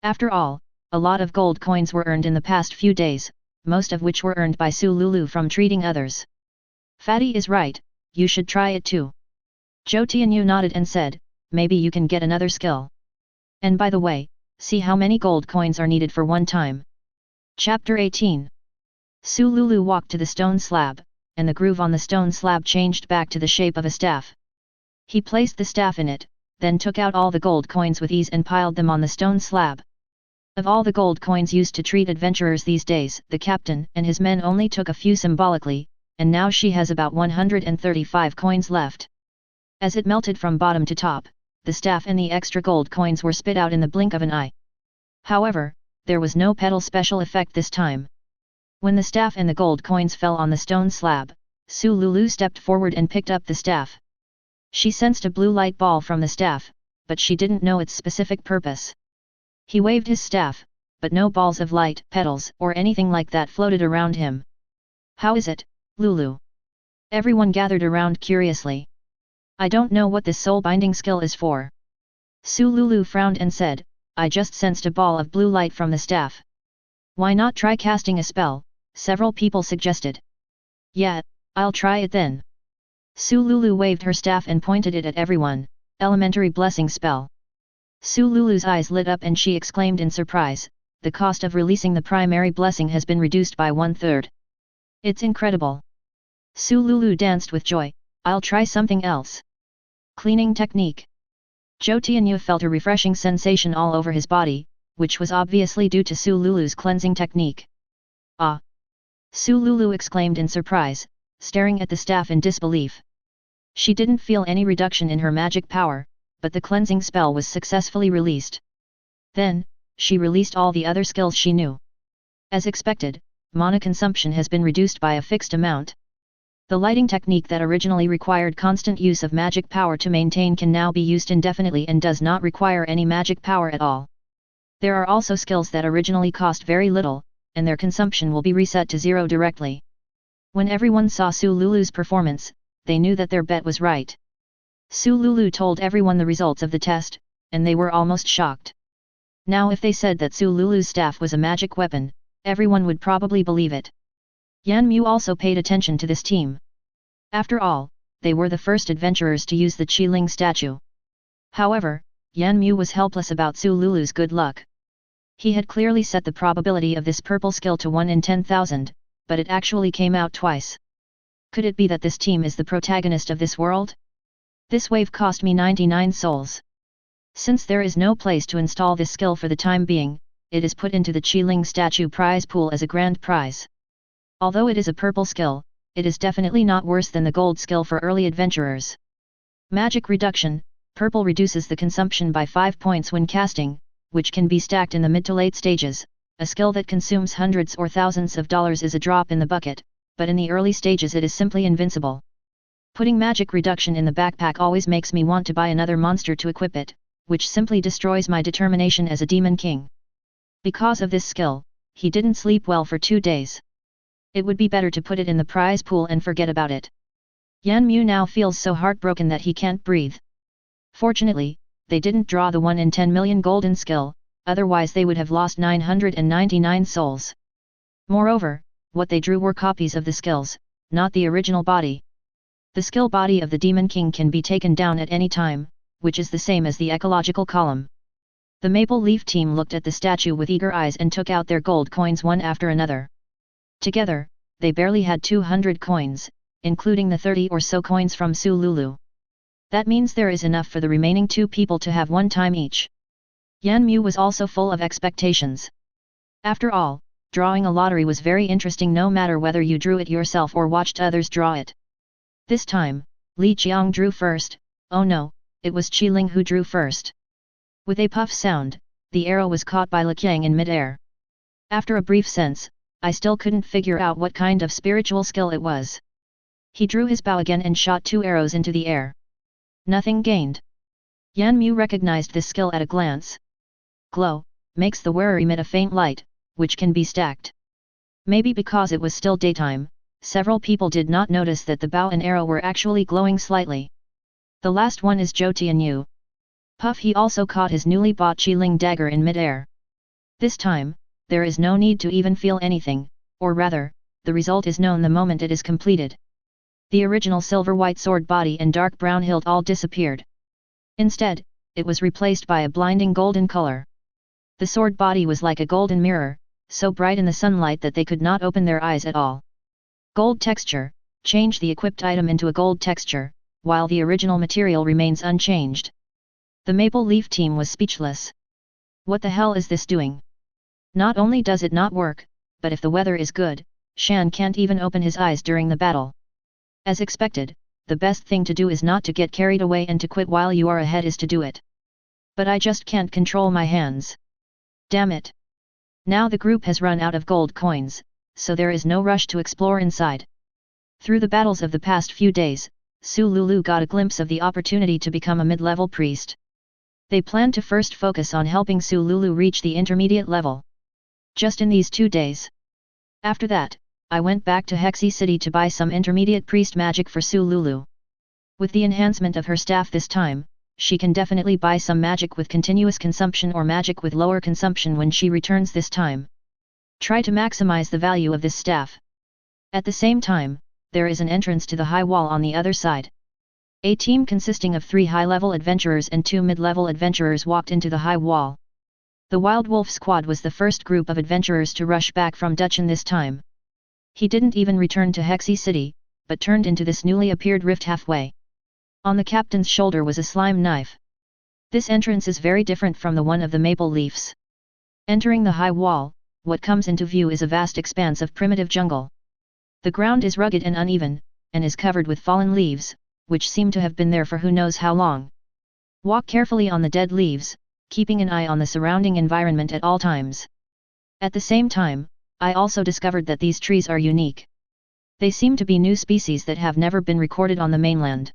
S1: After all, a lot of gold coins were earned in the past few days, most of which were earned by Su Lulu from treating others. Fatty is right, you should try it too. Zhou Tianyu nodded and said, maybe you can get another skill. And by the way, see how many gold coins are needed for one time. Chapter 18. Su Lulu walked to the stone slab, and the groove on the stone slab changed back to the shape of a staff. He placed the staff in it, then took out all the gold coins with ease and piled them on the stone slab. Of all the gold coins used to treat adventurers these days, the captain and his men only took a few symbolically, and now she has about 135 coins left. As it melted from bottom to top, the staff and the extra gold coins were spit out in the blink of an eye. However, there was no petal special effect this time. When the staff and the gold coins fell on the stone slab, Su Lulu stepped forward and picked up the staff. She sensed a blue light ball from the staff, but she didn't know its specific purpose. He waved his staff, but no balls of light, petals, or anything like that floated around him. How is it, Lulu? Everyone gathered around curiously. I don't know what this soul-binding skill is for. Su Lulu frowned and said, I just sensed a ball of blue light from the staff. Why not try casting a spell? Several people suggested. Yeah, I'll try it then. Su Lulu waved her staff and pointed it at everyone. Elementary blessing spell. Su Lulu's eyes lit up and she exclaimed in surprise, the cost of releasing the primary blessing has been reduced by 1/3. It's incredible. Su Lulu danced with joy. I'll try something else. Cleaning technique. Zhou Tianyu felt a refreshing sensation all over his body, which was obviously due to Su Lulu's cleansing technique. Ah! Su Lulu exclaimed in surprise, staring at the staff in disbelief. She didn't feel any reduction in her magic power, but the cleansing spell was successfully released. Then, she released all the other skills she knew. As expected, mana consumption has been reduced by a fixed amount. The lighting technique that originally required constant use of magic power to maintain can now be used indefinitely and does not require any magic power at all. There are also skills that originally cost very little, and their consumption will be reset to 0 directly. When everyone saw Su Lulu's performance, they knew that their bet was right. Su Lulu told everyone the results of the test, and they were almost shocked. Now if they said that Su Lulu's staff was a magic weapon, everyone would probably believe it. Yan Mu also paid attention to this team. After all, they were the first adventurers to use the Qi-Ling statue. However, Yan Mu was helpless about Su Lulu's good luck. He had clearly set the probability of this purple skill to 1 in 10,000, but it actually came out twice. Could it be that this team is the protagonist of this world? This wave cost me 99 souls. Since there is no place to install this skill for the time being, it is put into the Qi-Ling statue prize pool as a grand prize. Although it is a purple skill, it is definitely not worse than the gold skill for early adventurers. Magic reduction: purple reduces the consumption by 5 points when casting, which can be stacked in the mid to late stages. A skill that consumes hundreds or thousands of dollars is a drop in the bucket, but in the early stages it is simply invincible. Putting magic reduction in the backpack always makes me want to buy another monster to equip it, which simply destroys my determination as a demon king. Because of this skill, he didn't sleep well for 2 days. It would be better to put it in the prize pool and forget about it. Yan Mu now feels so heartbroken that he can't breathe. Fortunately, they didn't draw the 1 in 10 million golden skill, otherwise they would have lost 999 souls. Moreover, what they drew were copies of the skills, not the original body. The skill body of the Demon King can be taken down at any time, which is the same as the ecological column. The Maple Leaf team looked at the statue with eager eyes and took out their gold coins one after another. Together, they barely had 200 coins, including the 30 or so coins from Su Lulu. That means there is enough for the remaining 2 people to have 1 time each. Yan Mu was also full of expectations. After all, drawing a lottery was very interesting no matter whether you drew it yourself or watched others draw it. This time, Li Qiang drew first. Oh no, it was Qi-Ling who drew first. With a puff sound, the arrow was caught by Li Qiang in mid-air. After a brief sense, I still couldn't figure out what kind of spiritual skill it was. He drew his bow again and shot 2 arrows into the air. Nothing gained. Yan Mu recognized this skill at a glance. Glow makes the wearer emit a faint light, which can be stacked. Maybe because it was still daytime, several people did not notice that the bow and arrow were actually glowing slightly. The last one is Zhou Tianyu. Puff, he also caught his newly bought Qi-Ling dagger in mid-air. This time, there is no need to even feel anything, or rather, the result is known the moment it is completed. The original silver-white sword body and dark brown hilt all disappeared. Instead, it was replaced by a blinding golden color. The sword body was like a golden mirror, so bright in the sunlight that they could not open their eyes at all. Gold texture: change the equipped item into a gold texture, while the original material remains unchanged. The Maple Leaf team was speechless. What the hell is this doing? Not only does it not work, but if the weather is good, Shan can't even open his eyes during the battle. As expected, the best thing to do is not to get carried away, and to quit while you are ahead is to do it. But I just can't control my hands. Damn it! Now the group has run out of gold coins, so there is no rush to explore inside. Through the battles of the past few days, Su Lulu got a glimpse of the opportunity to become a mid-level priest. They planned to first focus on helping Su Lulu reach the intermediate level. Just in these 2 days. After that, I went back to Hexi City to buy some intermediate priest magic for Su Lulu. With the enhancement of her staff this time, she can definitely buy some magic with continuous consumption or magic with lower consumption when she returns this time. Try to maximize the value of this staff. At the same time, there is an entrance to the high wall on the other side. A team consisting of 3 high-level adventurers and 2 mid-level adventurers walked into the high wall. The Wild Wolf squad was the first group of adventurers to rush back from Dutchen this time. He didn't even return to Hexi City, but turned into this newly appeared rift halfway. On the captain's shoulder was a slime knife. This entrance is very different from the one of the Maple Leafs. Entering the high wall, what comes into view is a vast expanse of primitive jungle. The ground is rugged and uneven, and is covered with fallen leaves, which seem to have been there for who knows how long. Walk carefully on the dead leaves, keeping an eye on the surrounding environment at all times. At the same time, I also discovered that these trees are unique. They seem to be new species that have never been recorded on the mainland.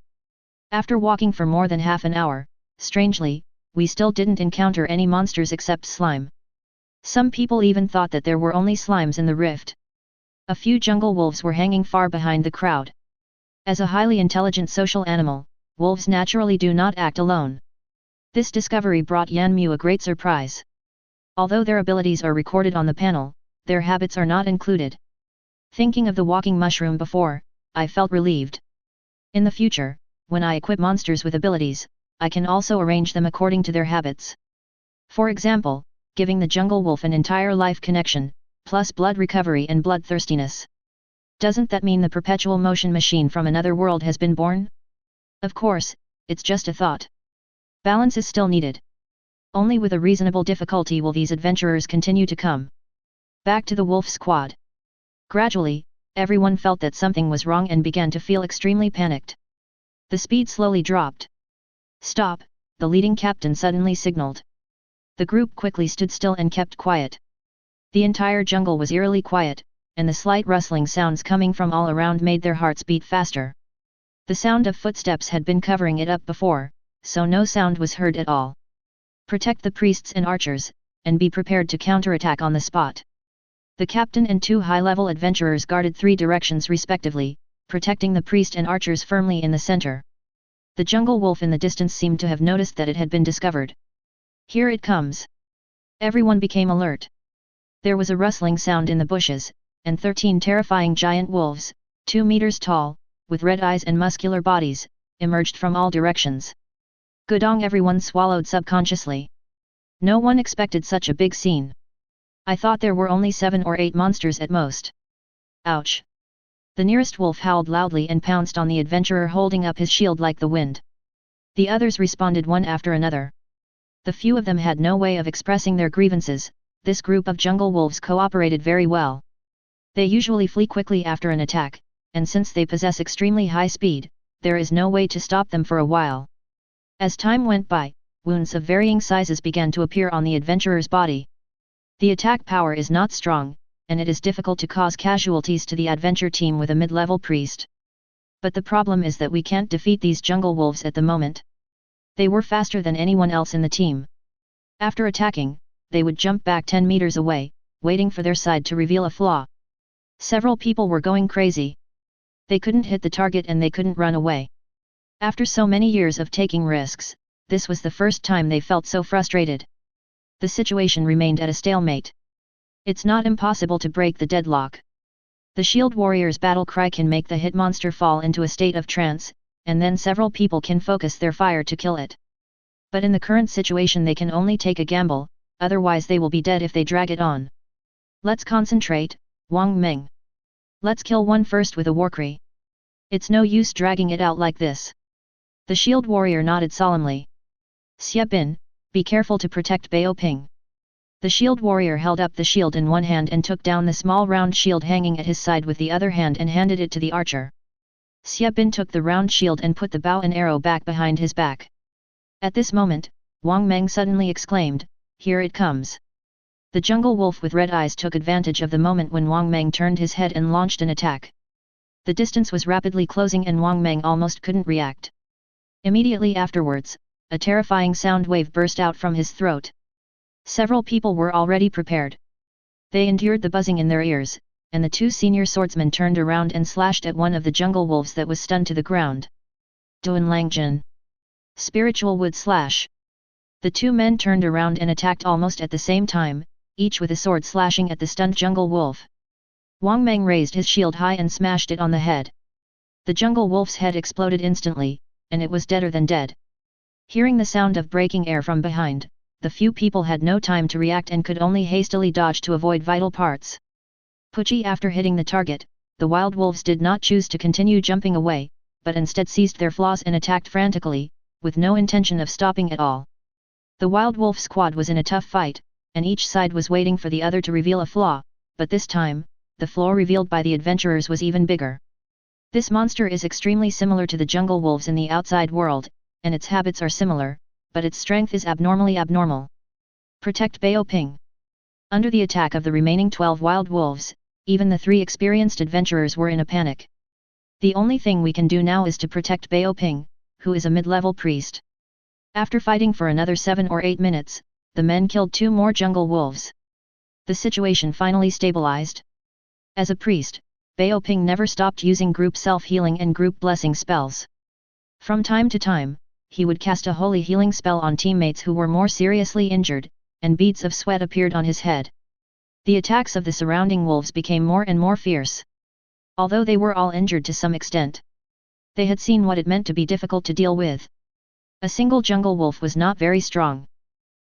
S1: After walking for more than half an hour, strangely, we still didn't encounter any monsters except slime. Some people even thought that there were only slimes in the rift. A few jungle wolves were hanging far behind the crowd. As a highly intelligent social animal, wolves naturally do not act alone. This discovery brought Yan Mu a great surprise. Although their abilities are recorded on the panel, their habits are not included. Thinking of the walking mushroom before, I felt relieved. In the future, when I equip monsters with abilities, I can also arrange them according to their habits. For example, giving the jungle wolf an entire life connection, plus blood recovery and bloodthirstiness. Doesn't that mean the perpetual motion machine from another world has been born? Of course, it's just a thought. Balance is still needed. Only with a reasonable difficulty will these adventurers continue to come. Back to the wolf squad. Gradually, everyone felt that something was wrong and began to feel extremely panicked. The speed slowly dropped. Stop, the leading captain suddenly signaled. The group quickly stood still and kept quiet. The entire jungle was eerily quiet, and the slight rustling sounds coming from all around made their hearts beat faster. The sound of footsteps had been covering it up before, so no sound was heard at all. Protect the priests and archers, and be prepared to counterattack on the spot. The captain and 2 high-level adventurers guarded 3 directions respectively, protecting the priest and archers firmly in the center. The jungle wolf in the distance seemed to have noticed that it had been discovered. Here it comes. Everyone became alert. There was a rustling sound in the bushes, and 13 terrifying giant wolves, 2 meters tall, with red eyes and muscular bodies, emerged from all directions. Gudong, everyone swallowed subconsciously. No one expected such a big scene. I thought there were only 7 or 8 monsters at most. Ouch! The nearest wolf howled loudly and pounced on the adventurer holding up his shield like the wind. The others responded one after another. The few of them had no way of expressing their grievances. This group of jungle wolves cooperated very well. They usually flee quickly after an attack, and since they possess extremely high speed, there is no way to stop them for a while. As time went by, wounds of varying sizes began to appear on the adventurer's body. The attack power is not strong, and it is difficult to cause casualties to the adventure team with a mid-level priest. But the problem is that we can't defeat these jungle wolves at the moment. They were faster than anyone else in the team. After attacking, they would jump back 10 meters away, waiting for their side to reveal a flaw. Several people were going crazy. They couldn't hit the target and they couldn't run away. After so many years of taking risks, this was the first time they felt so frustrated. The situation remained at a stalemate. It's not impossible to break the deadlock. The shield warrior's battle cry can make the hit monster fall into a state of trance, and then several people can focus their fire to kill it. But in the current situation they can only take a gamble, otherwise they will be dead if they drag it on. Let's concentrate, Wang Meng. Let's kill one first with a warcry. It's no use dragging it out like this. The shield warrior nodded solemnly. Xie Bin, be careful to protect Bao Ping. The shield warrior held up the shield in one hand and took down the small round shield hanging at his side with the other hand and handed it to the archer. Xie Bin took the round shield and put the bow and arrow back behind his back. At this moment, Wang Meng suddenly exclaimed, "Here it comes." The jungle wolf with red eyes took advantage of the moment when Wang Meng turned his head and launched an attack. The distance was rapidly closing and Wang Meng almost couldn't react. Immediately afterwards, a terrifying sound wave burst out from his throat. Several people were already prepared. They endured the buzzing in their ears, and the 2 senior swordsmen turned around and slashed at one of the jungle wolves that was stunned to the ground. Duan Langjin. Spiritual wood slash. The 2 men turned around and attacked almost at the same time, each with a sword slashing at the stunned jungle wolf. Wang Meng raised his shield high and smashed it on the head. The jungle wolf's head exploded instantly, and it was deader than dead. Hearing the sound of breaking air from behind, the few people had no time to react and could only hastily dodge to avoid vital parts. Pucci, after hitting the target, the wild wolves did not choose to continue jumping away, but instead seized their flaws and attacked frantically, with no intention of stopping at all. The wild wolf squad was in a tough fight, and each side was waiting for the other to reveal a flaw, but this time, the floor revealed by the adventurers was even bigger. This monster is extremely similar to the jungle wolves in the outside world, and its habits are similar, but its strength is abnormally abnormal. Protect Baoping. Under the attack of the remaining 12 wild wolves, even the 3 experienced adventurers were in a panic. The only thing we can do now is to protect Baoping, who is a mid-level priest. After fighting for another 7 or 8 minutes, the men killed 2 more jungle wolves. The situation finally stabilized. As a priest, Baoping never stopped using group self-healing and group blessing spells. From time to time, he would cast a holy healing spell on teammates who were more seriously injured, and beads of sweat appeared on his head. The attacks of the surrounding wolves became more and more fierce. Although they were all injured to some extent, they had seen what it meant to be difficult to deal with. A single jungle wolf was not very strong.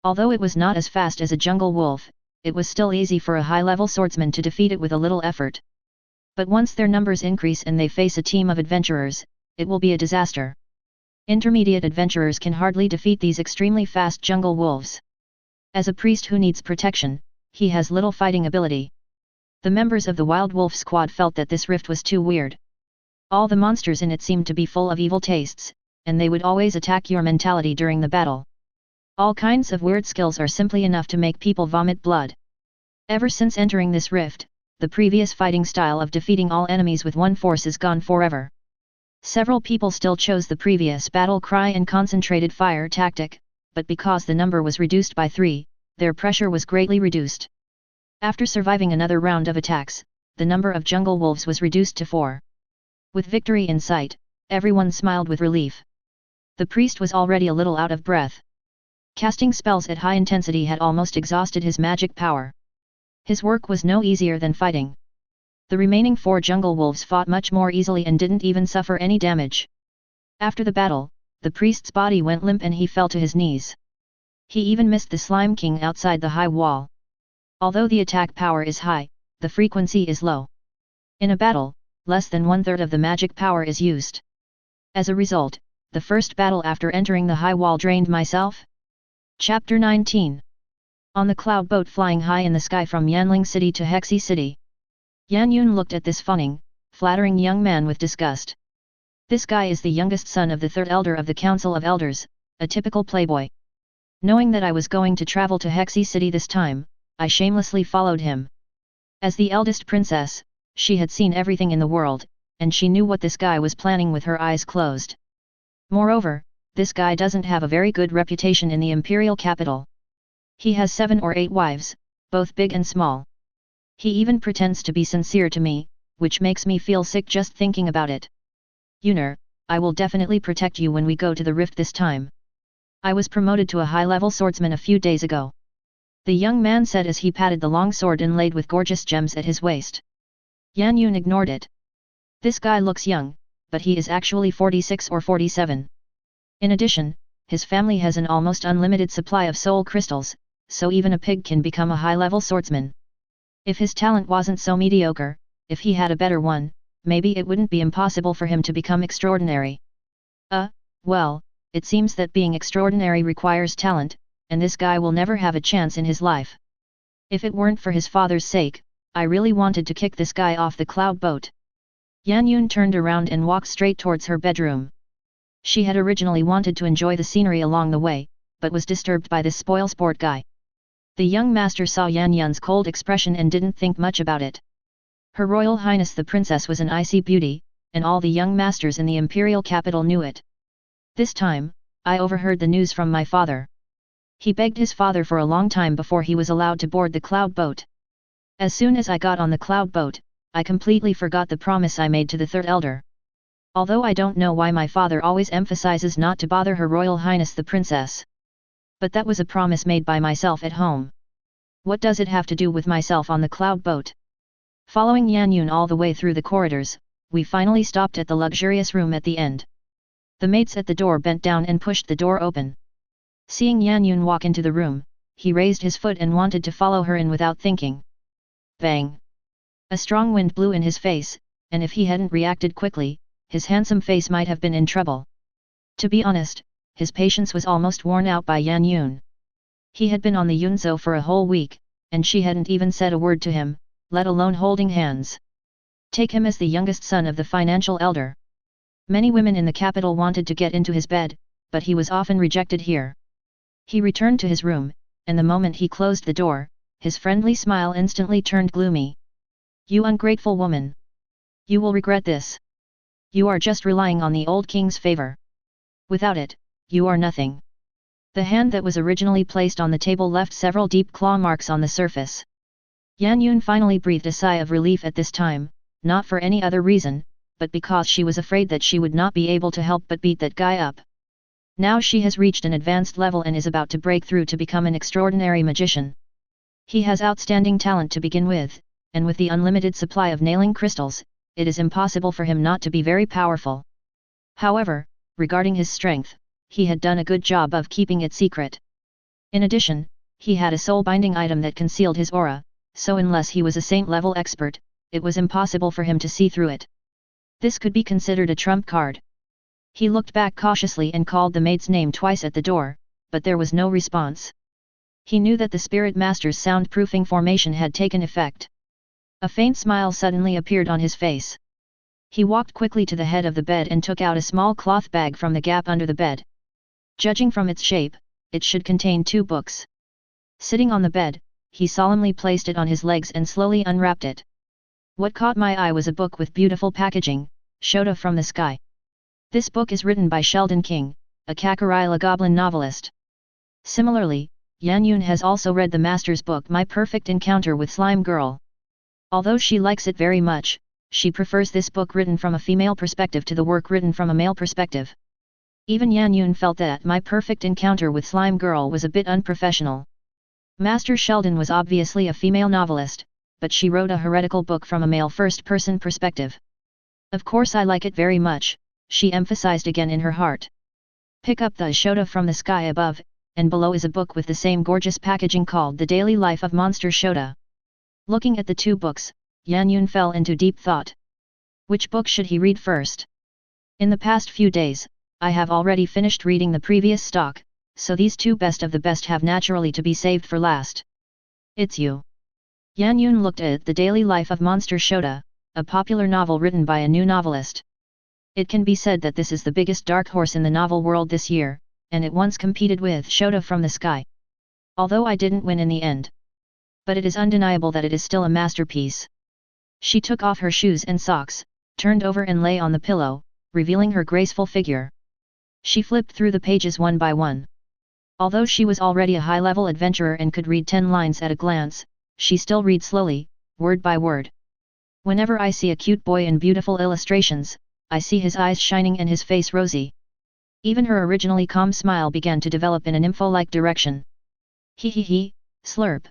S1: Although it was not as fast as a jungle wolf, it was still easy for a high-level swordsman to defeat it with a little effort. But once their numbers increase and they face a team of adventurers, it will be a disaster. Intermediate adventurers can hardly defeat these extremely fast jungle wolves. As a priest who needs protection, he has little fighting ability. The members of the Wild Wolf squad felt that this rift was too weird. All the monsters in it seemed to be full of evil tastes, and they would always attack your mentality during the battle. All kinds of weird skills are simply enough to make people vomit blood. Ever since entering this rift, the previous fighting style of defeating all enemies with one force is gone forever. Several people still chose the previous battle cry and concentrated fire tactic, but because the number was reduced by 3, their pressure was greatly reduced. After surviving another round of attacks, the number of jungle wolves was reduced to 4. With victory in sight, everyone smiled with relief. The priest was already a little out of breath. Casting spells at high intensity had almost exhausted his magic power. His work was no easier than fighting. The remaining 4 jungle wolves fought much more easily and didn't even suffer any damage. After the battle, the priest's body went limp and he fell to his knees. He even missed the Slime King outside the high wall. Although the attack power is high, the frequency is low. In a battle, less than 1/3 of the magic power is used. As a result, the first battle after entering the high wall drained myself. Chapter 19. On the cloud boat flying high in the sky from Yanling City to Hexi City. Yan Yun looked at this funning, flattering young man with disgust. This guy is the youngest son of the 3rd elder of the Council of Elders, a typical playboy. Knowing that I was going to travel to Hexi City this time, I shamelessly followed him. As the eldest princess, she had seen everything in the world, and she knew what this guy was planning with her eyes closed. Moreover, this guy doesn't have a very good reputation in the imperial capital. He has 7 or 8 wives, both big and small. He even pretends to be sincere to me, which makes me feel sick just thinking about it. Yuner, I will definitely protect you when we go to the rift this time. I was promoted to a high-level swordsman a few days ago. The young man said as he patted the long sword inlaid with gorgeous gems at his waist. Yan Yun ignored it. This guy looks young, but he is actually 46 or 47. In addition, his family has an almost unlimited supply of soul crystals, so even a pig can become a high-level swordsman. If his talent wasn't so mediocre, if he had a better one, maybe it wouldn't be impossible for him to become extraordinary. Well, it seems that being extraordinary requires talent, and this guy will never have a chance in his life. If it weren't for his father's sake, I really wanted to kick this guy off the cloud boat. Yan Yun turned around and walked straight towards her bedroom. She had originally wanted to enjoy the scenery along the way, but was disturbed by this spoilsport guy. The young master saw Yan Yun's cold expression and didn't think much about it. Her Royal Highness the Princess was an icy beauty, and all the young masters in the imperial capital knew it. This time, I overheard the news from my father. He begged his father for a long time before he was allowed to board the cloud boat. As soon as I got on the cloud boat, I completely forgot the promise I made to the 3rd elder. Although I don't know why my father always emphasizes not to bother Her Royal Highness the Princess. But that was a promise made by myself at home. What does it have to do with myself on the cloud boat? Following Yan Yun all the way through the corridors, we finally stopped at the luxurious room at the end. The maids at the door bent down and pushed the door open. Seeing Yan Yun walk into the room, he raised his foot and wanted to follow her in without thinking. Bang! A strong wind blew in his face, and if he hadn't reacted quickly, his handsome face might have been in trouble. To be honest, his patience was almost worn out by Yan Yun. He had been on the Yunzhou for a whole week, and she hadn't even said a word to him, let alone holding hands. Take him as the youngest son of the financial elder. Many women in the capital wanted to get into his bed, but he was often rejected here. He returned to his room, and the moment he closed the door, his friendly smile instantly turned gloomy. You ungrateful woman! You will regret this. You are just relying on the old king's favor. Without it, you are nothing. The hand that was originally placed on the table left several deep claw marks on the surface. Yan Yun finally breathed a sigh of relief at this time, not for any other reason, but because she was afraid that she would not be able to help but beat that guy up. Now she has reached an advanced level and is about to break through to become an extraordinary magician. He has outstanding talent to begin with, and with the unlimited supply of nailing crystals, it is impossible for him not to be very powerful. However, regarding his strength, he had done a good job of keeping it secret. In addition, he had a soul-binding item that concealed his aura, so unless he was a saint-level expert, it was impossible for him to see through it. This could be considered a trump card. He looked back cautiously and called the maid's name twice at the door, but there was no response. He knew that the Spirit Master's soundproofing formation had taken effect. A faint smile suddenly appeared on his face. He walked quickly to the head of the bed and took out a small cloth bag from the gap under the bed. Judging from its shape, it should contain 2 books. Sitting on the bed, he solemnly placed it on his legs and slowly unwrapped it. What caught my eye was a book with beautiful packaging, Shota from the Sky. This book is written by Sheldon King, a Kakarila goblin novelist. Similarly, Yan Yun has also read the master's book My Perfect Encounter with Slime Girl. Although she likes it very much, she prefers this book written from a female perspective to the work written from a male perspective. Even Yan Yun felt that My Perfect Encounter with Slime Girl was a bit unprofessional. Master Sheldon was obviously a female novelist, but she wrote a heretical book from a male first-person perspective. Of course I like it very much, she emphasized again in her heart. Pick up the Shota from the Sky above, and below is a book with the same gorgeous packaging called The Daily Life of Monster Shota. Looking at the 2 books, Yan Yun fell into deep thought. Which book should he read first? In the past few days, I have already finished reading the previous stock, so these 2 best of the best have naturally to be saved for last. It's you. Yan Yun looked at The Daily Life of Monster Shota, a popular novel written by a new novelist. It can be said that this is the biggest dark horse in the novel world this year, and it once competed with Shota from the Sky. Although I didn't win in the end. But it is undeniable that it is still a masterpiece. She took off her shoes and socks, turned over and lay on the pillow, revealing her graceful figure. She flipped through the pages one by one. Although she was already a high-level adventurer and could read 10 lines at a glance, she still read slowly, word by word. Whenever I see a cute boy in beautiful illustrations, I see his eyes shining and his face rosy. Even her originally calm smile began to develop in a nympho-like direction. He, slurp.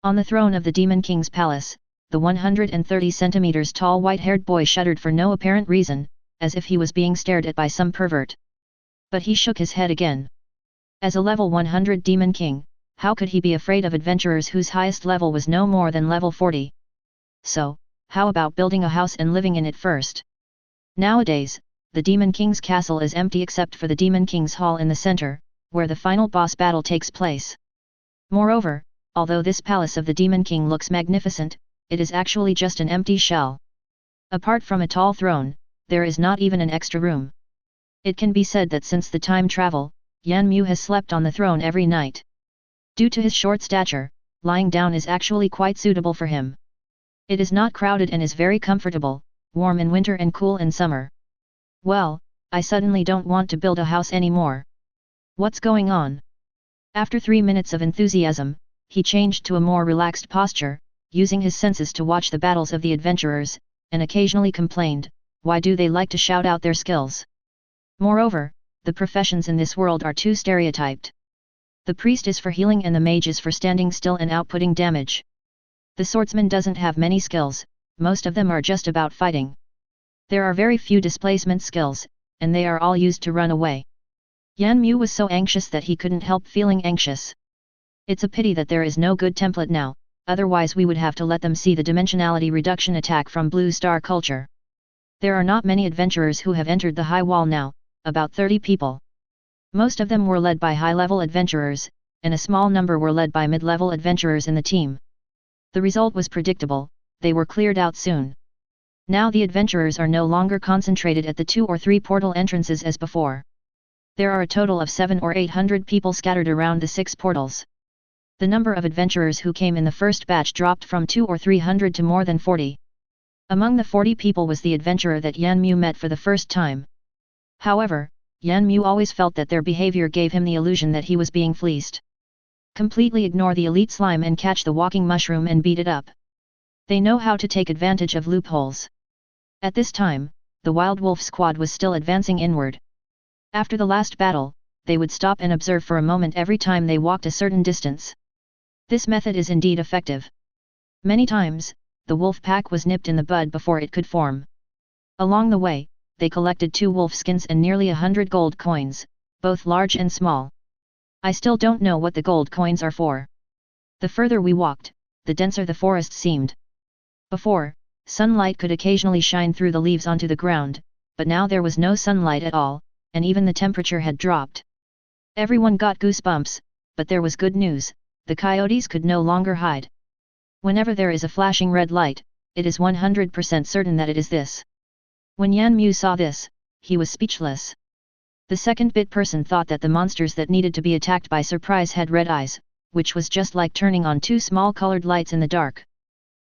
S1: On the throne of the Demon King's palace, the 130 centimeters tall white-haired boy shuddered for no apparent reason, as if he was being stared at by some pervert. But he shook his head again. As a level 100 Demon King, how could he be afraid of adventurers whose highest level was no more than level 40? So, how about building a house and living in it first? Nowadays, the Demon King's castle is empty except for the Demon King's hall in the center, where the final boss battle takes place. Moreover, although this palace of the Demon King looks magnificent, it is actually just an empty shell. Apart from a tall throne, there is not even an extra room. It can be said that since the time travel, Yan Mu has slept on the throne every night. Due to his short stature, lying down is actually quite suitable for him. It is not crowded and is very comfortable, warm in winter and cool in summer. Well, I suddenly don't want to build a house anymore. What's going on? After 3 minutes of enthusiasm, he changed to a more relaxed posture, using his senses to watch the battles of the adventurers, and occasionally complained, why do they like to shout out their skills? Moreover, the professions in this world are too stereotyped. The priest is for healing and the mage is for standing still and outputting damage. The swordsman doesn't have many skills, most of them are just about fighting. There are very few displacement skills, and they are all used to run away. Yan Mu was so anxious that he couldn't help feeling anxious. It's a pity that there is no good template now, otherwise we would have to let them see the dimensionality reduction attack from Blue Star Culture. There are not many adventurers who have entered the high wall now, about 30 people. Most of them were led by high-level adventurers, and a small number were led by mid-level adventurers in the team. The result was predictable, they were cleared out soon. Now the adventurers are no longer concentrated at the 2 or 3 portal entrances as before. There are a total of 700 or 800 people scattered around the 6 portals. The number of adventurers who came in the first batch dropped from 200 or 300 to more than 40. Among the 40 people was the adventurer that Yan Mu met for the first time. However, Yan Mu always felt that their behavior gave him the illusion that he was being fleeced. Completely ignore the elite slime and catch the walking mushroom and beat it up. They know how to take advantage of loopholes. At this time, the Wild Wolf squad was still advancing inward. After the last battle, they would stop and observe for a moment every time they walked a certain distance. This method is indeed effective. Many times, the wolf pack was nipped in the bud before it could form. Along the way, they collected 2 wolf skins and nearly 100 gold coins, both large and small. I still don't know what the gold coins are for. The further we walked, the denser the forest seemed. Before, sunlight could occasionally shine through the leaves onto the ground, but now there was no sunlight at all, and even the temperature had dropped. Everyone got goosebumps, but there was good news, the coyotes could no longer hide. Whenever there is a flashing red light, it is 100% certain that it is this. When Yan Mu saw this, he was speechless. The second bit person thought that the monsters that needed to be attacked by surprise had red eyes, which was just like turning on 2 small colored lights in the dark.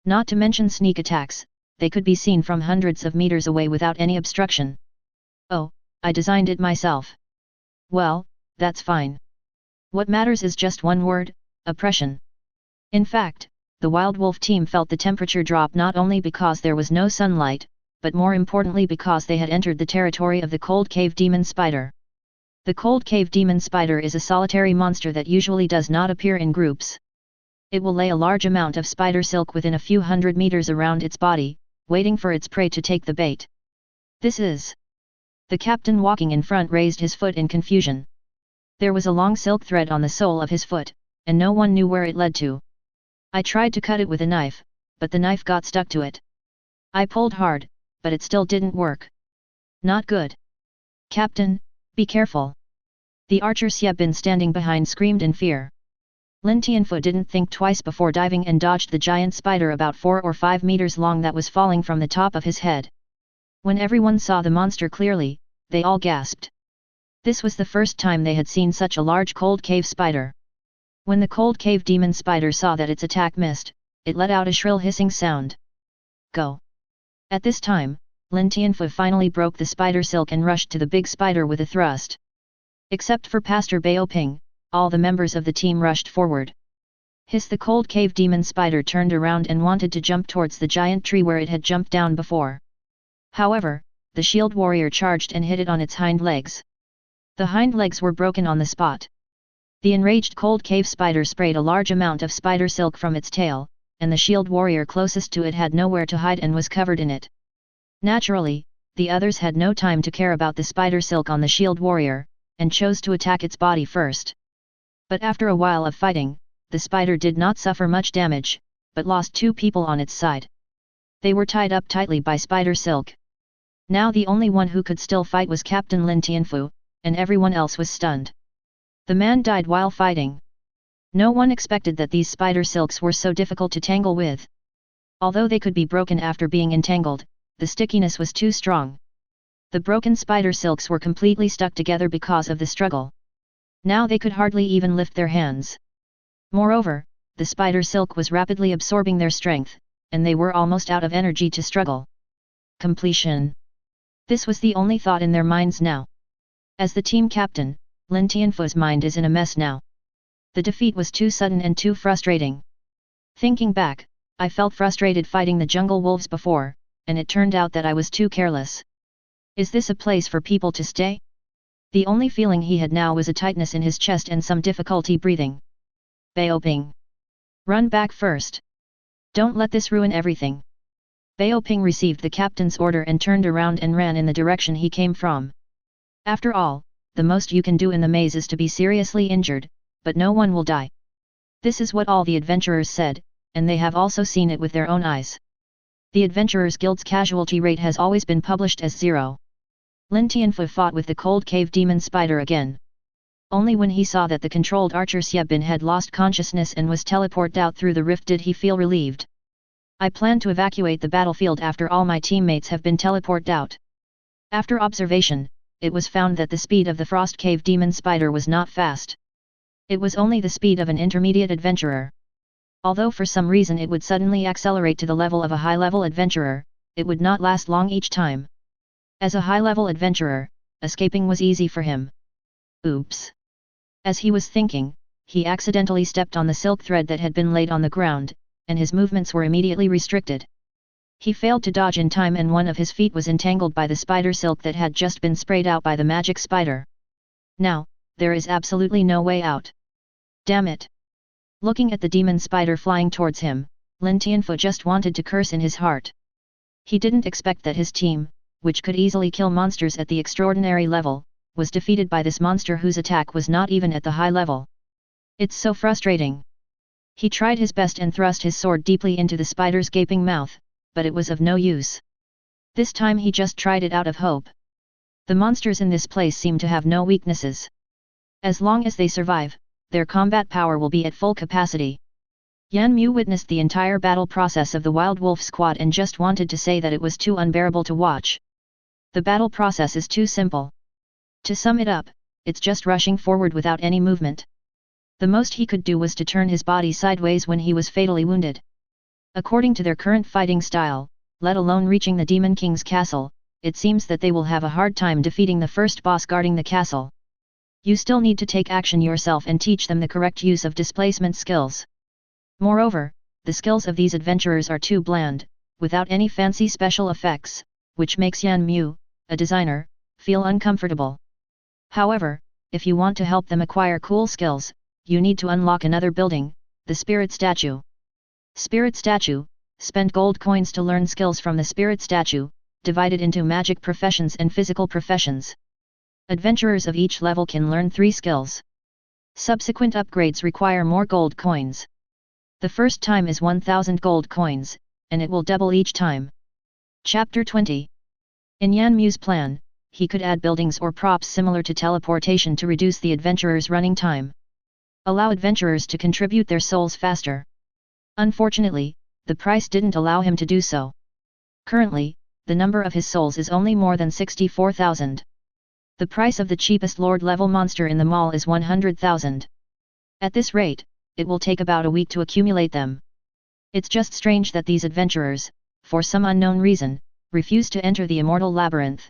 S1: Not to mention sneak attacks, they could be seen from hundreds of meters away without any obstruction. Oh, I designed it myself. Well, that's fine. What matters is just one word, oppression. In fact, the Wild Wolf team felt the temperature drop not only because there was no sunlight, but more importantly because they had entered the territory of the Cold Cave Demon Spider. The Cold Cave Demon Spider is a solitary monster that usually does not appear in groups. It will lay a large amount of spider silk within a few hundred meters around its body, waiting for its prey to take the bait. This is... The captain walking in front raised his foot in confusion. There was a long silk thread on the sole of his foot, and no one knew where it led to. I tried to cut it with a knife, but the knife got stuck to it. I pulled hard, but it still didn't work. Not good. Captain, be careful. The archer Xiebin standing behind screamed in fear. Lin Tianfu didn't think twice before diving and dodged the giant spider about 4 or 5 meters long that was falling from the top of his head. When everyone saw the monster clearly, they all gasped. This was the first time they had seen such a large cold cave spider. When the cold cave demon spider saw that its attack missed, it let out a shrill hissing sound. Go! At this time, Lin Tianfu finally broke the spider silk and rushed to the big spider with a thrust. Except for Pastor Baoping, all the members of the team rushed forward. The cold cave demon spider turned around and wanted to jump towards the giant tree where it had jumped down before. However, the shield warrior charged and hit it on its hind legs. The hind legs were broken on the spot. The enraged cold cave spider sprayed a large amount of spider silk from its tail, and the shield warrior closest to it had nowhere to hide and was covered in it. Naturally, the others had no time to care about the spider silk on the shield warrior, and chose to attack its body first. But after a while of fighting, the spider did not suffer much damage, but lost 2 people on its side. They were tied up tightly by spider silk. Now the only one who could still fight was Captain Lin Tianfu, and everyone else was stunned. The man died while fighting. No one expected that these spider silks were so difficult to tangle with. Although they could be broken after being entangled, the stickiness was too strong. The broken spider silks were completely stuck together because of the struggle. Now they could hardly even lift their hands. Moreover, the spider silk was rapidly absorbing their strength, and they were almost out of energy to struggle. Completion. This was the only thought in their minds now. As the team captain, Lin Tianfu's mind is in a mess now. The defeat was too sudden and too frustrating. Thinking back, I felt frustrated fighting the jungle wolves before, and it turned out that I was too careless. Is this a place for people to stay? The only feeling he had now was a tightness in his chest and some difficulty breathing. Baoping. Run back first. Don't let this ruin everything. Baoping received the captain's order and turned around and ran in the direction he came from. After all, the most you can do in the maze is to be seriously injured, but no one will die. This is what all the adventurers said, and they have also seen it with their own eyes. The Adventurers Guild's casualty rate has always been published as 0. Lin Tianfu fought with the cold cave demon spider again. Only when he saw that the controlled archer Xiebin had lost consciousness and was teleported out through the rift did he feel relieved. I plan to evacuate the battlefield after all my teammates have been teleported out. After observation, it was found that the speed of the Frost Cave Demon Spider was not fast. It was only the speed of an intermediate adventurer. Although for some reason it would suddenly accelerate to the level of a high-level adventurer, it would not last long each time. As a high-level adventurer, escaping was easy for him. Oops! As he was thinking, he accidentally stepped on the silk thread that had been laid on the ground, and his movements were immediately restricted. He failed to dodge in time and one of his feet was entangled by the spider silk that had just been sprayed out by the magic spider. Now, there is absolutely no way out. Damn it! Looking at the demon spider flying towards him, Lin Tianfu just wanted to curse in his heart. He didn't expect that his team, which could easily kill monsters at the extraordinary level, was defeated by this monster whose attack was not even at the high level. It's so frustrating. He tried his best and thrust his sword deeply into the spider's gaping mouth, but it was of no use. This time he just tried it out of hope. The monsters in this place seem to have no weaknesses. As long as they survive, their combat power will be at full capacity. Yan Mu witnessed the entire battle process of the Wild Wolf Squad and just wanted to say that it was too unbearable to watch. The battle process is too simple. To sum it up, it's just rushing forward without any movement. The most he could do was to turn his body sideways when he was fatally wounded. According to their current fighting style, let alone reaching the Demon King's castle, it seems that they will have a hard time defeating the first boss guarding the castle. You still need to take action yourself and teach them the correct use of displacement skills. Moreover, the skills of these adventurers are too bland, without any fancy special effects, which makes Yan Mu, a designer, feel uncomfortable. However, if you want to help them acquire cool skills, you need to unlock another building, the Spirit Statue. Spirit Statue, spend gold coins to learn skills from the Spirit Statue, divided into magic professions and physical professions. Adventurers of each level can learn 3 skills. Subsequent upgrades require more gold coins. The first time is 1000 gold coins, and it will double each time. Chapter 20. In Yan Mu's plan, he could add buildings or props similar to teleportation to reduce the adventurer's running time. Allow adventurers to contribute their souls faster. Unfortunately, the price didn't allow him to do so. Currently, the number of his souls is only more than 64,000. The price of the cheapest Lord-level monster in the mall is 100,000. At this rate, it will take about a week to accumulate them. It's just strange that these adventurers, for some unknown reason, refuse to enter the Immortal Labyrinth.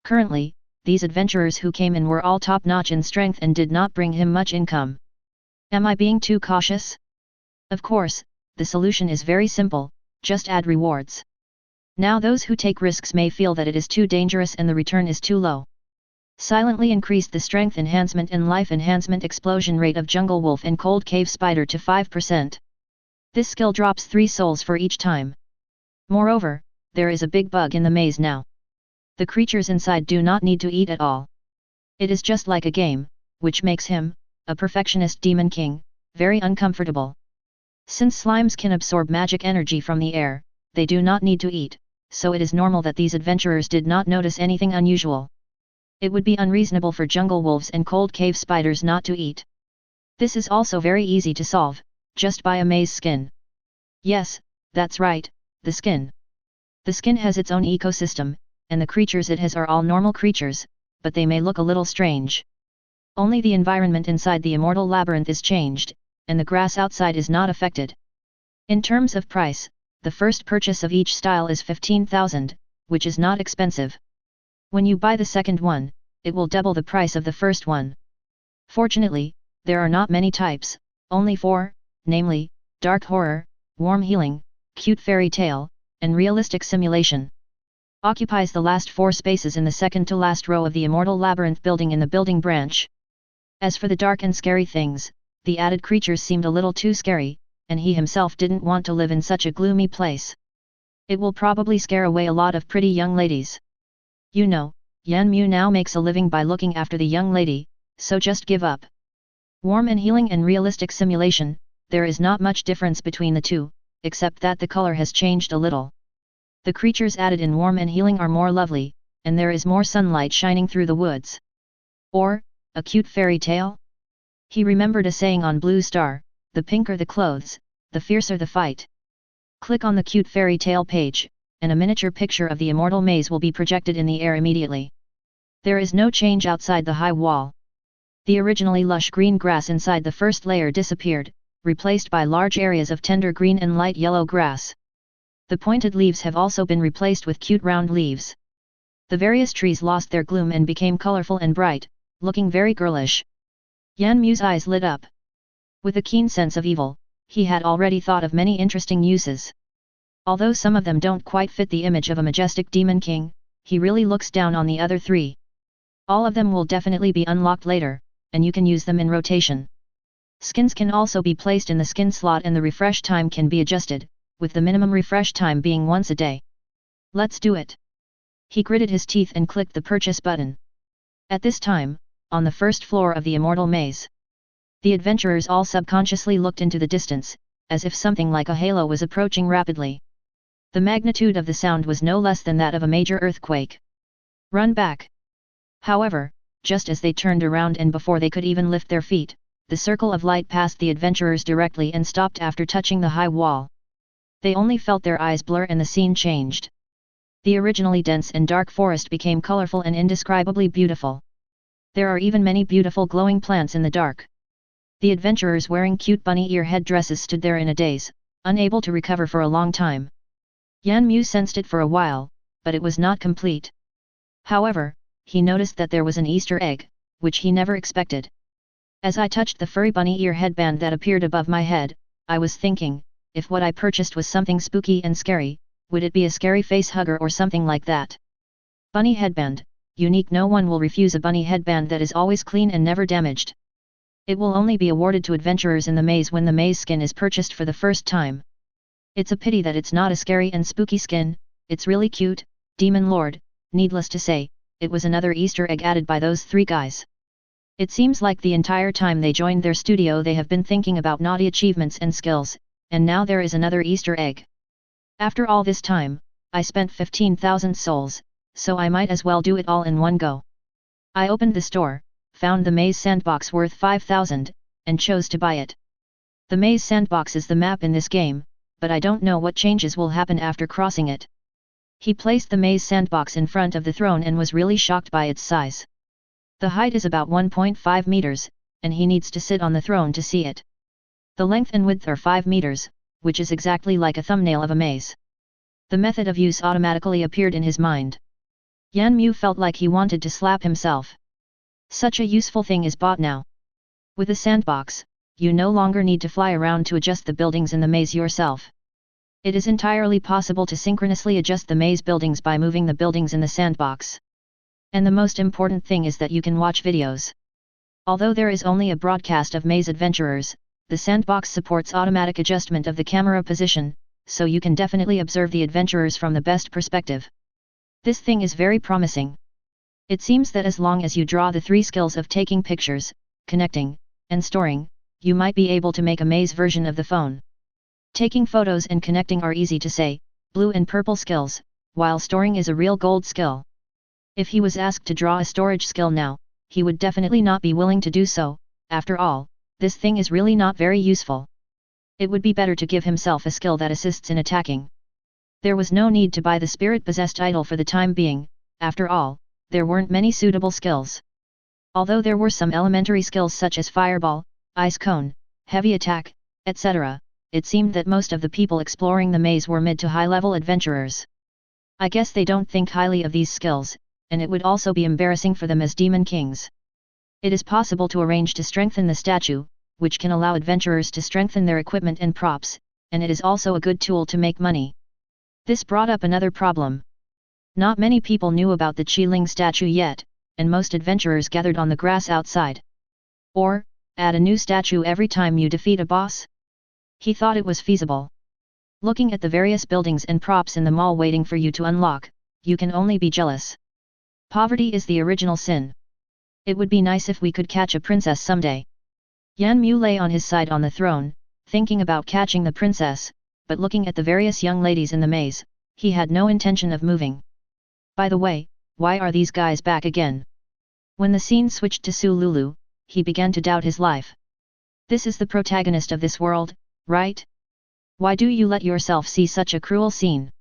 S1: Currently, these adventurers who came in were all top-notch in strength and did not bring him much income. Am I being too cautious? Of course, the solution is very simple, just add rewards. Now those who take risks may feel that it is too dangerous and the return is too low. Silently increase the strength enhancement and life enhancement explosion rate of Jungle Wolf and Cold Cave Spider to 5%. This skill drops 3 souls for each time. Moreover, there is a big bug in the maze now. The creatures inside do not need to eat at all. It is just like a game, which makes him, a perfectionist Demon King, very uncomfortable. Since slimes can absorb magic energy from the air, they do not need to eat, so it is normal that these adventurers did not notice anything unusual. It would be unreasonable for jungle wolves and cold cave spiders not to eat. This is also very easy to solve, just buy a maze skin. Yes, that's right, the skin. The skin has its own ecosystem, and the creatures it has are all normal creatures, but they may look a little strange. Only the environment inside the Immortal Labyrinth is changed, and the grass outside is not affected. In terms of price, the first purchase of each style is 15,000, which is not expensive. When you buy the second one, it will double the price of the first one. Fortunately, there are not many types, only 4, namely, dark horror, warm healing, cute fairy tale, and realistic simulation. Occupies the last 4 spaces in the second to last row of the Immortal Labyrinth building in the building branch. As for the dark and scary things, the added creatures seemed a little too scary, and he himself didn't want to live in such a gloomy place. It will probably scare away a lot of pretty young ladies. You know, Yan Mu now makes a living by looking after the young lady, so just give up. Warm and healing and realistic simulation, there is not much difference between the two, except that the color has changed a little. The creatures added in warm and healing are more lovely, and there is more sunlight shining through the woods. Or, a cute fairy tale? He remembered a saying on Blue Star, the pinker the clothes, the fiercer the fight. Click on the cute fairy tale page, and a miniature picture of the immortal maze will be projected in the air immediately. There is no change outside the high wall. The originally lush green grass inside the first layer disappeared, replaced by large areas of tender green and light yellow grass. The pointed leaves have also been replaced with cute round leaves. The various trees lost their gloom and became colorful and bright, looking very girlish. Yan Mu's eyes lit up. With a keen sense of evil, he had already thought of many interesting uses. Although some of them don't quite fit the image of a majestic demon king, he really looks down on the other three. All of them will definitely be unlocked later, and you can use them in rotation. Skins can also be placed in the skin slot and the refresh time can be adjusted, with the minimum refresh time being once a day. Let's do it. He gritted his teeth and clicked the purchase button. At this time, on the first floor of the immortal maze, the adventurers all subconsciously looked into the distance, as if something like a halo was approaching rapidly. The magnitude of the sound was no less than that of a major earthquake. Run back! However, just as they turned around and before they could even lift their feet, the circle of light passed the adventurers directly and stopped after touching the high wall. They only felt their eyes blur and the scene changed. The originally dense and dark forest became colorful and indescribably beautiful. There are even many beautiful glowing plants in the dark. The adventurers wearing cute bunny ear head dresses stood there in a daze, unable to recover for a long time. Yan Mu sensed it for a while, but it was not complete. However, he noticed that there was an Easter egg, which he never expected. As I touched the furry bunny ear headband that appeared above my head, I was thinking, if what I purchased was something spooky and scary, would it be a scary face hugger or something like that? Bunny headband, unique. No one will refuse a bunny headband that is always clean and never damaged. It will only be awarded to adventurers in the maze when the maze skin is purchased for the first time. It's a pity that it's not a scary and spooky skin. It's really cute, Demon Lord. Needless to say, it was another Easter egg added by those three guys. It seems like the entire time they joined their studio they have been thinking about naughty achievements and skills, and now there is another Easter egg. After all this time, I spent 15,000 souls, so I might as well do it all in one go. I opened the store, found the maze sandbox worth 5,000, and chose to buy it. The maze sandbox is the map in this game, but I don't know what changes will happen after crossing it. He placed the maze sandbox in front of the throne and was really shocked by its size. The height is about 1.5 meters, and he needs to sit on the throne to see it. The length and width are 5 meters, which is exactly like a thumbnail of a maze. The method of use automatically appeared in his mind. Yan Mu felt like he wanted to slap himself. Such a useful thing is bought now. With a sandbox, you no longer need to fly around to adjust the buildings in the maze yourself. It is entirely possible to synchronously adjust the maze buildings by moving the buildings in the sandbox. And the most important thing is that you can watch videos. Although there is only a broadcast of maze adventurers, the sandbox supports automatic adjustment of the camera position, so you can definitely observe the adventurers from the best perspective. This thing is very promising. It seems that as long as you draw the three skills of taking pictures, connecting, and storing, you might be able to make a maze version of the phone. Taking photos and connecting are easy to say, blue and purple skills, while storing is a real gold skill. If he was asked to draw a storage skill now, he would definitely not be willing to do so. After all, this thing is really not very useful. It would be better to give himself a skill that assists in attacking. There was no need to buy the spirit-possessed idol for the time being. After all, there weren't many suitable skills. Although there were some elementary skills such as fireball, ice cone, heavy attack, etc., it seemed that most of the people exploring the maze were mid to high-level adventurers. I guess they don't think highly of these skills, and it would also be embarrassing for them as demon kings. It is possible to arrange to strengthen the statue, which can allow adventurers to strengthen their equipment and props, and it is also a good tool to make money. This brought up another problem. Not many people knew about the Qiling statue yet, and most adventurers gathered on the grass outside. Or, add a new statue every time you defeat a boss? He thought it was feasible. Looking at the various buildings and props in the mall waiting for you to unlock, you can only be jealous. Poverty is the original sin. It would be nice if we could catch a princess someday. Yan Mu lay on his side on the throne, thinking about catching the princess, but looking at the various young ladies in the maze, he had no intention of moving. By the way, why are these guys back again? When the scene switched to Sululu, he began to doubt his life. This is the protagonist of this world, right? Why do you let yourself see such a cruel scene?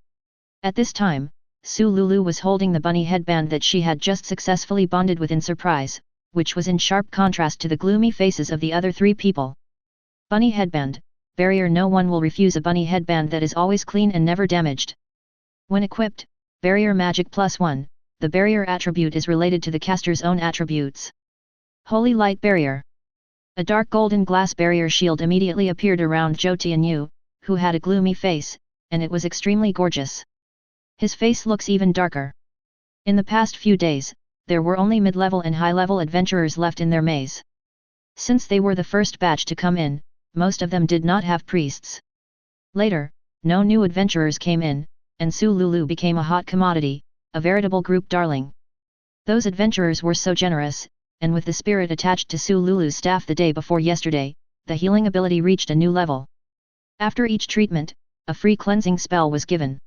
S1: At this time, Su Lulu was holding the bunny headband that she had just successfully bonded with in surprise, which was in sharp contrast to the gloomy faces of the other three people. Bunny headband, barrier. No one will refuse a bunny headband that is always clean and never damaged. When equipped, barrier magic +1, the barrier attribute is related to the caster's own attributes. Holy light barrier. A dark golden glass barrier shield immediately appeared around Zhou Tianyu, who had a gloomy face, and it was extremely gorgeous. His face looks even darker. In the past few days, there were only mid-level and high-level adventurers left in their maze. Since they were the first batch to come in, most of them did not have priests. Later, no new adventurers came in, and Su Lulu became a hot commodity, a veritable group darling. Those adventurers were so generous, and with the spirit attached to Su Lulu's staff the day before yesterday, the healing ability reached a new level. After each treatment, a free cleansing spell was given.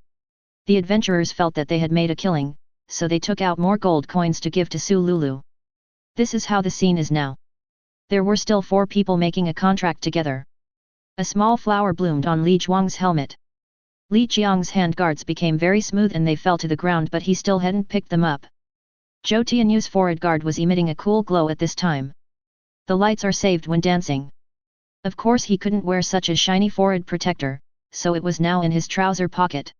S1: The adventurers felt that they had made a killing, so they took out more gold coins to give to Su Lulu. This is how the scene is now. There were still 4 people making a contract together. A small flower bloomed on Li Zhuang's helmet. Li Qiang's hand guards became very smooth and they fell to the ground, but he still hadn't picked them up. Zhou Tianyu's forehead guard was emitting a cool glow at this time. The lights are saved when dancing. Of course he couldn't wear such a shiny forehead protector, so it was now in his trouser pocket.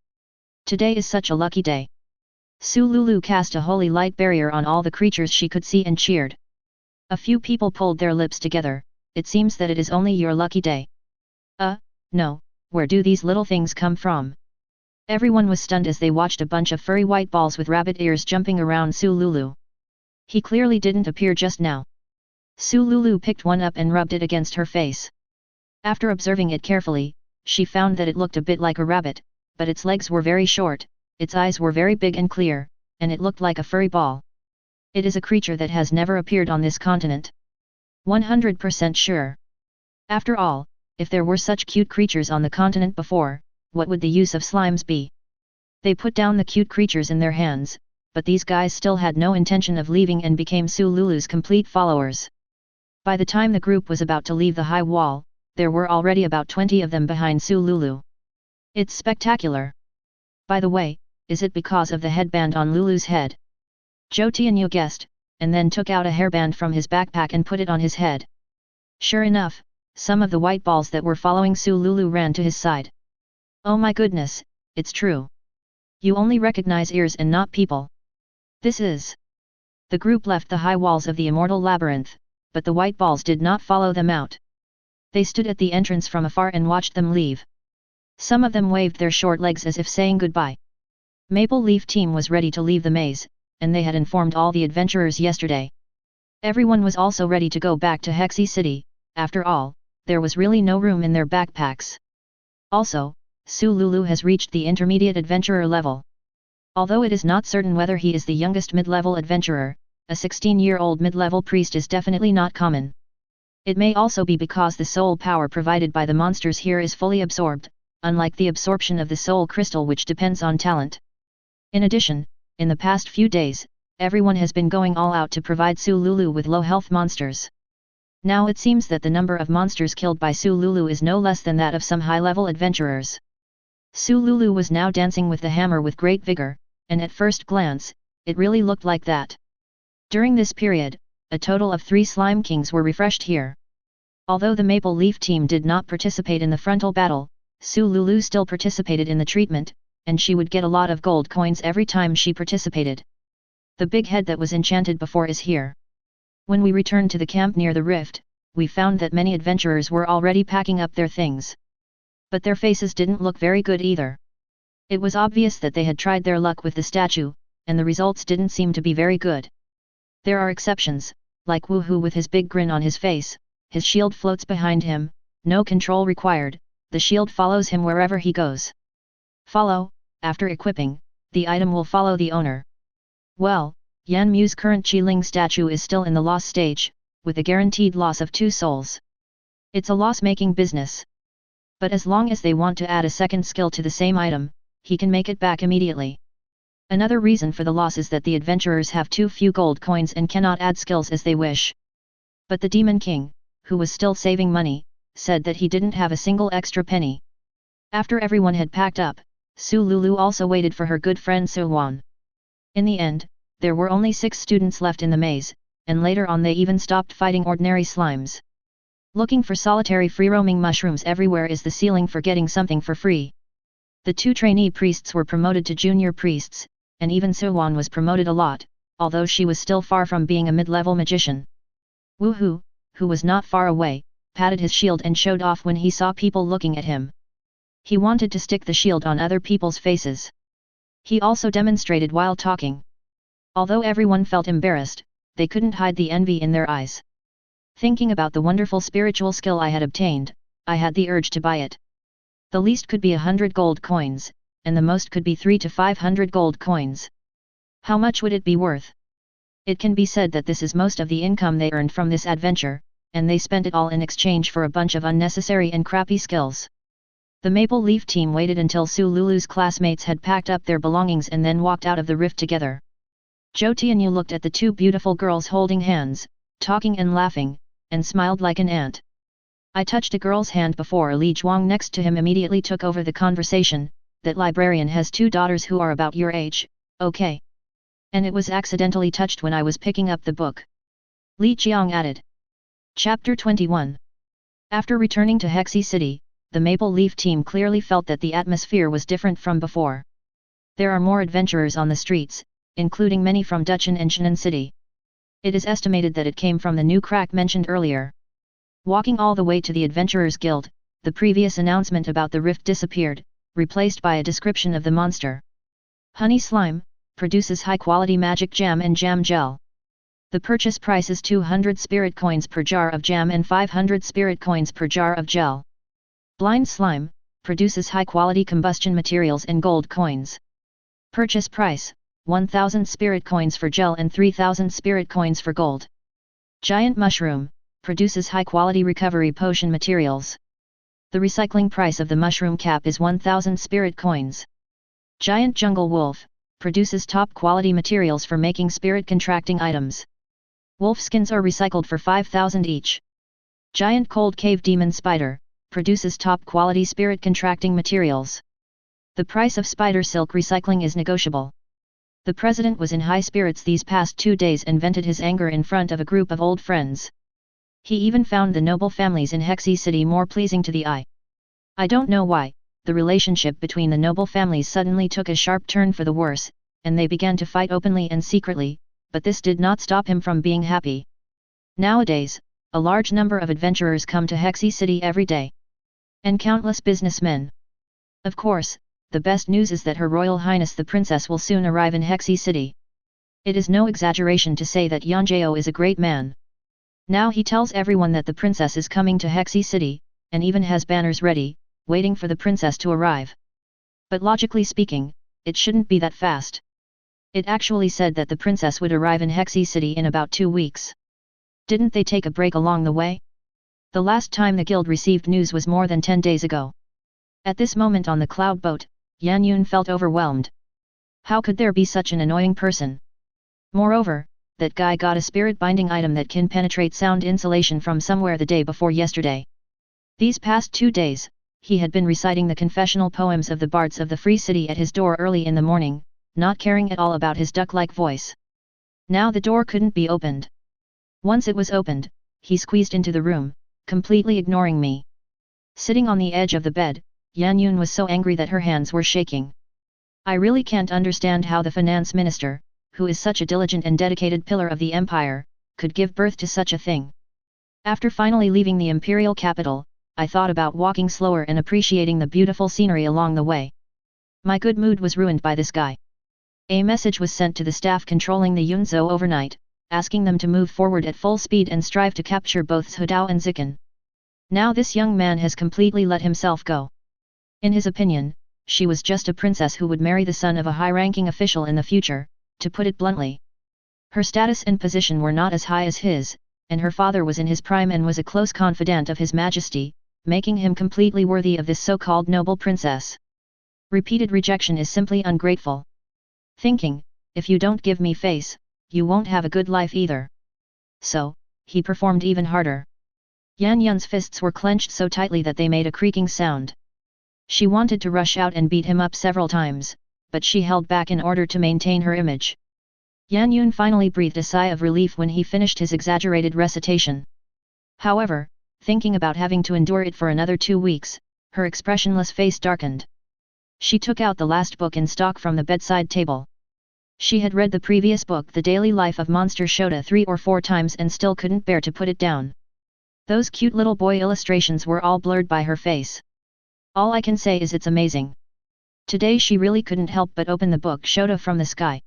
S1: Today is such a lucky day. Su Lulu cast a holy light barrier on all the creatures she could see and cheered. A few people pulled their lips together. It seems that it is only your lucky day. No, where do these little things come from? Everyone was stunned as they watched a bunch of furry white balls with rabbit ears jumping around Su Lulu. He clearly didn't appear just now. Su Lulu picked one up and rubbed it against her face. After observing it carefully, she found that it looked a bit like a rabbit, but its legs were very short, its eyes were very big and clear, and it looked like a furry ball. It is a creature that has never appeared on this continent. 100% sure. After all, if there were such cute creatures on the continent before, what would the use of slimes be? They put down the cute creatures in their hands, but these guys still had no intention of leaving and became Su Lulu's complete followers. By the time the group was about to leave the high wall, there were already about 20 of them behind Su Lulu. It's spectacular. By the way, is it because of the headband on Lulu's head? Zhou Tianyu guessed, and then took out a hairband from his backpack and put it on his head. Sure enough, some of the white balls that were following Su Lulu ran to his side. Oh my goodness, it's true. You only recognize ears and not people. This is... The group left the high walls of the Immortal Labyrinth, but the white balls did not follow them out. They stood at the entrance from afar and watched them leave. Some of them waved their short legs as if saying goodbye. Maple Leaf Team was ready to leave the maze, and they had informed all the adventurers yesterday. Everyone was also ready to go back to Hexy City. After all, there was really no room in their backpacks. Also, Su Lulu has reached the intermediate adventurer level. Although it is not certain whether he is the youngest mid-level adventurer, a 16-year-old mid-level priest is definitely not common. It may also be because the soul power provided by the monsters here is fully absorbed, unlike the absorption of the soul crystal which depends on talent. In addition, in the past few days, everyone has been going all out to provide Su Lulu with low-health monsters. Now it seems that the number of monsters killed by Su Lulu is no less than that of some high-level adventurers. Su Lulu was now dancing with the hammer with great vigor, and at first glance, it really looked like that. During this period, a total of 3 Slime Kings were refreshed here. Although the Maple Leaf Team did not participate in the frontal battle, Su Lulu still participated in the treatment, and she would get a lot of gold coins every time she participated. The big head that was enchanted before is here. When we returned to the camp near the rift, we found that many adventurers were already packing up their things. But their faces didn't look very good either. It was obvious that they had tried their luck with the statue, and the results didn't seem to be very good. There are exceptions, like Woohoo with his big grin on his face, his shield floats behind him, no control required, the shield follows him wherever he goes. Follow, after equipping, the item will follow the owner. Well, Yan Mu's current Qi-Ling statue is still in the loss stage, with a guaranteed loss of 2 souls. It's a loss-making business. But as long as they want to add a second skill to the same item, he can make it back immediately. Another reason for the loss is that the adventurers have too few gold coins and cannot add skills as they wish. But the Demon King, who was still saving money, said that he didn't have a single extra penny. After everyone had packed up, Su Lulu also waited for her good friend Su Wan. In the end, there were only 6 students left in the maze, and later on they even stopped fighting ordinary slimes. Looking for solitary free-roaming mushrooms everywhere is the ceiling for getting something for free. The 2 trainee priests were promoted to junior priests, and even Su Wan was promoted a lot, although she was still far from being a mid-level magician. Wu Hu, who was not far away, patted his shield and showed off when he saw people looking at him. He wanted to stick the shield on other people's faces. He also demonstrated while talking. Although everyone felt embarrassed, they couldn't hide the envy in their eyes. Thinking about the wonderful spiritual skill I had obtained, I had the urge to buy it. The least could be 100 gold coins, and the most could be 300 to 500 gold coins. How much would it be worth? It can be said that this is most of the income they earned from this adventure, and they spent it all in exchange for a bunch of unnecessary and crappy skills. The Maple Leaf team waited until Su Lulu's classmates had packed up their belongings and then walked out of the rift together. Zhou Tianyu looked at the 2 beautiful girls holding hands, talking and laughing, and smiled like an ant. I touched a girl's hand before Li Zhuang next to him immediately took over the conversation. That librarian has 2 daughters who are about your age, okay? And it was accidentally touched when I was picking up the book. Li Qiang added. Chapter 21. After returning to Hexi City, the Maple Leaf team clearly felt that the atmosphere was different from before. There are more adventurers on the streets, including many from Duchan and Shannon City. It is estimated that it came from the new crack mentioned earlier. Walking all the way to the Adventurers Guild, the previous announcement about the rift disappeared, replaced by a description of the monster. Honey Slime, produces high-quality magic jam and jam gel. The purchase price is 200 spirit coins per jar of jam and 500 spirit coins per jar of gel. Blind Slime, produces high-quality combustion materials and gold coins. Purchase price, 1000 spirit coins for gel and 3000 spirit coins for gold. Giant Mushroom, produces high-quality recovery potion materials. The recycling price of the mushroom cap is 1000 spirit coins. Giant Jungle Wolf, produces top-quality materials for making spirit-contracting items. Wolf skins are recycled for 5000 each. Giant Cold Cave Demon Spider, produces top-quality spirit-contracting materials. The price of spider silk recycling is negotiable. The president was in high spirits these past 2 days and vented his anger in front of a group of old friends. He even found the noble families in Hexi City more pleasing to the eye. I don't know why, the relationship between the noble families suddenly took a sharp turn for the worse, and they began to fight openly and secretly, but this did not stop him from being happy. Nowadays, a large number of adventurers come to Hexi City every day. And countless businessmen. Of course, the best news is that Her Royal Highness the Princess will soon arrive in Hexi City. It is no exaggeration to say that Yanjiao is a great man. Now he tells everyone that the princess is coming to Hexi City, and even has banners ready, waiting for the princess to arrive. But logically speaking, it shouldn't be that fast. It actually said that the princess would arrive in Hexi City in about 2 weeks. Didn't they take a break along the way? The last time the guild received news was more than 10 days ago. At this moment on the cloud boat, Yan Yun felt overwhelmed. How could there be such an annoying person? Moreover, that guy got a spirit-binding item that can penetrate sound insulation from somewhere the day before yesterday. These past 2 days, he had been reciting the confessional poems of the bards of the Free City at his door early in the morning, not caring at all about his duck-like voice. Now the door couldn't be opened. Once it was opened, he squeezed into the room, completely ignoring me. Sitting on the edge of the bed, Yan Yun was so angry that her hands were shaking. I really can't understand how the finance minister, who is such a diligent and dedicated pillar of the empire, could give birth to such a thing. After finally leaving the imperial capital, I thought about walking slower and appreciating the beautiful scenery along the way. My good mood was ruined by this guy. A message was sent to the staff controlling the Yunzhou overnight, asking them to move forward at full speed and strive to capture both Zhudao and Zikan. Now this young man has completely let himself go. In his opinion, she was just a princess who would marry the son of a high-ranking official in the future, to put it bluntly. Her status and position were not as high as his, and her father was in his prime and was a close confidant of His Majesty, making him completely worthy of this so-called noble princess. Repeated rejection is simply ungrateful. Thinking, if you don't give me face, you won't have a good life either. So, he performed even harder. Yan Yun's fists were clenched so tightly that they made a creaking sound. She wanted to rush out and beat him up several times, but she held back in order to maintain her image. Yan Yun finally breathed a sigh of relief when he finished his exaggerated recitation. However, thinking about having to endure it for another 2 weeks, her expressionless face darkened. She took out the last book in stock from the bedside table. She had read the previous book, The Daily Life of Monster Shota, 3 or 4 times and still couldn't bear to put it down. Those cute little boy illustrations were all blurred by her face. All I can say is it's amazing. Today she really couldn't help but open the book Shota from the Sky.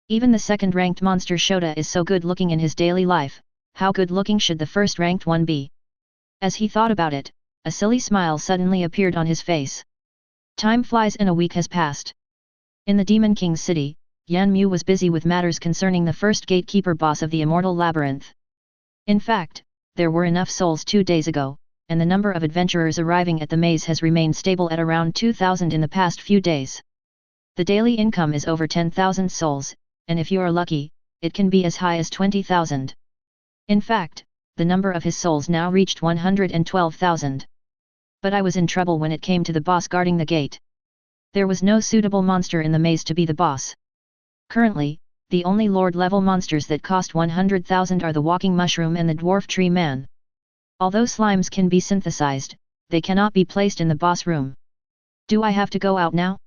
S1: Even the second-ranked monster Shota is so good-looking in his daily life, how good-looking should the first-ranked one be? As he thought about it, a silly smile suddenly appeared on his face. Time flies and a week has passed. In the Demon King's city, Yan Mu was busy with matters concerning the first gatekeeper boss of the Immortal Labyrinth. In fact, there were enough souls 2 days ago, and the number of adventurers arriving at the maze has remained stable at around 2,000 in the past few days. The daily income is over 10,000 souls, and if you are lucky, it can be as high as 20,000. In fact, the number of his souls now reached 112,000. But I was in trouble when it came to the boss guarding the gate. There was no suitable monster in the maze to be the boss. Currently, the only Lord-level monsters that cost 100,000 are the Walking Mushroom and the Dwarf Tree Man. Although slimes can be synthesized, they cannot be placed in the boss room. Do I have to go out now?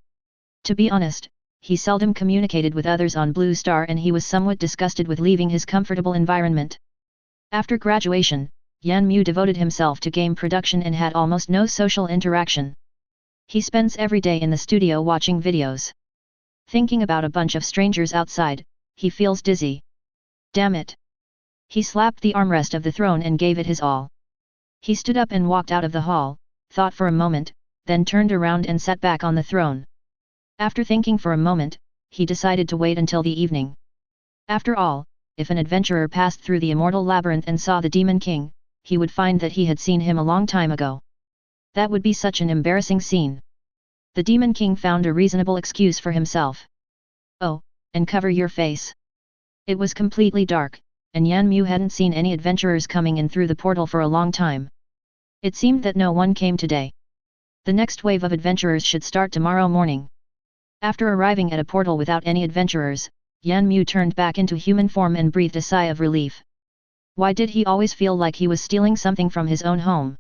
S1: To be honest, he seldom communicated with others on Blue Star and he was somewhat disgusted with leaving his comfortable environment. After graduation, Yan Mu devoted himself to game production and had almost no social interaction. He spends every day in the studio watching videos. Thinking about a bunch of strangers outside, he feels dizzy. Damn it! He slapped the armrest of the throne and gave it his all. He stood up and walked out of the hall, thought for a moment, then turned around and sat back on the throne. After thinking for a moment, he decided to wait until the evening. After all, if an adventurer passed through the Immortal Labyrinth and saw the Demon King, he would find that he had seen him a long time ago. That would be such an embarrassing scene. The Demon King found a reasonable excuse for himself. Oh, and cover your face. It was completely dark, and Yan Mu hadn't seen any adventurers coming in through the portal for a long time. It seemed that no one came today. The next wave of adventurers should start tomorrow morning. After arriving at a portal without any adventurers, Yan Mu turned back into human form and breathed a sigh of relief. Why did he always feel like he was stealing something from his own home?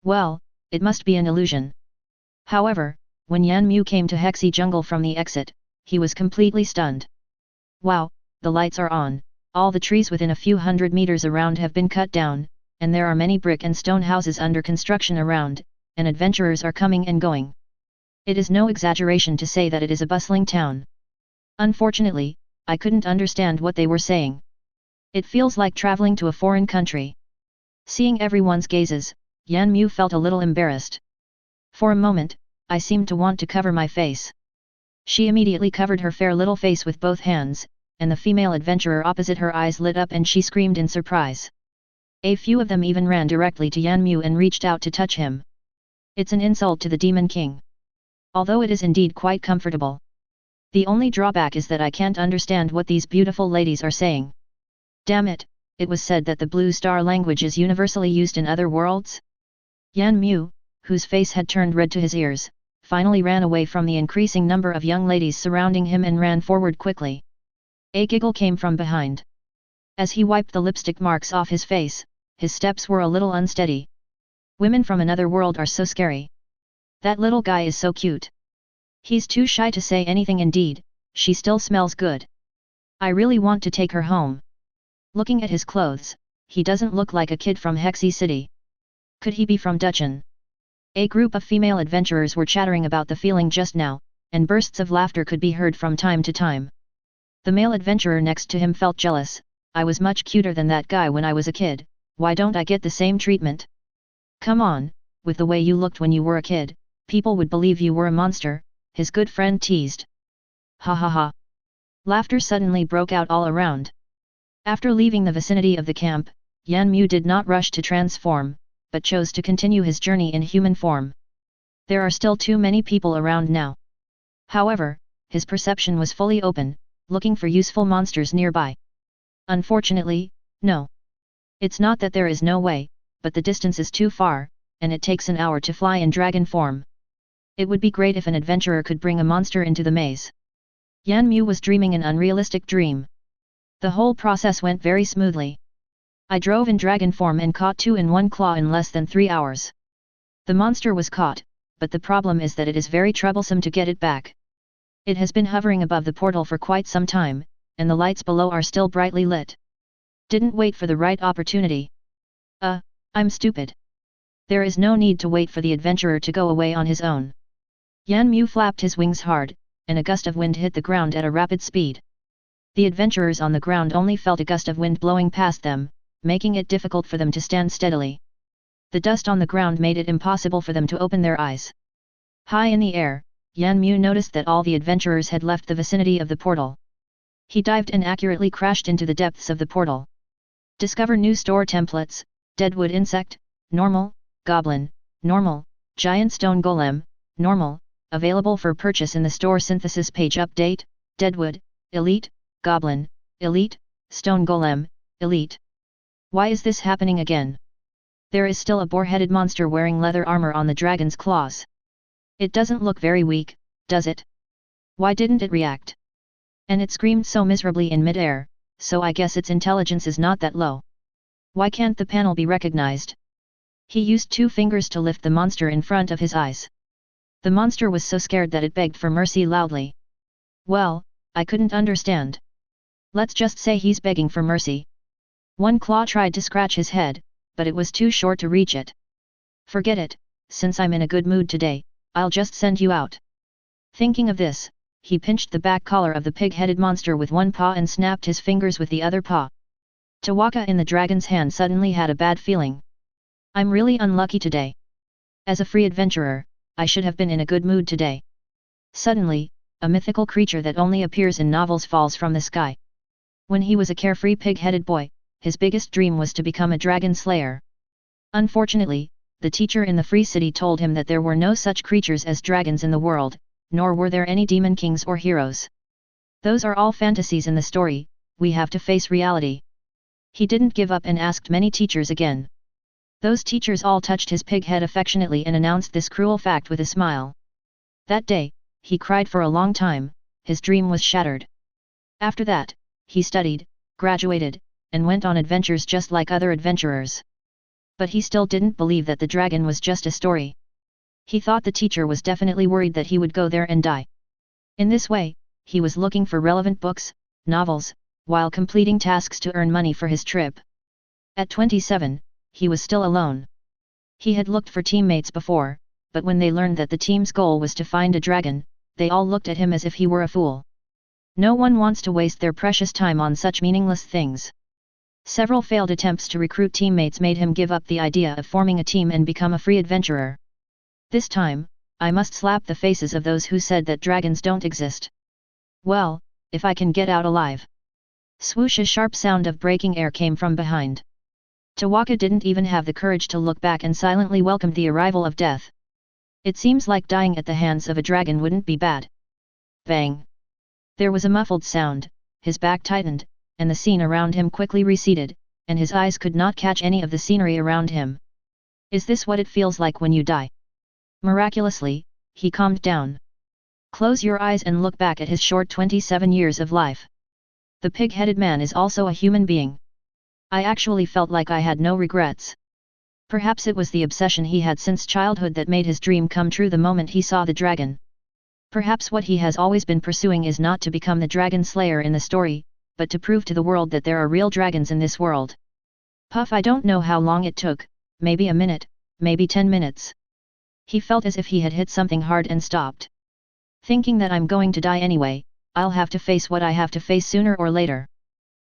S1: Well, it must be an illusion. However, when Yan Mu came to Hexy Jungle from the exit, he was completely stunned. Wow, the lights are on, all the trees within a few hundred meters around have been cut down, and there are many brick and stone houses under construction around, and adventurers are coming and going. It is no exaggeration to say that it is a bustling town. Unfortunately, I couldn't understand what they were saying. It feels like traveling to a foreign country. Seeing everyone's gazes, Yan Mu felt a little embarrassed. For a moment, I seemed to want to cover my face. She immediately covered her fair little face with both hands, and the female adventurer opposite her eyes lit up and she screamed in surprise. A few of them even ran directly to Yan Mu and reached out to touch him. It's an insult to the Demon King. Although it is indeed quite comfortable. The only drawback is that I can't understand what these beautiful ladies are saying. Damn it, it was said that the Blue Star language is universally used in other worlds? Yan Mu, whose face had turned red to his ears, finally ran away from the increasing number of young ladies surrounding him and ran forward quickly. A giggle came from behind. As he wiped the lipstick marks off his face, his steps were a little unsteady. Women from another world are so scary. That little guy is so cute. He's too shy to say anything indeed, she still smells good. I really want to take her home. Looking at his clothes, he doesn't look like a kid from Hexy City. Could he be from Dutchen? A group of female adventurers were chattering about the feeling just now, and bursts of laughter could be heard from time to time. The male adventurer next to him felt jealous. I was much cuter than that guy when I was a kid, why don't I get the same treatment? Come on, with the way you looked when you were a kid, people would believe you were a monster, his good friend teased. Ha ha ha. Laughter suddenly broke out all around. After leaving the vicinity of the camp, Yan Mu did not rush to transform, but chose to continue his journey in human form. There are still too many people around now. However, his perception was fully open, looking for useful monsters nearby. Unfortunately, no. It's not that there is no way, but the distance is too far, and it takes an hour to fly in dragon form. It would be great if an adventurer could bring a monster into the maze. Yan Mu was dreaming an unrealistic dream. The whole process went very smoothly. I drove in dragon form and caught 2 in 1 claw in less than 3 hours. The monster was caught, but the problem is that it is very troublesome to get it back. It has been hovering above the portal for quite some time, and the lights below are still brightly lit. Didn't wait for the right opportunity. I'm stupid. There is no need to wait for the adventurer to go away on his own. Yan Mu flapped his wings hard, and a gust of wind hit the ground at a rapid speed. The adventurers on the ground only felt a gust of wind blowing past them, making it difficult for them to stand steadily. The dust on the ground made it impossible for them to open their eyes. High in the air, Yan Mu noticed that all the adventurers had left the vicinity of the portal. He dived and accurately crashed into the depths of the portal. Discover new store templates: Deadwood Insect, Normal, Goblin, Normal, Giant Stone Golem, Normal, available for purchase in the store synthesis page. Update: Deadwood, Elite, Goblin, Elite, Stone Golem, Elite. Why is this happening again? There is still a boar-headed monster wearing leather armor on the dragon's claws. It doesn't look very weak, does it? Why didn't it react? And it screamed so miserably in mid-air, so I guess its intelligence is not that low. Why can't the panel be recognized? He used 2 fingers to lift the monster in front of his eyes. The monster was so scared that it begged for mercy loudly. Well, I couldn't understand. Let's just say he's begging for mercy. One claw tried to scratch his head, but it was too short to reach it. Forget it, since I'm in a good mood today, I'll just send you out. Thinking of this, he pinched the back collar of the pig-headed monster with one paw and snapped his fingers with the other paw. Tawaka in the dragon's hand suddenly had a bad feeling. I'm really unlucky today. As a free adventurer, I should have been in a good mood today. Suddenly, a mythical creature that only appears in novels falls from the sky. When he was a carefree pig-headed boy, his biggest dream was to become a dragon slayer. Unfortunately, the teacher in the Free City told him that there were no such creatures as dragons in the world, nor were there any demon kings or heroes. Those are all fantasies in the story, we have to face reality. He didn't give up and asked many teachers again. Those teachers all touched his pig head affectionately and announced this cruel fact with a smile. That day, he cried for a long time, his dream was shattered. After that, he studied, graduated, and went on adventures just like other adventurers. But he still didn't believe that the dragon was just a story. He thought the teacher was definitely worried that he would go there and die. In this way, he was looking for relevant books, novels, while completing tasks to earn money for his trip. At 27, he was still alone. He had looked for teammates before, but when they learned that the team's goal was to find a dragon, they all looked at him as if he were a fool. No one wants to waste their precious time on such meaningless things. Several failed attempts to recruit teammates made him give up the idea of forming a team and become a free adventurer. This time, I must slap the faces of those who said that dragons don't exist. Well, if I can get out alive. Swoosh! A sharp sound of breaking air came from behind. Tawaka didn't even have the courage to look back and silently welcomed the arrival of death. It seems like dying at the hands of a dragon wouldn't be bad. Bang! There was a muffled sound, his back tightened, and the scene around him quickly receded, and his eyes could not catch any of the scenery around him. Is this what it feels like when you die? Miraculously, he calmed down. Close your eyes and look back at his short 27 years of life. The pig-headed man is also a human being. I actually felt like I had no regrets. Perhaps it was the obsession he had since childhood that made his dream come true the moment he saw the dragon. Perhaps what he has always been pursuing is not to become the dragon slayer in the story, but to prove to the world that there are real dragons in this world. Puff! I don't know how long it took, maybe a minute, maybe 10 minutes. He felt as if he had hit something hard and stopped. Thinking that I'm going to die anyway, I'll have to face what I have to face sooner or later.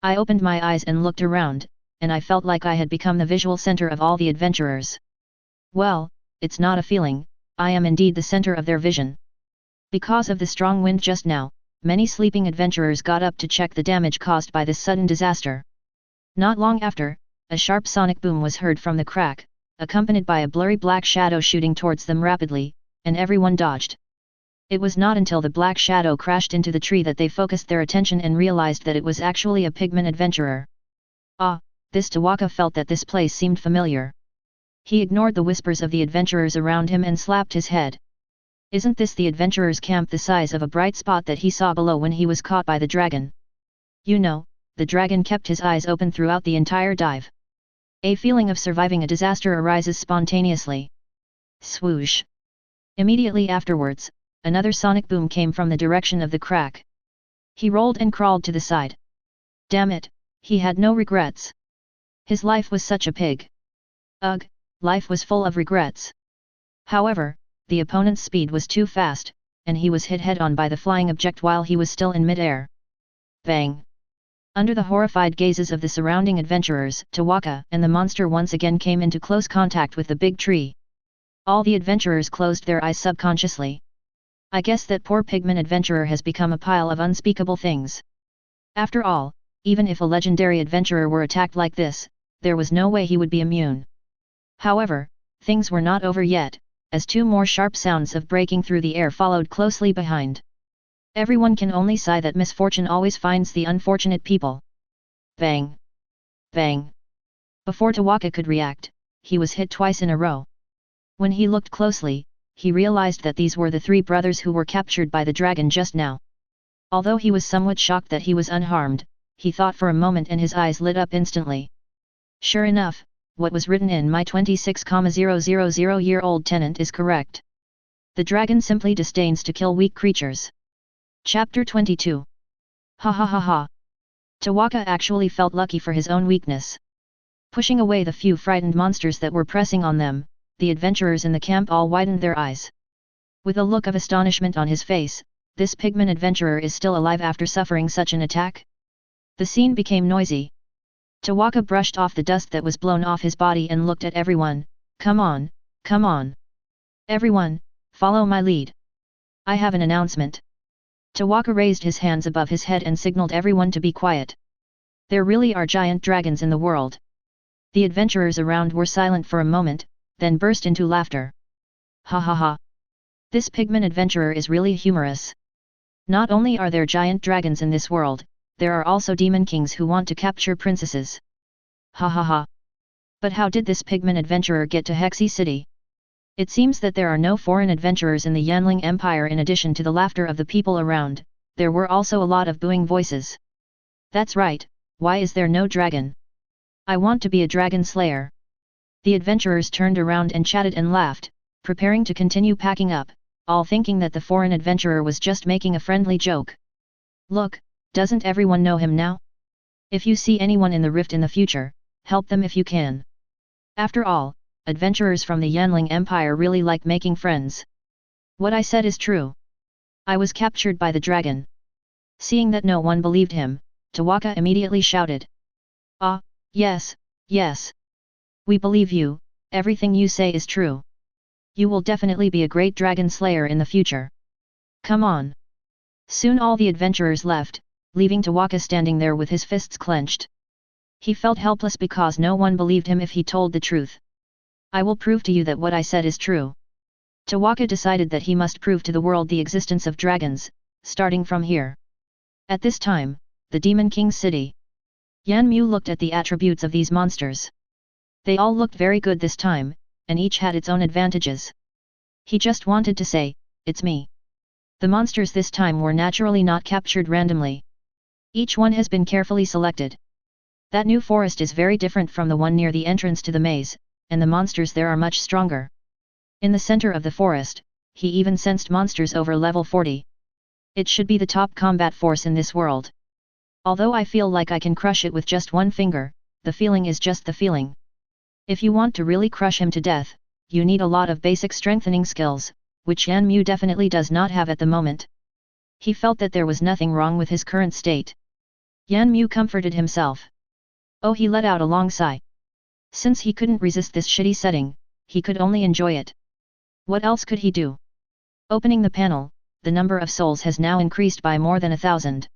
S1: I opened my eyes and looked around, and I felt like I had become the visual center of all the adventurers. Well, it's not a feeling, I am indeed the center of their vision. Because of the strong wind just now, many sleeping adventurers got up to check the damage caused by this sudden disaster. Not long after, a sharp sonic boom was heard from the crack, accompanied by a blurry black shadow shooting towards them rapidly, and everyone dodged. It was not until the black shadow crashed into the tree that they focused their attention and realized that it was actually a pigman adventurer. Ah, this Tawaka felt that this place seemed familiar. He ignored the whispers of the adventurers around him and slapped his head. Isn't this the adventurer's camp the size of a bright spot that he saw below when he was caught by the dragon? You know, the dragon kept his eyes open throughout the entire dive. A feeling of surviving a disaster arises spontaneously. Swoosh! Immediately afterwards, another sonic boom came from the direction of the crack. He rolled and crawled to the side. Damn it, he had no regrets. His life was such a pig. Ugh, life was full of regrets. However, the opponent's speed was too fast, and he was hit head-on by the flying object while he was still in mid-air. Bang! Under the horrified gazes of the surrounding adventurers, Tawaka and the monster once again came into close contact with the big tree. All the adventurers closed their eyes subconsciously. I guess that poor pigman adventurer has become a pile of unspeakable things. After all, even if a legendary adventurer were attacked like this, there was no way he would be immune. However, things were not over yet, as two more sharp sounds of breaking through the air followed closely behind. Everyone can only sigh that misfortune always finds the unfortunate people. Bang! Bang! Before Tawaka could react, he was hit twice in a row. When he looked closely, he realized that these were the three brothers who were captured by the dragon just now. Although he was somewhat shocked that he was unharmed, he thought for a moment and his eyes lit up instantly. Sure enough, what was written in my 26,000-year-old tenant is correct. The dragon simply disdains to kill weak creatures. Chapter 22. Ha ha ha ha. Tawaka actually felt lucky for his own weakness. Pushing away the few frightened monsters that were pressing on them, the adventurers in the camp all widened their eyes. With a look of astonishment on his face, this pigman adventurer is still alive after suffering such an attack? The scene became noisy. Tawaka brushed off the dust that was blown off his body and looked at everyone. Come on, come on. Everyone, follow my lead. I have an announcement. Tawaka raised his hands above his head and signaled everyone to be quiet. There really are giant dragons in the world. The adventurers around were silent for a moment, then burst into laughter. Ha ha ha. This pigman adventurer is really humorous. Not only are there giant dragons in this world, there are also demon kings who want to capture princesses. Ha ha ha. But how did this pigman adventurer get to Hexy City? It seems that there are no foreign adventurers in the Yanling Empire. In addition to the laughter of the people around, there were also a lot of booing voices. That's right, why is there no dragon? I want to be a dragon slayer. The adventurers turned around and chatted and laughed, preparing to continue packing up, all thinking that the foreign adventurer was just making a friendly joke. Look, doesn't everyone know him now? If you see anyone in the rift in the future, help them if you can. After all, adventurers from the Yanling Empire really like making friends. What I said is true. I was captured by the dragon. Seeing that no one believed him, Tawaka immediately shouted. Ah, yes, yes. We believe you, everything you say is true. You will definitely be a great dragon slayer in the future. Come on. Soon all the adventurers left, leaving Tawaka standing there with his fists clenched. He felt helpless because no one believed him if he told the truth. I will prove to you that what I said is true. Tawaka decided that he must prove to the world the existence of dragons, starting from here. At this time, the Demon King's city. Yan Mu looked at the attributes of these monsters. They all looked very good this time, and each had its own advantages. He just wanted to say, it's me. The monsters this time were naturally not captured randomly. Each one has been carefully selected. That new forest is very different from the one near the entrance to the maze, and the monsters there are much stronger. In the center of the forest, he even sensed monsters over level 40. It should be the top combat force in this world. Although I feel like I can crush it with just one finger, the feeling is just the feeling. If you want to really crush him to death, you need a lot of basic strengthening skills, which Yan Mu definitely does not have at the moment. He felt that there was nothing wrong with his current state. Yan Mu comforted himself. Oh, he let out a long sigh. Since he couldn't resist this shitty setting, he could only enjoy it. What else could he do? Opening the panel, the number of souls has now increased by more than 1,000.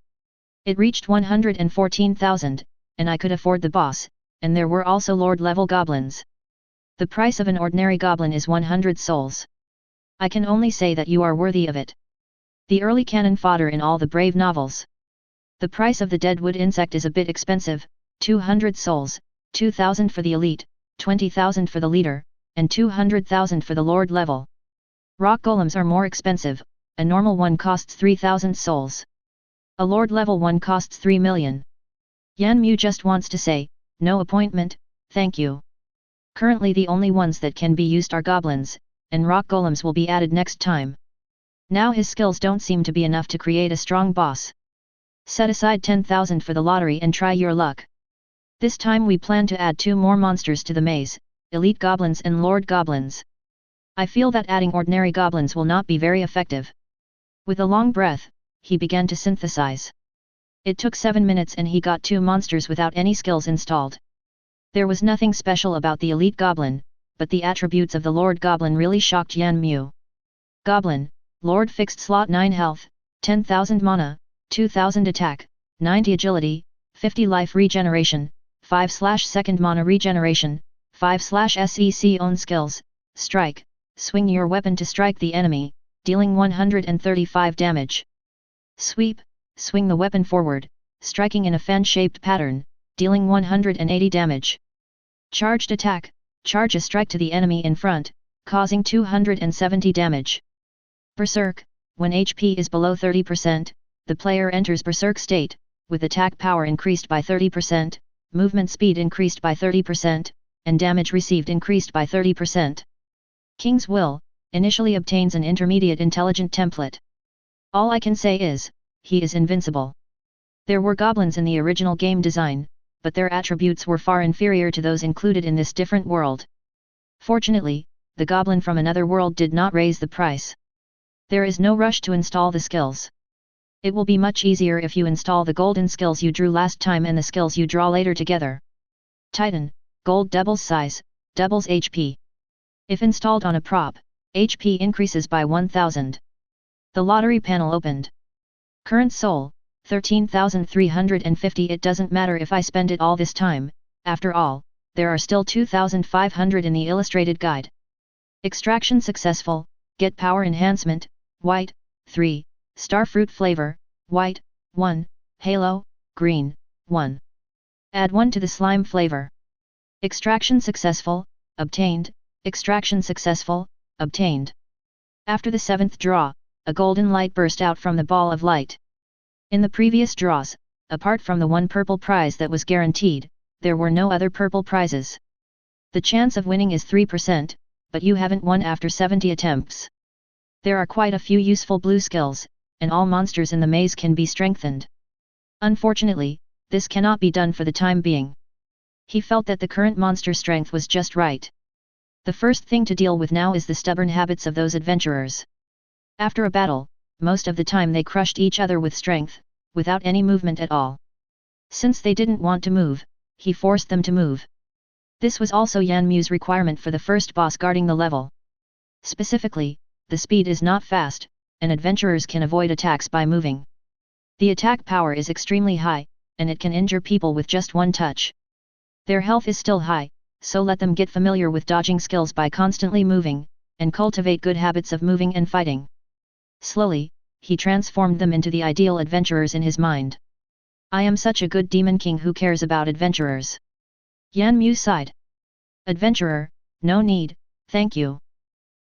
S1: It reached 114,000, and I could afford the boss, and there were also Lord-level goblins. The price of an ordinary goblin is 100 souls. I can only say that you are worthy of it. The early canon fodder in all the Brave novels. The price of the deadwood insect is a bit expensive, 200 souls, 2,000 for the elite, 20,000 for the leader, and 200,000 for the lord level. Rock golems are more expensive, a normal one costs 3,000 souls. A lord level one costs 3 million. Yan Mu just wants to say, no appointment, thank you. Currently the only ones that can be used are goblins, and rock golems will be added next time. Now his skills don't seem to be enough to create a strong boss. Set aside 10,000 for the lottery and try your luck. This time we plan to add 2 more monsters to the maze, elite goblins and lord goblins. I feel that adding ordinary goblins will not be very effective. With a long breath, he began to synthesize. It took 7 minutes and he got 2 monsters without any skills installed. There was nothing special about the elite goblin, but the attributes of the lord goblin really shocked Yan Mu. Goblin, lord fixed slot 9 health, 10,000 mana, 2,000 attack, 90 agility, 50 life regeneration, 5/2 mana regeneration, 5/sec own skills, strike, swing your weapon to strike the enemy, dealing 135 damage. Sweep, swing the weapon forward, striking in a fan-shaped pattern, dealing 180 damage. Charged attack, charge a strike to the enemy in front, causing 270 damage. Berserk, when HP is below 30%, the player enters Berserk state, with attack power increased by 30%, movement speed increased by 30%, and damage received increased by 30%. King's Will, initially obtains an intermediate intelligent template. All I can say is, he is invincible. There were goblins in the original game design, but their attributes were far inferior to those included in this different world. Fortunately, the goblin from another world did not raise the price. There is no rush to install the skills. It will be much easier if you install the golden skills you drew last time and the skills you draw later together. Titan, gold doubles size, doubles HP. If installed on a prop, HP increases by 1000. The lottery panel opened. Current soul, 13,350. It doesn't matter if I spend it all this time, after all, there are still 2,500 in the illustrated guide. Extraction successful, get power enhancement, white, 3, starfruit flavor, white, 1, halo, green, 1. Add 1 to the slime flavor. Extraction successful, obtained, extraction successful, obtained. After the 7th draw, a golden light burst out from the ball of light. In the previous draws, apart from the 1 purple prize that was guaranteed, there were no other purple prizes. The chance of winning is 3%, but you haven't won after 70 attempts. There are quite a few useful blue skills, and all monsters in the maze can be strengthened. Unfortunately, this cannot be done for the time being. He felt that the current monster strength was just right. The first thing to deal with now is the stubborn habits of those adventurers. After a battle, most of the time they crushed each other with strength, without any movement at all. Since they didn't want to move, he forced them to move. This was also Yan Mu's requirement for the first boss guarding the level. Specifically, the speed is not fast, and adventurers can avoid attacks by moving. The attack power is extremely high, and it can injure people with just 1 touch. Their health is still high, so let them get familiar with dodging skills by constantly moving, and cultivate good habits of moving and fighting. Slowly, he transformed them into the ideal adventurers in his mind. I am such a good demon king who cares about adventurers. Yan Mu sighed. Adventurer, no need, thank you.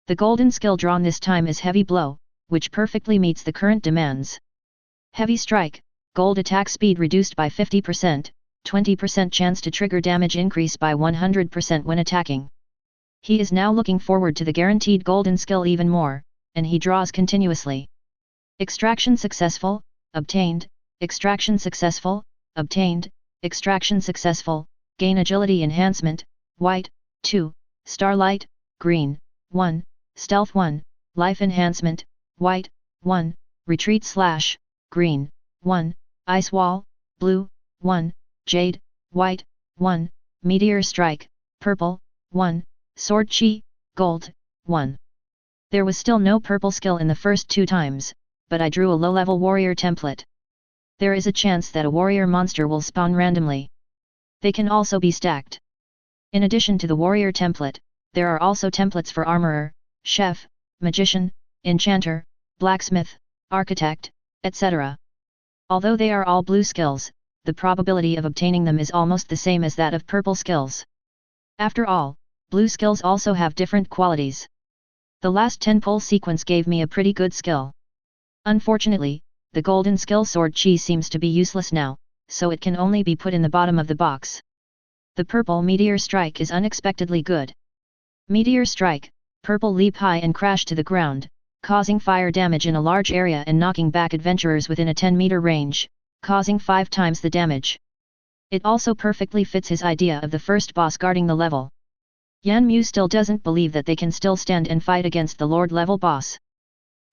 S1: The golden skill drawn this time is Heavy Blow, which perfectly meets the current demands. Heavy Strike, gold attack speed reduced by 50%, 20% chance to trigger damage increase by 100% when attacking. He is now looking forward to the guaranteed golden skill even more, and he draws continuously. Extraction successful, obtained, extraction successful, obtained, extraction successful, gain agility enhancement, white, 2, starlight, green, 1, stealth 1, life enhancement, white, 1, retreat / green, 1, ice wall, blue, 1, jade, white, 1, meteor strike, purple, 1, sword chi, gold, 1. There was still no purple skill in the first 2 times, but I drew a low-level warrior template. There is a chance that a warrior monster will spawn randomly. They can also be stacked. In addition to the warrior template, there are also templates for armorer, chef, magician, enchanter, blacksmith, architect, etc. Although they are all blue skills, the probability of obtaining them is almost the same as that of purple skills. After all, blue skills also have different qualities. The last 10 pull sequence gave me a pretty good skill. Unfortunately, the golden skill sword chi seems to be useless now, so it can only be put in the bottom of the box. The purple meteor strike is unexpectedly good. Meteor strike, purple leap high and crash to the ground, causing fire damage in a large area and knocking back adventurers within a 10-meter range, causing 5 times the damage. It also perfectly fits his idea of the first boss guarding the level. Yan Mu still doesn't believe that they can still stand and fight against the Lord level boss.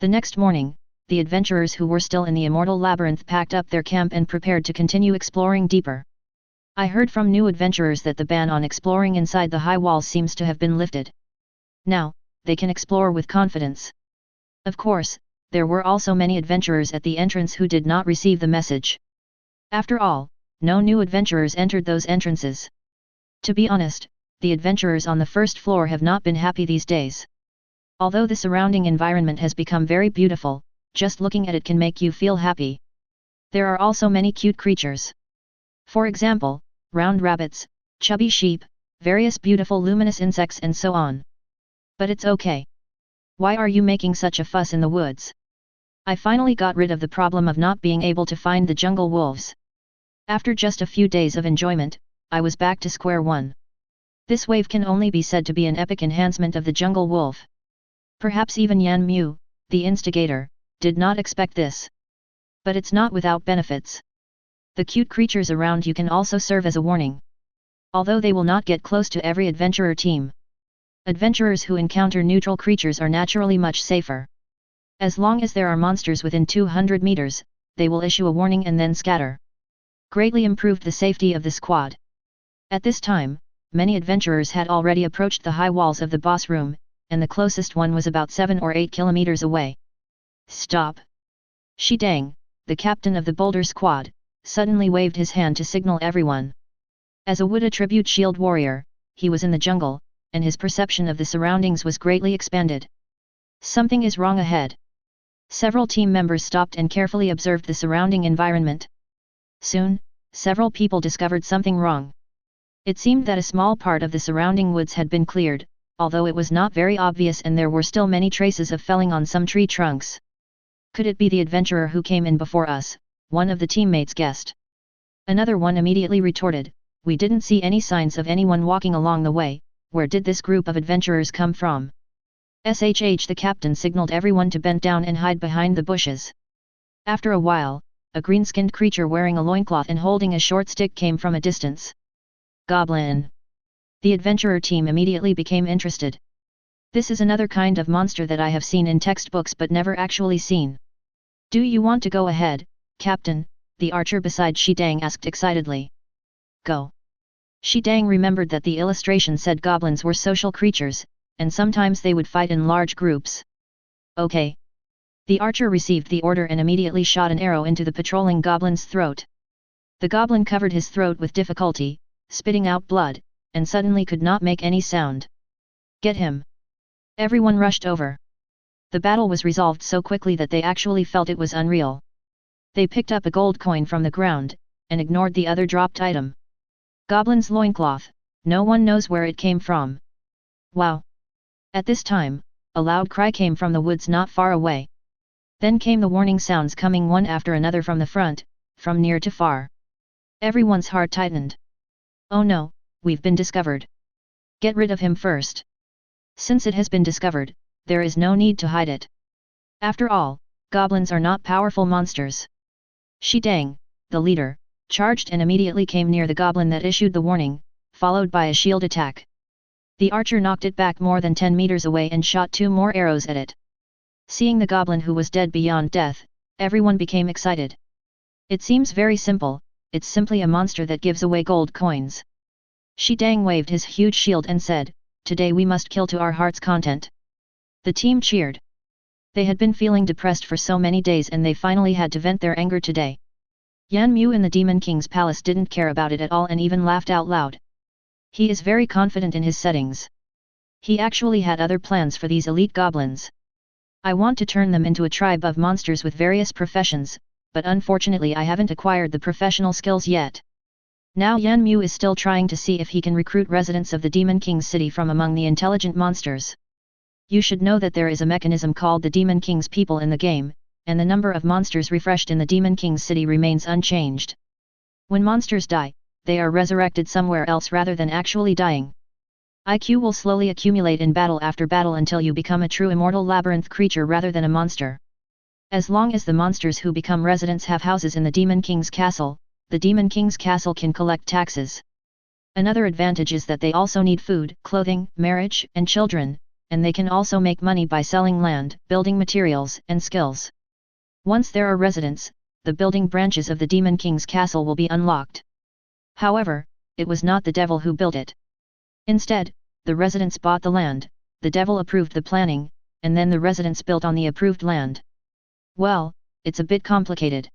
S1: The next morning, the adventurers who were still in the Immortal Labyrinth packed up their camp and prepared to continue exploring deeper. I heard from new adventurers that the ban on exploring inside the high walls seems to have been lifted. Now, they can explore with confidence. Of course, there were also many adventurers at the entrance who did not receive the message. After all, no new adventurers entered those entrances. To be honest, the adventurers on the first floor have not been happy these days. Although the surrounding environment has become very beautiful, just looking at it can make you feel happy. There are also many cute creatures. For example, round rabbits, chubby sheep, various beautiful luminous insects and so on. But it's okay. Why are you making such a fuss in the woods? I finally got rid of the problem of not being able to find the jungle wolves. After just a few days of enjoyment, I was back to square one. This wave can only be said to be an epic enhancement of the jungle wolf. Perhaps even Yan Mu, the instigator, did not expect this. But it's not without benefits. The cute creatures around you can also serve as a warning. Although they will not get close to every adventurer team. Adventurers who encounter neutral creatures are naturally much safer. As long as there are monsters within 200 meters, they will issue a warning and then scatter. Greatly improved the safety of the squad. At this time, many adventurers had already approached the high walls of the boss room, and the closest one was about 7 or 8 kilometers away. Stop! Shidang, the captain of the boulder squad, suddenly waved his hand to signal everyone. As a wood attribute shield warrior, he was in the jungle, and his perception of the surroundings was greatly expanded. Something is wrong ahead. Several team members stopped and carefully observed the surrounding environment. Soon, several people discovered something wrong. It seemed that a small part of the surrounding woods had been cleared, although it was not very obvious and there were still many traces of felling on some tree trunks. Could it be the adventurer who came in before us? One of the teammates guessed. Another one immediately retorted, "We didn't see any signs of anyone walking along the way, where did this group of adventurers come from?" The captain signaled everyone to bend down and hide behind the bushes. After a while, a green-skinned creature wearing a loincloth and holding a short stick came from a distance. Goblin! The adventurer team immediately became interested. This is another kind of monster that I have seen in textbooks but never actually seen. Do you want to go ahead, Captain? The archer beside Shidang asked excitedly. Go. Shidang remembered that the illustration said goblins were social creatures, and sometimes they would fight in large groups. Okay. The archer received the order and immediately shot an arrow into the patrolling goblin's throat. The goblin covered his throat with difficulty, spitting out blood, and suddenly could not make any sound. Get him! Everyone rushed over. The battle was resolved so quickly that they actually felt it was unreal. They picked up a gold coin from the ground, and ignored the other dropped item. Goblin's loincloth, no one knows where it came from. Wow! At this time, a loud cry came from the woods not far away. Then came the warning sounds coming one after another from the front, from near to far. Everyone's heart tightened. Oh no, we've been discovered. Get rid of him first. Since it has been discovered, there is no need to hide it. After all, goblins are not powerful monsters. Shidang, the leader, charged and immediately came near the goblin that issued the warning, followed by a shield attack. The archer knocked it back more than 10 meters away and shot 2 more arrows at it. Seeing the goblin who was dead beyond death, everyone became excited. It seems very simple, it's simply a monster that gives away gold coins. Shidang waved his huge shield and said, "Today we must kill to our heart's content." The team cheered. They had been feeling depressed for so many days and they finally had to vent their anger today. Yan Mu in the Demon King's palace didn't care about it at all and even laughed out loud. He is very confident in his settings. He actually had other plans for these elite goblins. I want to turn them into a tribe of monsters with various professions, but unfortunately I haven't acquired the professional skills yet. Now Yan Mu is still trying to see if he can recruit residents of the Demon King's city from among the intelligent monsters. You should know that there is a mechanism called the Demon King's people in the game, and the number of monsters refreshed in the Demon King's city remains unchanged. When monsters die, they are resurrected somewhere else rather than actually dying. IQ will slowly accumulate in battle after battle until you become a true Immortal Labyrinth creature rather than a monster. As long as the monsters who become residents have houses in the Demon King's castle, the Demon King's castle can collect taxes. Another advantage is that they also need food, clothing, marriage, and children, and they can also make money by selling land, building materials, and skills. Once there are residents, the building branches of the Demon King's castle will be unlocked. However, it was not the devil who built it. Instead, the residents bought the land, the devil approved the planning, and then the residents built on the approved land. Well, it's a bit complicated.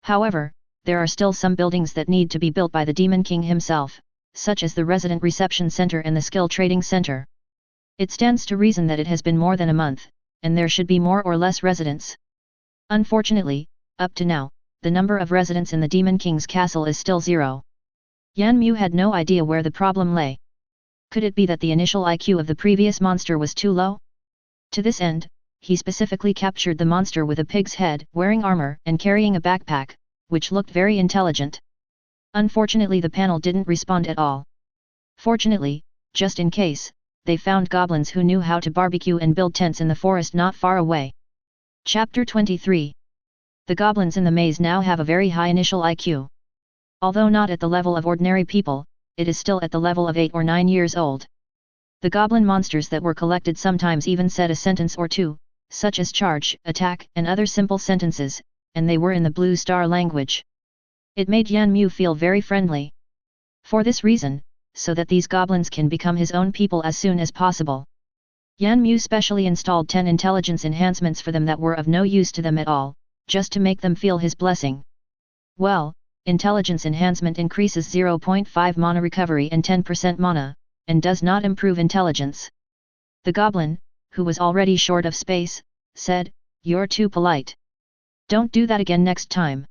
S1: However, there are still some buildings that need to be built by the Demon King himself, such as the Resident Reception Center and the Skill Trading Center. It stands to reason that it has been more than a month, and there should be more or less residents. Unfortunately, up to now, the number of residents in the Demon King's castle is still 0. Yan Mu had no idea where the problem lay. Could it be that the initial IQ of the previous monster was too low? To this end, he specifically captured the monster with a pig's head, wearing armor and carrying a backpack, which looked very intelligent. Unfortunately, the panel didn't respond at all. Fortunately, just in case, they found goblins who knew how to barbecue and build tents in the forest not far away. Chapter 23. The goblins in the maze now have a very high initial IQ. Although not at the level of ordinary people, it is still at the level of 8 or 9 years old. The goblin monsters that were collected sometimes even said a sentence or two, such as charge, attack, and other simple sentences, and they were in the Blue Star language. It made Yan Mu feel very friendly. For this reason, so that these goblins can become his own people as soon as possible, Yan Mu specially installed 10 intelligence enhancements for them that were of no use to them at all, just to make them feel his blessing. Well, intelligence enhancement increases 0.5 mana recovery and 10% mana, and does not improve intelligence. The goblin, who was already short of space, said, "You're too polite. Don't do that again next time."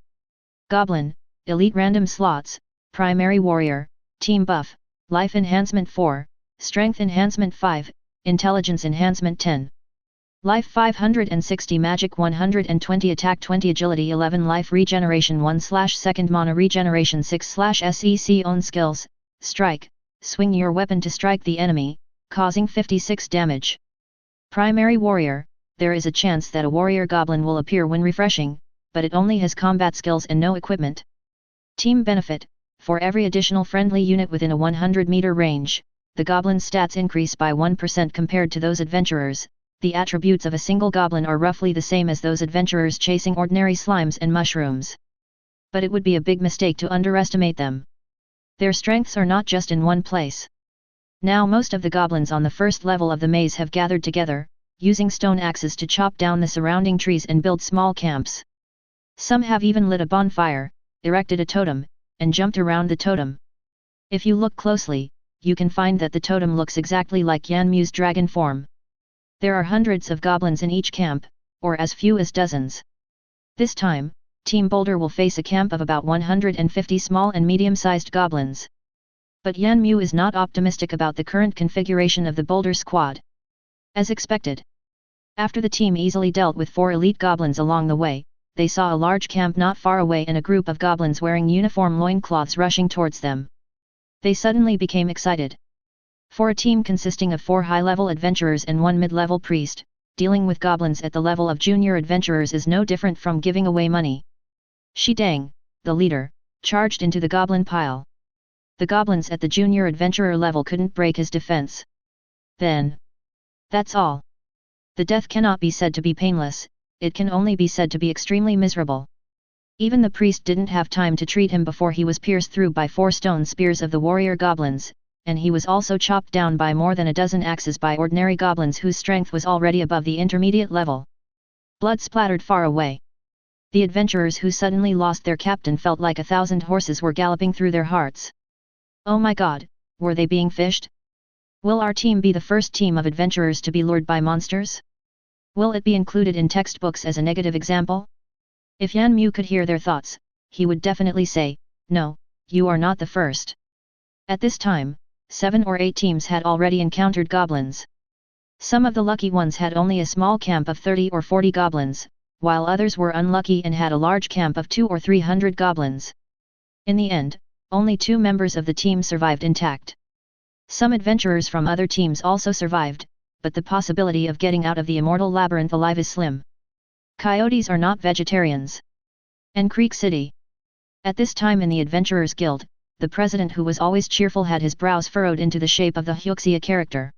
S1: Goblin, Elite Random Slots, Primary Warrior, Team Buff, Life Enhancement 4, Strength Enhancement 5, Intelligence Enhancement 10. Life 560 Magic 120 Attack 20 Agility 11 Life Regeneration 1/2 Mana Regeneration 6/SEC Own Skills, Strike, swing your weapon to strike the enemy, causing 56 damage. Primary Warrior, there is a chance that a warrior goblin will appear when refreshing, but it only has combat skills and no equipment. Team Benefit, for every additional friendly unit within a 100-meter range, the goblin's stats increase by 1% compared to those adventurers. The attributes of a single goblin are roughly the same as those adventurers chasing ordinary slimes and mushrooms. But it would be a big mistake to underestimate them. Their strengths are not just in one place. Now most of the goblins on the first level of the maze have gathered together, using stone axes to chop down the surrounding trees and build small camps. Some have even lit a bonfire, erected a totem, and jumped around the totem. If you look closely, you can find that the totem looks exactly like Yan Mu's dragon form. There are hundreds of goblins in each camp, or as few as dozens. This time, Team Boulder will face a camp of about 150 small and medium-sized goblins. But Yan Mu is not optimistic about the current configuration of the Boulder squad. As expected, after the team easily dealt with 4 elite goblins along the way, they saw a large camp not far away and a group of goblins wearing uniform loincloths rushing towards them. They suddenly became excited. For a team consisting of 4 high-level adventurers and 1 mid-level priest, dealing with goblins at the level of junior adventurers is no different from giving away money. Shidang, the leader, charged into the goblin pile. The goblins at the junior adventurer level couldn't break his defense. Then, that's all. The death cannot be said to be painless, it can only be said to be extremely miserable. Even the priest didn't have time to treat him before he was pierced through by 4 stone spears of the warrior goblins, and he was also chopped down by more than a dozen axes by ordinary goblins whose strength was already above the intermediate level. Blood splattered far away. The adventurers who suddenly lost their captain felt like 1,000 horses were galloping through their hearts. Oh my god, were they being fished? Will our team be the first team of adventurers to be lured by monsters? Will it be included in textbooks as a negative example? If Yan Mu could hear their thoughts, he would definitely say, "No, you are not the first." At this time, 7 or 8 teams had already encountered goblins. Some of the lucky ones had only a small camp of 30 or 40 goblins, while others were unlucky and had a large camp of 200 or 300 goblins. In the end, only 2 members of the team survived intact. Some adventurers from other teams also survived, but the possibility of getting out of the Immortal Labyrinth alive is slim. Coyotes are not vegetarians. And Creek City. At this time in the Adventurers Guild, the president, who was always cheerful, had his brows furrowed into the shape of the Huxia character.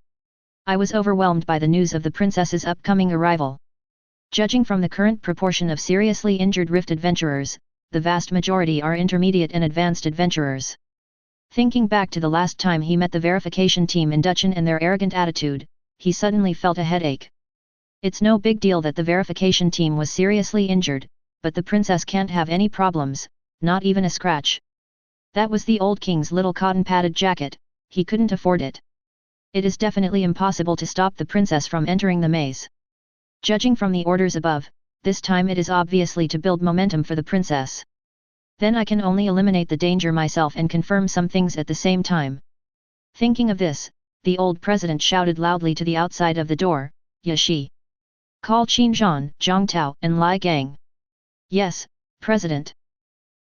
S1: I was overwhelmed by the news of the princess's upcoming arrival. Judging from the current proportion of seriously injured rift adventurers, the vast majority are intermediate and advanced adventurers. Thinking back to the last time he met the verification team in Dutchen and their arrogant attitude, he suddenly felt a headache. It's no big deal that the verification team was seriously injured, but the princess can't have any problems, not even a scratch. That was the old king's little cotton-padded jacket, he couldn't afford it. It is definitely impossible to stop the princess from entering the maze. Judging from the orders above, this time it is obviously to build momentum for the princess. Then I can only eliminate the danger myself and confirm some things at the same time. Thinking of this, the old president shouted loudly to the outside of the door, "Yashi! Call Qin Zhan, Zhang Tao and Lai Gang." "Yes, President."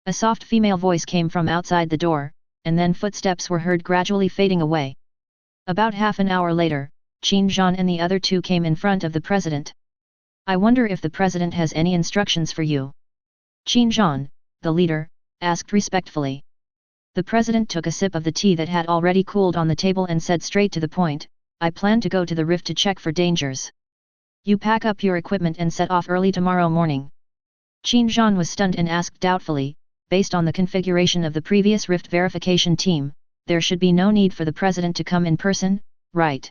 S1: A soft female voice came from outside the door, and then footsteps were heard gradually fading away. About half an hour later, Qin Zhan and the other 2 came in front of the president. "I wonder if the president has any instructions for you?" Qin Zhan, the leader, asked respectfully. The president took a sip of the tea that had already cooled on the table and said straight to the point, "I plan to go to the rift to check for dangers. You pack up your equipment and set off early tomorrow morning." Qin Zhan was stunned and asked doubtfully, "Based on the configuration of the previous rift verification team, there should be no need for the president to come in person, right?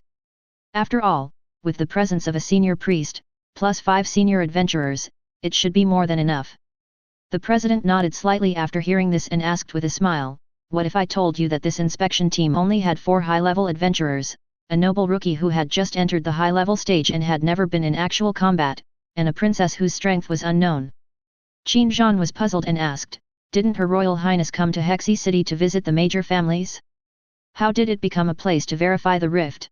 S1: After all, with the presence of a senior priest, plus 5 senior adventurers, it should be more than enough." The president nodded slightly after hearing this and asked with a smile, "What if I told you that this inspection team only had 4 high-level adventurers, a noble rookie who had just entered the high-level stage and had never been in actual combat, and a princess whose strength was unknown?" Qin Zhan was puzzled and asked, "Didn't Her Royal Highness come to Hexy City to visit the major families? How did it become a place to verify the rift?"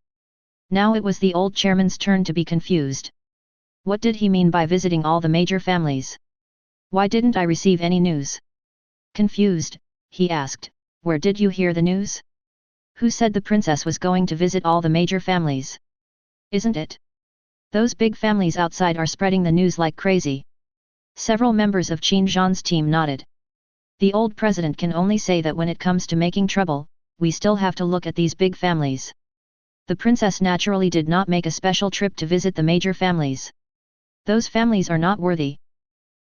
S1: Now it was the old chairman's turn to be confused. What did he mean by visiting all the major families? Why didn't I receive any news? Confused, he asked, "Where did you hear the news? Who said the princess was going to visit all the major families? Isn't it? Those big families outside are spreading the news like crazy." Several members of Qin Zhan's team nodded. The old president can only say that when it comes to making trouble, we still have to look at these big families. The princess naturally did not make a special trip to visit the major families. Those families are not worthy.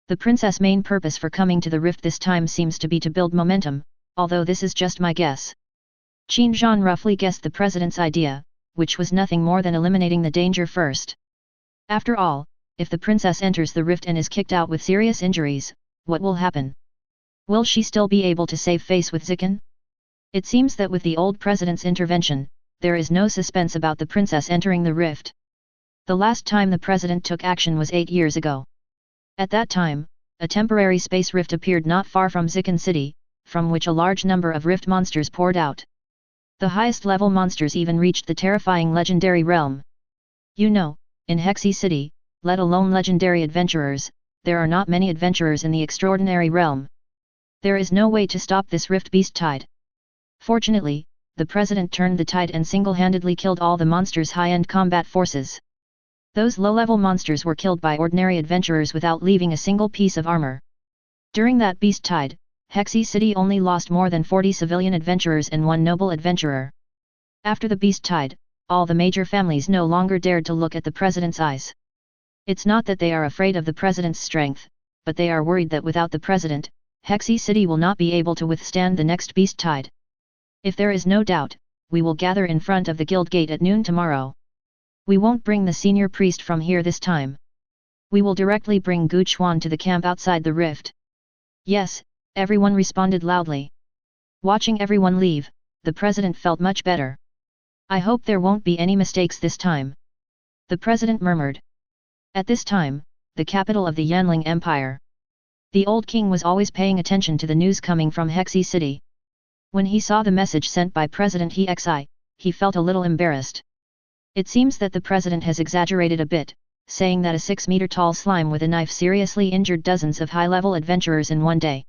S1: The princess' main purpose for coming to the rift this time seems to be to build momentum, although this is just my guess. Qin Zhan roughly guessed the president's idea, which was nothing more than eliminating the danger first. After all, if the princess enters the rift and is kicked out with serious injuries, what will happen? Will she still be able to save face with Zikan? It seems that with the old president's intervention, there is no suspense about the princess entering the rift. The last time the president took action was 8 years ago. At that time, a temporary space rift appeared not far from Zikan City, from which a large number of rift monsters poured out. The highest level monsters even reached the terrifying legendary realm. You know, in Hexy City, let alone legendary adventurers, there are not many adventurers in the extraordinary realm. There is no way to stop this rift beast tide. Fortunately, the president turned the tide and single-handedly killed all the monsters' high-end combat forces. Those low-level monsters were killed by ordinary adventurers without leaving a single piece of armor. During that beast tide, Hexy City only lost more than 40 civilian adventurers and 1 noble adventurer. After the beast tide, all the major families no longer dared to look at the president's eyes. It's not that they are afraid of the president's strength, but they are worried that without the president, Hexy City will not be able to withstand the next beast tide. If there is no doubt, we will gather in front of the guild gate at noon tomorrow. We won't bring the senior priest from here this time. We will directly bring Gu Chuan to the camp outside the rift. Yes, everyone responded loudly. Watching everyone leave, the president felt much better. I hope there won't be any mistakes this time. The president murmured. At this time, the capital of the Yanling Empire. The old king was always paying attention to the news coming from Hexy City. When he saw the message sent by President Hexi, he felt a little embarrassed. It seems that the president has exaggerated a bit, saying that a 6-meter-tall slime with a knife seriously injured dozens of high-level adventurers in one day.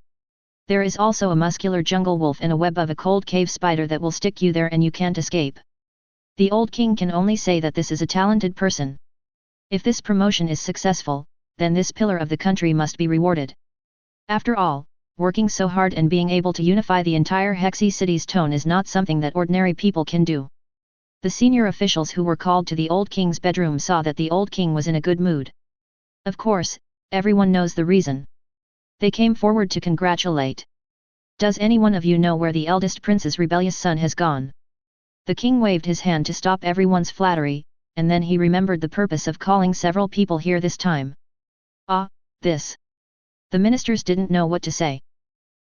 S1: There is also a muscular jungle wolf and a web of a cold cave spider that will stick you there and you can't escape. The old king can only say that this is a talented person. If this promotion is successful, then this pillar of the country must be rewarded. After all, working so hard and being able to unify the entire Hexy city's tone is not something that ordinary people can do. The senior officials who were called to the old king's bedroom saw that the old king was in a good mood. Of course, everyone knows the reason. They came forward to congratulate. Does any one of you know where the eldest prince's rebellious son has gone? The king waved his hand to stop everyone's flattery, and then he remembered the purpose of calling several people here this time. Ah, this. The ministers didn't know what to say.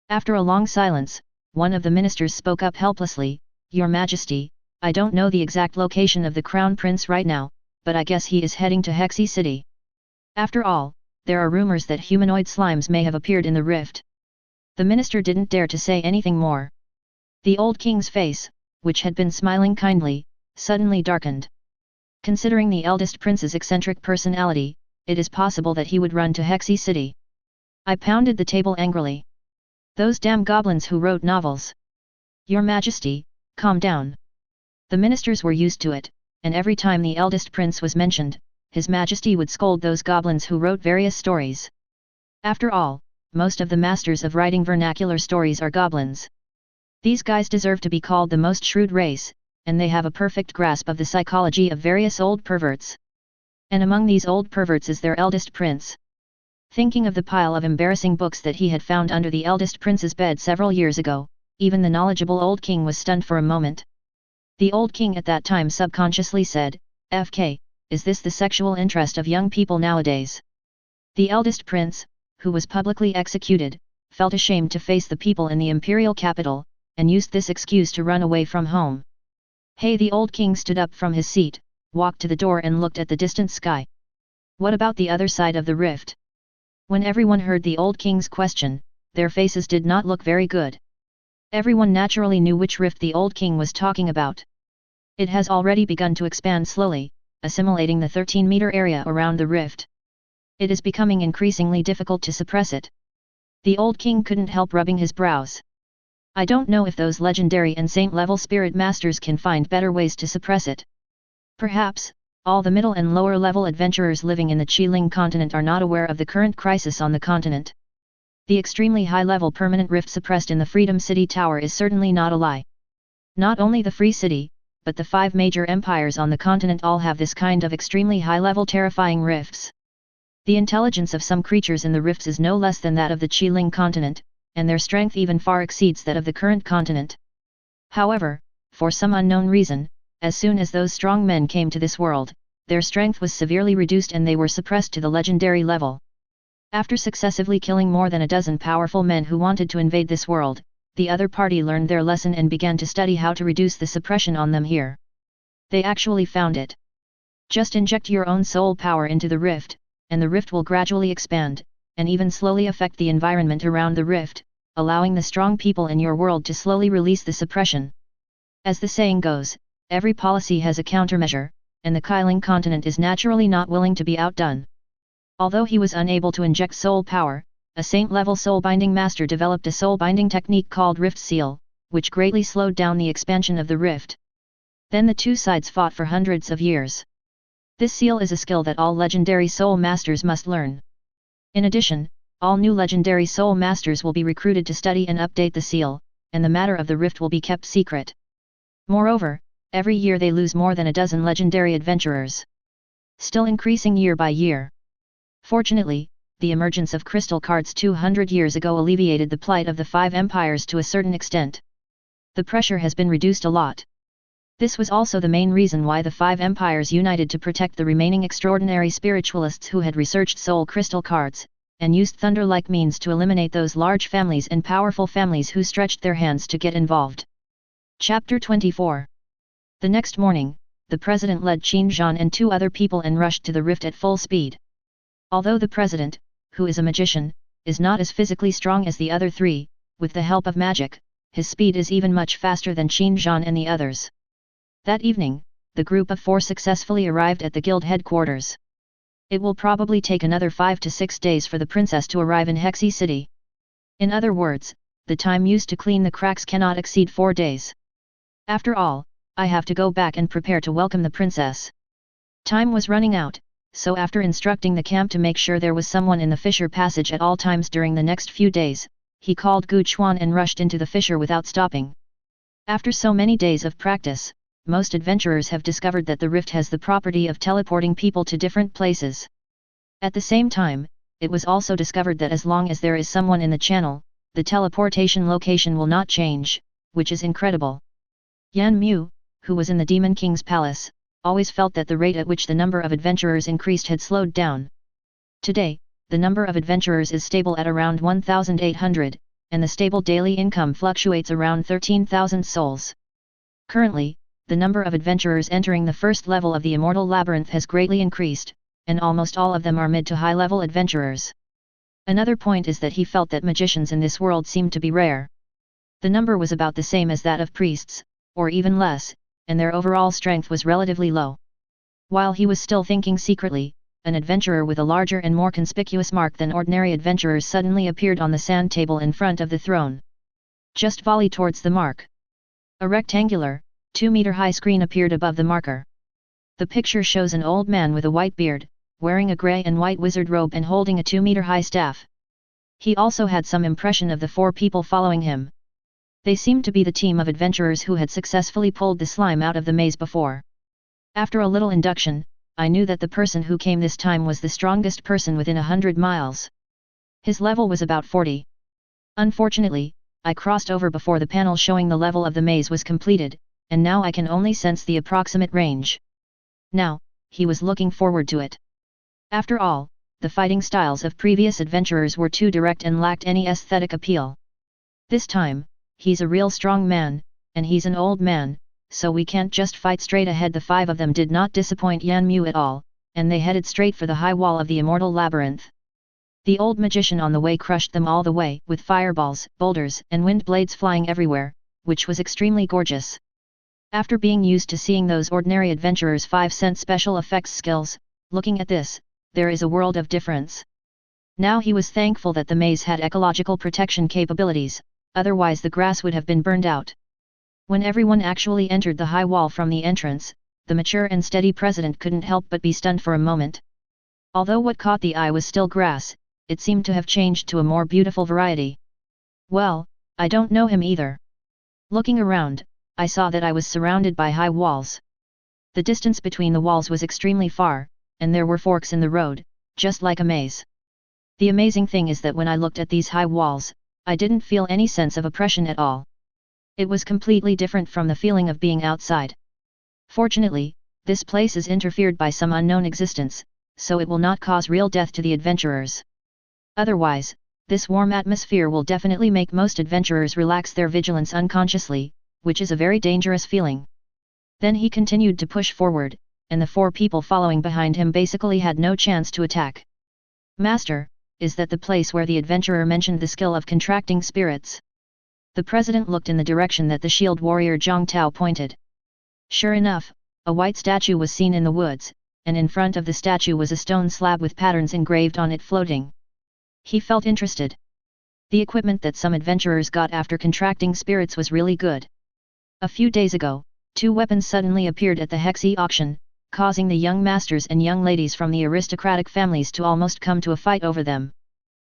S1: After a long silence, one of the ministers spoke up helplessly, Your Majesty, I don't know the exact location of the crown prince right now, but I guess he is heading to Hexy City. After all, there are rumors that humanoid slimes may have appeared in the rift. The minister didn't dare to say anything more. The old king's face, which had been smiling kindly, suddenly darkened. Considering the eldest prince's eccentric personality, it is possible that he would run to Hexy City. I pounded the table angrily. Those damn goblins who wrote novels. Your Majesty, calm down. The ministers were used to it, and every time the eldest prince was mentioned, His Majesty would scold those goblins who wrote various stories. After all, most of the masters of writing vernacular stories are goblins. These guys deserve to be called the most shrewd race, and they have a perfect grasp of the psychology of various old perverts. And among these old perverts is their eldest prince. Thinking of the pile of embarrassing books that he had found under the eldest prince's bed several years ago, even the knowledgeable old king was stunned for a moment. The old king at that time subconsciously said, FK, is this the sexual interest of young people nowadays? The eldest prince, who was publicly executed, felt ashamed to face the people in the imperial capital, and used this excuse to run away from home. Hey, the old king stood up from his seat, walked to the door and looked at the distant sky. What about the other side of the rift? When everyone heard the old king's question, their faces did not look very good. Everyone naturally knew which rift the old king was talking about. It has already begun to expand slowly, assimilating the 13-meter area around the rift. It is becoming increasingly difficult to suppress it. The old king couldn't help rubbing his brows. I don't know if those legendary and saint-level spirit masters can find better ways to suppress it. Perhaps, all the middle and lower-level adventurers living in the Qiling continent are not aware of the current crisis on the continent. The extremely high-level permanent rift suppressed in the Freedom City Tower is certainly not a lie. Not only the Free City, but the 5 major empires on the continent all have this kind of extremely high-level terrifying rifts. The intelligence of some creatures in the rifts is no less than that of the Qiling continent, and their strength even far exceeds that of the current continent. However, for some unknown reason, as soon as those strong men came to this world, their strength was severely reduced and they were suppressed to the legendary level. After successively killing more than a dozen powerful men who wanted to invade this world, the other party learned their lesson and began to study how to reduce the suppression on them here. They actually found it. Just inject your own soul power into the rift, and the rift will gradually expand, and even slowly affect the environment around the rift, allowing the strong people in your world to slowly release the suppression. As the saying goes, every policy has a countermeasure, and the Qiling continent is naturally not willing to be outdone. Although he was unable to inject soul power, a saint-level soul-binding master developed a soul-binding technique called Rift Seal, which greatly slowed down the expansion of the rift. Then the two sides fought for hundreds of years. This seal is a skill that all legendary soul masters must learn. In addition, all new legendary soul masters will be recruited to study and update the seal, and the matter of the rift will be kept secret. Moreover, every year they lose more than a dozen legendary adventurers. Still increasing year by year. Fortunately, the emergence of crystal cards 200 years ago alleviated the plight of the 5 empires to a certain extent. The pressure has been reduced a lot. This was also the main reason why the 5 empires united to protect the remaining extraordinary spiritualists who had researched soul crystal cards, and used thunder-like means to eliminate those large families and powerful families who stretched their hands to get involved. Chapter 24. The next morning, the president led Qin Zhan and 2 other people and rushed to the rift at full speed. Although the president, who is a magician, is not as physically strong as the other 3, with the help of magic, his speed is even much faster than Qin Zhan and the others. That evening, the group of 4 successfully arrived at the guild headquarters. It will probably take another 5 to 6 days for the princess to arrive in Hexy City. In other words, the time used to clean the cracks cannot exceed 4 days. After all, I have to go back and prepare to welcome the princess. Time was running out, so after instructing the camp to make sure there was someone in the fissure passage at all times during the next few days, he called Gu Chuan and rushed into the fissure without stopping. After so many days of practice, most adventurers have discovered that the rift has the property of teleporting people to different places. At the same time, it was also discovered that as long as there is someone in the channel, the teleportation location will not change, which is incredible. Yan Mu, who was in the Demon King's palace, always felt that the rate at which the number of adventurers increased had slowed down. Today, the number of adventurers is stable at around 1,800, and the stable daily income fluctuates around 13,000 souls. Currently, the number of adventurers entering the first level of the Immortal Labyrinth has greatly increased, and almost all of them are mid to high-level adventurers. Another point is that he felt that magicians in this world seemed to be rare. The number was about the same as that of priests, or even less, and their overall strength was relatively low. While he was still thinking secretly, an adventurer with a larger and more conspicuous mark than ordinary adventurers suddenly appeared on the sand table in front of the throne. Just volley towards the mark. A rectangular, 2-meter-high screen appeared above the marker. The picture shows an old man with a white beard, wearing a grey and white wizard robe and holding a 2-meter-high staff. He also had some impression of the 4 people following him. They seemed to be the team of adventurers who had successfully pulled the slime out of the maze before. After a little induction, I knew that the person who came this time was the strongest person within 100 miles. His level was about 40. Unfortunately, I crossed over before the panel showing the level of the maze was completed, and now I can only sense the approximate range. Now, he was looking forward to it. After all, the fighting styles of previous adventurers were too direct and lacked any aesthetic appeal. This time, he's a real strong man, and he's an old man, so we can't just fight straight ahead. The 5 of them did not disappoint Yan Mu at all, and they headed straight for the high wall of the Immortal Labyrinth. The old magician on the way crushed them all the way, with fireballs, boulders, and wind blades flying everywhere, which was extremely gorgeous. After being used to seeing those ordinary adventurers' 5-cent special effects skills, looking at this, there is a world of difference. Now he was thankful that the maze had ecological protection capabilities, otherwise the grass would have been burned out. When everyone actually entered the high wall from the entrance, the mature and steady president couldn't help but be stunned for a moment. Although what caught the eye was still grass, it seemed to have changed to a more beautiful variety. Well, I don't know him either. Looking around, I saw that I was surrounded by high walls. The distance between the walls was extremely far, and there were forks in the road, just like a maze. The amazing thing is that when I looked at these high walls, I didn't feel any sense of oppression at all. It was completely different from the feeling of being outside. Fortunately, this place is interfered by some unknown existence, so it will not cause real death to the adventurers. Otherwise, this warm atmosphere will definitely make most adventurers relax their vigilance unconsciously, which is a very dangerous feeling. Then he continued to push forward, and the 4 people following behind him basically had no chance to attack. Master, is that the place where the adventurer mentioned the skill of contracting spirits? The president looked in the direction that the shield warrior Zhang Tao pointed. Sure enough, a white statue was seen in the woods, and in front of the statue was a stone slab with patterns engraved on it floating. He felt interested. The equipment that some adventurers got after contracting spirits was really good. A few days ago, 2 weapons suddenly appeared at the Hexy auction, causing the young masters and young ladies from the aristocratic families to almost come to a fight over them.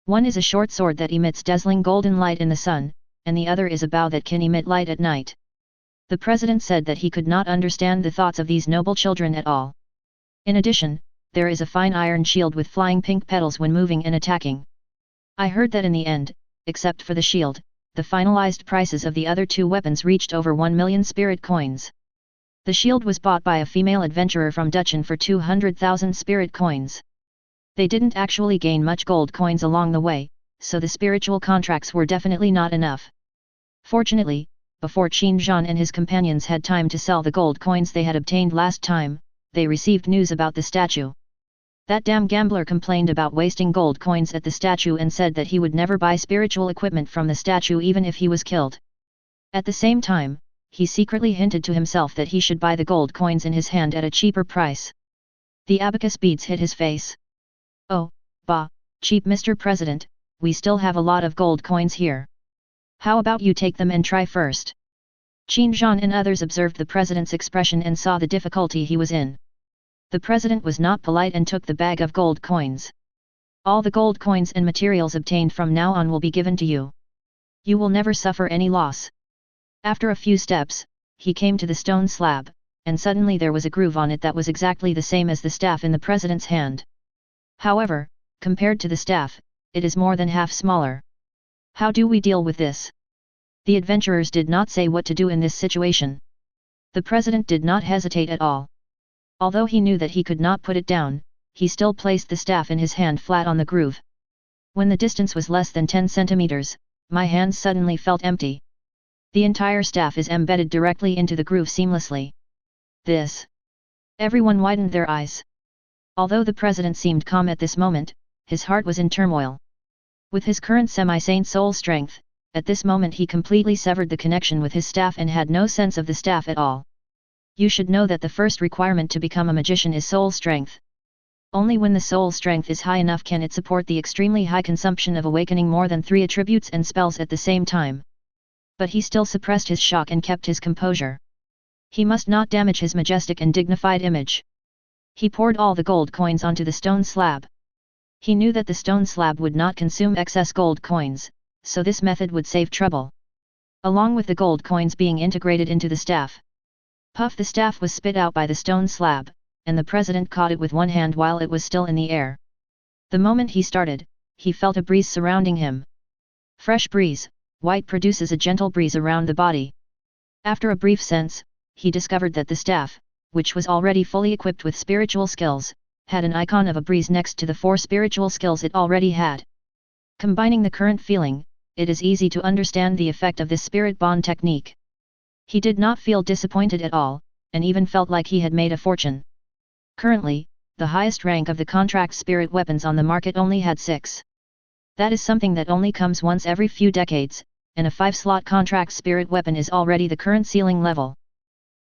S1: One is a short sword that emits dazzling golden light in the sun, and the other is a bow that can emit light at night. The president said that he could not understand the thoughts of these noble children at all. In addition, there is a fine iron shield with flying pink petals when moving and attacking. I heard that in the end, except for the shield, the finalized prices of the other 2 weapons reached over 1 million spirit coins. The shield was bought by a female adventurer from Dutchen for 200,000 spirit coins. They didn't actually gain much gold coins along the way, so the spiritual contracts were definitely not enough. Fortunately, before Qin Zhan and his companions had time to sell the gold coins they had obtained last time, they received news about the statue. That damn gambler complained about wasting gold coins at the statue and said that he would never buy spiritual equipment from the statue even if he was killed. At the same time, he secretly hinted to himself that he should buy the gold coins in his hand at a cheaper price. The abacus beads hit his face. "Oh, bah, cheap Mr. President, we still have a lot of gold coins here. How about you take them and try first?" Qin Zhan and others observed the president's expression and saw the difficulty he was in. The president was not polite and took the bag of gold coins. "All the gold coins and materials obtained from now on will be given to you. You will never suffer any loss." After a few steps, he came to the stone slab, and suddenly there was a groove on it that was exactly the same as the staff in the president's hand. However, compared to the staff, it is more than half smaller. How do we deal with this? The adventurers did not say what to do in this situation. The president did not hesitate at all. Although he knew that he could not put it down, he still placed the staff in his hand flat on the groove. When the distance was less than 10 centimeters, my hand suddenly felt empty. The entire staff is embedded directly into the groove seamlessly. This. Everyone widened their eyes. Although the president seemed calm at this moment, his heart was in turmoil. With his current semi-saint soul strength, at this moment he completely severed the connection with his staff and had no sense of the staff at all. You should know that the first requirement to become a magician is soul strength. Only when the soul strength is high enough can it support the extremely high consumption of awakening more than 3 attributes and spells at the same time. But he still suppressed his shock and kept his composure. He must not damage his majestic and dignified image. He poured all the gold coins onto the stone slab. He knew that the stone slab would not consume excess gold coins, so this method would save trouble. Along with the gold coins being integrated into the staff. Puff, the staff was spit out by the stone slab, and the president caught it with one hand while it was still in the air. The moment he started, he felt a breeze surrounding him. Fresh breeze, white produces a gentle breeze around the body. After a brief sense, he discovered that the staff, which was already fully equipped with spiritual skills, had an icon of a breeze next to the 4 spiritual skills it already had. Combining the current feeling, it is easy to understand the effect of this spirit bond technique. He did not feel disappointed at all, and even felt like he had made a fortune. Currently, the highest rank of the contract spirit weapons on the market only had 6. That is something that only comes once every few decades, and a 5-slot contract spirit weapon is already the current ceiling level.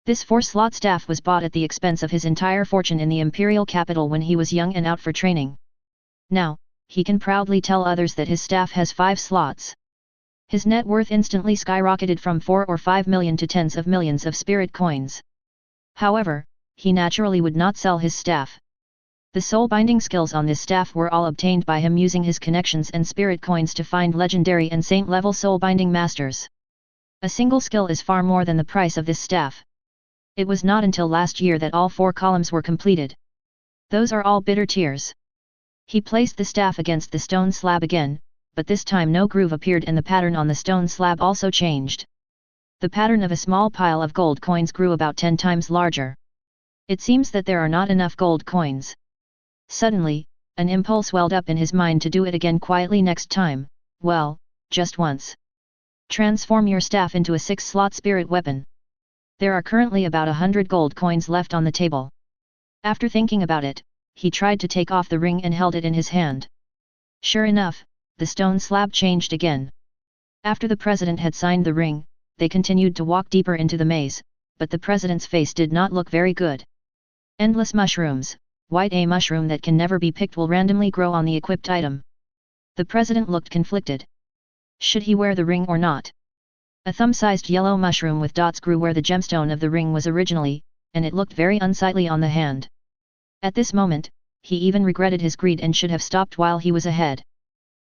S1: This 4-slot staff was bought at the expense of his entire fortune in the imperial capital when he was young and out for training. Now, he can proudly tell others that his staff has 5 slots. His net worth instantly skyrocketed from 4 or 5 million to tens of millions of spirit coins. However, he naturally would not sell his staff. The soul binding skills on this staff were all obtained by him using his connections and spirit coins to find legendary and saint level soul binding masters. A single skill is far more than the price of this staff. It was not until last year that all 4 columns were completed. Those are all bitter tears. He placed the staff against the stone slab again, but this time no groove appeared and the pattern on the stone slab also changed. The pattern of a small pile of gold coins grew about 10 times larger. It seems that there are not enough gold coins. Suddenly, an impulse welled up in his mind to do it again quietly next time, well, just once. Transform your staff into a 6-slot spirit weapon. There are currently about 100 gold coins left on the table. After thinking about it, he tried to take off the ring and held it in his hand. Sure enough, the stone slab changed again. After the president had signed the ring, they continued to walk deeper into the maze, but the president's face did not look very good. Endless mushrooms, white a mushroom that can never be picked will randomly grow on the equipped item. The president looked conflicted. Should he wear the ring or not? A thumb-sized yellow mushroom with dots grew where the gemstone of the ring was originally, and it looked very unsightly on the hand. At this moment, he even regretted his greed and should have stopped while he was ahead.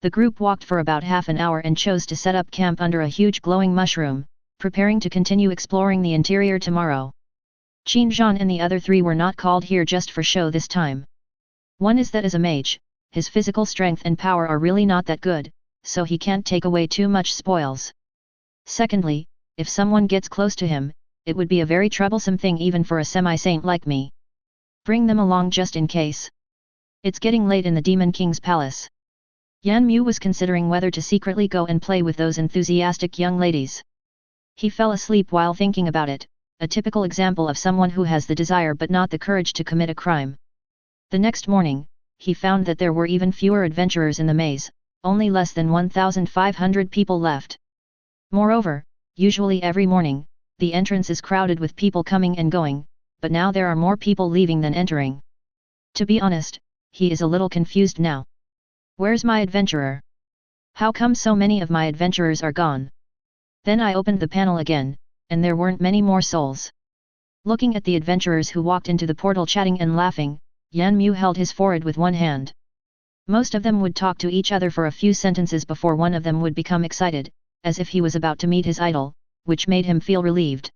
S1: The group walked for about half an hour and chose to set up camp under a huge glowing mushroom, preparing to continue exploring the interior tomorrow. Qin Zhan and the other 3 were not called here just for show this time. One is that as a mage, his physical strength and power are really not that good, so he can't take away too much spoils. Secondly, if someone gets close to him, it would be a very troublesome thing even for a semi-saint like me. Bring them along just in case. It's getting late in the Demon King's palace. Yan Mu was considering whether to secretly go and play with those enthusiastic young ladies. He fell asleep while thinking about it, a typical example of someone who has the desire but not the courage to commit a crime. The next morning, he found that there were even fewer adventurers in the maze, only less than 1,500 people left. Moreover, usually every morning, the entrance is crowded with people coming and going, but now there are more people leaving than entering. To be honest, he is a little confused now. Where's my adventurer? How come so many of my adventurers are gone? Then I opened the panel again, and there weren't many more souls. Looking at the adventurers who walked into the portal chatting and laughing, Yan Mu held his forehead with one hand. Most of them would talk to each other for a few sentences before one of them would become excited, as if he was about to meet his idol, which made him feel relieved.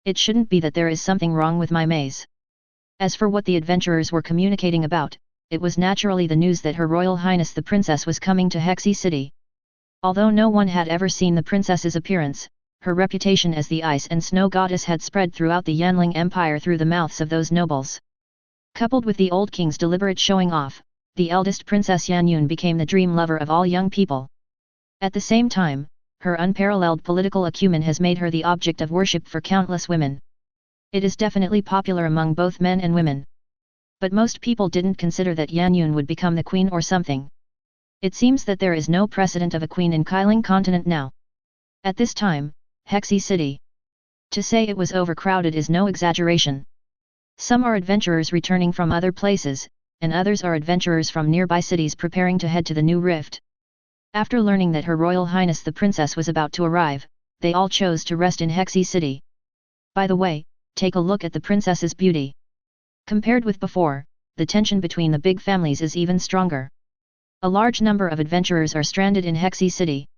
S1: It shouldn't be that there is something wrong with my maze. As for what the adventurers were communicating about, it was naturally the news that Her Royal Highness the Princess was coming to Hexi City. Although no one had ever seen the princess's appearance, her reputation as the ice and snow goddess had spread throughout the Yanling Empire through the mouths of those nobles. Coupled with the old king's deliberate showing off, the eldest Princess Yan Yun became the dream lover of all young people. At the same time, her unparalleled political acumen has made her the object of worship for countless women. It is definitely popular among both men and women. But most people didn't consider that Yan Yun would become the queen or something. It seems that there is no precedent of a queen in Kailing continent now. At this time, Hexi City. To say it was overcrowded is no exaggeration. Some are adventurers returning from other places, and others are adventurers from nearby cities preparing to head to the new rift. After learning that Her Royal Highness the Princess was about to arrive, they all chose to rest in Hexi City. By the way, take a look at the princess's beauty. Compared with before, the tension between the big families is even stronger. A large number of adventurers are stranded in Hexi City.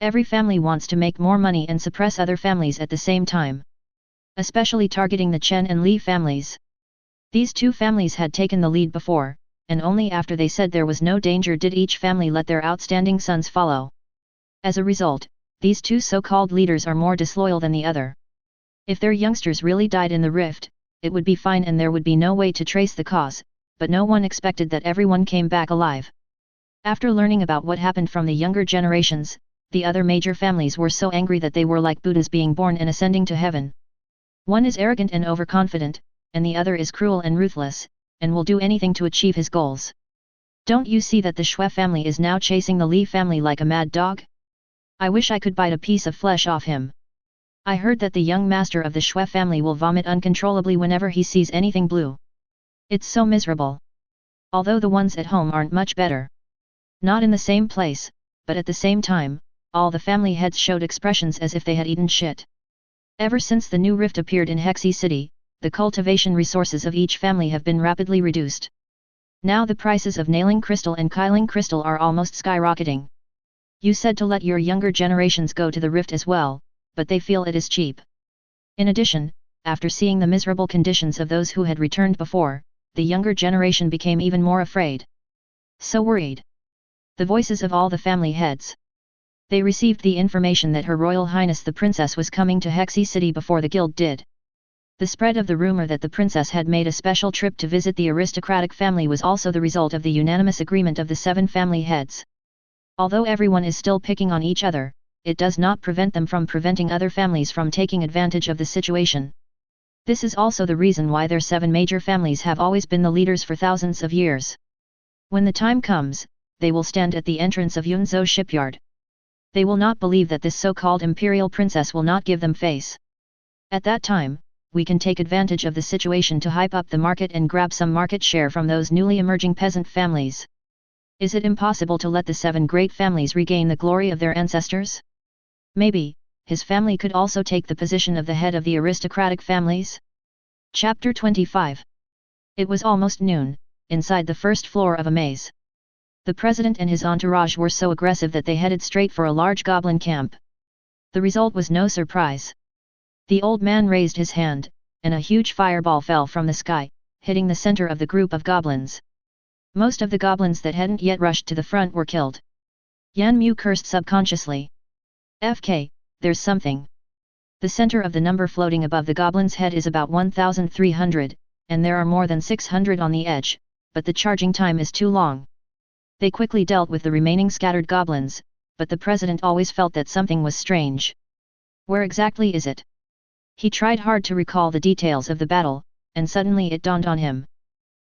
S1: Every family wants to make more money and suppress other families at the same time. Especially targeting the Chen and Li families. These two families had taken the lead before, and only after they said there was no danger did each family let their outstanding sons follow. As a result, these two so-called leaders are more disloyal than the other. If their youngsters really died in the rift, it would be fine and there would be no way to trace the cause, but no one expected that everyone came back alive. After learning about what happened from the younger generations, the other major families were so angry that they were like Buddhas being born and ascending to heaven. One is arrogant and overconfident, and the other is cruel and ruthless, and will do anything to achieve his goals. Don't you see that the Shui family is now chasing the Li family like a mad dog? I wish I could bite a piece of flesh off him. I heard that the young master of the Shui family will vomit uncontrollably whenever he sees anything blue. It's so miserable. Although the ones at home aren't much better. Not in the same place, but at the same time, all the family heads showed expressions as if they had eaten shit. Ever since the new rift appeared in Hexi City, the cultivation resources of each family have been rapidly reduced. Now the prices of nailing crystal and Kailing crystal are almost skyrocketing. You said to let your younger generations go to the rift as well, but they feel it is cheap. In addition, after seeing the miserable conditions of those who had returned before, the younger generation became even more afraid. So worried. The voices of all the family heads. They received the information that Her Royal Highness the Princess was coming to Hexi City before the guild did. The spread of the rumor that the princess had made a special trip to visit the aristocratic family was also the result of the unanimous agreement of the 7 family heads. Although everyone is still picking on each other, it does not prevent them from preventing other families from taking advantage of the situation. This is also the reason why their 7 major families have always been the leaders for thousands of years. When the time comes, they will stand at the entrance of Yunzhou shipyard. They will not believe that this so-called imperial princess will not give them face. At that time, we can take advantage of the situation to hype up the market and grab some market share from those newly emerging peasant families. Is it impossible to let the 7 great families regain the glory of their ancestors? Maybe, his family could also take the position of the head of the aristocratic families? Chapter 25. It was almost noon, inside the first floor of a maze. The president and his entourage were so aggressive that they headed straight for a large goblin camp. The result was no surprise. The old man raised his hand, and a huge fireball fell from the sky, hitting the center of the group of goblins. Most of the goblins that hadn't yet rushed to the front were killed. Yan Mu cursed subconsciously. FK, there's something. The center of the number floating above the goblin's head is about 1,300, and there are more than 600 on the edge, but the charging time is too long. They quickly dealt with the remaining scattered goblins, but the president always felt that something was strange. Where exactly is it? He tried hard to recall the details of the battle, and suddenly it dawned on him.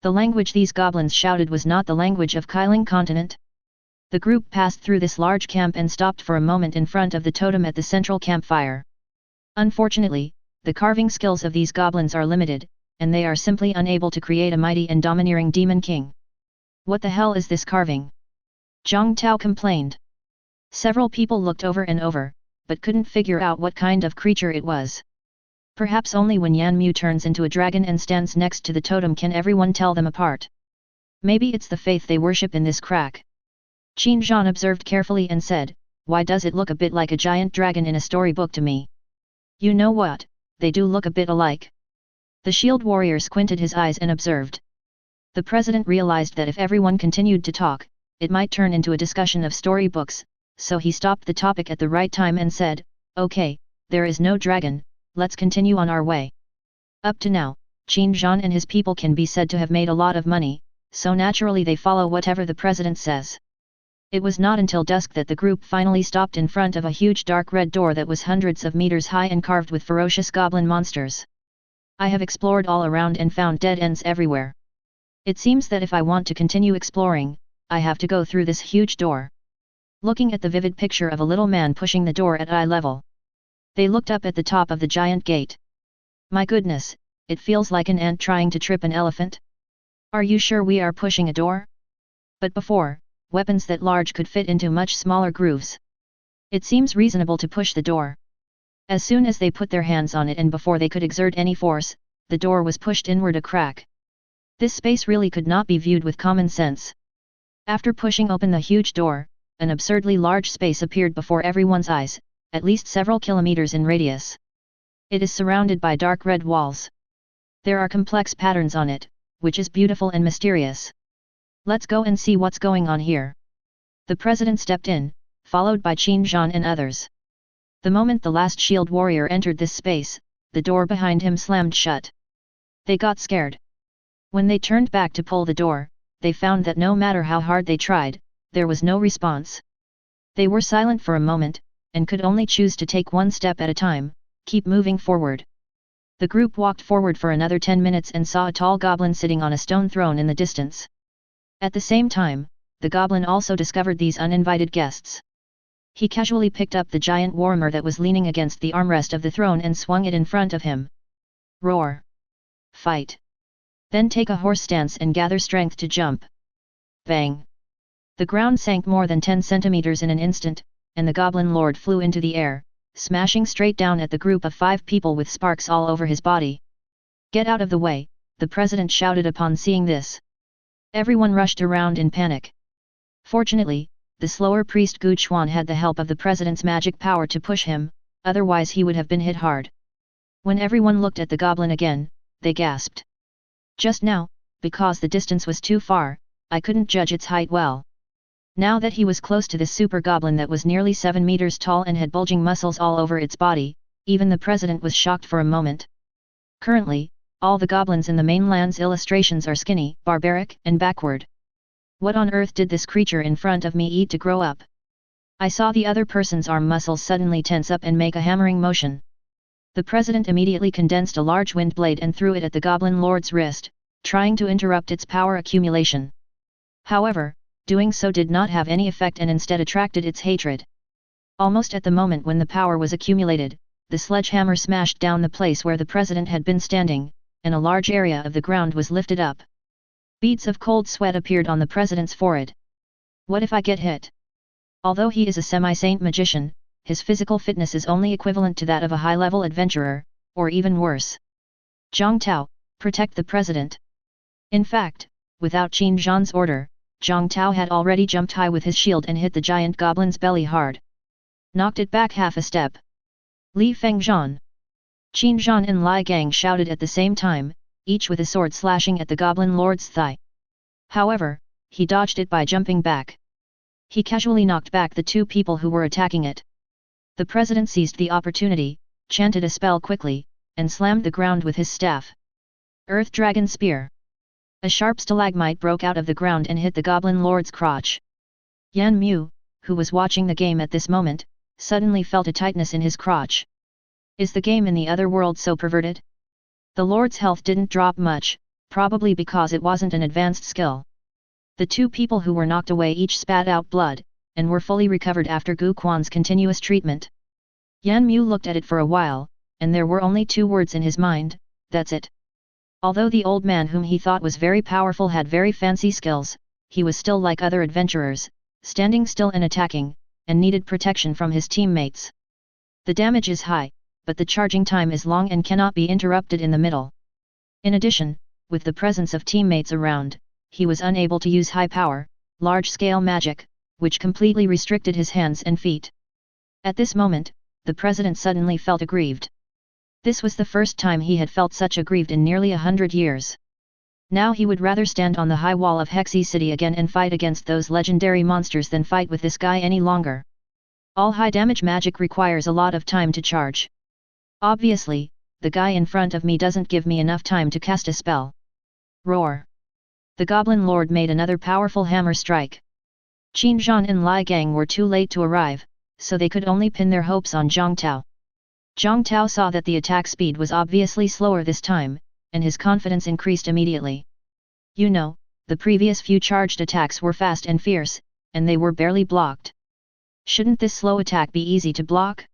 S1: The language these goblins shouted was not the language of Kailing continent. The group passed through this large camp and stopped for a moment in front of the totem at the central campfire. Unfortunately, the carving skills of these goblins are limited, and they are simply unable to create a mighty and domineering demon king. What the hell is this carving? Zhang Tao complained. Several people looked over and over, but couldn't figure out what kind of creature it was. Perhaps only when Yan Mu turns into a dragon and stands next to the totem can everyone tell them apart. Maybe it's the faith they worship in this crack. Qin Zhan observed carefully and said, "Why does it look a bit like a giant dragon in a storybook to me? You know what, they do look a bit alike." The shield warrior squinted his eyes and observed. The president realized that if everyone continued to talk, it might turn into a discussion of storybooks, so he stopped the topic at the right time and said, "Okay, there is no dragon, let's continue on our way." Up to now, Qin Zhan and his people can be said to have made a lot of money, so naturally they follow whatever the president says. It was not until dusk that the group finally stopped in front of a huge dark red door that was hundreds of meters high and carved with ferocious goblin monsters. I have explored all around and found dead ends everywhere. It seems that if I want to continue exploring, I have to go through this huge door. Looking at the vivid picture of a little man pushing the door at eye level, they looked up at the top of the giant gate. My goodness, it feels like an ant trying to trip an elephant. Are you sure we are pushing a door? But before, weapons that large could fit into much smaller grooves. It seems reasonable to push the door. As soon as they put their hands on it and before they could exert any force, the door was pushed inward a crack. This space really could not be viewed with common sense. After pushing open the huge door, an absurdly large space appeared before everyone's eyes, at least several kilometers in radius. It is surrounded by dark red walls. There are complex patterns on it, which is beautiful and mysterious. Let's go and see what's going on here. The president stepped in, followed by Qin Zhan and others. The moment the last shield warrior entered this space, the door behind him slammed shut. They got scared. When they turned back to pull the door, they found that no matter how hard they tried, there was no response. They were silent for a moment, and could only choose to take one step at a time, keep moving forward. The group walked forward for another 10 minutes and saw a tall goblin sitting on a stone throne in the distance. At the same time, the goblin also discovered these uninvited guests. He casually picked up the giant warhammer that was leaning against the armrest of the throne and swung it in front of him. Roar! Fight! Then take a horse stance and gather strength to jump. Bang! The ground sank more than 10 centimeters in an instant, and the goblin lord flew into the air, smashing straight down at the group of 5 people with sparks all over his body. Get out of the way, the president shouted upon seeing this. Everyone rushed around in panic. Fortunately, the slower priest Gu Chuan had the help of the president's magic power to push him, otherwise he would have been hit hard. When everyone looked at the goblin again, they gasped. Just now, because the distance was too far, I couldn't judge its height well. Now that he was close to this super goblin that was nearly 7 meters tall and had bulging muscles all over its body, even the president was shocked for a moment. Currently, all the goblins in the mainland's illustrations are skinny, barbaric, and backward. What on earth did this creature in front of me eat to grow up? I saw the other person's arm muscles suddenly tense up and make a hammering motion. The president immediately condensed a large wind blade and threw it at the goblin lord's wrist, trying to interrupt its power accumulation. However, doing so did not have any effect and instead attracted its hatred. Almost at the moment when the power was accumulated, the sledgehammer smashed down the place where the president had been standing, and a large area of the ground was lifted up. Beads of cold sweat appeared on the president's forehead. What if I get hit? Although he is a semi-saint magician, his physical fitness is only equivalent to that of a high-level adventurer, or even worse. Zhang Tao, protect the president. In fact, without Qin Zhan's order, Zhang Tao had already jumped high with his shield and hit the giant goblin's belly hard. Knocked it back half a step. Li Fengzhan. Qin Zhan and Li Gang shouted at the same time, each with a sword slashing at the goblin lord's thigh. However, he dodged it by jumping back. He casually knocked back the 2 people who were attacking it. The president seized the opportunity, chanted a spell quickly, and slammed the ground with his staff. Earth Dragon Spear. A sharp stalagmite broke out of the ground and hit the goblin lord's crotch. Yan Mu, who was watching the game at this moment, suddenly felt a tightness in his crotch. Is the game in the other world so perverted? The lord's health didn't drop much, probably because it wasn't an advanced skill. The 2 people who were knocked away each spat out blood, and were fully recovered after Gu Quan's continuous treatment. Yan Mu looked at it for a while, and there were only 2 words in his mind, "That's it." Although the old man whom he thought was very powerful had very fancy skills, he was still like other adventurers, standing still and attacking, and needed protection from his teammates. The damage is high, but the charging time is long and cannot be interrupted in the middle. In addition, with the presence of teammates around, he was unable to use high-power, large-scale magic, which completely restricted his hands and feet. At this moment, the president suddenly felt aggrieved. This was the first time he had felt such aggrieved in nearly 100 years. Now he would rather stand on the high wall of Hexy City again and fight against those legendary monsters than fight with this guy any longer. All high-damage magic requires a lot of time to charge. Obviously, the guy in front of me doesn't give me enough time to cast a spell. Roar! The Goblin Lord made another powerful hammer strike. Qin Zhan and Lai Gang were too late to arrive, so they could only pin their hopes on Zhang Tao. Zhang Tao saw that the attack speed was obviously slower this time, and his confidence increased immediately. You know, the previous few charged attacks were fast and fierce, and they were barely blocked. Shouldn't this slow attack be easy to block?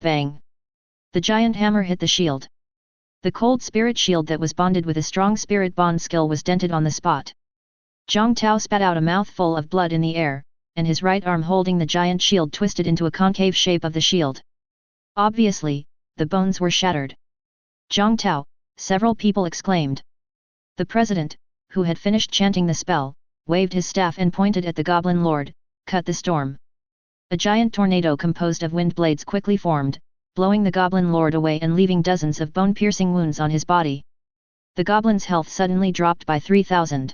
S1: Bang! The giant hammer hit the shield. The cold spirit shield that was bonded with a strong spirit bond skill was dented on the spot. Zhang Tao spat out a mouthful of blood in the air, and his right arm holding the giant shield twisted into a concave shape of the shield. Obviously, the bones were shattered. Zhang Tao, several people exclaimed. The president, who had finished chanting the spell, waved his staff and pointed at the Goblin Lord, "Cut the storm." A giant tornado composed of wind blades quickly formed, blowing the Goblin Lord away and leaving dozens of bone-piercing wounds on his body. The goblin's health suddenly dropped by 3,000.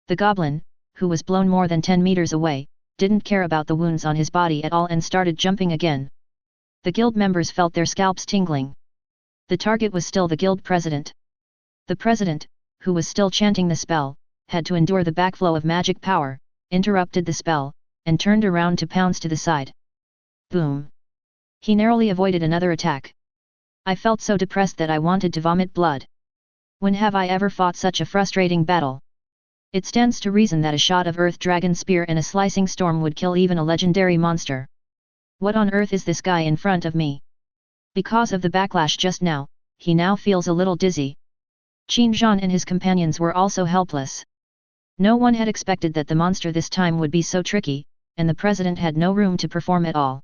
S1: The goblin, who was blown more than 10 meters away, didn't care about the wounds on his body at all and started jumping again. The guild members felt their scalps tingling. The target was still the guild president. The president, who was still chanting the spell, had to endure the backflow of magic power, interrupted the spell, and turned around to pounce to the side. Boom! He narrowly avoided another attack. I felt so depressed that I wanted to vomit blood. When have I ever fought such a frustrating battle? It stands to reason that a shot of Earth Dragon Spear and a slicing storm would kill even a legendary monster. What on earth is this guy in front of me? Because of the backlash just now, he now feels a little dizzy. Qin Zhan and his companions were also helpless. No one had expected that the monster this time would be so tricky, and the president had no room to perform at all.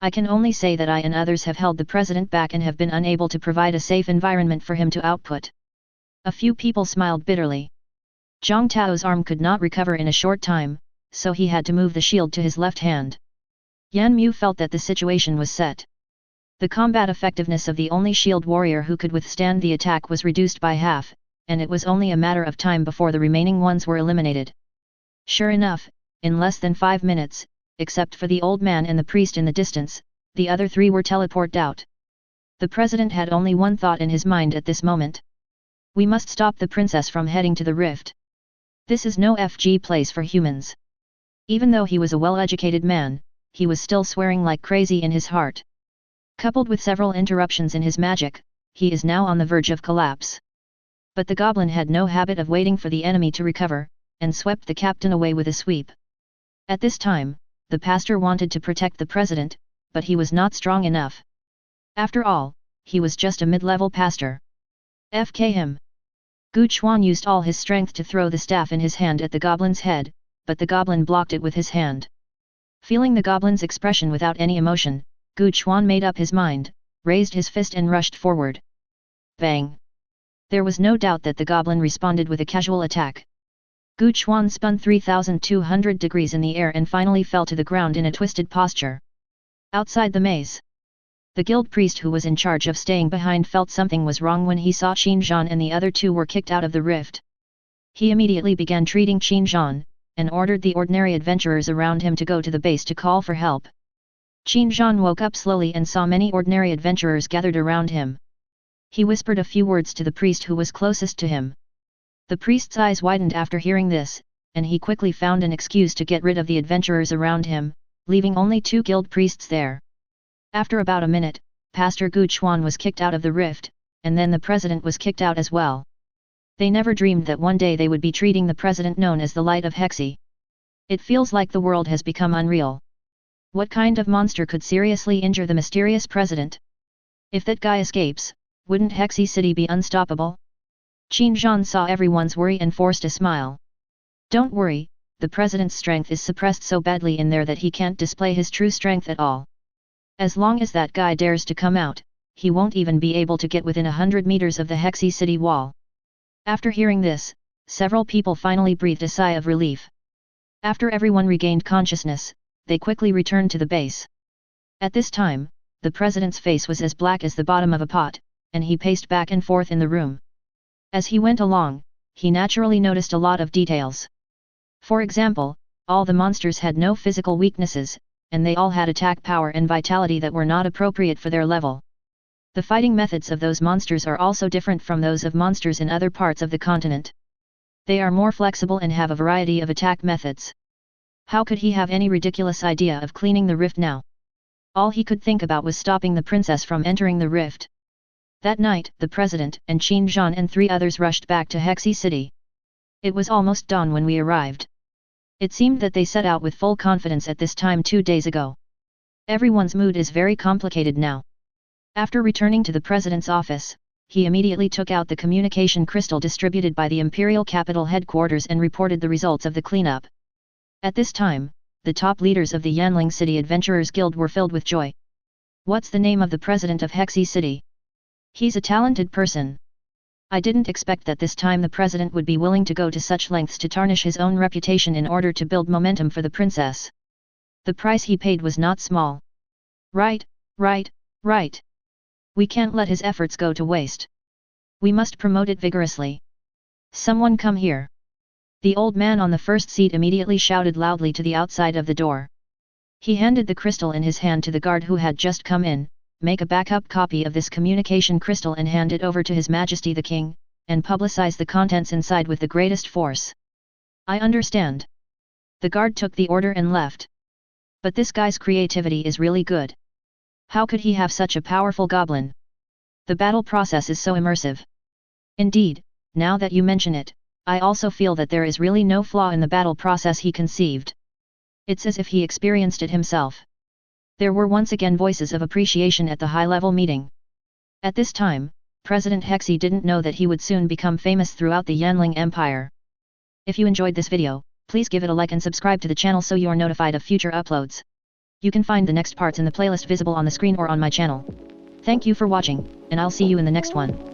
S1: I can only say that I and others have held the president back and have been unable to provide a safe environment for him to output. A few people smiled bitterly. Zhang Tao's arm could not recover in a short time, so he had to move the shield to his left hand. Yan Mu felt that the situation was set. The combat effectiveness of the only shield warrior who could withstand the attack was reduced by half, and it was only a matter of time before the remaining ones were eliminated. Sure enough, in less than 5 minutes, except for the old man and the priest in the distance, the other 3 were teleported out. The president had only one thought in his mind at this moment. We must stop the princess from heading to the rift. This is no FG place for humans. Even though he was a well-educated man, he was still swearing like crazy in his heart. Coupled with several interruptions in his magic, he is now on the verge of collapse. But the goblin had no habit of waiting for the enemy to recover, and swept the captain away with a sweep. At this time, the pastor wanted to protect the president, but he was not strong enough. After all, he was just a mid-level pastor. FK him. Gu Chuan used all his strength to throw the staff in his hand at the goblin's head, but the goblin blocked it with his hand. Feeling the goblin's expression without any emotion, Gu Chuan made up his mind, raised his fist and rushed forward. Bang! There was no doubt that the goblin responded with a casual attack. Gu Chuan spun 3,200 degrees in the air and finally fell to the ground in a twisted posture. Outside the maze, the guild priest who was in charge of staying behind felt something was wrong when he saw Qin Zhan and the other 2 were kicked out of the rift. He immediately began treating Qin Zhan, and ordered the ordinary adventurers around him to go to the base to call for help. Qin Zhan woke up slowly and saw many ordinary adventurers gathered around him. He whispered a few words to the priest who was closest to him. The priest's eyes widened after hearing this, and he quickly found an excuse to get rid of the adventurers around him, leaving only 2 guild priests there. After about a minute, Pastor Gu Chuan was kicked out of the rift, and then the president was kicked out as well. They never dreamed that one day they would be treating the president known as the Light of Hexy. It feels like the world has become unreal. What kind of monster could seriously injure the mysterious president? If that guy escapes, wouldn't Hexy City be unstoppable? Qin Zhan saw everyone's worry and forced a smile. Don't worry, the president's strength is suppressed so badly in there that he can't display his true strength at all. As long as that guy dares to come out, he won't even be able to get within 100 meters of the Hexy City wall. After hearing this, several people finally breathed a sigh of relief. After everyone regained consciousness, they quickly returned to the base. At this time, the president's face was as black as the bottom of a pot, and he paced back and forth in the room. As he went along, he naturally noticed a lot of details. For example, all the monsters had no physical weaknesses, and they all had attack power and vitality that were not appropriate for their level. The fighting methods of those monsters are also different from those of monsters in other parts of the continent. They are more flexible and have a variety of attack methods. How could he have any ridiculous idea of cleaning the rift now? All he could think about was stopping the princess from entering the rift. That night, the president and Qin Zhan and 3 others rushed back to Hexy City. It was almost dawn when we arrived. It seemed that they set out with full confidence at this time 2 days ago. Everyone's mood is very complicated now. After returning to the president's office, he immediately took out the communication crystal distributed by the Imperial Capital headquarters and reported the results of the cleanup. At this time, the top leaders of the Yanling City Adventurers Guild were filled with joy. What's the name of the president of Hexy City? He's a talented person. I didn't expect that this time the president would be willing to go to such lengths to tarnish his own reputation in order to build momentum for the princess. The price he paid was not small. Right. We can't let his efforts go to waste. We must promote it vigorously. Someone come here. The old man on the first seat immediately shouted loudly to the outside of the door. He handed the crystal in his hand to the guard who had just come in. Make a backup copy of this communication crystal and hand it over to His Majesty the King, and publicize the contents inside with the greatest force. I understand. The guard took the order and left. But this guy's creativity is really good. How could he have such a powerful goblin? The battle process is so immersive. Indeed, now that you mention it, I also feel that there is really no flaw in the battle process he conceived. It's as if he experienced it himself. There were once again voices of appreciation at the high-level meeting. At this time, President Hexy didn't know that he would soon become famous throughout the Yanling Empire. If you enjoyed this video, please give it a like and subscribe to the channel so you're notified of future uploads. You can find the next parts in the playlist visible on the screen or on my channel. Thank you for watching, and I'll see you in the next one.